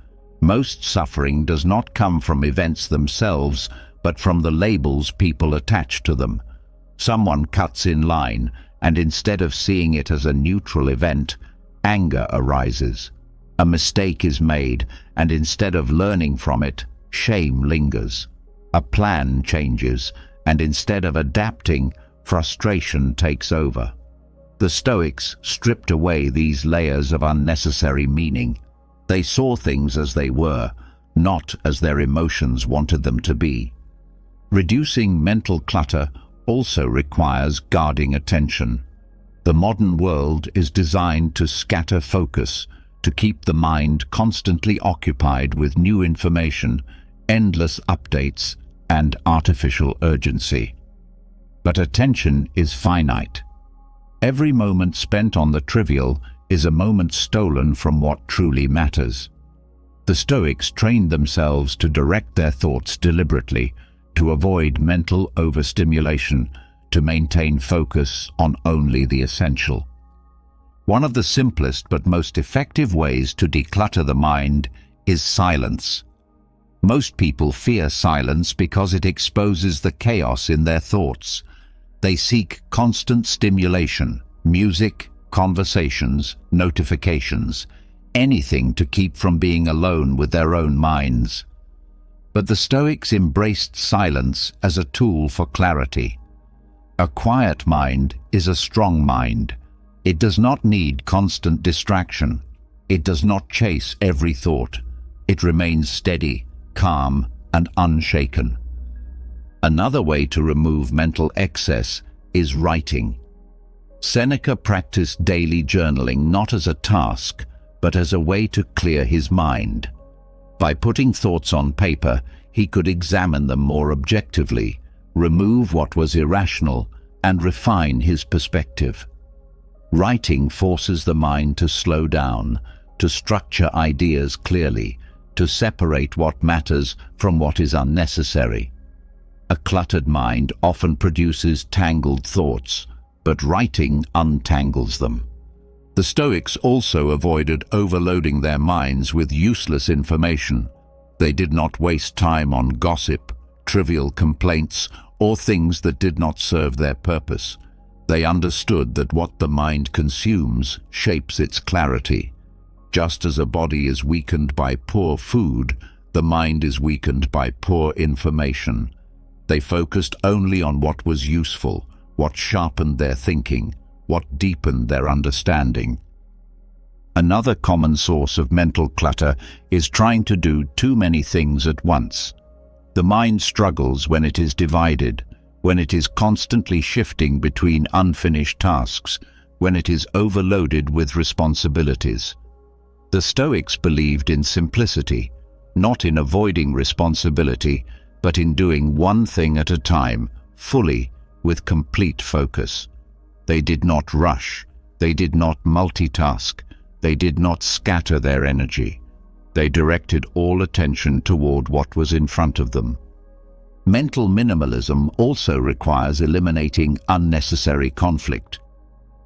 Most suffering does not come from events themselves, but from the labels people attach to them. Someone cuts in line, and instead of seeing it as a neutral event, anger arises. A mistake is made, and instead of learning from it, shame lingers. A plan changes, and instead of adapting, frustration takes over. The Stoics stripped away these layers of unnecessary meaning. They saw things as they were, not as their emotions wanted them to be. Reducing mental clutter also requires guarding attention. The modern world is designed to scatter focus, to keep the mind constantly occupied with new information, endless updates, and artificial urgency. But attention is finite. Every moment spent on the trivial is a moment stolen from what truly matters. The Stoics trained themselves to direct their thoughts deliberately, to avoid mental overstimulation, to maintain focus on only the essential. One of the simplest but most effective ways to declutter the mind is silence. Most people fear silence because it exposes the chaos in their thoughts. They seek constant stimulation, music, conversations, notifications, anything to keep from being alone with their own minds. But the Stoics embraced silence as a tool for clarity. A quiet mind is a strong mind. It does not need constant distraction. It does not chase every thought. It remains steady, calm, and unshaken. Another way to remove mental excess is writing. Seneca practiced daily journaling not as a task, but as a way to clear his mind. By putting thoughts on paper, he could examine them more objectively, remove what was irrational, and refine his perspective. Writing forces the mind to slow down, to structure ideas clearly, to separate what matters from what is unnecessary. A cluttered mind often produces tangled thoughts, but writing untangles them. The Stoics also avoided overloading their minds with useless information. They did not waste time on gossip, trivial complaints, or things that did not serve their purpose. They understood that what the mind consumes shapes its clarity. Just as a body is weakened by poor food, the mind is weakened by poor information. They focused only on what was useful, what sharpened their thinking, what deepened their understanding. Another common source of mental clutter is trying to do too many things at once. The mind struggles when it is divided, when it is constantly shifting between unfinished tasks, when it is overloaded with responsibilities. The Stoics believed in simplicity, not in avoiding responsibility, but in doing one thing at a time, fully, with complete focus. They did not rush, they did not multitask, they did not scatter their energy. They directed all attention toward what was in front of them. Mental minimalism also requires eliminating unnecessary conflict.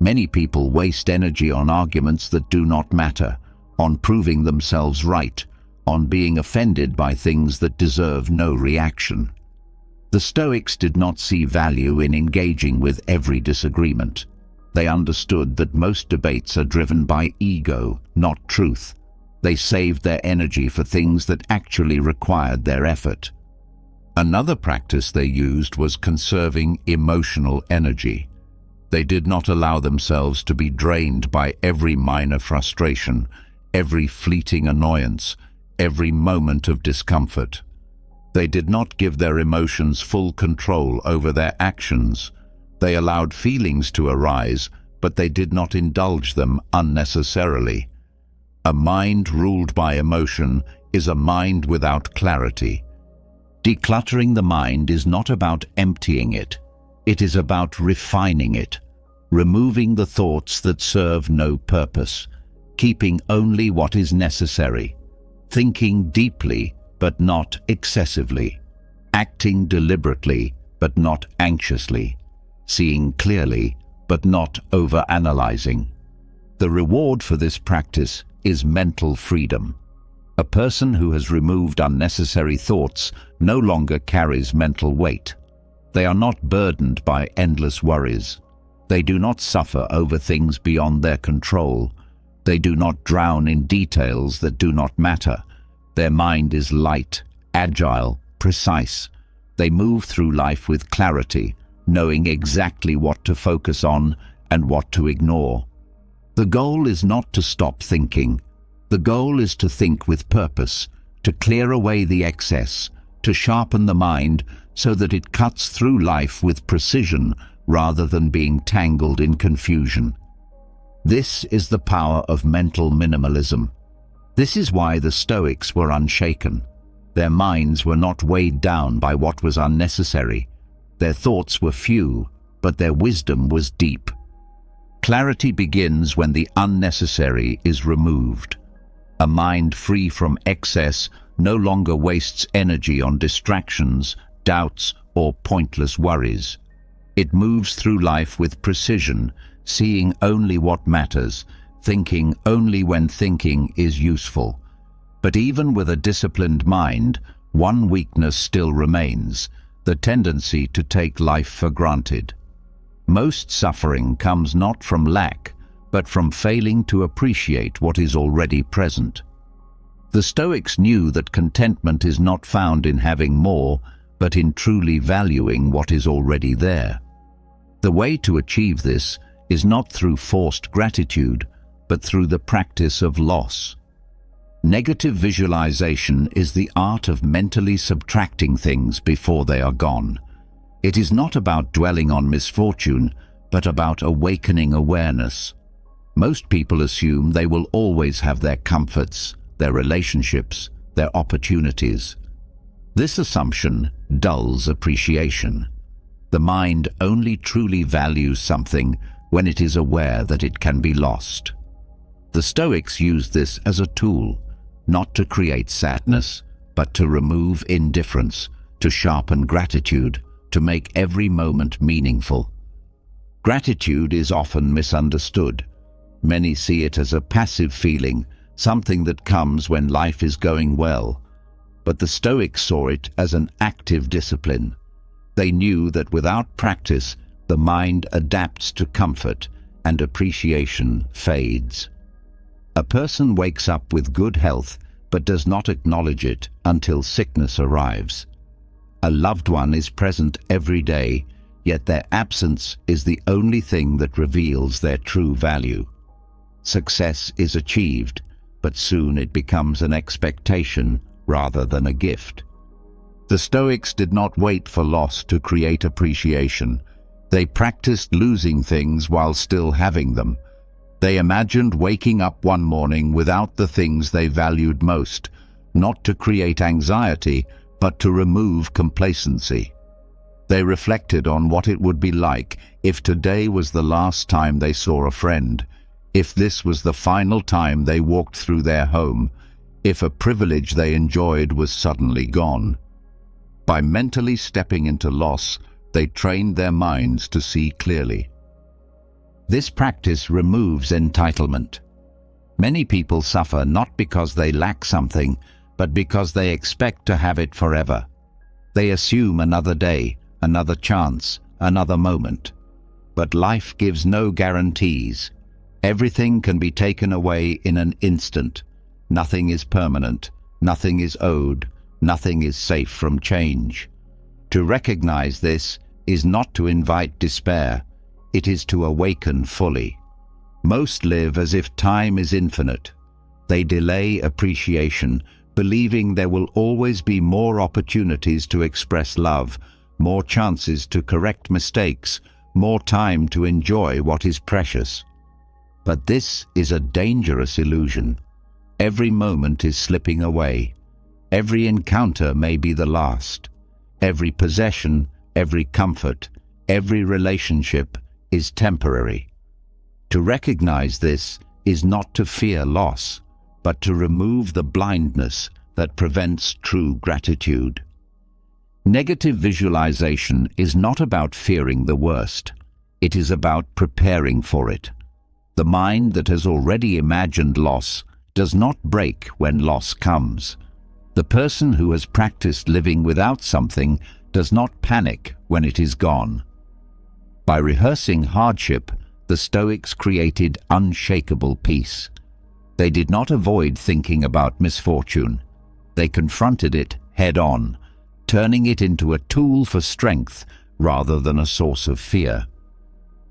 Many people waste energy on arguments that do not matter, on proving themselves right, on being offended by things that deserve no reaction. The Stoics did not see value in engaging with every disagreement. They understood that most debates are driven by ego, not truth. They saved their energy for things that actually required their effort. Another practice they used was conserving emotional energy. They did not allow themselves to be drained by every minor frustration, every fleeting annoyance, every moment of discomfort. They did not give their emotions full control over their actions. They allowed feelings to arise, but they did not indulge them unnecessarily. A mind ruled by emotion is a mind without clarity. Decluttering the mind is not about emptying it. It is about refining it, removing the thoughts that serve no purpose, keeping only what is necessary, thinking deeply but not excessively, acting deliberately but not anxiously, seeing clearly but not over-analyzing. The reward for this practice is mental freedom. A person who has removed unnecessary thoughts no longer carries mental weight. They are not burdened by endless worries. They do not suffer over things beyond their control. They do not drown in details that do not matter. Their mind is light, agile, precise. They move through life with clarity, knowing exactly what to focus on and what to ignore. The goal is not to stop thinking. The goal is to think with purpose, to clear away the excess, to sharpen the mind so that it cuts through life with precision rather than being tangled in confusion. This is the power of mental minimalism. This is why the Stoics were unshaken. Their minds were not weighed down by what was unnecessary. Their thoughts were few, but their wisdom was deep. Clarity begins when the unnecessary is removed. A mind free from excess no longer wastes energy on distractions, doubts, or pointless worries. It moves through life with precision, seeing only what matters, thinking only when thinking is useful. But even with a disciplined mind, one weakness still remains: the tendency to take life for granted. Most suffering comes not from lack, but from failing to appreciate what is already present. The Stoics knew that contentment is not found in having more, but in truly valuing what is already there. The way to achieve this is not through forced gratitude, but through the practice of loss. Negative visualization is the art of mentally subtracting things before they are gone. It is not about dwelling on misfortune, but about awakening awareness. Most people assume they will always have their comforts, their relationships, their opportunities. This assumption dulls appreciation. The mind only truly values something when it is aware that it can be lost. The Stoics used this as a tool, not to create sadness, but to remove indifference, to sharpen gratitude, to make every moment meaningful. Gratitude is often misunderstood. Many see it as a passive feeling, something that comes when life is going well. But the Stoics saw it as an active discipline. They knew that without practice, the mind adapts to comfort and appreciation fades. A person wakes up with good health but does not acknowledge it until sickness arrives. A loved one is present every day, yet their absence is the only thing that reveals their true value. Success is achieved, but soon it becomes an expectation rather than a gift. The Stoics did not wait for loss to create appreciation. They practiced losing things while still having them. They imagined waking up one morning without the things they valued most, not to create anxiety, but to remove complacency. They reflected on what it would be like if today was the last time they saw a friend, if this was the final time they walked through their home, if a privilege they enjoyed was suddenly gone. By mentally stepping into loss, they trained their minds to see clearly. This practice removes entitlement. Many people suffer not because they lack something, but because they expect to have it forever. They assume another day, another chance, another moment. But life gives no guarantees. Everything can be taken away in an instant. Nothing is permanent, nothing is owed, nothing is safe from change. To recognize this is not to invite despair, it is to awaken fully. Most live as if time is infinite. They delay appreciation, believing there will always be more opportunities to express love, more chances to correct mistakes, more time to enjoy what is precious. But this is a dangerous illusion. Every moment is slipping away. Every encounter may be the last. Every possession, every comfort, every relationship is temporary. To recognize this is not to fear loss, but to remove the blindness that prevents true gratitude. Negative visualization is not about fearing the worst. It is about preparing for it. The mind that has already imagined loss does not break when loss comes. The person who has practiced living without something does not panic when it is gone. By rehearsing hardship, the Stoics created unshakable peace. They did not avoid thinking about misfortune. They confronted it head-on, turning it into a tool for strength rather than a source of fear.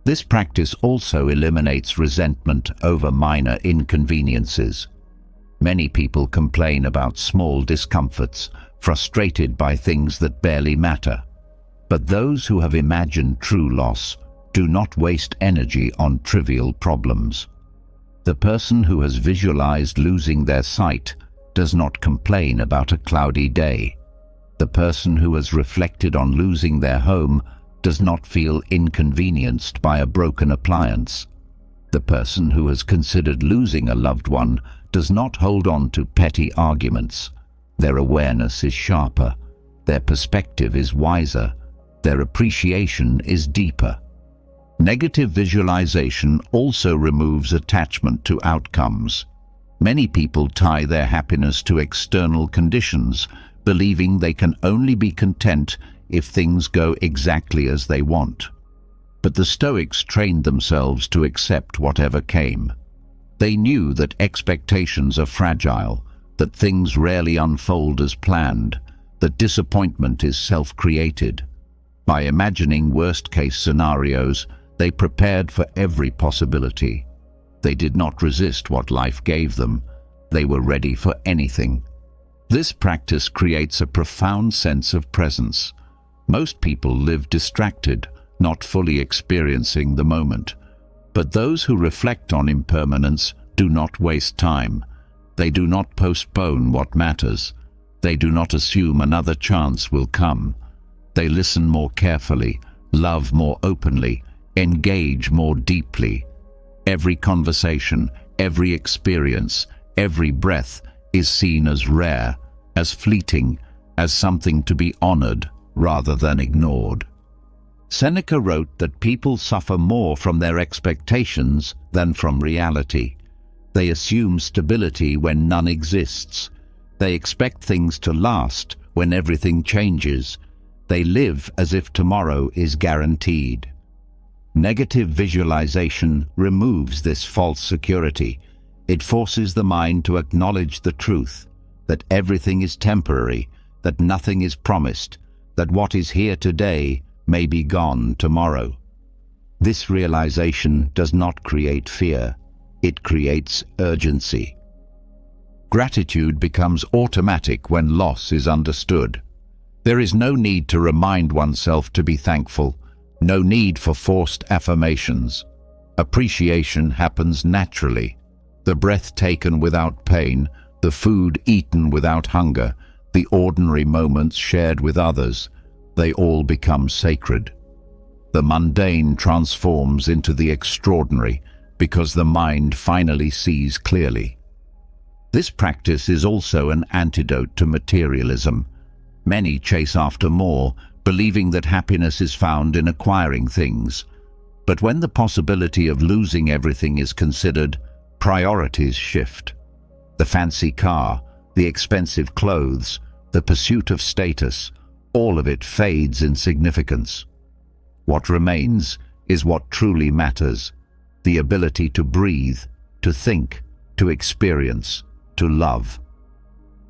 This practice also eliminates resentment over minor inconveniences. Many people complain about small discomforts, frustrated by things that barely matter. But those who have imagined true loss do not waste energy on trivial problems. The person who has visualized losing their sight does not complain about a cloudy day. The person who has reflected on losing their home does not feel inconvenienced by a broken appliance. The person who has considered losing a loved one does not hold on to petty arguments. Their awareness is sharper, their perspective is wiser, their appreciation is deeper. Negative visualization also removes attachment to outcomes. Many people tie their happiness to external conditions, believing they can only be content if things go exactly as they want. But the Stoics trained themselves to accept whatever came. They knew that expectations are fragile, that things rarely unfold as planned, that disappointment is self-created. By imagining worst-case scenarios, they prepared for every possibility. They did not resist what life gave them. They were ready for anything. This practice creates a profound sense of presence. Most people live distracted, not fully experiencing the moment. But those who reflect on impermanence do not waste time. They do not postpone what matters. They do not assume another chance will come. They listen more carefully, love more openly, engage more deeply. Every conversation, every experience, every breath is seen as rare, as fleeting, as something to be honored rather than ignored. Seneca wrote that people suffer more from their expectations than from reality. They assume stability when none exists. They expect things to last when everything changes. They live as if tomorrow is guaranteed. Negative visualization removes this false security. It forces the mind to acknowledge the truth, that everything is temporary, that nothing is promised, that what is here today may be gone tomorrow. This realization does not create fear. It creates urgency. Gratitude becomes automatic when loss is understood. There is no need to remind oneself to be thankful, no need for forced affirmations. Appreciation happens naturally. The breath taken without pain, the food eaten without hunger, the ordinary moments shared with others, they all become sacred. The mundane transforms into the extraordinary because the mind finally sees clearly. This practice is also an antidote to materialism. Many chase after more, believing that happiness is found in acquiring things. But when the possibility of losing everything is considered, priorities shift. The fancy car, the expensive clothes, the pursuit of status, all of it fades in significance. What remains is what truly matters: the ability to breathe, to think, to experience, to love.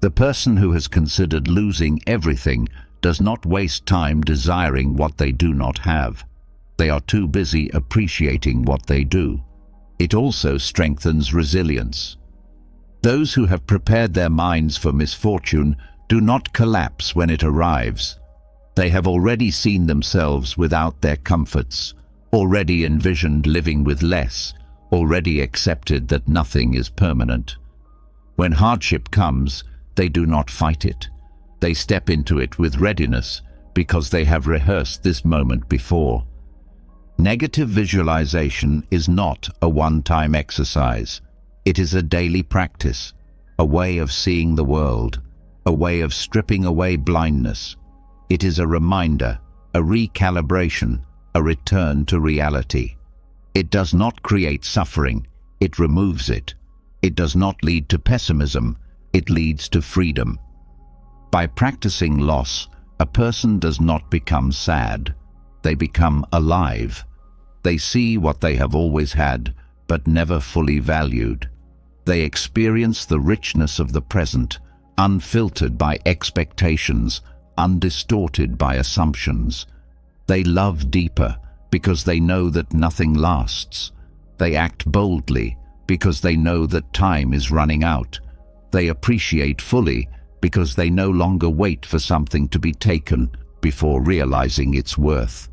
The person who has considered losing everything does not waste time desiring what they do not have. They are too busy appreciating what they do. It also strengthens resilience. Those who have prepared their minds for misfortune do not collapse when it arrives. They have already seen themselves without their comforts, already envisioned living with less, already accepted that nothing is permanent. When hardship comes, they do not fight it. They step into it with readiness because they have rehearsed this moment before. Negative visualization is not a one-time exercise. It is a daily practice, a way of seeing the world, a way of stripping away blindness. It is a reminder, a recalibration, a return to reality. It does not create suffering, it removes it. It does not lead to pessimism, it leads to freedom. By practicing loss, a person does not become sad. They become alive. They see what they have always had, but never fully valued. They experience the richness of the present, unfiltered by expectations, undistorted by assumptions. They love deeper, because they know that nothing lasts. They act boldly because they know that time is running out. They appreciate fully because they no longer wait for something to be taken before realizing its worth.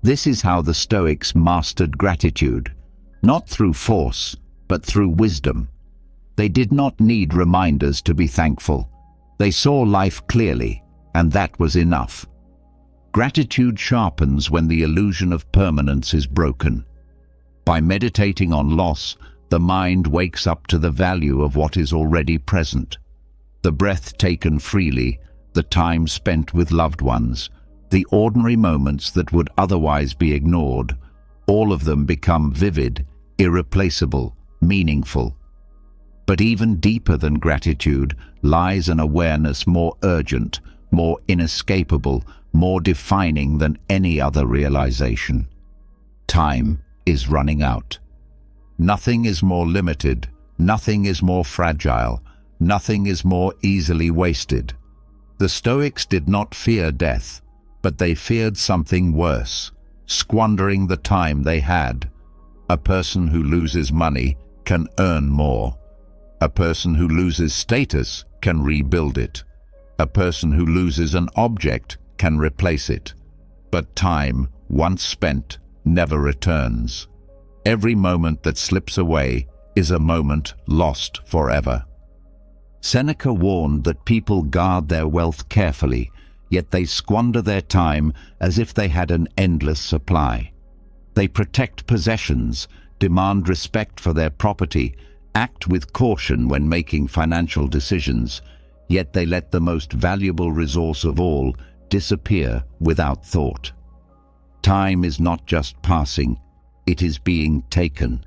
This is how the Stoics mastered gratitude, not through force, but through wisdom. They did not need reminders to be thankful. They saw life clearly, and that was enough. Gratitude sharpens when the illusion of permanence is broken. By meditating on loss, the mind wakes up to the value of what is already present. The breath taken freely, the time spent with loved ones, the ordinary moments that would otherwise be ignored, all of them become vivid, irreplaceable, meaningful. But even deeper than gratitude lies an awareness more urgent, more inescapable, more defining than any other realization. Time is running out. Nothing is more limited, nothing is more fragile, nothing is more easily wasted. The Stoics did not fear death, but they feared something worse, squandering the time they had. A person who loses money can earn more. A person who loses status can rebuild it. A person who loses an object can replace it. But time, once spent, never returns. Every moment that slips away is a moment lost forever. Seneca warned that people guard their wealth carefully, yet they squander their time as if they had an endless supply. They protect possessions, demand respect for their property, act with caution when making financial decisions, yet they let the most valuable resource of all disappear without thought. Time is not just passing, it is being taken.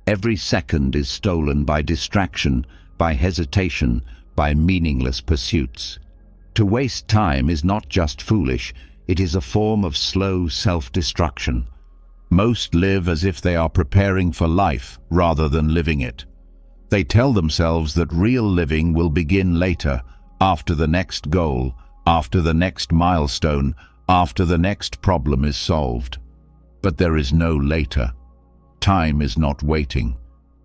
Every second is stolen by distraction, by hesitation, by meaningless pursuits. To waste time is not just foolish, it is a form of slow self-destruction. Most live as if they are preparing for life rather than living it. They tell themselves that real living will begin later, after the next goal, after the next milestone, after the next problem is solved. But there is no later. Time is not waiting.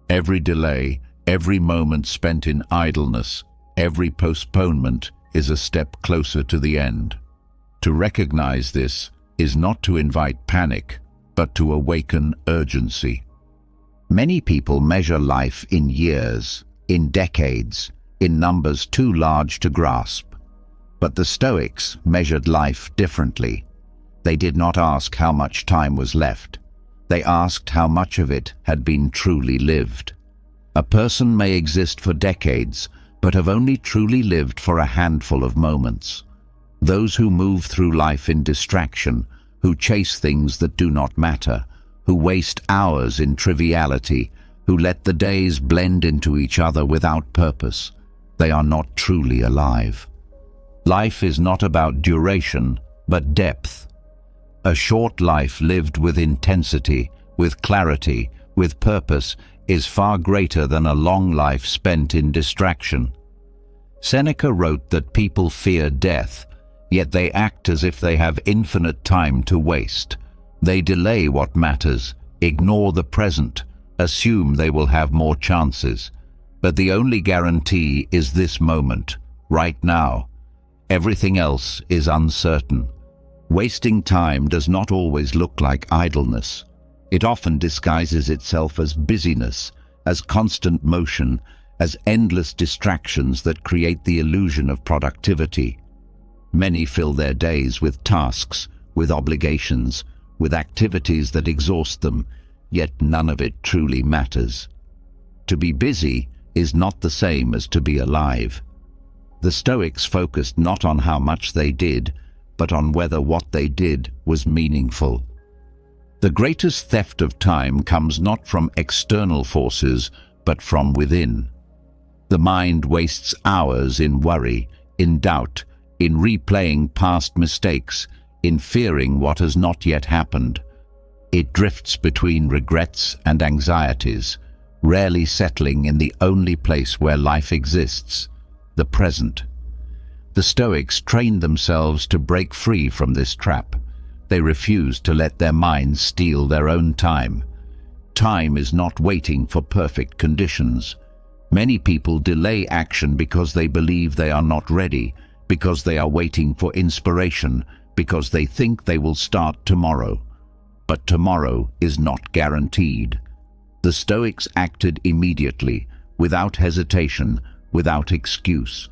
Every delay, every moment spent in idleness, every postponement is a step closer to the end. To recognize this is not to invite panic, but to awaken urgency. Many people measure life in years, in decades, in numbers too large to grasp. But the Stoics measured life differently. They did not ask how much time was left. They asked how much of it had been truly lived. A person may exist for decades, but have only truly lived for a handful of moments. Those who move through life in distraction, who chase things that do not matter, who waste hours in triviality, who let the days blend into each other without purpose, they are not truly alive. Life is not about duration, but depth. A short life lived with intensity, with clarity, with purpose, is far greater than a long life spent in distraction. Seneca wrote that people fear death, yet they act as if they have infinite time to waste. They delay what matters, ignore the present, assume they will have more chances. But the only guarantee is this moment, right now. Everything else is uncertain. Wasting time does not always look like idleness. It often disguises itself as busyness, as constant motion, as endless distractions that create the illusion of productivity. Many fill their days with tasks, with obligations, with activities that exhaust them, yet none of it truly matters. To be busy is not the same as to be alive. The Stoics focused not on how much they did, but on whether what they did was meaningful. The greatest theft of time comes not from external forces, but from within. The mind wastes hours in worry, in doubt, in replaying past mistakes, in fearing what has not yet happened. It drifts between regrets and anxieties, rarely settling in the only place where life exists, the present. The Stoics trained themselves to break free from this trap. They refuse to let their minds steal their own time. Time is not waiting for perfect conditions. Many people delay action because they believe they are not ready, because they are waiting for inspiration, because they think they will start tomorrow. But tomorrow is not guaranteed. The Stoics acted immediately, without hesitation, without excuse.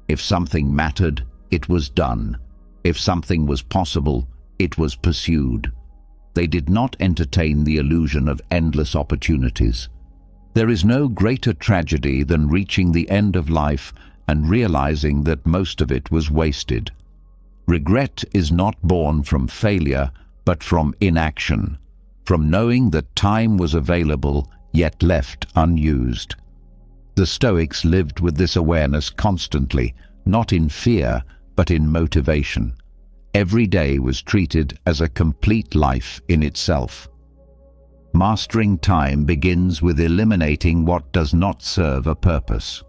If something mattered, it was done. If something was possible, it was pursued. They did not entertain the illusion of endless opportunities. There is no greater tragedy than reaching the end of life and realizing that most of it was wasted. Regret is not born from failure, but from inaction, from knowing that time was available yet left unused. The Stoics lived with this awareness constantly, not in fear, but in motivation. Every day was treated as a complete life in itself. Mastering time begins with eliminating what does not serve a purpose.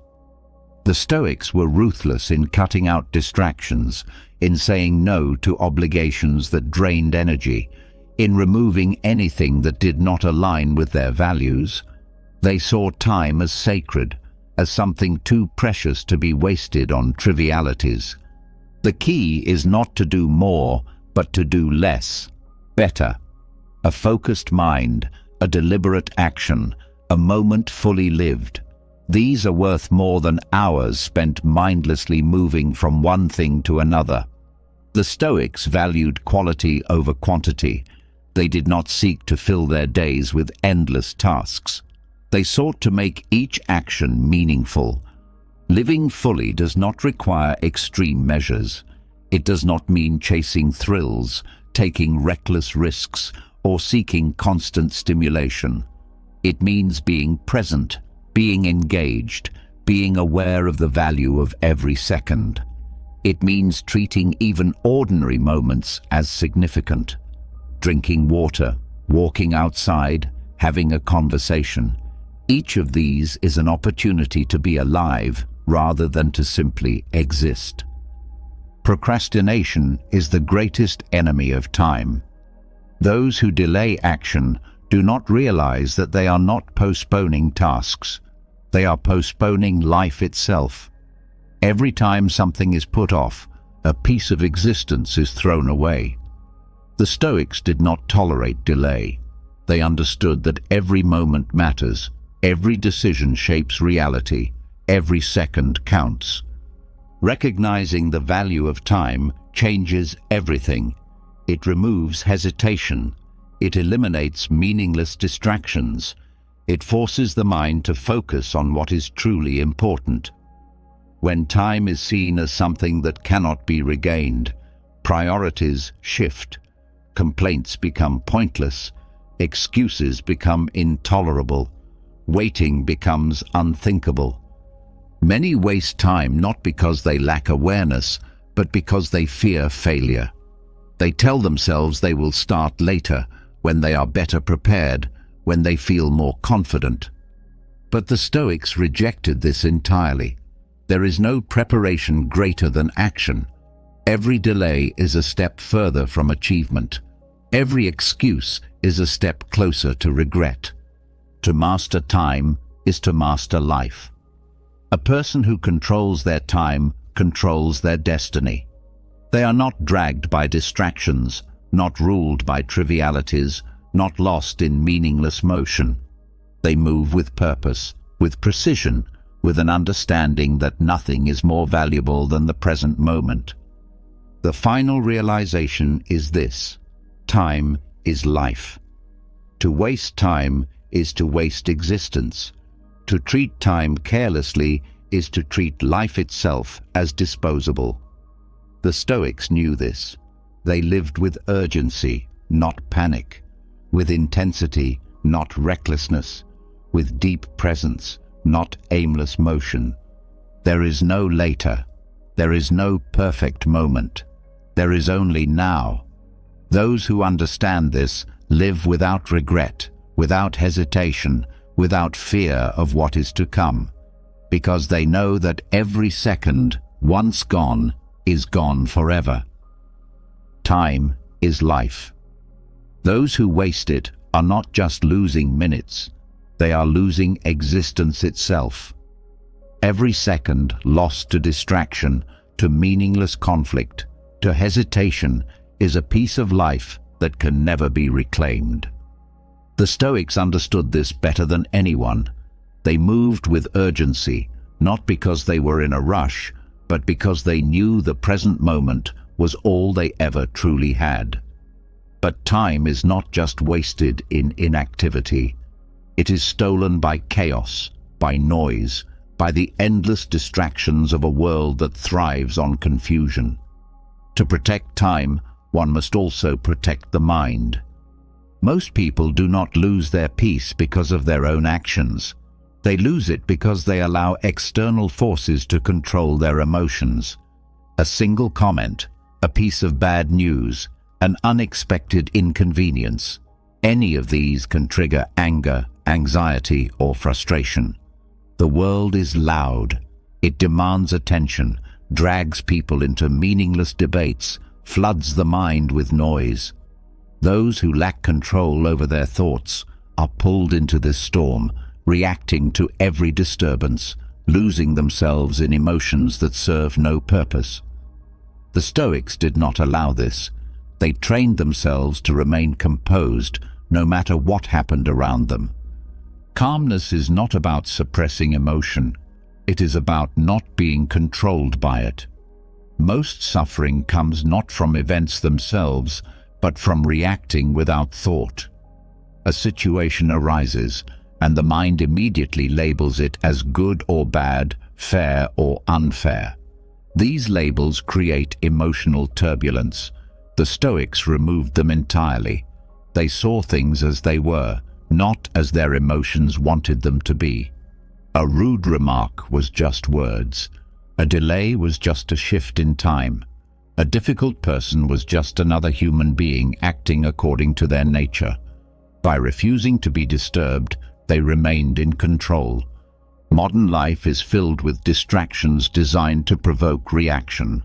The Stoics were ruthless in cutting out distractions, in saying no to obligations that drained energy, in removing anything that did not align with their values. They saw time as sacred, as something too precious to be wasted on trivialities. The key is not to do more, but to do less, better. A focused mind, a deliberate action, a moment fully lived. These are worth more than hours spent mindlessly moving from one thing to another. The Stoics valued quality over quantity. They did not seek to fill their days with endless tasks. They sought to make each action meaningful. Living fully does not require extreme measures. It does not mean chasing thrills, taking reckless risks, or seeking constant stimulation. It means being present, being engaged, being aware of the value of every second. It means treating even ordinary moments as significant. Drinking water, walking outside, having a conversation. Each of these is an opportunity to be alive rather than to simply exist. Procrastination is the greatest enemy of time. Those who delay action do not realize that they are not postponing tasks. They are postponing life itself. Every time something is put off, a piece of existence is thrown away. The Stoics did not tolerate delay. They understood that every moment matters, every decision shapes reality, every second counts. Recognizing the value of time changes everything. It removes hesitation. It eliminates meaningless distractions. It forces the mind to focus on what is truly important. When time is seen as something that cannot be regained, priorities shift. Complaints become pointless. Excuses become intolerable. Waiting becomes unthinkable. Many waste time not because they lack awareness, but because they fear failure. They tell themselves they will start later, when they are better prepared, when they feel more confident. But the Stoics rejected this entirely. There is no preparation greater than action. Every delay is a step further from achievement. Every excuse is a step closer to regret. To master time is to master life. A person who controls their time controls their destiny. They are not dragged by distractions, not ruled by trivialities, not lost in meaningless motion. They move with purpose, with precision, with an understanding that nothing is more valuable than the present moment. The final realization is this: time is life. To waste time is to waste existence. To treat time carelessly is to treat life itself as disposable. The Stoics knew this. They lived with urgency, not panic, with intensity, not recklessness, with deep presence, not aimless motion. There is no later. There is no perfect moment. There is only now. Those who understand this live without regret, without hesitation, without fear of what is to come, because they know that every second, once gone, is gone forever. Time is life. Those who waste it are not just losing minutes, they are losing existence itself. Every second lost to distraction, to meaningless conflict, to hesitation, is a piece of life that can never be reclaimed. The Stoics understood this better than anyone. They moved with urgency, not because they were in a rush, but because they knew the present moment was all they ever truly had. But time is not just wasted in inactivity. It is stolen by chaos, by noise, by the endless distractions of a world that thrives on confusion. To protect time, one must also protect the mind. Most people do not lose their peace because of their own actions. They lose it because they allow external forces to control their emotions. A single comment, a piece of bad news, an unexpected inconvenience, any of these can trigger anger, anxiety, or frustration. The world is loud. It demands attention, drags people into meaningless debates, floods the mind with noise. Those who lack control over their thoughts are pulled into this storm, reacting to every disturbance, losing themselves in emotions that serve no purpose. The Stoics did not allow this. They trained themselves to remain composed no matter what happened around them. Calmness is not about suppressing emotion. It is about not being controlled by it. Most suffering comes not from events themselves, but from reacting without thought. A situation arises, and the mind immediately labels it as good or bad, fair or unfair. These labels create emotional turbulence. The Stoics removed them entirely. They saw things as they were, not as their emotions wanted them to be. A rude remark was just words. A delay was just a shift in time. A difficult person was just another human being acting according to their nature. By refusing to be disturbed, they remained in control. Modern life is filled with distractions designed to provoke reaction.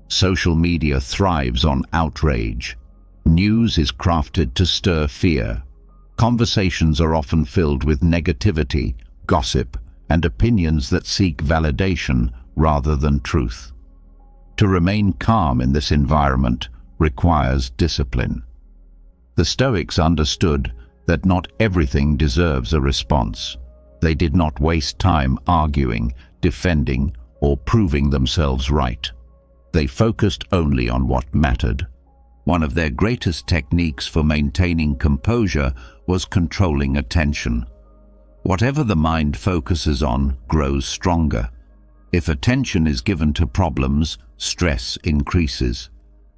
Social media thrives on outrage. News is crafted to stir fear. Conversations are often filled with negativity, gossip, and opinions that seek validation rather than truth. To remain calm in this environment requires discipline. The Stoics understood that not everything deserves a response. They did not waste time arguing, defending, or proving themselves right. They focused only on what mattered. One of their greatest techniques for maintaining composure was controlling attention. Whatever the mind focuses on grows stronger. If attention is given to problems, stress increases.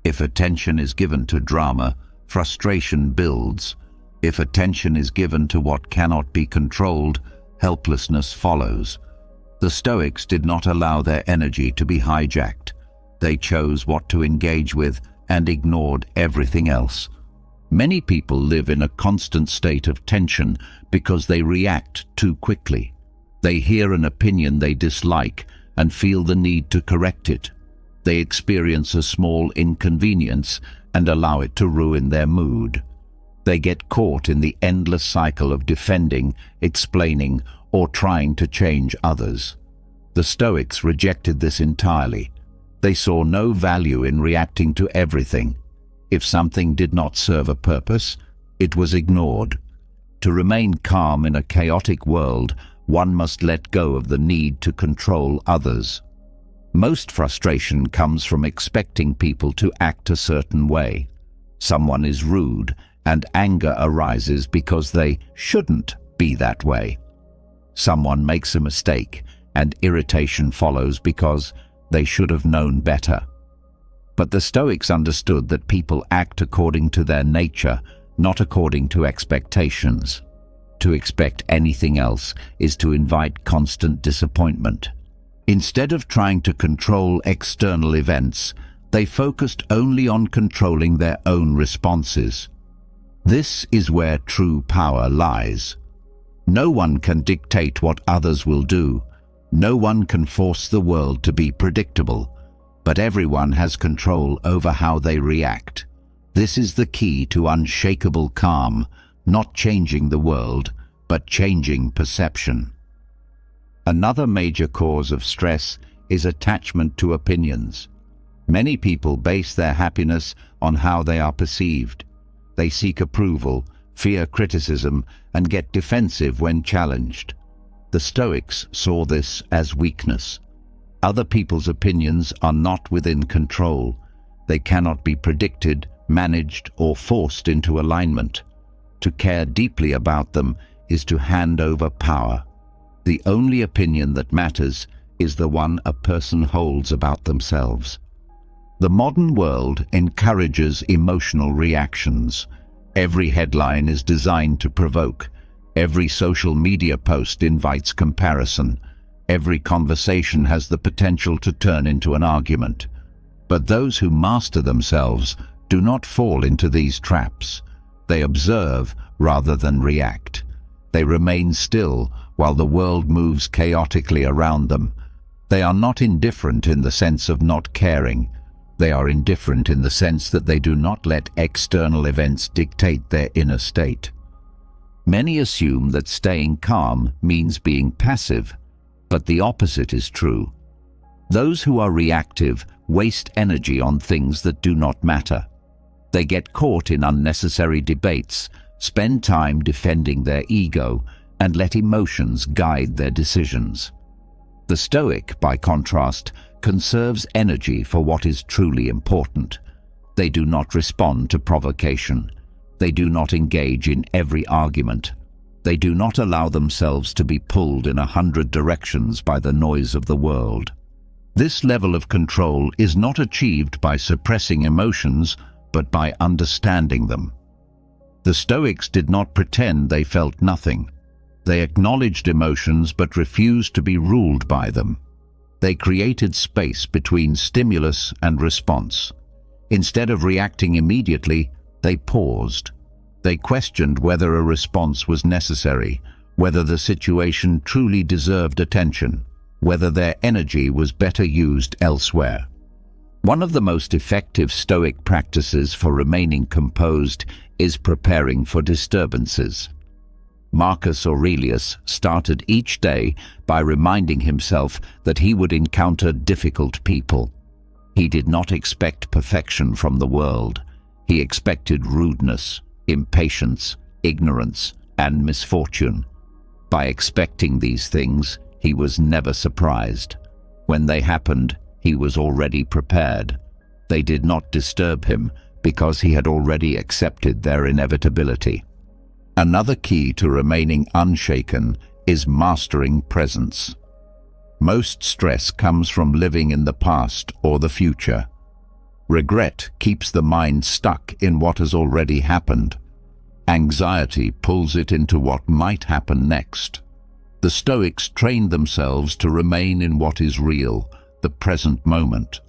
If attention is given to drama, frustration builds. If attention is given to what cannot be controlled, helplessness follows. The Stoics did not allow their energy to be hijacked. They chose what to engage with and ignored everything else. Many people live in a constant state of tension because they react too quickly. They hear an opinion they dislike and feel the need to correct it. They experience a small inconvenience and allow it to ruin their mood. They get caught in the endless cycle of defending, explaining, or trying to change others. The Stoics rejected this entirely. They saw no value in reacting to everything. If something did not serve a purpose, it was ignored. To remain calm in a chaotic world, one must let go of the need to control others. Most frustration comes from expecting people to act a certain way. Someone is rude, and anger arises because they shouldn't be that way. Someone makes a mistake, and irritation follows because they should have known better. But the Stoics understood that people act according to their nature, not according to expectations. To expect anything else is to invite constant disappointment. Instead of trying to control external events, they focused only on controlling their own responses. This is where true power lies. No one can dictate what others will do. No one can force the world to be predictable, but everyone has control over how they react. This is the key to unshakable calm, not changing the world, but changing perception. Another major cause of stress is attachment to opinions. Many people base their happiness on how they are perceived. They seek approval, fear criticism, and get defensive when challenged. The Stoics saw this as weakness. Other people's opinions are not within control. They cannot be predicted, managed, or forced into alignment. To care deeply about them is to hand over power. The only opinion that matters is the one a person holds about themselves. The modern world encourages emotional reactions. Every headline is designed to provoke. Every social media post invites comparison. Every conversation has the potential to turn into an argument. But those who master themselves do not fall into these traps. They observe rather than react. They remain still while the world moves chaotically around them. They are not indifferent in the sense of not caring. They are indifferent in the sense that they do not let external events dictate their inner state. Many assume that staying calm means being passive, but the opposite is true. Those who are reactive waste energy on things that do not matter. They get caught in unnecessary debates, spend time defending their ego, and let emotions guide their decisions. The Stoic, by contrast, conserves energy for what is truly important. They do not respond to provocation. They do not engage in every argument. They do not allow themselves to be pulled in 100 directions by the noise of the world. This level of control is not achieved by suppressing emotions, but by understanding them. The Stoics did not pretend they felt nothing. They acknowledged emotions but refused to be ruled by them. They created space between stimulus and response. Instead of reacting immediately, they paused. They questioned whether a response was necessary, whether the situation truly deserved attention, whether their energy was better used elsewhere. One of the most effective Stoic practices for remaining composed is preparing for disturbances. Marcus Aurelius started each day by reminding himself that he would encounter difficult people. He did not expect perfection from the world. He expected rudeness, impatience, ignorance, and misfortune. By expecting these things, he was never surprised. When they happened, he was already prepared. They did not disturb him because he had already accepted their inevitability. Another key to remaining unshaken is mastering presence. Most stress comes from living in the past or the future. Regret keeps the mind stuck in what has already happened. Anxiety pulls it into what might happen next. The Stoics trained themselves to remain in what is real, the present moment.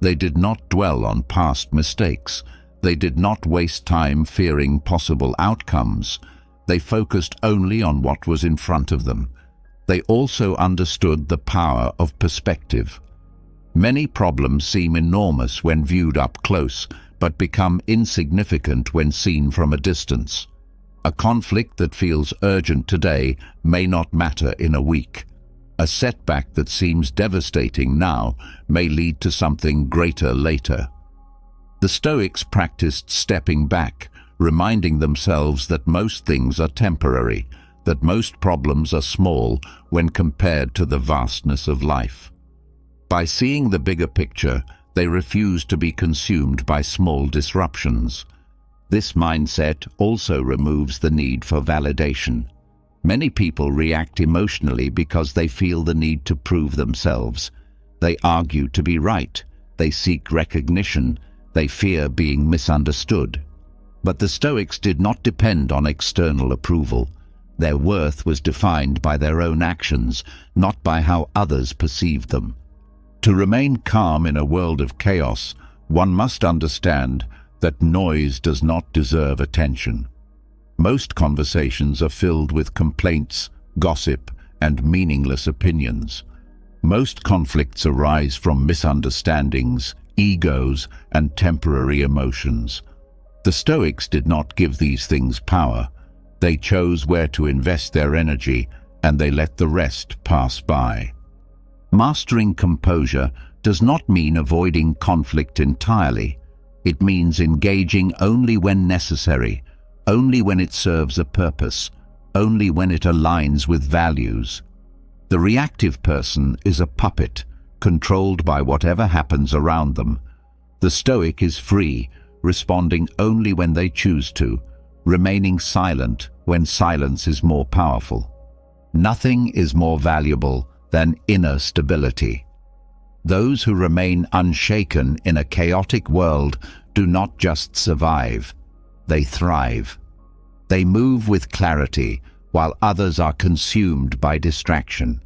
They did not dwell on past mistakes. They did not waste time fearing possible outcomes. They focused only on what was in front of them. They also understood the power of perspective. Many problems seem enormous when viewed up close, but become insignificant when seen from a distance. A conflict that feels urgent today may not matter in a week. A setback that seems devastating now may lead to something greater later. The Stoics practiced stepping back, reminding themselves that most things are temporary, that most problems are small when compared to the vastness of life. By seeing the bigger picture, they refused to be consumed by small disruptions. This mindset also removes the need for validation. Many people react emotionally because they feel the need to prove themselves. They argue to be right. They seek recognition. They fear being misunderstood. But the Stoics did not depend on external approval. Their worth was defined by their own actions, not by how others perceived them. To remain calm in a world of chaos, one must understand that noise does not deserve attention. Most conversations are filled with complaints, gossip, and meaningless opinions. Most conflicts arise from misunderstandings, egos, and temporary emotions. The Stoics did not give these things power. They chose where to invest their energy, and they let the rest pass by. Mastering composure does not mean avoiding conflict entirely. It means engaging only when necessary, only when it serves a purpose, only when it aligns with values. The reactive person is a puppet, controlled by whatever happens around them. The Stoic is free, responding only when they choose to, remaining silent when silence is more powerful. Nothing is more valuable than inner stability. Those who remain unshaken in a chaotic world do not just survive, they thrive. They move with clarity while others are consumed by distraction.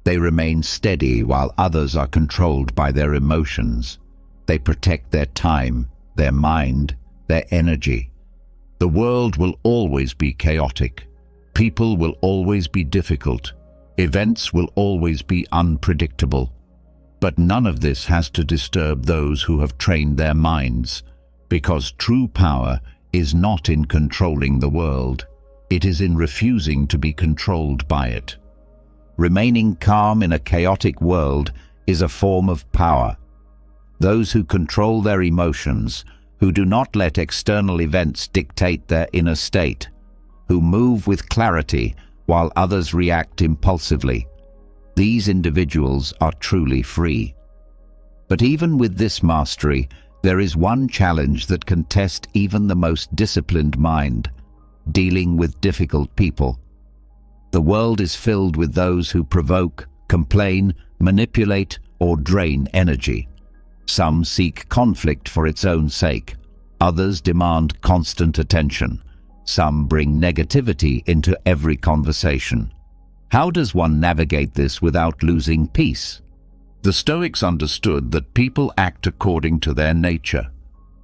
They remain steady while others are controlled by their emotions. They protect their time, their mind, their energy. The world will always be chaotic. People will always be difficult. Events will always be unpredictable. But none of this has to disturb those who have trained their minds, because true power is not in controlling the world. It is in refusing to be controlled by it. Remaining calm in a chaotic world is a form of power. Those who control their emotions, who do not let external events dictate their inner state, who move with clarity while others react impulsively, these individuals are truly free. But even with this mastery, there is one challenge that can test even the most disciplined mind: dealing with difficult people. The world is filled with those who provoke, complain, manipulate, or drain energy. Some seek conflict for its own sake. Others demand constant attention. Some bring negativity into every conversation. How does one navigate this without losing peace? The Stoics understood that people act according to their nature.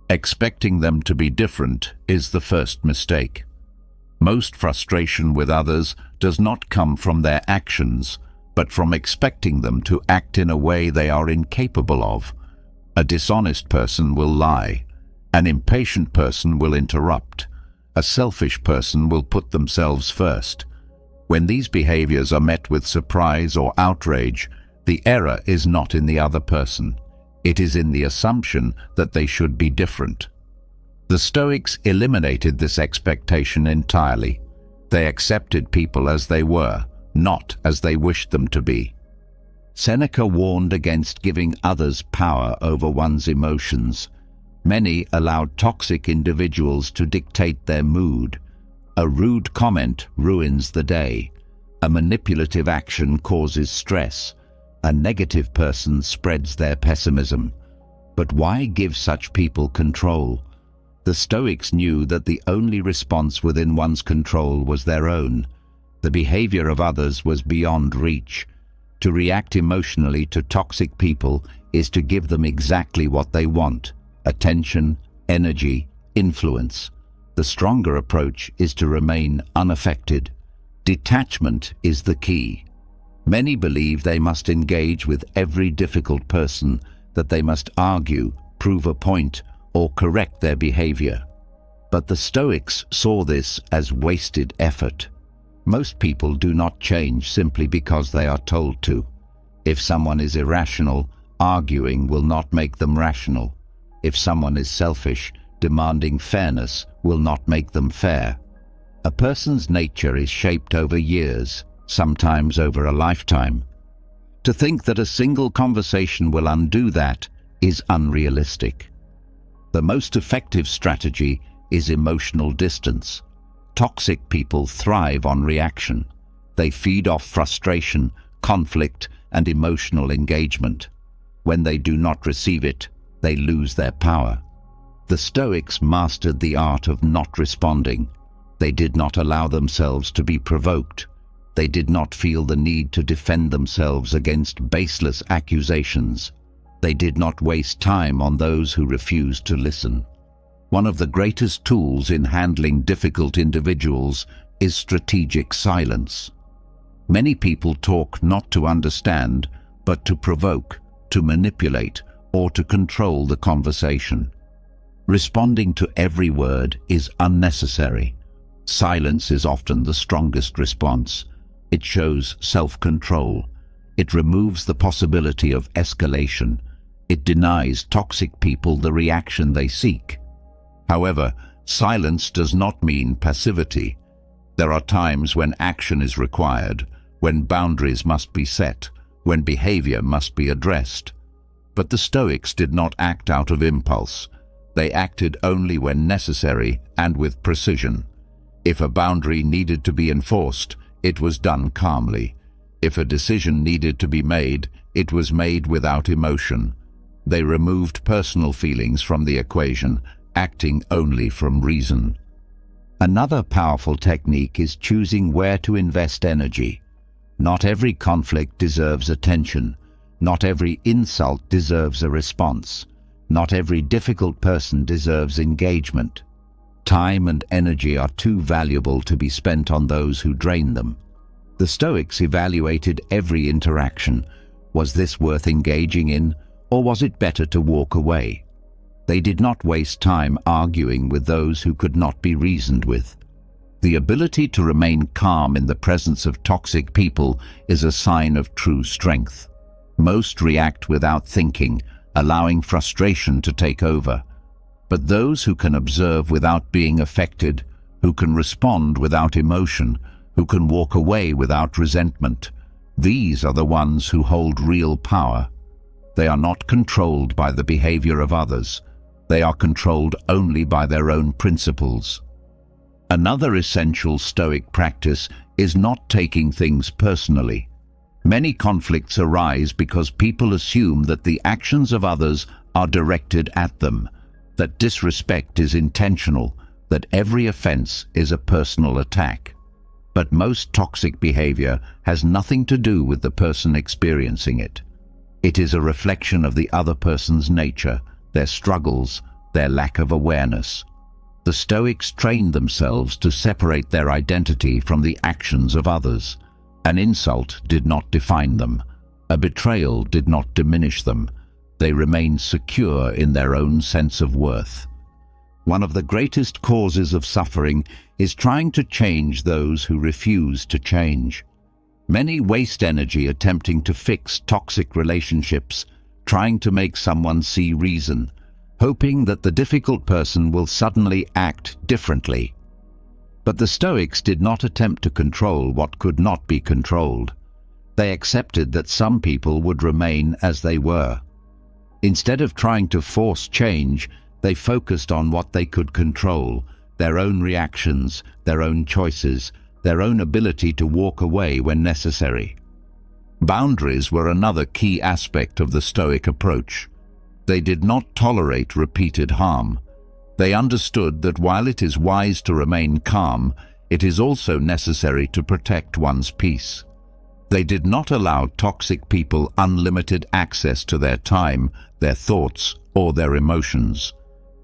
Expecting them to be different is the first mistake. Most frustration with others does not come from their actions, but from expecting them to act in a way they are incapable of. A dishonest person will lie. An impatient person will interrupt. A selfish person will put themselves first. When these behaviors are met with surprise or outrage, the error is not in the other person. It is in the assumption that they should be different. The Stoics eliminated this expectation entirely. They accepted people as they were, not as they wished them to be. Seneca warned against giving others power over one's emotions. Many allowed toxic individuals to dictate their mood. A rude comment ruins the day. A manipulative action causes stress. A negative person spreads their pessimism. But why give such people control? The Stoics knew that the only response within one's control was their own. The behavior of others was beyond reach. To react emotionally to toxic people is to give them exactly what they want: attention, energy, influence. The stronger approach is to remain unaffected. Detachment is the key. Many believe they must engage with every difficult person, that they must argue, prove a point, or correct their behavior. But the Stoics saw this as wasted effort. Most people do not change simply because they are told to. If someone is irrational, arguing will not make them rational. If someone is selfish, demanding fairness will not make them fair. A person's nature is shaped over years, sometimes over a lifetime. To think that a single conversation will undo that is unrealistic. The most effective strategy is emotional distance. Toxic people thrive on reaction. They feed off frustration, conflict, and emotional engagement. When they do not receive it, they lose their power. The Stoics mastered the art of not responding. They did not allow themselves to be provoked. They did not feel the need to defend themselves against baseless accusations. They did not waste time on those who refused to listen. One of the greatest tools in handling difficult individuals is strategic silence. Many people talk not to understand, but to provoke, to manipulate, or to control the conversation. Responding to every word is unnecessary. Silence is often the strongest response. It shows self-control. It removes the possibility of escalation. It denies toxic people the reaction they seek. However, silence does not mean passivity. There are times when action is required, when boundaries must be set, when behavior must be addressed. But the Stoics did not act out of impulse. They acted only when necessary and with precision. If a boundary needed to be enforced, it was done calmly. If a decision needed to be made, it was made without emotion. They removed personal feelings from the equation, acting only from reason. Another powerful technique is choosing where to invest energy. Not every conflict deserves attention. Not every insult deserves a response. Not every difficult person deserves engagement. Time and energy are too valuable to be spent on those who drain them. The Stoics evaluated every interaction. Was this worth engaging in, or was it better to walk away? They did not waste time arguing with those who could not be reasoned with. The ability to remain calm in the presence of toxic people is a sign of true strength. Most react without thinking, allowing frustration to take over. But those who can observe without being affected, who can respond without emotion, who can walk away without resentment, these are the ones who hold real power. They are not controlled by the behavior of others. They are controlled only by their own principles. Another essential Stoic practice is not taking things personally. Many conflicts arise because people assume that the actions of others are directed at them, that disrespect is intentional, that every offense is a personal attack. But most toxic behavior has nothing to do with the person experiencing it. It is a reflection of the other person's nature, their struggles, their lack of awareness. The Stoics trained themselves to separate their identity from the actions of others. An insult did not define them. A betrayal did not diminish them. They remained secure in their own sense of worth. One of the greatest causes of suffering is trying to change those who refuse to change. Many waste energy attempting to fix toxic relationships, trying to make someone see reason, hoping that the difficult person will suddenly act differently. But the Stoics did not attempt to control what could not be controlled. They accepted that some people would remain as they were. Instead of trying to force change, they focused on what they could control, their own reactions, their own choices, their own ability to walk away when necessary. Boundaries were another key aspect of the Stoic approach. They did not tolerate repeated harm. They understood that while it is wise to remain calm, it is also necessary to protect one's peace. They did not allow toxic people unlimited access to their time, their thoughts, or their emotions.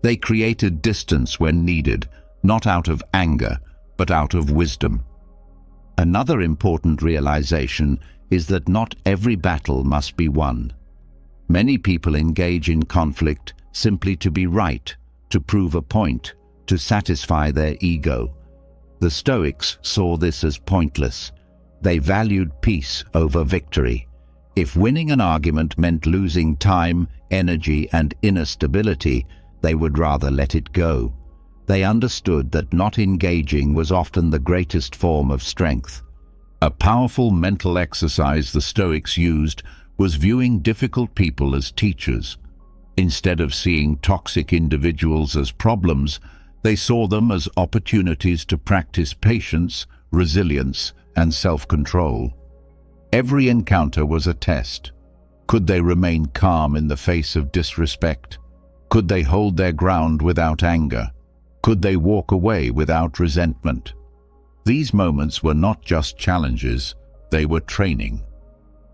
They created distance when needed, not out of anger, but out of wisdom. Another important realization is that not every battle must be won. Many people engage in conflict simply to be right, to prove a point, to satisfy their ego. The Stoics saw this as pointless. They valued peace over victory. If winning an argument meant losing time, energy, and inner stability, they would rather let it go. They understood that not engaging was often the greatest form of strength. A powerful mental exercise the Stoics used was viewing difficult people as teachers. Instead of seeing toxic individuals as problems, they saw them as opportunities to practice patience, resilience, and self-control. Every encounter was a test. Could they remain calm in the face of disrespect? Could they hold their ground without anger? Could they walk away without resentment? These moments were not just challenges, they were training.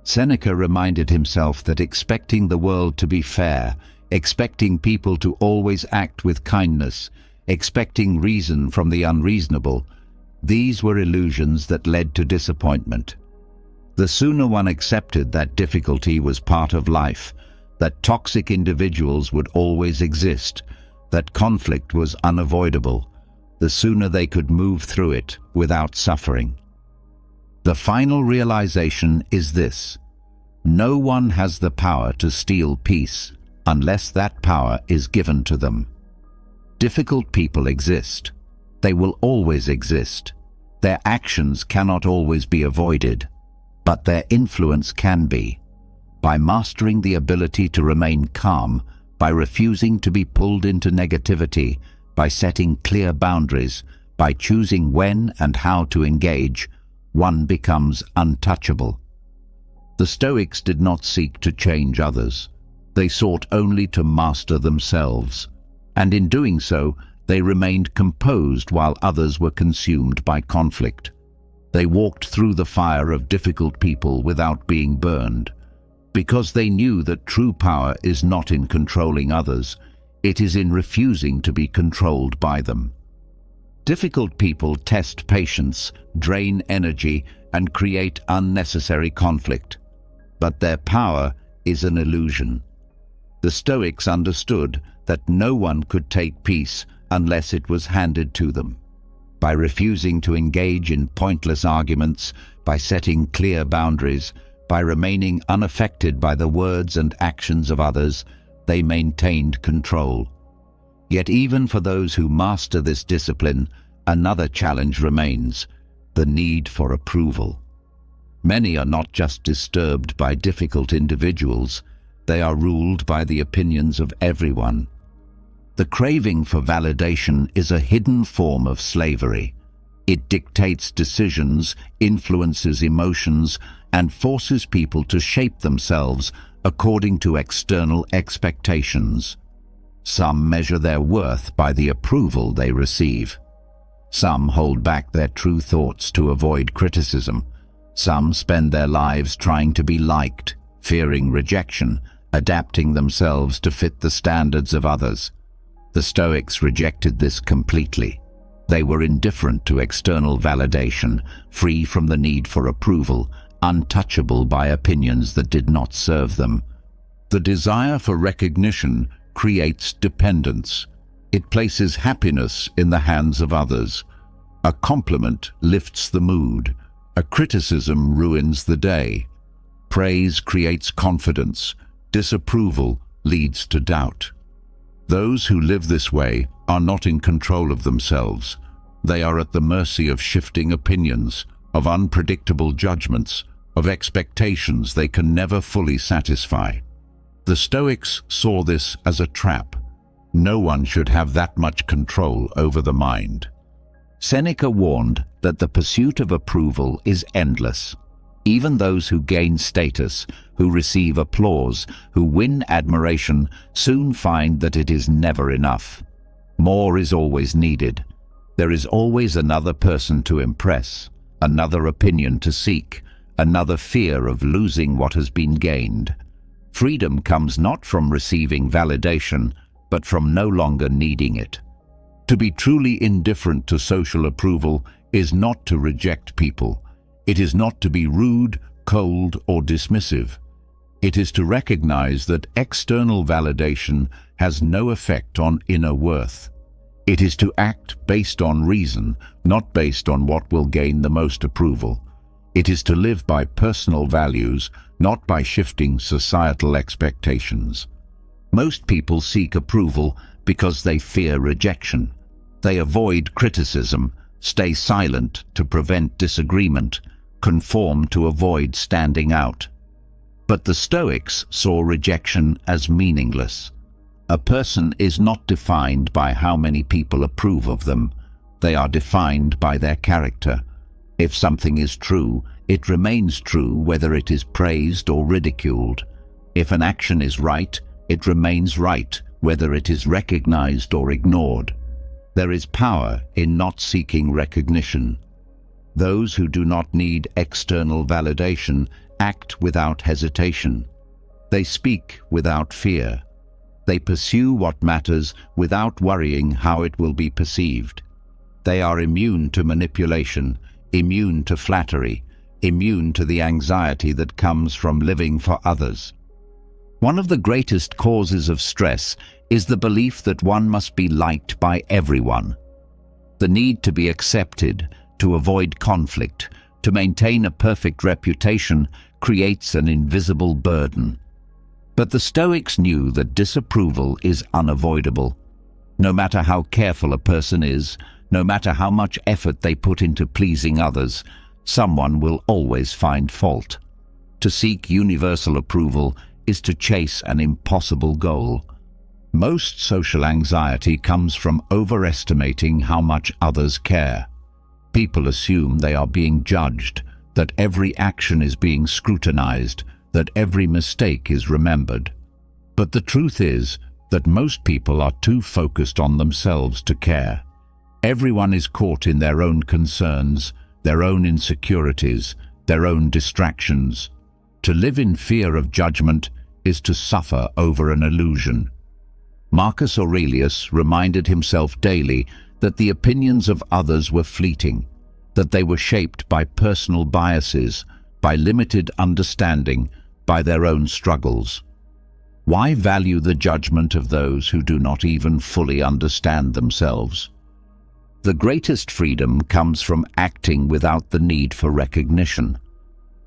Seneca reminded himself that expecting the world to be fair, expecting people to always act with kindness, expecting reason from the unreasonable, these were illusions that led to disappointment. The sooner one accepted that difficulty was part of life, that toxic individuals would always exist, that conflict was unavoidable, the sooner they could move through it without suffering. The final realization is this: no one has the power to steal peace unless that power is given to them. Difficult people exist. They will always exist. Their actions cannot always be avoided, but their influence can be. By mastering the ability to remain calm, by refusing to be pulled into negativity, by setting clear boundaries, by choosing when and how to engage, one becomes untouchable. The Stoics did not seek to change others. They sought only to master themselves, and in doing so, they remained composed while others were consumed by conflict. They walked through the fire of difficult people without being burned, because they knew that true power is not in controlling others, it is in refusing to be controlled by them. Difficult people test patience, drain energy, and create unnecessary conflict. But their power is an illusion. The Stoics understood that no one could take peace unless it was handed to them. By refusing to engage in pointless arguments, by setting clear boundaries, by remaining unaffected by the words and actions of others, they maintained control. Yet even for those who master this discipline, another challenge remains: the need for approval. Many are not just disturbed by difficult individuals, they are ruled by the opinions of everyone. The craving for validation is a hidden form of slavery. It dictates decisions, influences emotions, and forces people to shape themselves according to external expectations. Some measure their worth by the approval they receive. Some hold back their true thoughts to avoid criticism. Some spend their lives trying to be liked, fearing rejection, adapting themselves to fit the standards of others. The Stoics rejected this completely. They were indifferent to external validation, free from the need for approval, untouchable by opinions that did not serve them. The desire for recognition creates dependence. It places happiness in the hands of others. A compliment lifts the mood. A criticism ruins the day. Praise creates confidence. Disapproval leads to doubt. Those who live this way are not in control of themselves. They are at the mercy of shifting opinions, of unpredictable judgments, of expectations they can never fully satisfy. The Stoics saw this as a trap. No one should have that much control over the mind. Seneca warned that the pursuit of approval is endless. Even those who gain status, who receive applause, who win admiration, soon find that it is never enough. More is always needed. There is always another person to impress, another opinion to seek, another fear of losing what has been gained. Freedom comes not from receiving validation, but from no longer needing it. To be truly indifferent to social approval is not to reject people. It is not to be rude, cold, or dismissive. It is to recognize that external validation has no effect on inner worth. It is to act based on reason, not based on what will gain the most approval. It is to live by personal values, not by shifting societal expectations. Most people seek approval because they fear rejection. They avoid criticism, stay silent to prevent disagreement, conform to avoid standing out. But the Stoics saw rejection as meaningless. A person is not defined by how many people approve of them. They are defined by their character. If something is true, it remains true whether it is praised or ridiculed. If an action is right, it remains right whether it is recognized or ignored. There is power in not seeking recognition. Those who do not need external validation act without hesitation. They speak without fear. They pursue what matters without worrying how it will be perceived. They are immune to manipulation, immune to flattery, immune to the anxiety that comes from living for others. One of the greatest causes of stress is the belief that one must be liked by everyone. The need to be accepted, to avoid conflict, to maintain a perfect reputation creates an invisible burden. But the Stoics knew that disapproval is unavoidable. No matter how careful a person is, no matter how much effort they put into pleasing others, someone will always find fault. To seek universal approval is to chase an impossible goal. Most social anxiety comes from overestimating how much others care. People assume they are being judged, that every action is being scrutinized, that every mistake is remembered. But the truth is that most people are too focused on themselves to care. Everyone is caught in their own concerns, their own insecurities, their own distractions. To live in fear of judgment is to suffer over an illusion. Marcus Aurelius reminded himself daily that the opinions of others were fleeting, that they were shaped by personal biases, by limited understanding, by their own struggles. Why value the judgment of those who do not even fully understand themselves? The greatest freedom comes from acting without the need for recognition.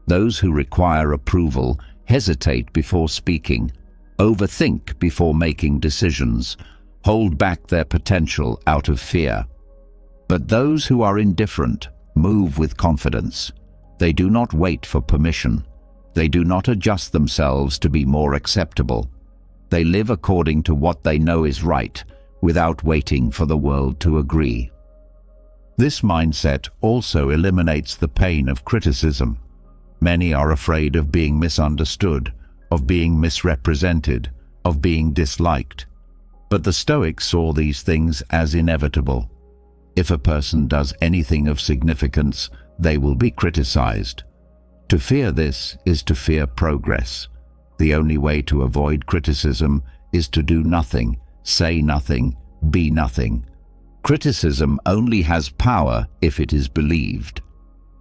Those who require approval hesitate before speaking, overthink before making decisions, hold back their potential out of fear. But those who are indifferent move with confidence. They do not wait for permission. They do not adjust themselves to be more acceptable. They live according to what they know is right, without waiting for the world to agree. This mindset also eliminates the pain of criticism. Many are afraid of being misunderstood, of being misrepresented, of being disliked. But the Stoics saw these things as inevitable. If a person does anything of significance, they will be criticized. To fear this is to fear progress. The only way to avoid criticism is to do nothing, say nothing, be nothing. Criticism only has power if it is believed.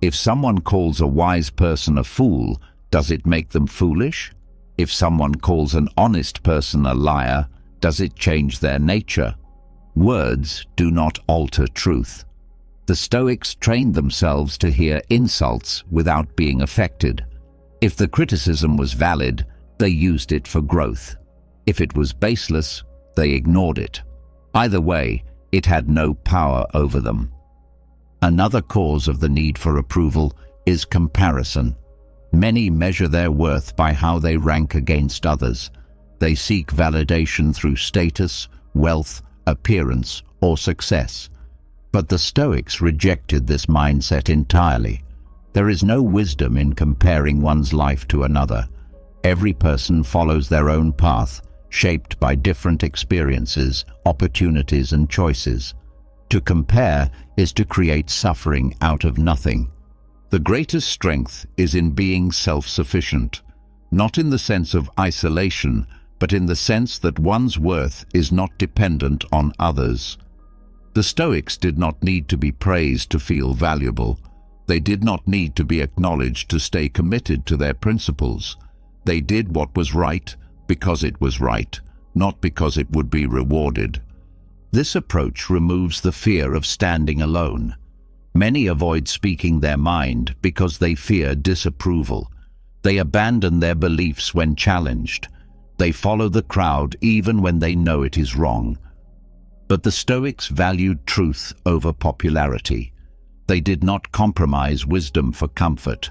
If someone calls a wise person a fool, does it make them foolish? If someone calls an honest person a liar, does it change their nature? Words do not alter truth. The Stoics trained themselves to hear insults without being affected. If the criticism was valid, they used it for growth. If it was baseless, they ignored it. Either way, it had no power over them. Another cause of the need for approval is comparison. Many measure their worth by how they rank against others. They seek validation through status, wealth, appearance, or success. But the Stoics rejected this mindset entirely. There is no wisdom in comparing one's life to another. Every person follows their own path, shaped by different experiences, opportunities, and choices. To compare is to create suffering out of nothing. The greatest strength is in being self-sufficient, not in the sense of isolation, but in the sense that one's worth is not dependent on others. The Stoics did not need to be praised to feel valuable. They did not need to be acknowledged to stay committed to their principles. They did what was right because it was right, not because it would be rewarded. This approach removes the fear of standing alone. Many avoid speaking their mind because they fear disapproval. They abandon their beliefs when challenged. They follow the crowd even when they know it is wrong. But the Stoics valued truth over popularity. They did not compromise wisdom for comfort.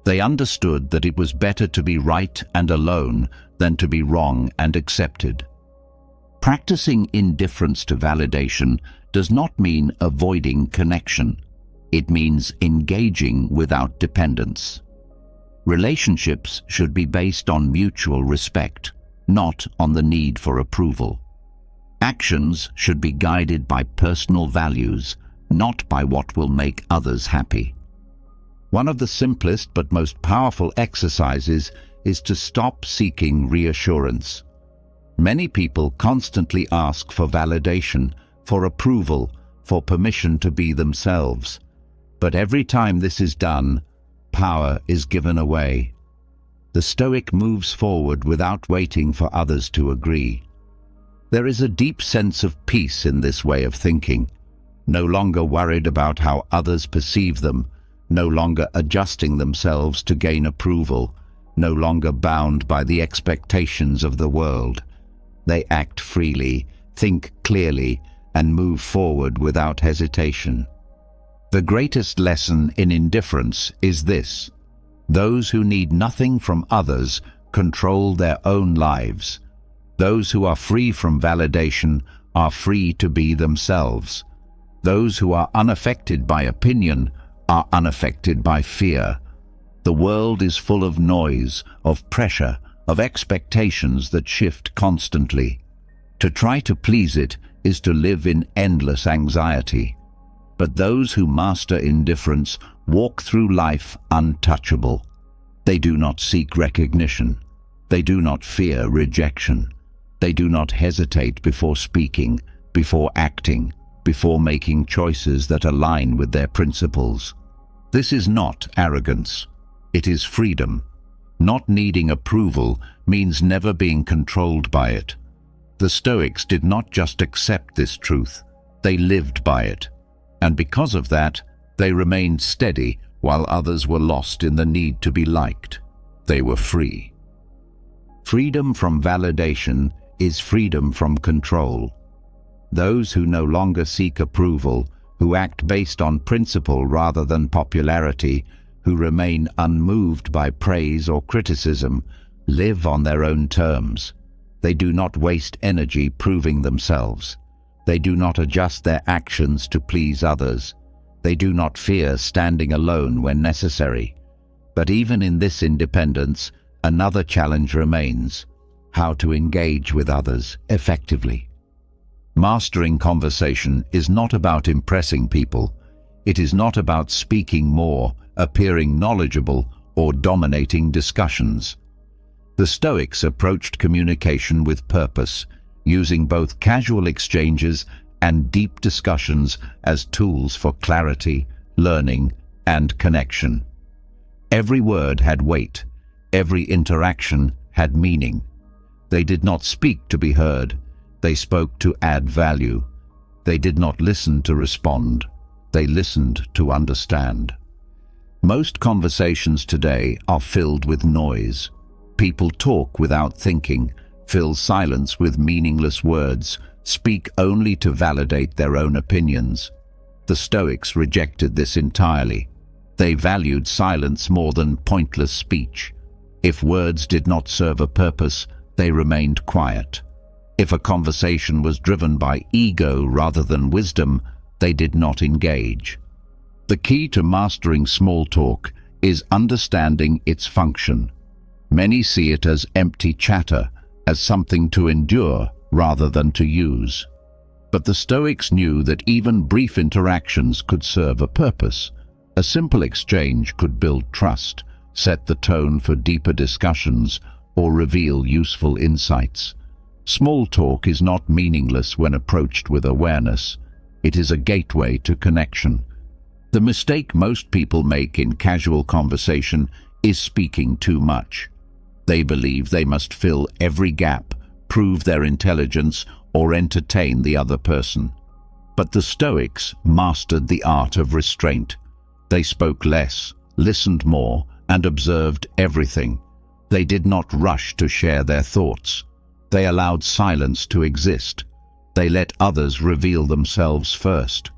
They understood that it was better to be right and alone than to be wrong and accepted. Practicing indifference to validation does not mean avoiding connection. It means engaging without dependence. Relationships should be based on mutual respect, not on the need for approval. Actions should be guided by personal values, not by what will make others happy. One of the simplest but most powerful exercises is to stop seeking reassurance. Many people constantly ask for validation, for approval, for permission to be themselves. But every time this is done, power is given away. The Stoic moves forward without waiting for others to agree. There is a deep sense of peace in this way of thinking, no longer worried about how others perceive them, no longer adjusting themselves to gain approval, no longer bound by the expectations of the world. They act freely, think clearly, and move forward without hesitation. The greatest lesson in indifference is this: those who need nothing from others control their own lives. Those who are free from validation are free to be themselves. Those who are unaffected by opinion are unaffected by fear. The world is full of noise, of pressure, of expectations that shift constantly. To try to please it is to live in endless anxiety. But those who master indifference walk through life untouchable. They do not seek recognition. They do not fear rejection. They do not hesitate before speaking, before acting, before making choices that align with their principles. This is not arrogance. It is freedom. Not needing approval means never being controlled by it. The Stoics did not just accept this truth, they lived by it. And because of that, they remained steady while others were lost in the need to be liked. They were free. Freedom from validation is freedom from control. Those who no longer seek approval, who act based on principle rather than popularity, who remain unmoved by praise or criticism, live on their own terms. They do not waste energy proving themselves. They do not adjust their actions to please others. They do not fear standing alone when necessary. But even in this independence, another challenge remains: how to engage with others effectively. Mastering conversation is not about impressing people. It is not about speaking more, appearing knowledgeable, or dominating discussions. The Stoics approached communication with purpose, using both casual exchanges and deep discussions as tools for clarity, learning, and connection. Every word had weight. Every interaction had meaning. They did not speak to be heard. They spoke to add value. They did not listen to respond. They listened to understand. Most conversations today are filled with noise. People talk without thinking, fill silence with meaningless words, speak only to validate their own opinions. The Stoics rejected this entirely. They valued silence more than pointless speech. If words did not serve a purpose, they remained quiet. If a conversation was driven by ego rather than wisdom, they did not engage. The key to mastering small talk is understanding its function. Many see it as empty chatter, as something to endure rather than to use. But the Stoics knew that even brief interactions could serve a purpose. A simple exchange could build trust, set the tone for deeper discussions, or reveal useful insights. Small talk is not meaningless when approached with awareness. It is a gateway to connection. The mistake most people make in casual conversation is speaking too much. They believe they must fill every gap, prove their intelligence, or entertain the other person. But the Stoics mastered the art of restraint. They spoke less, listened more, and observed everything. They did not rush to share their thoughts. They allowed silence to exist. They let others reveal themselves first.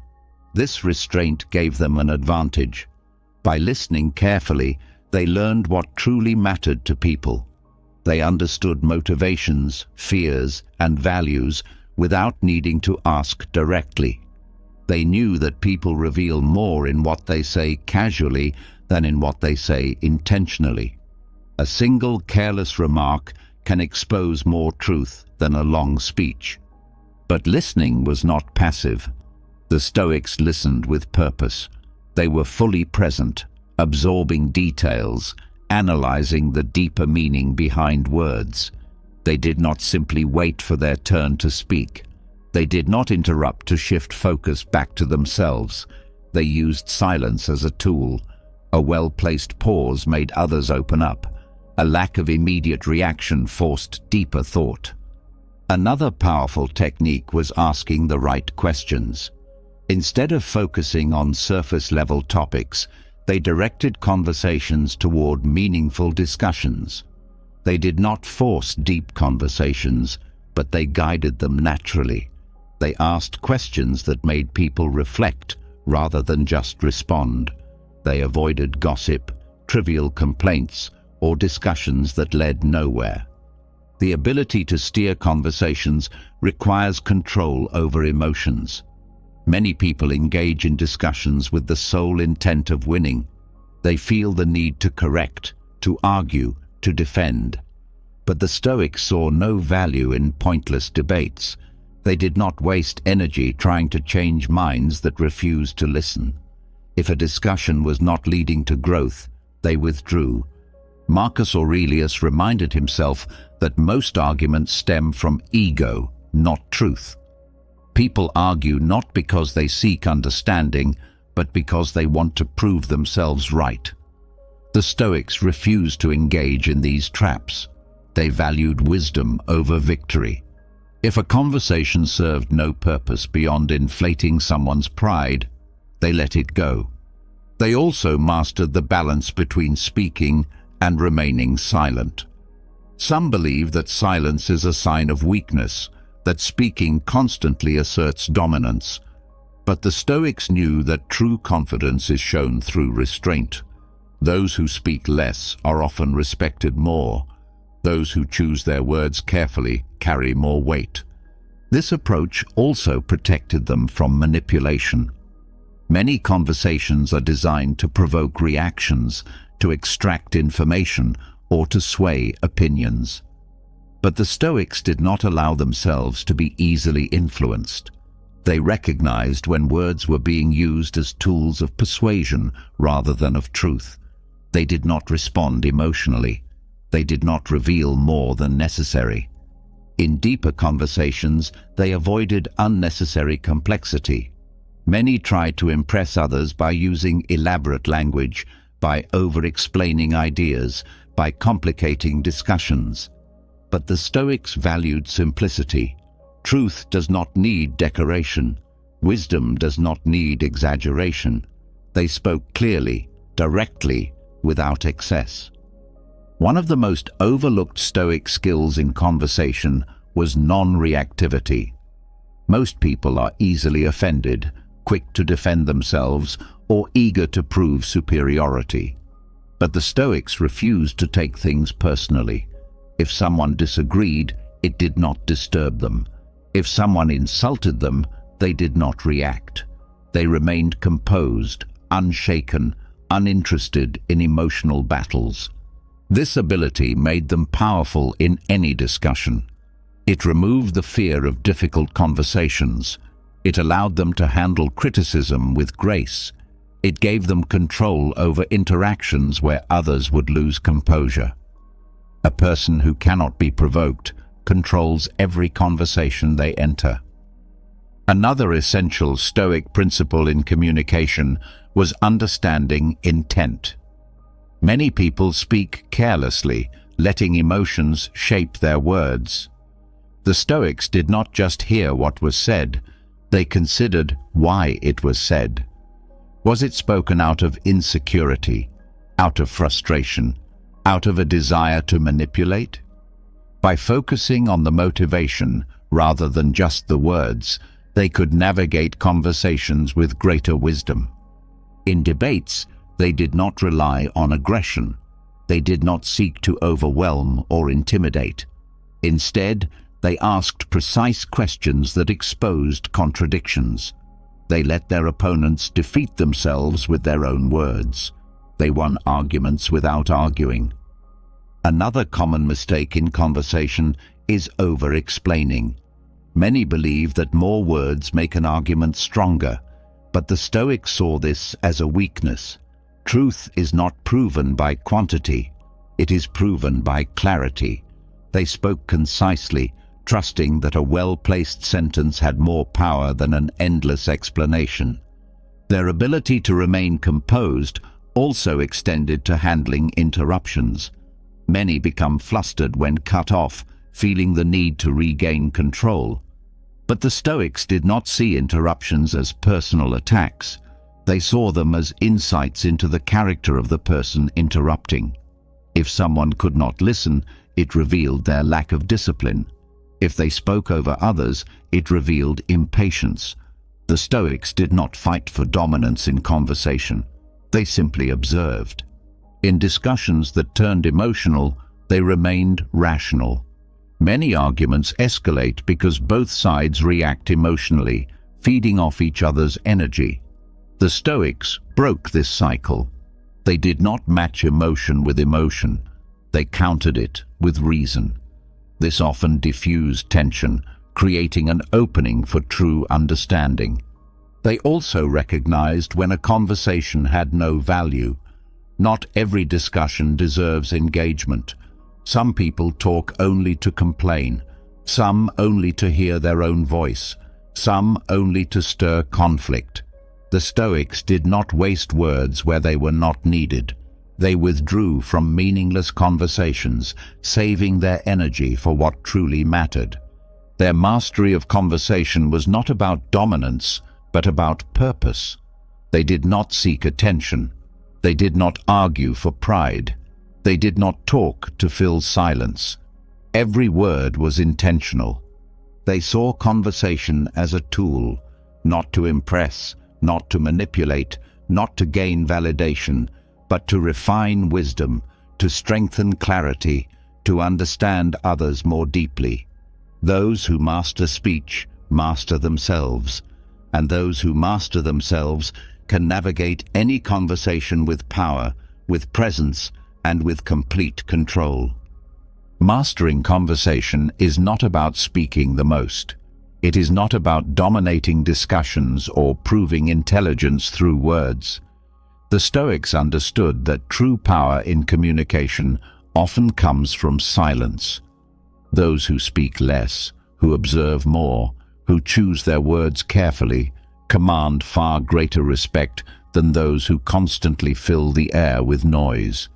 This restraint gave them an advantage. By listening carefully, they learned what truly mattered to people. They understood motivations, fears, and values without needing to ask directly. They knew that people reveal more in what they say casually than in what they say intentionally. A single careless remark can expose more truth than a long speech. But listening was not passive. The Stoics listened with purpose. They were fully present, absorbing details, analyzing the deeper meaning behind words. They did not simply wait for their turn to speak. They did not interrupt to shift focus back to themselves. They used silence as a tool. A well-placed pause made others open up. A lack of immediate reaction forced deeper thought. Another powerful technique was asking the right questions. Instead of focusing on surface-level topics, they directed conversations toward meaningful discussions. They did not force deep conversations, but they guided them naturally. They asked questions that made people reflect rather than just respond. They avoided gossip, trivial complaints, or discussions that led nowhere. The ability to steer conversations requires control over emotions. Many people engage in discussions with the sole intent of winning. They feel the need to correct, to argue, to defend. But the Stoics saw no value in pointless debates. They did not waste energy trying to change minds that refused to listen. If a discussion was not leading to growth, they withdrew. Marcus Aurelius reminded himself that most arguments stem from ego, not truth. People argue not because they seek understanding, but because they want to prove themselves right. The Stoics refused to engage in these traps. They valued wisdom over victory. If a conversation served no purpose beyond inflating someone's pride, they let it go. They also mastered the balance between speaking and remaining silent. Some believe that silence is a sign of weakness, that speaking constantly asserts dominance. But the Stoics knew that true confidence is shown through restraint. Those who speak less are often respected more. Those who choose their words carefully carry more weight. This approach also protected them from manipulation. Many conversations are designed to provoke reactions, to extract information, or to sway opinions. But the Stoics did not allow themselves to be easily influenced. They recognized when words were being used as tools of persuasion rather than of truth. They did not respond emotionally. They did not reveal more than necessary. In deeper conversations, they avoided unnecessary complexity. Many tried to impress others by using elaborate language, by over-explaining ideas, by complicating discussions. But the Stoics valued simplicity. Truth does not need decoration. Wisdom does not need exaggeration. They spoke clearly, directly, without excess. One of the most overlooked Stoic skills in conversation was non-reactivity. Most people are easily offended, quick to defend themselves, or eager to prove superiority. But the Stoics refused to take things personally. If someone disagreed, it did not disturb them. If someone insulted them, they did not react. They remained composed, unshaken, uninterested in emotional battles. This ability made them powerful in any discussion. It removed the fear of difficult conversations. It allowed them to handle criticism with grace. It gave them control over interactions where others would lose composure. A person who cannot be provoked controls every conversation they enter. Another essential Stoic principle in communication was understanding intent. Many people speak carelessly, letting emotions shape their words. The Stoics did not just hear what was said, they considered why it was said. Was it spoken out of insecurity, out of frustration, out of a desire to manipulate? By focusing on the motivation rather than just the words, they could navigate conversations with greater wisdom. In debates, they did not rely on aggression. They did not seek to overwhelm or intimidate. Instead, they asked precise questions that exposed contradictions. They let their opponents defeat themselves with their own words. They won arguments without arguing. Another common mistake in conversation is over-explaining. Many believe that more words make an argument stronger, but the Stoics saw this as a weakness. Truth is not proven by quantity, it is proven by clarity. They spoke concisely, trusting that a well-placed sentence had more power than an endless explanation. Their ability to remain composed also extended to handling interruptions. Many become flustered when cut off, feeling the need to regain control. But the Stoics did not see interruptions as personal attacks. They saw them as insights into the character of the person interrupting. If someone could not listen, it revealed their lack of discipline. If they spoke over others, it revealed impatience. The Stoics did not fight for dominance in conversation. They simply observed. In discussions that turned emotional, they remained rational. Many arguments escalate because both sides react emotionally, feeding off each other's energy. The Stoics broke this cycle. They did not match emotion with emotion. They countered it with reason. This often diffused tension, creating an opening for true understanding. They also recognized when a conversation had no value. Not every discussion deserves engagement. Some people talk only to complain, some only to hear their own voice, some only to stir conflict. The Stoics did not waste words where they were not needed. They withdrew from meaningless conversations, saving their energy for what truly mattered. Their mastery of conversation was not about dominance, but about purpose. They did not seek attention. They did not argue for pride. They did not talk to fill silence. Every word was intentional. They saw conversation as a tool, not to impress, not to manipulate, not to gain validation, but to refine wisdom, to strengthen clarity, to understand others more deeply. Those who master speech master themselves, and those who master themselves can navigate any conversation with power, with presence, and with complete control. Mastering conversation is not about speaking the most. It is not about dominating discussions or proving intelligence through words. The Stoics understood that true power in communication often comes from silence. Those who speak less, who observe more, who choose their words carefully, command far greater respect than those who constantly fill the air with noise.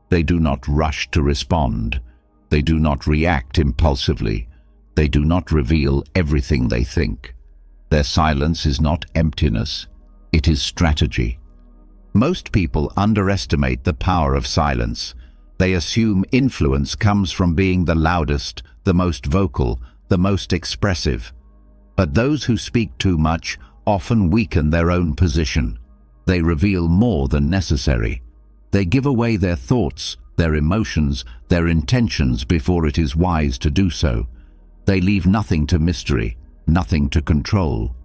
They do not rush to respond. They do not react impulsively. They do not reveal everything they think. Their silence is not emptiness. It is strategy. Most people underestimate the power of silence. They assume influence comes from being the loudest, the most vocal, the most expressive. But those who speak too much often weaken their own position. They reveal more than necessary. They give away their thoughts, their emotions, their intentions before it is wise to do so. They leave nothing to mystery, nothing to control.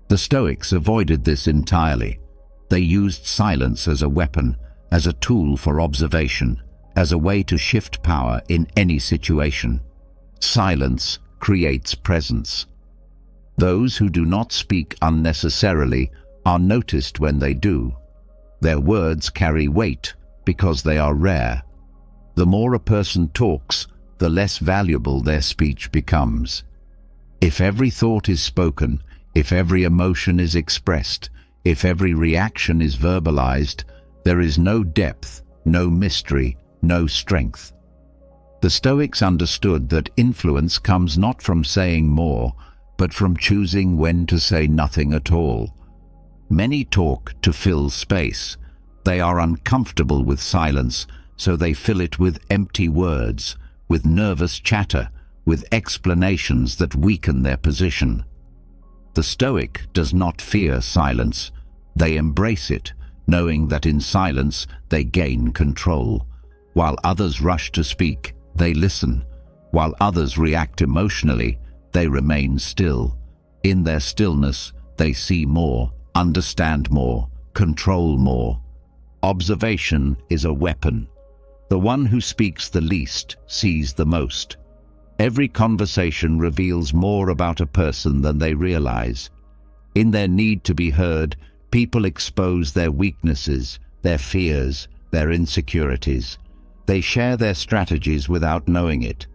The Stoics avoided this entirely. They used silence as a weapon, as a tool for observation, as a way to shift power in any situation. Silence creates presence. Those who do not speak unnecessarily are noticed when they do. Their words carry weight because they are rare. The more a person talks, the less valuable their speech becomes. If every thought is spoken, if every emotion is expressed, if every reaction is verbalized, there is no depth, no mystery, no strength. The Stoics understood that influence comes not from saying more, but from choosing when to say nothing at all. Many talk to fill space. They are uncomfortable with silence, so they fill it with empty words, with nervous chatter, with explanations that weaken their position. The Stoic does not fear silence. They embrace it, knowing that in silence they gain control. While others rush to speak, they listen. While others react emotionally, they remain still. In their stillness, they see more, understand more, control more. Observation is a weapon. The one who speaks the least sees the most. Every conversation reveals more about a person than they realize. In their need to be heard, people expose their weaknesses, their fears, their insecurities. They share their strategies without knowing it.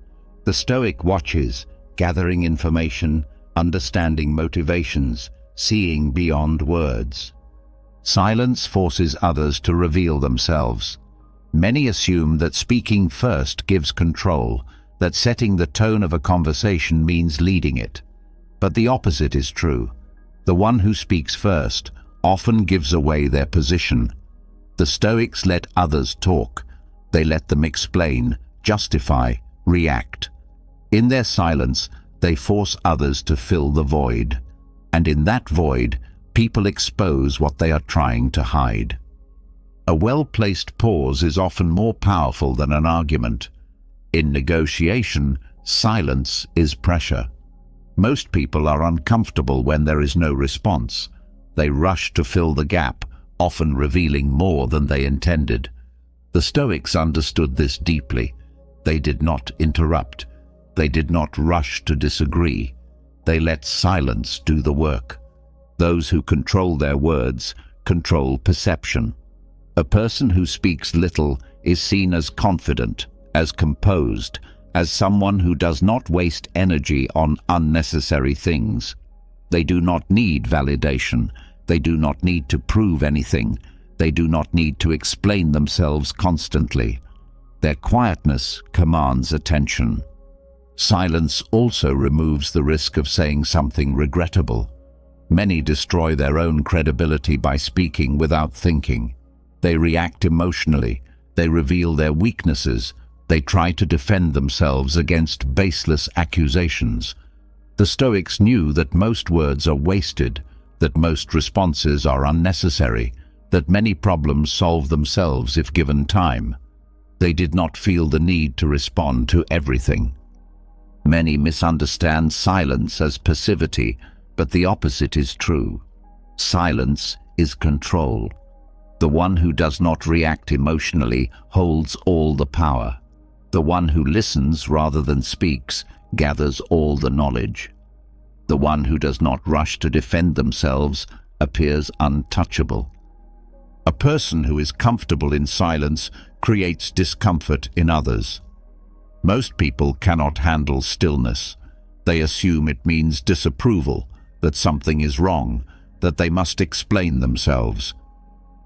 The Stoic watches, gathering information, understanding motivations, seeing beyond words. Silence forces others to reveal themselves. Many assume that speaking first gives control, that setting the tone of a conversation means leading it. But the opposite is true. The one who speaks first often gives away their position. The Stoics let others talk. They let them explain, justify, react. In their silence, they force others to fill the void. And in that void, people expose what they are trying to hide. A well-placed pause is often more powerful than an argument. In negotiation, silence is pressure. Most people are uncomfortable when there is no response. They rush to fill the gap, often revealing more than they intended. The Stoics understood this deeply. They did not interrupt. They did not rush to disagree. They let silence do the work. Those who control their words control perception. A person who speaks little is seen as confident, as composed, as someone who does not waste energy on unnecessary things. They do not need validation. They do not need to prove anything. They do not need to explain themselves constantly. Their quietness commands attention. Silence also removes the risk of saying something regrettable. Many destroy their own credibility by speaking without thinking. They react emotionally. They reveal their weaknesses. They try to defend themselves against baseless accusations. The Stoics knew that most words are wasted, that most responses are unnecessary, that many problems solve themselves if given time. They did not feel the need to respond to everything. Many misunderstand silence as passivity, but the opposite is true. Silence is control. The one who does not react emotionally holds all the power. The one who listens rather than speaks gathers all the knowledge. The one who does not rush to defend themselves appears untouchable. A person who is comfortable in silence creates discomfort in others. Most people cannot handle stillness. They assume it means disapproval, that something is wrong, that they must explain themselves.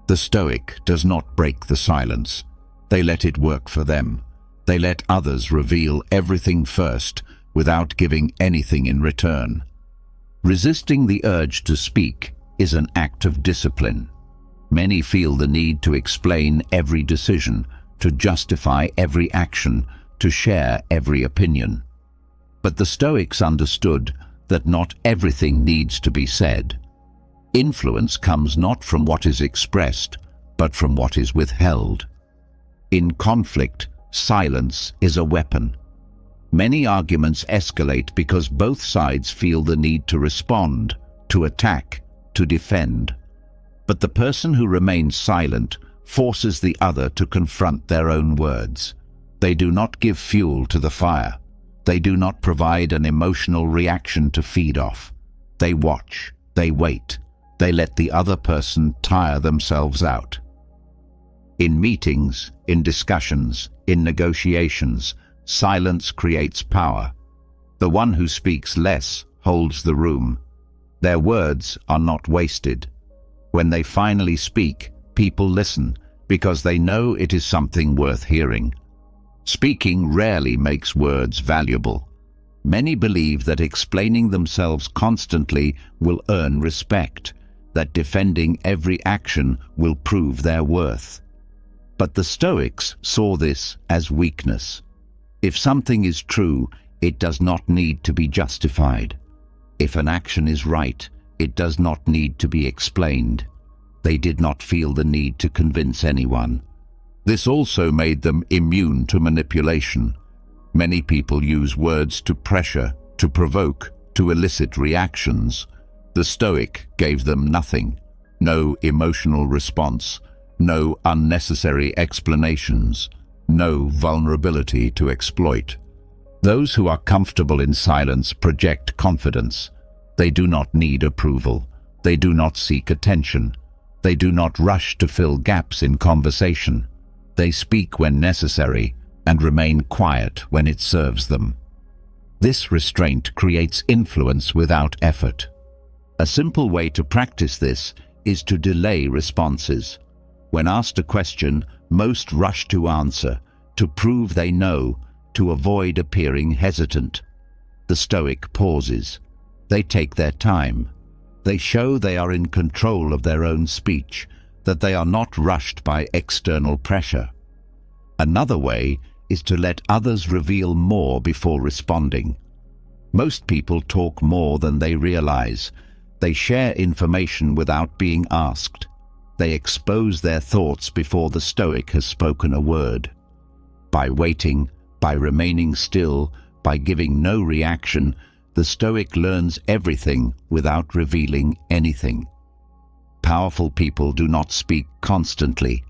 The Stoic does not break the silence. They let it work for them. They let others reveal everything first without giving anything in return. Resisting the urge to speak is an act of discipline. Many feel the need to explain every decision, to justify every action, to share every opinion. But the Stoics understood that not everything needs to be said. Influence comes not from what is expressed, but from what is withheld. In conflict, silence is a weapon. Many arguments escalate because both sides feel the need to respond, to attack, to defend. But the person who remains silent forces the other to confront their own words. They do not give fuel to the fire. They do not provide an emotional reaction to feed off. They watch, they wait, they let the other person tire themselves out. In meetings, in discussions, in negotiations, silence creates power. The one who speaks less holds the room. Their words are not wasted. When they finally speak, people listen because they know it is something worth hearing. Speaking rarely makes words valuable. Many believe that explaining themselves constantly will earn respect, that defending every action will prove their worth. But the Stoics saw this as weakness. If something is true, it does not need to be justified. If an action is right, it does not need to be explained. They did not feel the need to convince anyone. This also made them immune to manipulation. Many people use words to pressure, to provoke, to elicit reactions. The Stoic gave them nothing, no emotional response, no unnecessary explanations, no vulnerability to exploit. Those who are comfortable in silence project confidence. They do not need approval. They do not seek attention. They do not rush to fill gaps in conversation. They speak when necessary and remain quiet when it serves them. This restraint creates influence without effort. A simple way to practice this is to delay responses. When asked a question, Most rush to answer, to prove they know, to avoid appearing hesitant. The Stoic pauses. They take their time. They show they are in control of their own speech, that they are not rushed by external pressure. Another way is to let others reveal more before responding. Most people talk more than they realize. They share information without being asked. They expose their thoughts before the Stoic has spoken a word. By waiting, by remaining still, by giving no reaction, the Stoic learns everything without revealing anything. Powerful people do not speak constantly.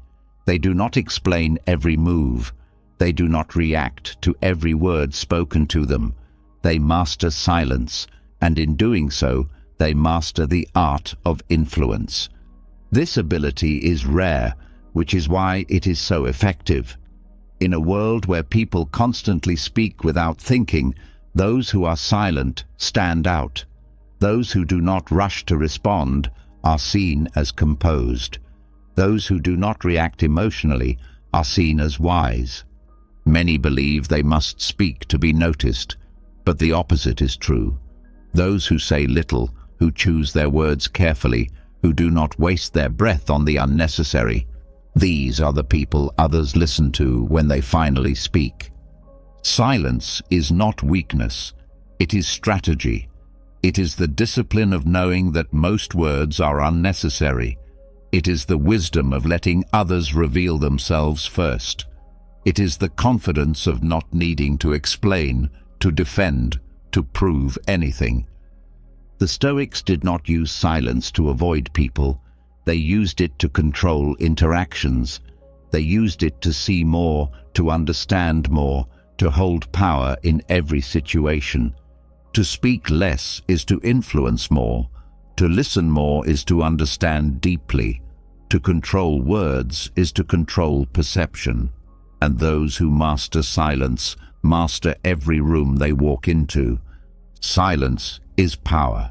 They do not explain every move. They do not react to every word spoken to them. They master silence, and in doing so, they master the art of influence. This ability is rare, which is why it is so effective. In a world where people constantly speak without thinking, those who are silent stand out. Those who do not rush to respond are seen as composed. Those who do not react emotionally are seen as wise. Many believe they must speak to be noticed, but the opposite is true. Those who say little, who choose their words carefully, who do not waste their breath on the unnecessary, these are the people others listen to when they finally speak. Silence is not weakness. It is strategy. It is the discipline of knowing that most words are unnecessary. It is the wisdom of letting others reveal themselves first. It is the confidence of not needing to explain, to defend, to prove anything. The Stoics did not use silence to avoid people. They used it to control interactions. They used it to see more, to understand more, to hold power in every situation. To speak less is to influence more. To listen more is to understand deeply. To control words is to control perception. And those who master silence master every room they walk into. Silence is power.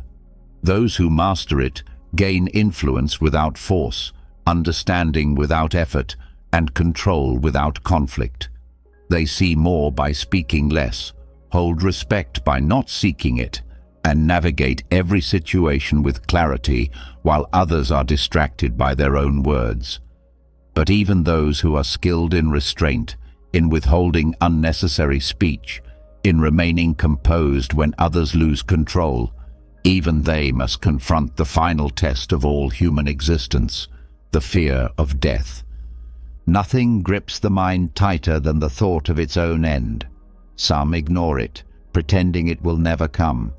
Those who master it gain influence without force, understanding without effort, and control without conflict. They see more by speaking less, hold respect by not seeking it, and navigate every situation with clarity while others are distracted by their own words. But even those who are skilled in restraint, in withholding unnecessary speech, in remaining composed when others lose control, even they must confront the final test of all human existence, the fear of death. Nothing grips the mind tighter than the thought of its own end. Some ignore it, pretending it will never come.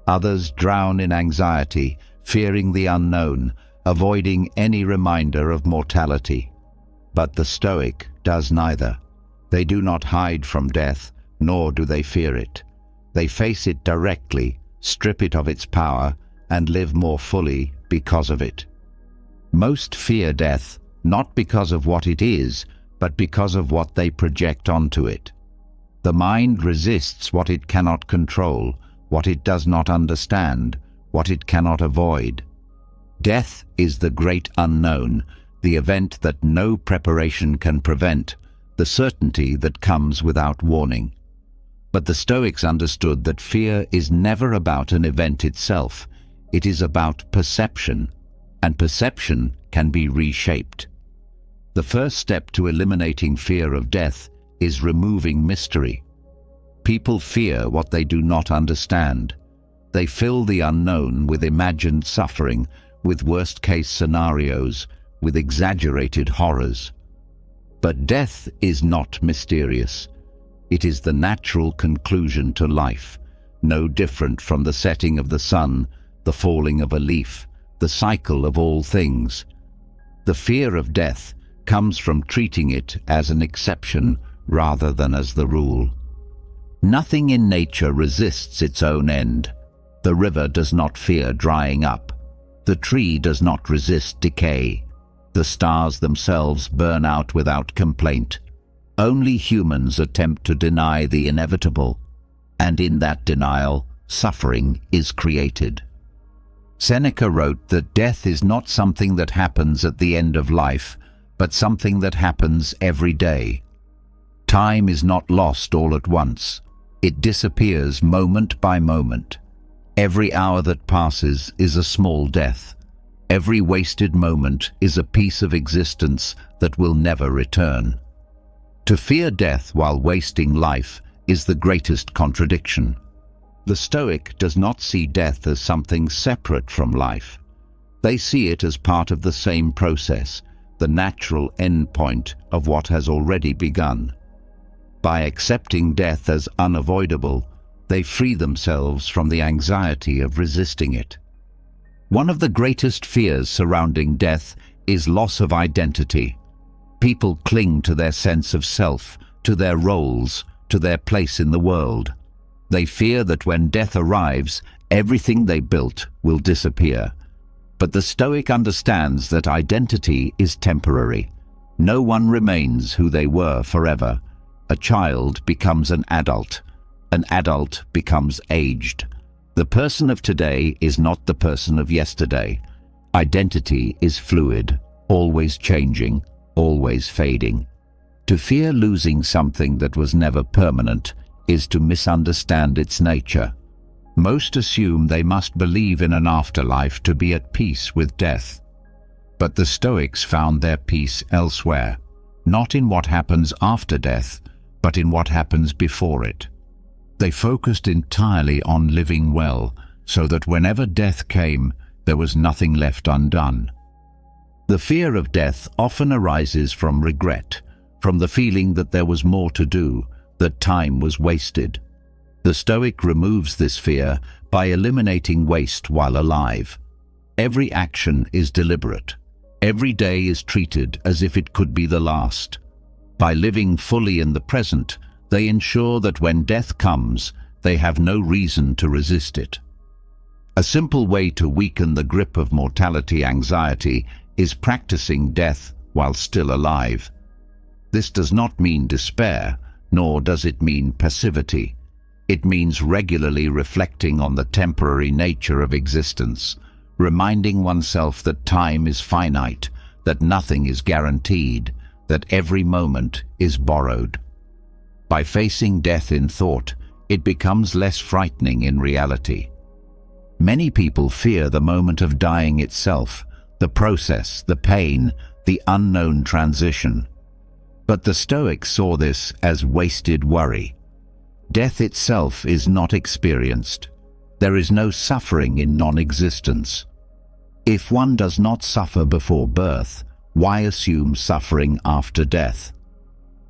Others drown in anxiety, fearing the unknown, avoiding any reminder of mortality. But the Stoic does neither. They do not hide from death, nor do they fear it. They face it directly, strip it of its power, and live more fully because of it. Most fear death, not because of what it is, but because of what they project onto it. The mind resists what it cannot control, what it does not understand, what it cannot avoid. Death is the great unknown, the event that no preparation can prevent, the certainty that comes without warning. But the Stoics understood that fear is never about an event itself. It is about perception, and perception can be reshaped. The first step to eliminating fear of death is removing mystery. People fear what they do not understand. They fill the unknown with imagined suffering, with worst-case scenarios, with exaggerated horrors. But death is not mysterious. It is the natural conclusion to life, no different from the setting of the sun, the falling of a leaf, the cycle of all things. The fear of death comes from treating it as an exception rather than as the rule. Nothing in nature resists its own end. The river does not fear drying up. The tree does not resist decay. The stars themselves burn out without complaint. Only humans attempt to deny the inevitable, and in that denial, suffering is created. Seneca wrote that death is not something that happens at the end of life, but something that happens every day. Time is not lost all at once. It disappears moment by moment. Every hour that passes is a small death. Every wasted moment is a piece of existence that will never return. To fear death while wasting life is the greatest contradiction. The Stoic does not see death as something separate from life. They see it as part of the same process, the natural endpoint of what has already begun. By accepting death as unavoidable, they free themselves from the anxiety of resisting it. One of the greatest fears surrounding death is loss of identity. People cling to their sense of self, to their roles, to their place in the world. They fear that when death arrives, everything they built will disappear. But the Stoic understands that identity is temporary. No one remains who they were forever. A child becomes an adult becomes aged. The person of today is not the person of yesterday. Identity is fluid, always changing, always fading. To fear losing something that was never permanent is to misunderstand its nature. Most assume they must believe in an afterlife to be at peace with death. But the Stoics found their peace elsewhere, not in what happens after death, but in what happens before it. They focused entirely on living well, so that whenever death came, there was nothing left undone. The fear of death often arises from regret, from the feeling that there was more to do, that time was wasted. The Stoic removes this fear by eliminating waste while alive. Every action is deliberate. Every day is treated as if it could be the last. By living fully in the present, they ensure that when death comes, they have no reason to resist it. A simple way to weaken the grip of mortality anxiety is practicing death while still alive. This does not mean despair, nor does it mean passivity. It means regularly reflecting on the temporary nature of existence, reminding oneself that time is finite, that nothing is guaranteed, that every moment is borrowed. By facing death in thought, it becomes less frightening in reality. Many people fear the moment of dying itself, the process, the pain, the unknown transition. But the Stoics saw this as wasted worry. Death itself is not experienced. There is no suffering in non-existence. If one does not suffer before birth, why assume suffering after death?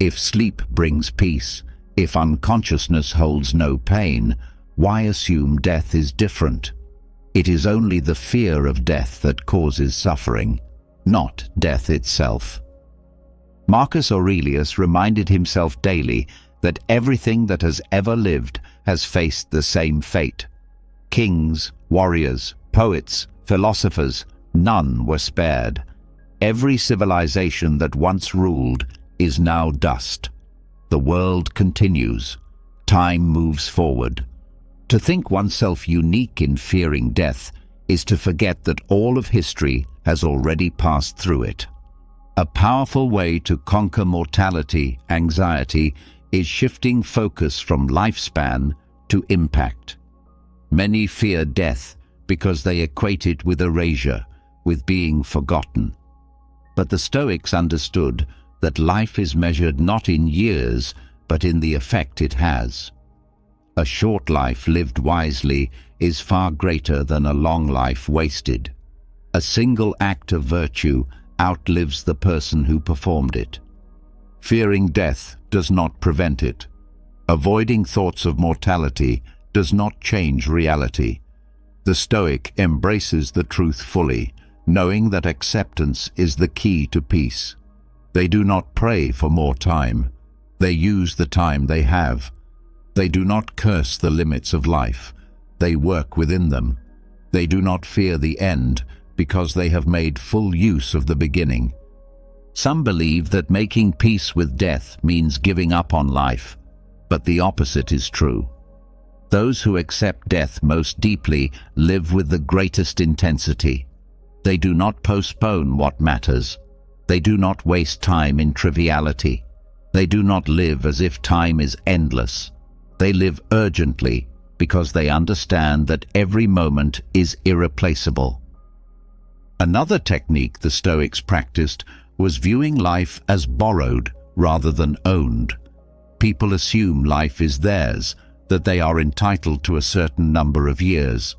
If sleep brings peace, if unconsciousness holds no pain, why assume death is different? It is only the fear of death that causes suffering, not death itself. Marcus Aurelius reminded himself daily that everything that has ever lived has faced the same fate. Kings, warriors, poets, philosophers, none were spared. Every civilization that once ruled is now dust. The world continues. Time moves forward. To think oneself unique in fearing death is to forget that all of history has already passed through it. A powerful way to conquer mortality anxiety is shifting focus from lifespan to impact. Many fear death because they equate it with erasure, with being forgotten. But the Stoics understood that life is measured not in years, but in the effect it has. A short life lived wisely is far greater than a long life wasted. A single act of virtue outlives the person who performed it. Fearing death does not prevent it. Avoiding thoughts of mortality does not change reality. The Stoic embraces the truth fully, knowing that acceptance is the key to peace. They do not pray for more time. They use the time they have. They do not curse the limits of life. They work within them. They do not fear the end because they have made full use of the beginning. Some believe that making peace with death means giving up on life, but the opposite is true. Those who accept death most deeply live with the greatest intensity. They do not postpone what matters. They do not waste time in triviality. They do not live as if time is endless. They live urgently because they understand that every moment is irreplaceable. Another technique the Stoics practiced was viewing life as borrowed rather than owned. People assume life is theirs, that they are entitled to a certain number of years.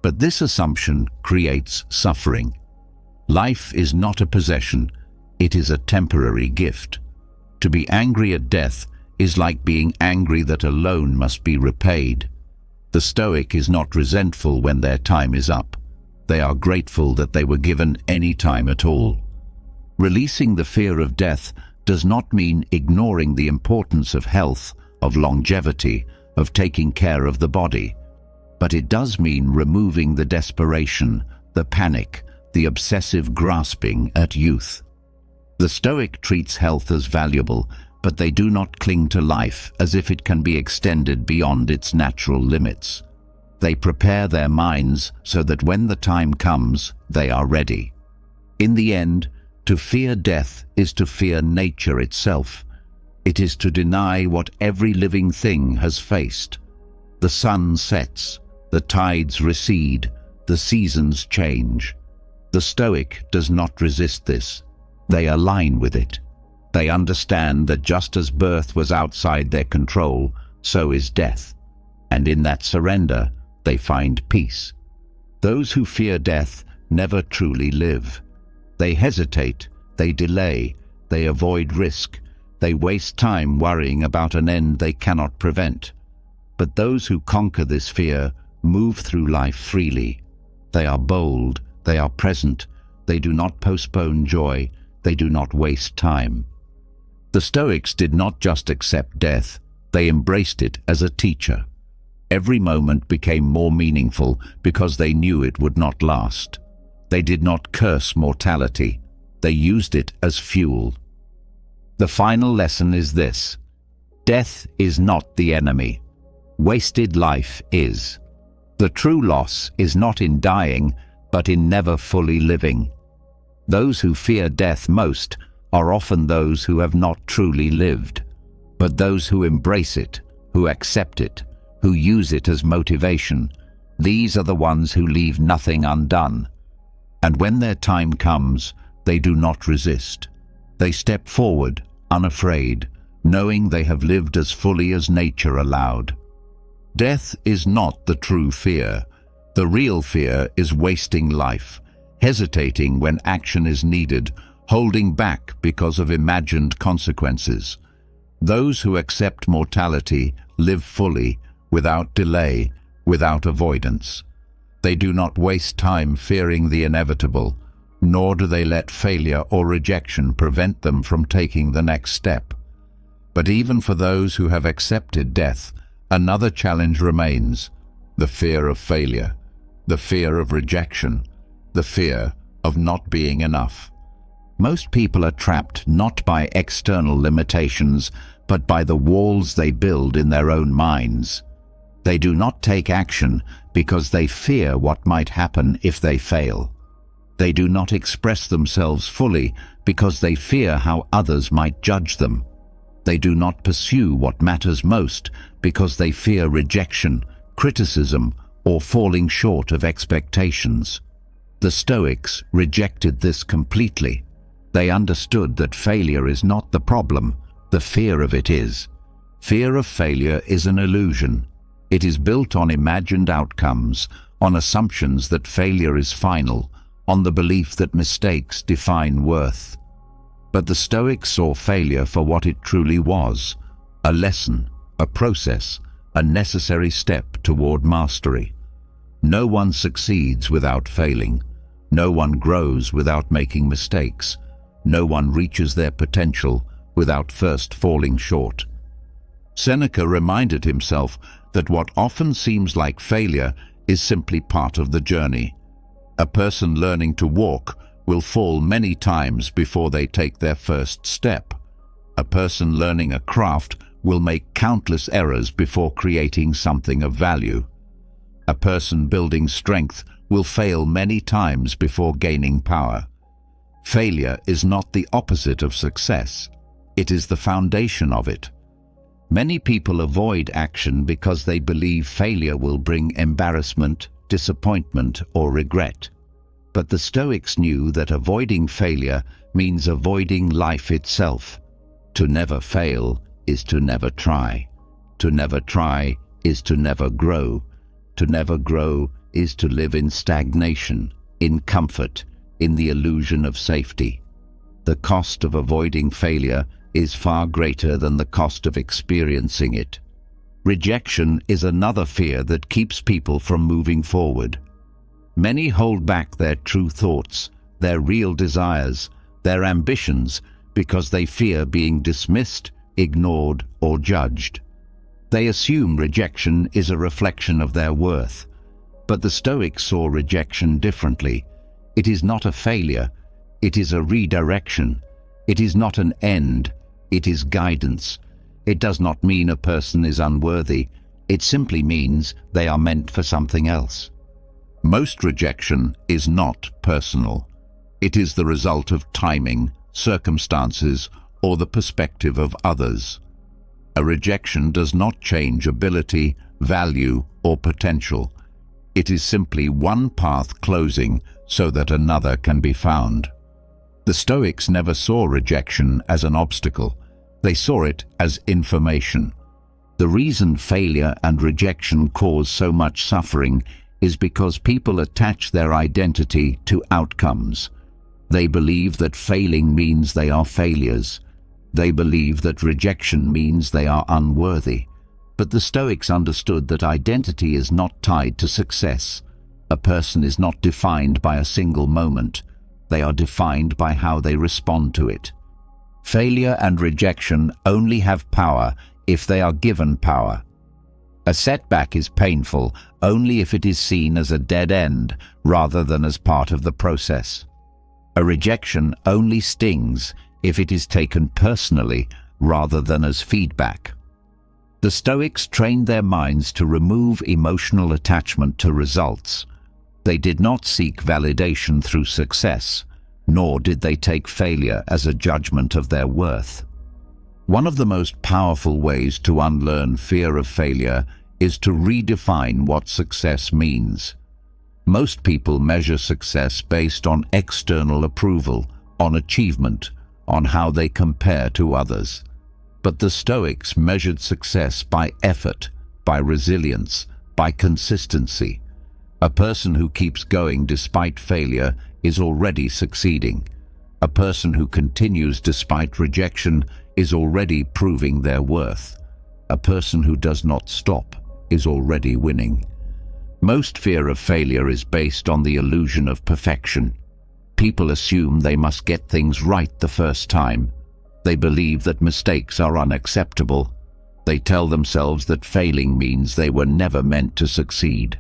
But this assumption creates suffering. Life is not a possession, it is a temporary gift. To be angry at death is like being angry that a loan must be repaid. The Stoic is not resentful when their time is up. They are grateful that they were given any time at all. Releasing the fear of death does not mean ignoring the importance of health, of longevity, of taking care of the body. But it does mean removing the desperation, the panic, the obsessive grasping at youth. The Stoic treats health as valuable, but they do not cling to life as if it can be extended beyond its natural limits. They prepare their minds so that when the time comes, they are ready. In the end, to fear death is to fear nature itself. It is to deny what every living thing has faced. The sun sets, the tides recede, the seasons change. The Stoic does not resist this. They align with it. They understand that just as birth was outside their control, so is death. And in that surrender, they find peace. Those who fear death never truly live. They hesitate, they delay, they avoid risk, they waste time worrying about an end they cannot prevent. But those who conquer this fear move through life freely. They are bold, they are present, they do not postpone joy, they do not waste time. The Stoics did not just accept death, they embraced it as a teacher. Every moment became more meaningful because they knew it would not last. They did not curse mortality, they used it as fuel. The final lesson is this: death is not the enemy. Wasted life is. The true loss is not in dying, but in never fully living. Those who fear death most are often those who have not truly lived. But those who embrace it, who accept it, who use it as motivation, these are the ones who leave nothing undone. And when their time comes, they do not resist. They step forward, unafraid, knowing they have lived as fully as nature allowed. Death is not the true fear. The real fear is wasting life, hesitating when action is needed, holding back because of imagined consequences. Those who accept mortality live fully, without delay, without avoidance. They do not waste time fearing the inevitable, nor do they let failure or rejection prevent them from taking the next step. But even for those who have accepted death, another challenge remains: the fear of failure, the fear of rejection, the fear of not being enough. Most people are trapped not by external limitations, but by the walls they build in their own minds. They do not take action because they fear what might happen if they fail. They do not express themselves fully because they fear how others might judge them. They do not pursue what matters most because they fear rejection, criticism, or falling short of expectations. The Stoics rejected this completely. They understood that failure is not the problem, the fear of it is. Fear of failure is an illusion. It is built on imagined outcomes, on assumptions that failure is final, on the belief that mistakes define worth. But the Stoics saw failure for what it truly was: a lesson, a process, a necessary step toward mastery. No one succeeds without failing. No one grows without making mistakes. No one reaches their potential without first falling short. Seneca reminded himself that what often seems like failure is simply part of the journey. A person learning to walk will fall many times before they take their first step. A person learning a craft will make countless errors before creating something of value. A person building strength will fail many times before gaining power. Failure is not the opposite of success. It is the foundation of it. Many people avoid action because they believe failure will bring embarrassment, disappointment, or regret. But the Stoics knew that avoiding failure means avoiding life itself. To never fail is to never try. To never try is to never grow. To never grow is to live in stagnation, in comfort, in the illusion of safety. The cost of avoiding failure is far greater than the cost of experiencing it. Rejection is another fear that keeps people from moving forward. Many hold back their true thoughts, their real desires, their ambitions, because they fear being dismissed, ignored, or judged. They assume rejection is a reflection of their worth. But the Stoics saw rejection differently. It is not a failure, it is a redirection. It is not an end, it is guidance. It does not mean a person is unworthy, it simply means they are meant for something else. Most rejection is not personal. It is the result of timing, circumstances, or the perspective of others. A rejection does not change ability, value, or potential. It is simply one path closing so that another can be found. The Stoics never saw rejection as an obstacle. They saw it as information. The reason failure and rejection cause so much suffering is because people attach their identity to outcomes. They believe that failing means they are failures. They believe that rejection means they are unworthy. But the Stoics understood that identity is not tied to success. A person is not defined by a single moment. They are defined by how they respond to it. Failure and rejection only have power if they are given power. A setback is painful only if it is seen as a dead end rather than as part of the process. A rejection only stings if it is taken personally rather than as feedback. The Stoics trained their minds to remove emotional attachment to results. They did not seek validation through success, nor did they take failure as a judgment of their worth. One of the most powerful ways to unlearn fear of failure is to redefine what success means. Most people measure success based on external approval, on achievement, on how they compare to others. But the Stoics measured success by effort, by resilience, by consistency. A person who keeps going despite failure is already succeeding. A person who continues despite rejection is already proving their worth. A person who does not stop is already winning. Most fear of failure is based on the illusion of perfection. People assume they must get things right the first time. They believe that mistakes are unacceptable. They tell themselves that failing means they were never meant to succeed.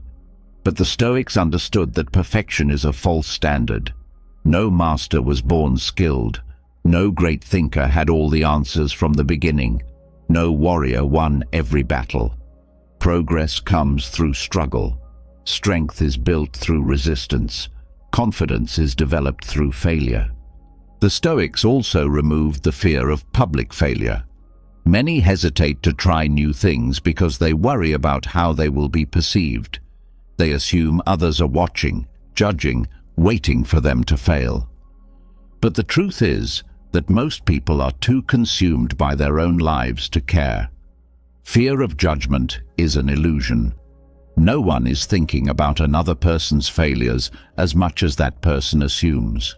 But the Stoics understood that perfection is a false standard. No master was born skilled. No great thinker had all the answers from the beginning. No warrior won every battle. Progress comes through struggle. Strength is built through resistance. Confidence is developed through failure. The Stoics also removed the fear of public failure. Many hesitate to try new things because they worry about how they will be perceived. They assume others are watching, judging, waiting for them to fail. But the truth is that most people are too consumed by their own lives to care. Fear of judgment is an illusion. No one is thinking about another person's failures as much as that person assumes.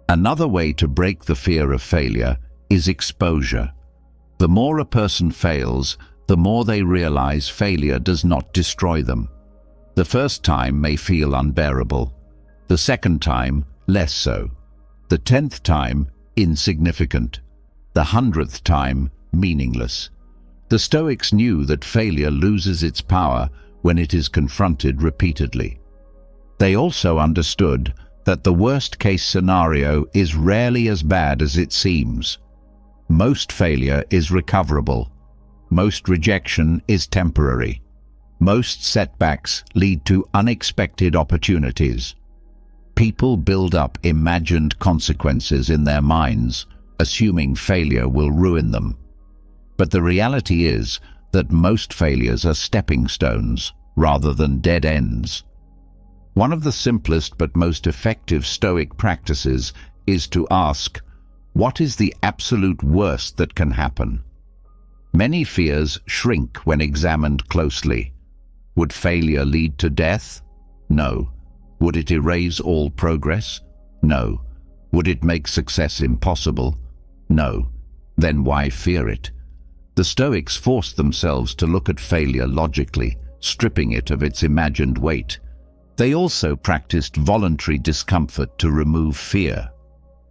Another way to break the fear of failure is exposure. The more a person fails, the more they realize failure does not destroy them. The first time may feel unbearable. The second time, less so. The 10th time, insignificant. The 100th time, meaningless. The Stoics knew that failure loses its power when it is confronted repeatedly. They also understood that the worst-case scenario is rarely as bad as it seems. Most failure is recoverable. Most rejection is temporary. Most setbacks lead to unexpected opportunities. People build up imagined consequences in their minds, assuming failure will ruin them. But the reality is that most failures are stepping stones rather than dead ends. One of the simplest but most effective Stoic practices is to ask, what is the absolute worst that can happen? Many fears shrink when examined closely. Would failure lead to death? No. Would it erase all progress? No. Would it make success impossible? No. Then why fear it? The Stoics forced themselves to look at failure logically, stripping it of its imagined weight. They also practiced voluntary discomfort to remove fear.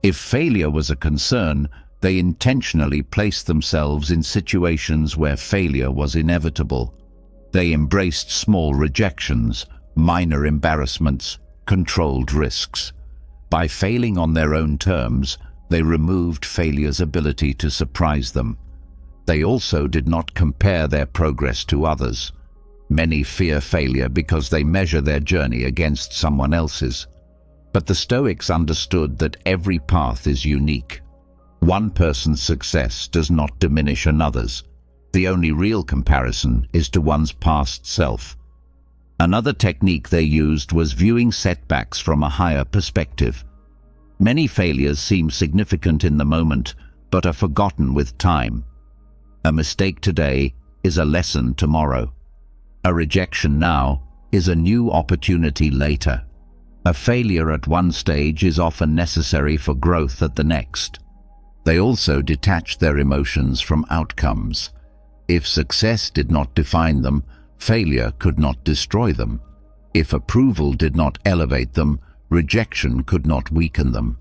If failure was a concern, they intentionally placed themselves in situations where failure was inevitable. They embraced small rejections, minor embarrassments, controlled risks. By failing on their own terms, they removed failure's ability to surprise them. They also did not compare their progress to others. Many fear failure because they measure their journey against someone else's. But the Stoics understood that every path is unique. One person's success does not diminish another's. The only real comparison is to one's past self. Another technique they used was viewing setbacks from a higher perspective. Many failures seem significant in the moment, but are forgotten with time. A mistake today is a lesson tomorrow. A rejection now is a new opportunity later. A failure at one stage is often necessary for growth at the next. They also detached their emotions from outcomes. If success did not define them, failure could not destroy them. If approval did not elevate them, rejection could not weaken them.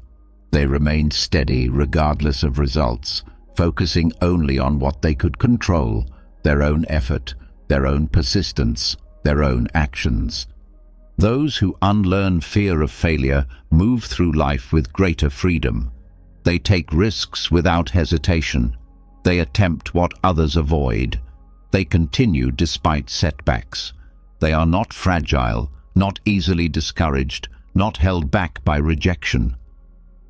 They remained steady regardless of results, focusing only on what they could control, their own effort, their own persistence, their own actions. Those who unlearn fear of failure move through life with greater freedom. They take risks without hesitation. They attempt what others avoid. They continue despite setbacks. They are not fragile, not easily discouraged, not held back by rejection.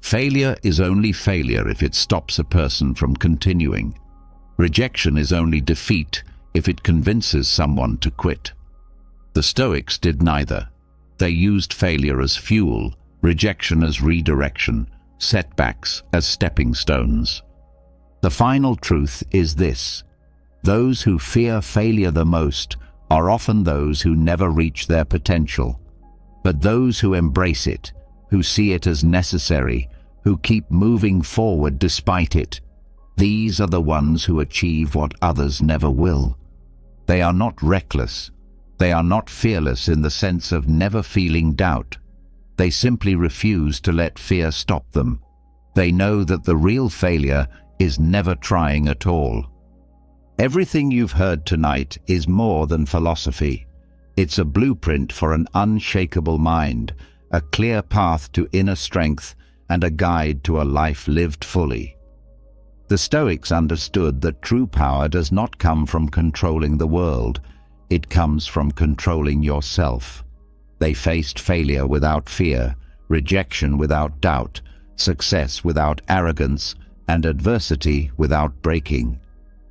Failure is only failure if it stops a person from continuing. Rejection is only defeat if it convinces someone to quit. The Stoics did neither. They used failure as fuel, rejection as redirection, setbacks as stepping stones. The final truth is this: those who fear failure the most are often those who never reach their potential. But those who embrace it, who see it as necessary, who keep moving forward despite it, these are the ones who achieve what others never will. They are not reckless. They are not fearless in the sense of never feeling doubt. They simply refuse to let fear stop them. They know that the real failure is never trying at all. Everything you've heard tonight is more than philosophy. It's a blueprint for an unshakable mind, a clear path to inner strength, and a guide to a life lived fully. The Stoics understood that true power does not come from controlling the world. It comes from controlling yourself. They faced failure without fear, rejection without doubt, success without arrogance, and adversity without breaking.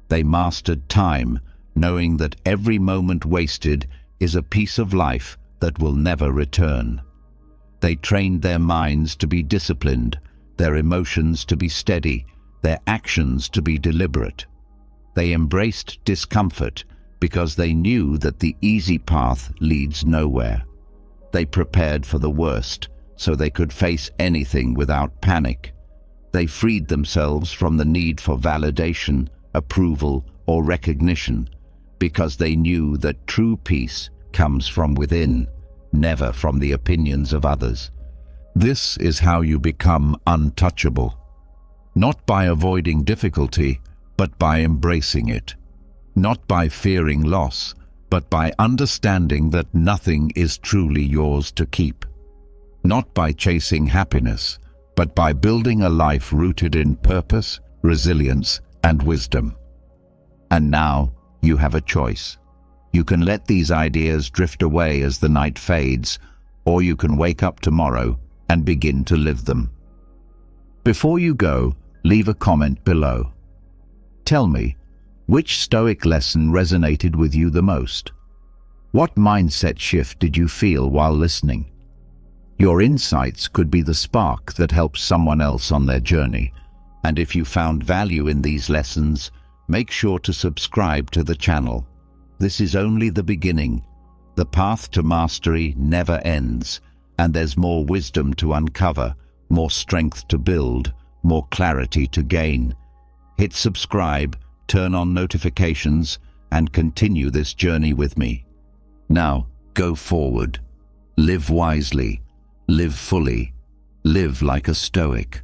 They mastered time, knowing that every moment wasted is a piece of life that will never return. They trained their minds to be disciplined, their emotions to be steady, their actions to be deliberate. They embraced discomfort because they knew that the easy path leads nowhere. They prepared for the worst so they could face anything without panic. They freed themselves from the need for validation, approval, or recognition because they knew that true peace comes from within, never from the opinions of others. This is how you become untouchable. Not by avoiding difficulty, but by embracing it. Not by fearing loss, but by understanding that nothing is truly yours to keep. Not by chasing happiness, but by building a life rooted in purpose, resilience, and wisdom. And now you have a choice. You can let these ideas drift away as the night fades, or you can wake up tomorrow and begin to live them. Before you go, leave a comment below. Tell me, which Stoic lesson resonated with you the most? What mindset shift did you feel while listening? Your insights could be the spark that helps someone else on their journey. And if you found value in these lessons, make sure to subscribe to the channel. This is only the beginning. The path to mastery never ends, and there's more wisdom to uncover, more strength to build, more clarity to gain. Hit subscribe, turn on notifications, and continue this journey with me. Now, go forward. Live wisely. Live fully. Live like a Stoic.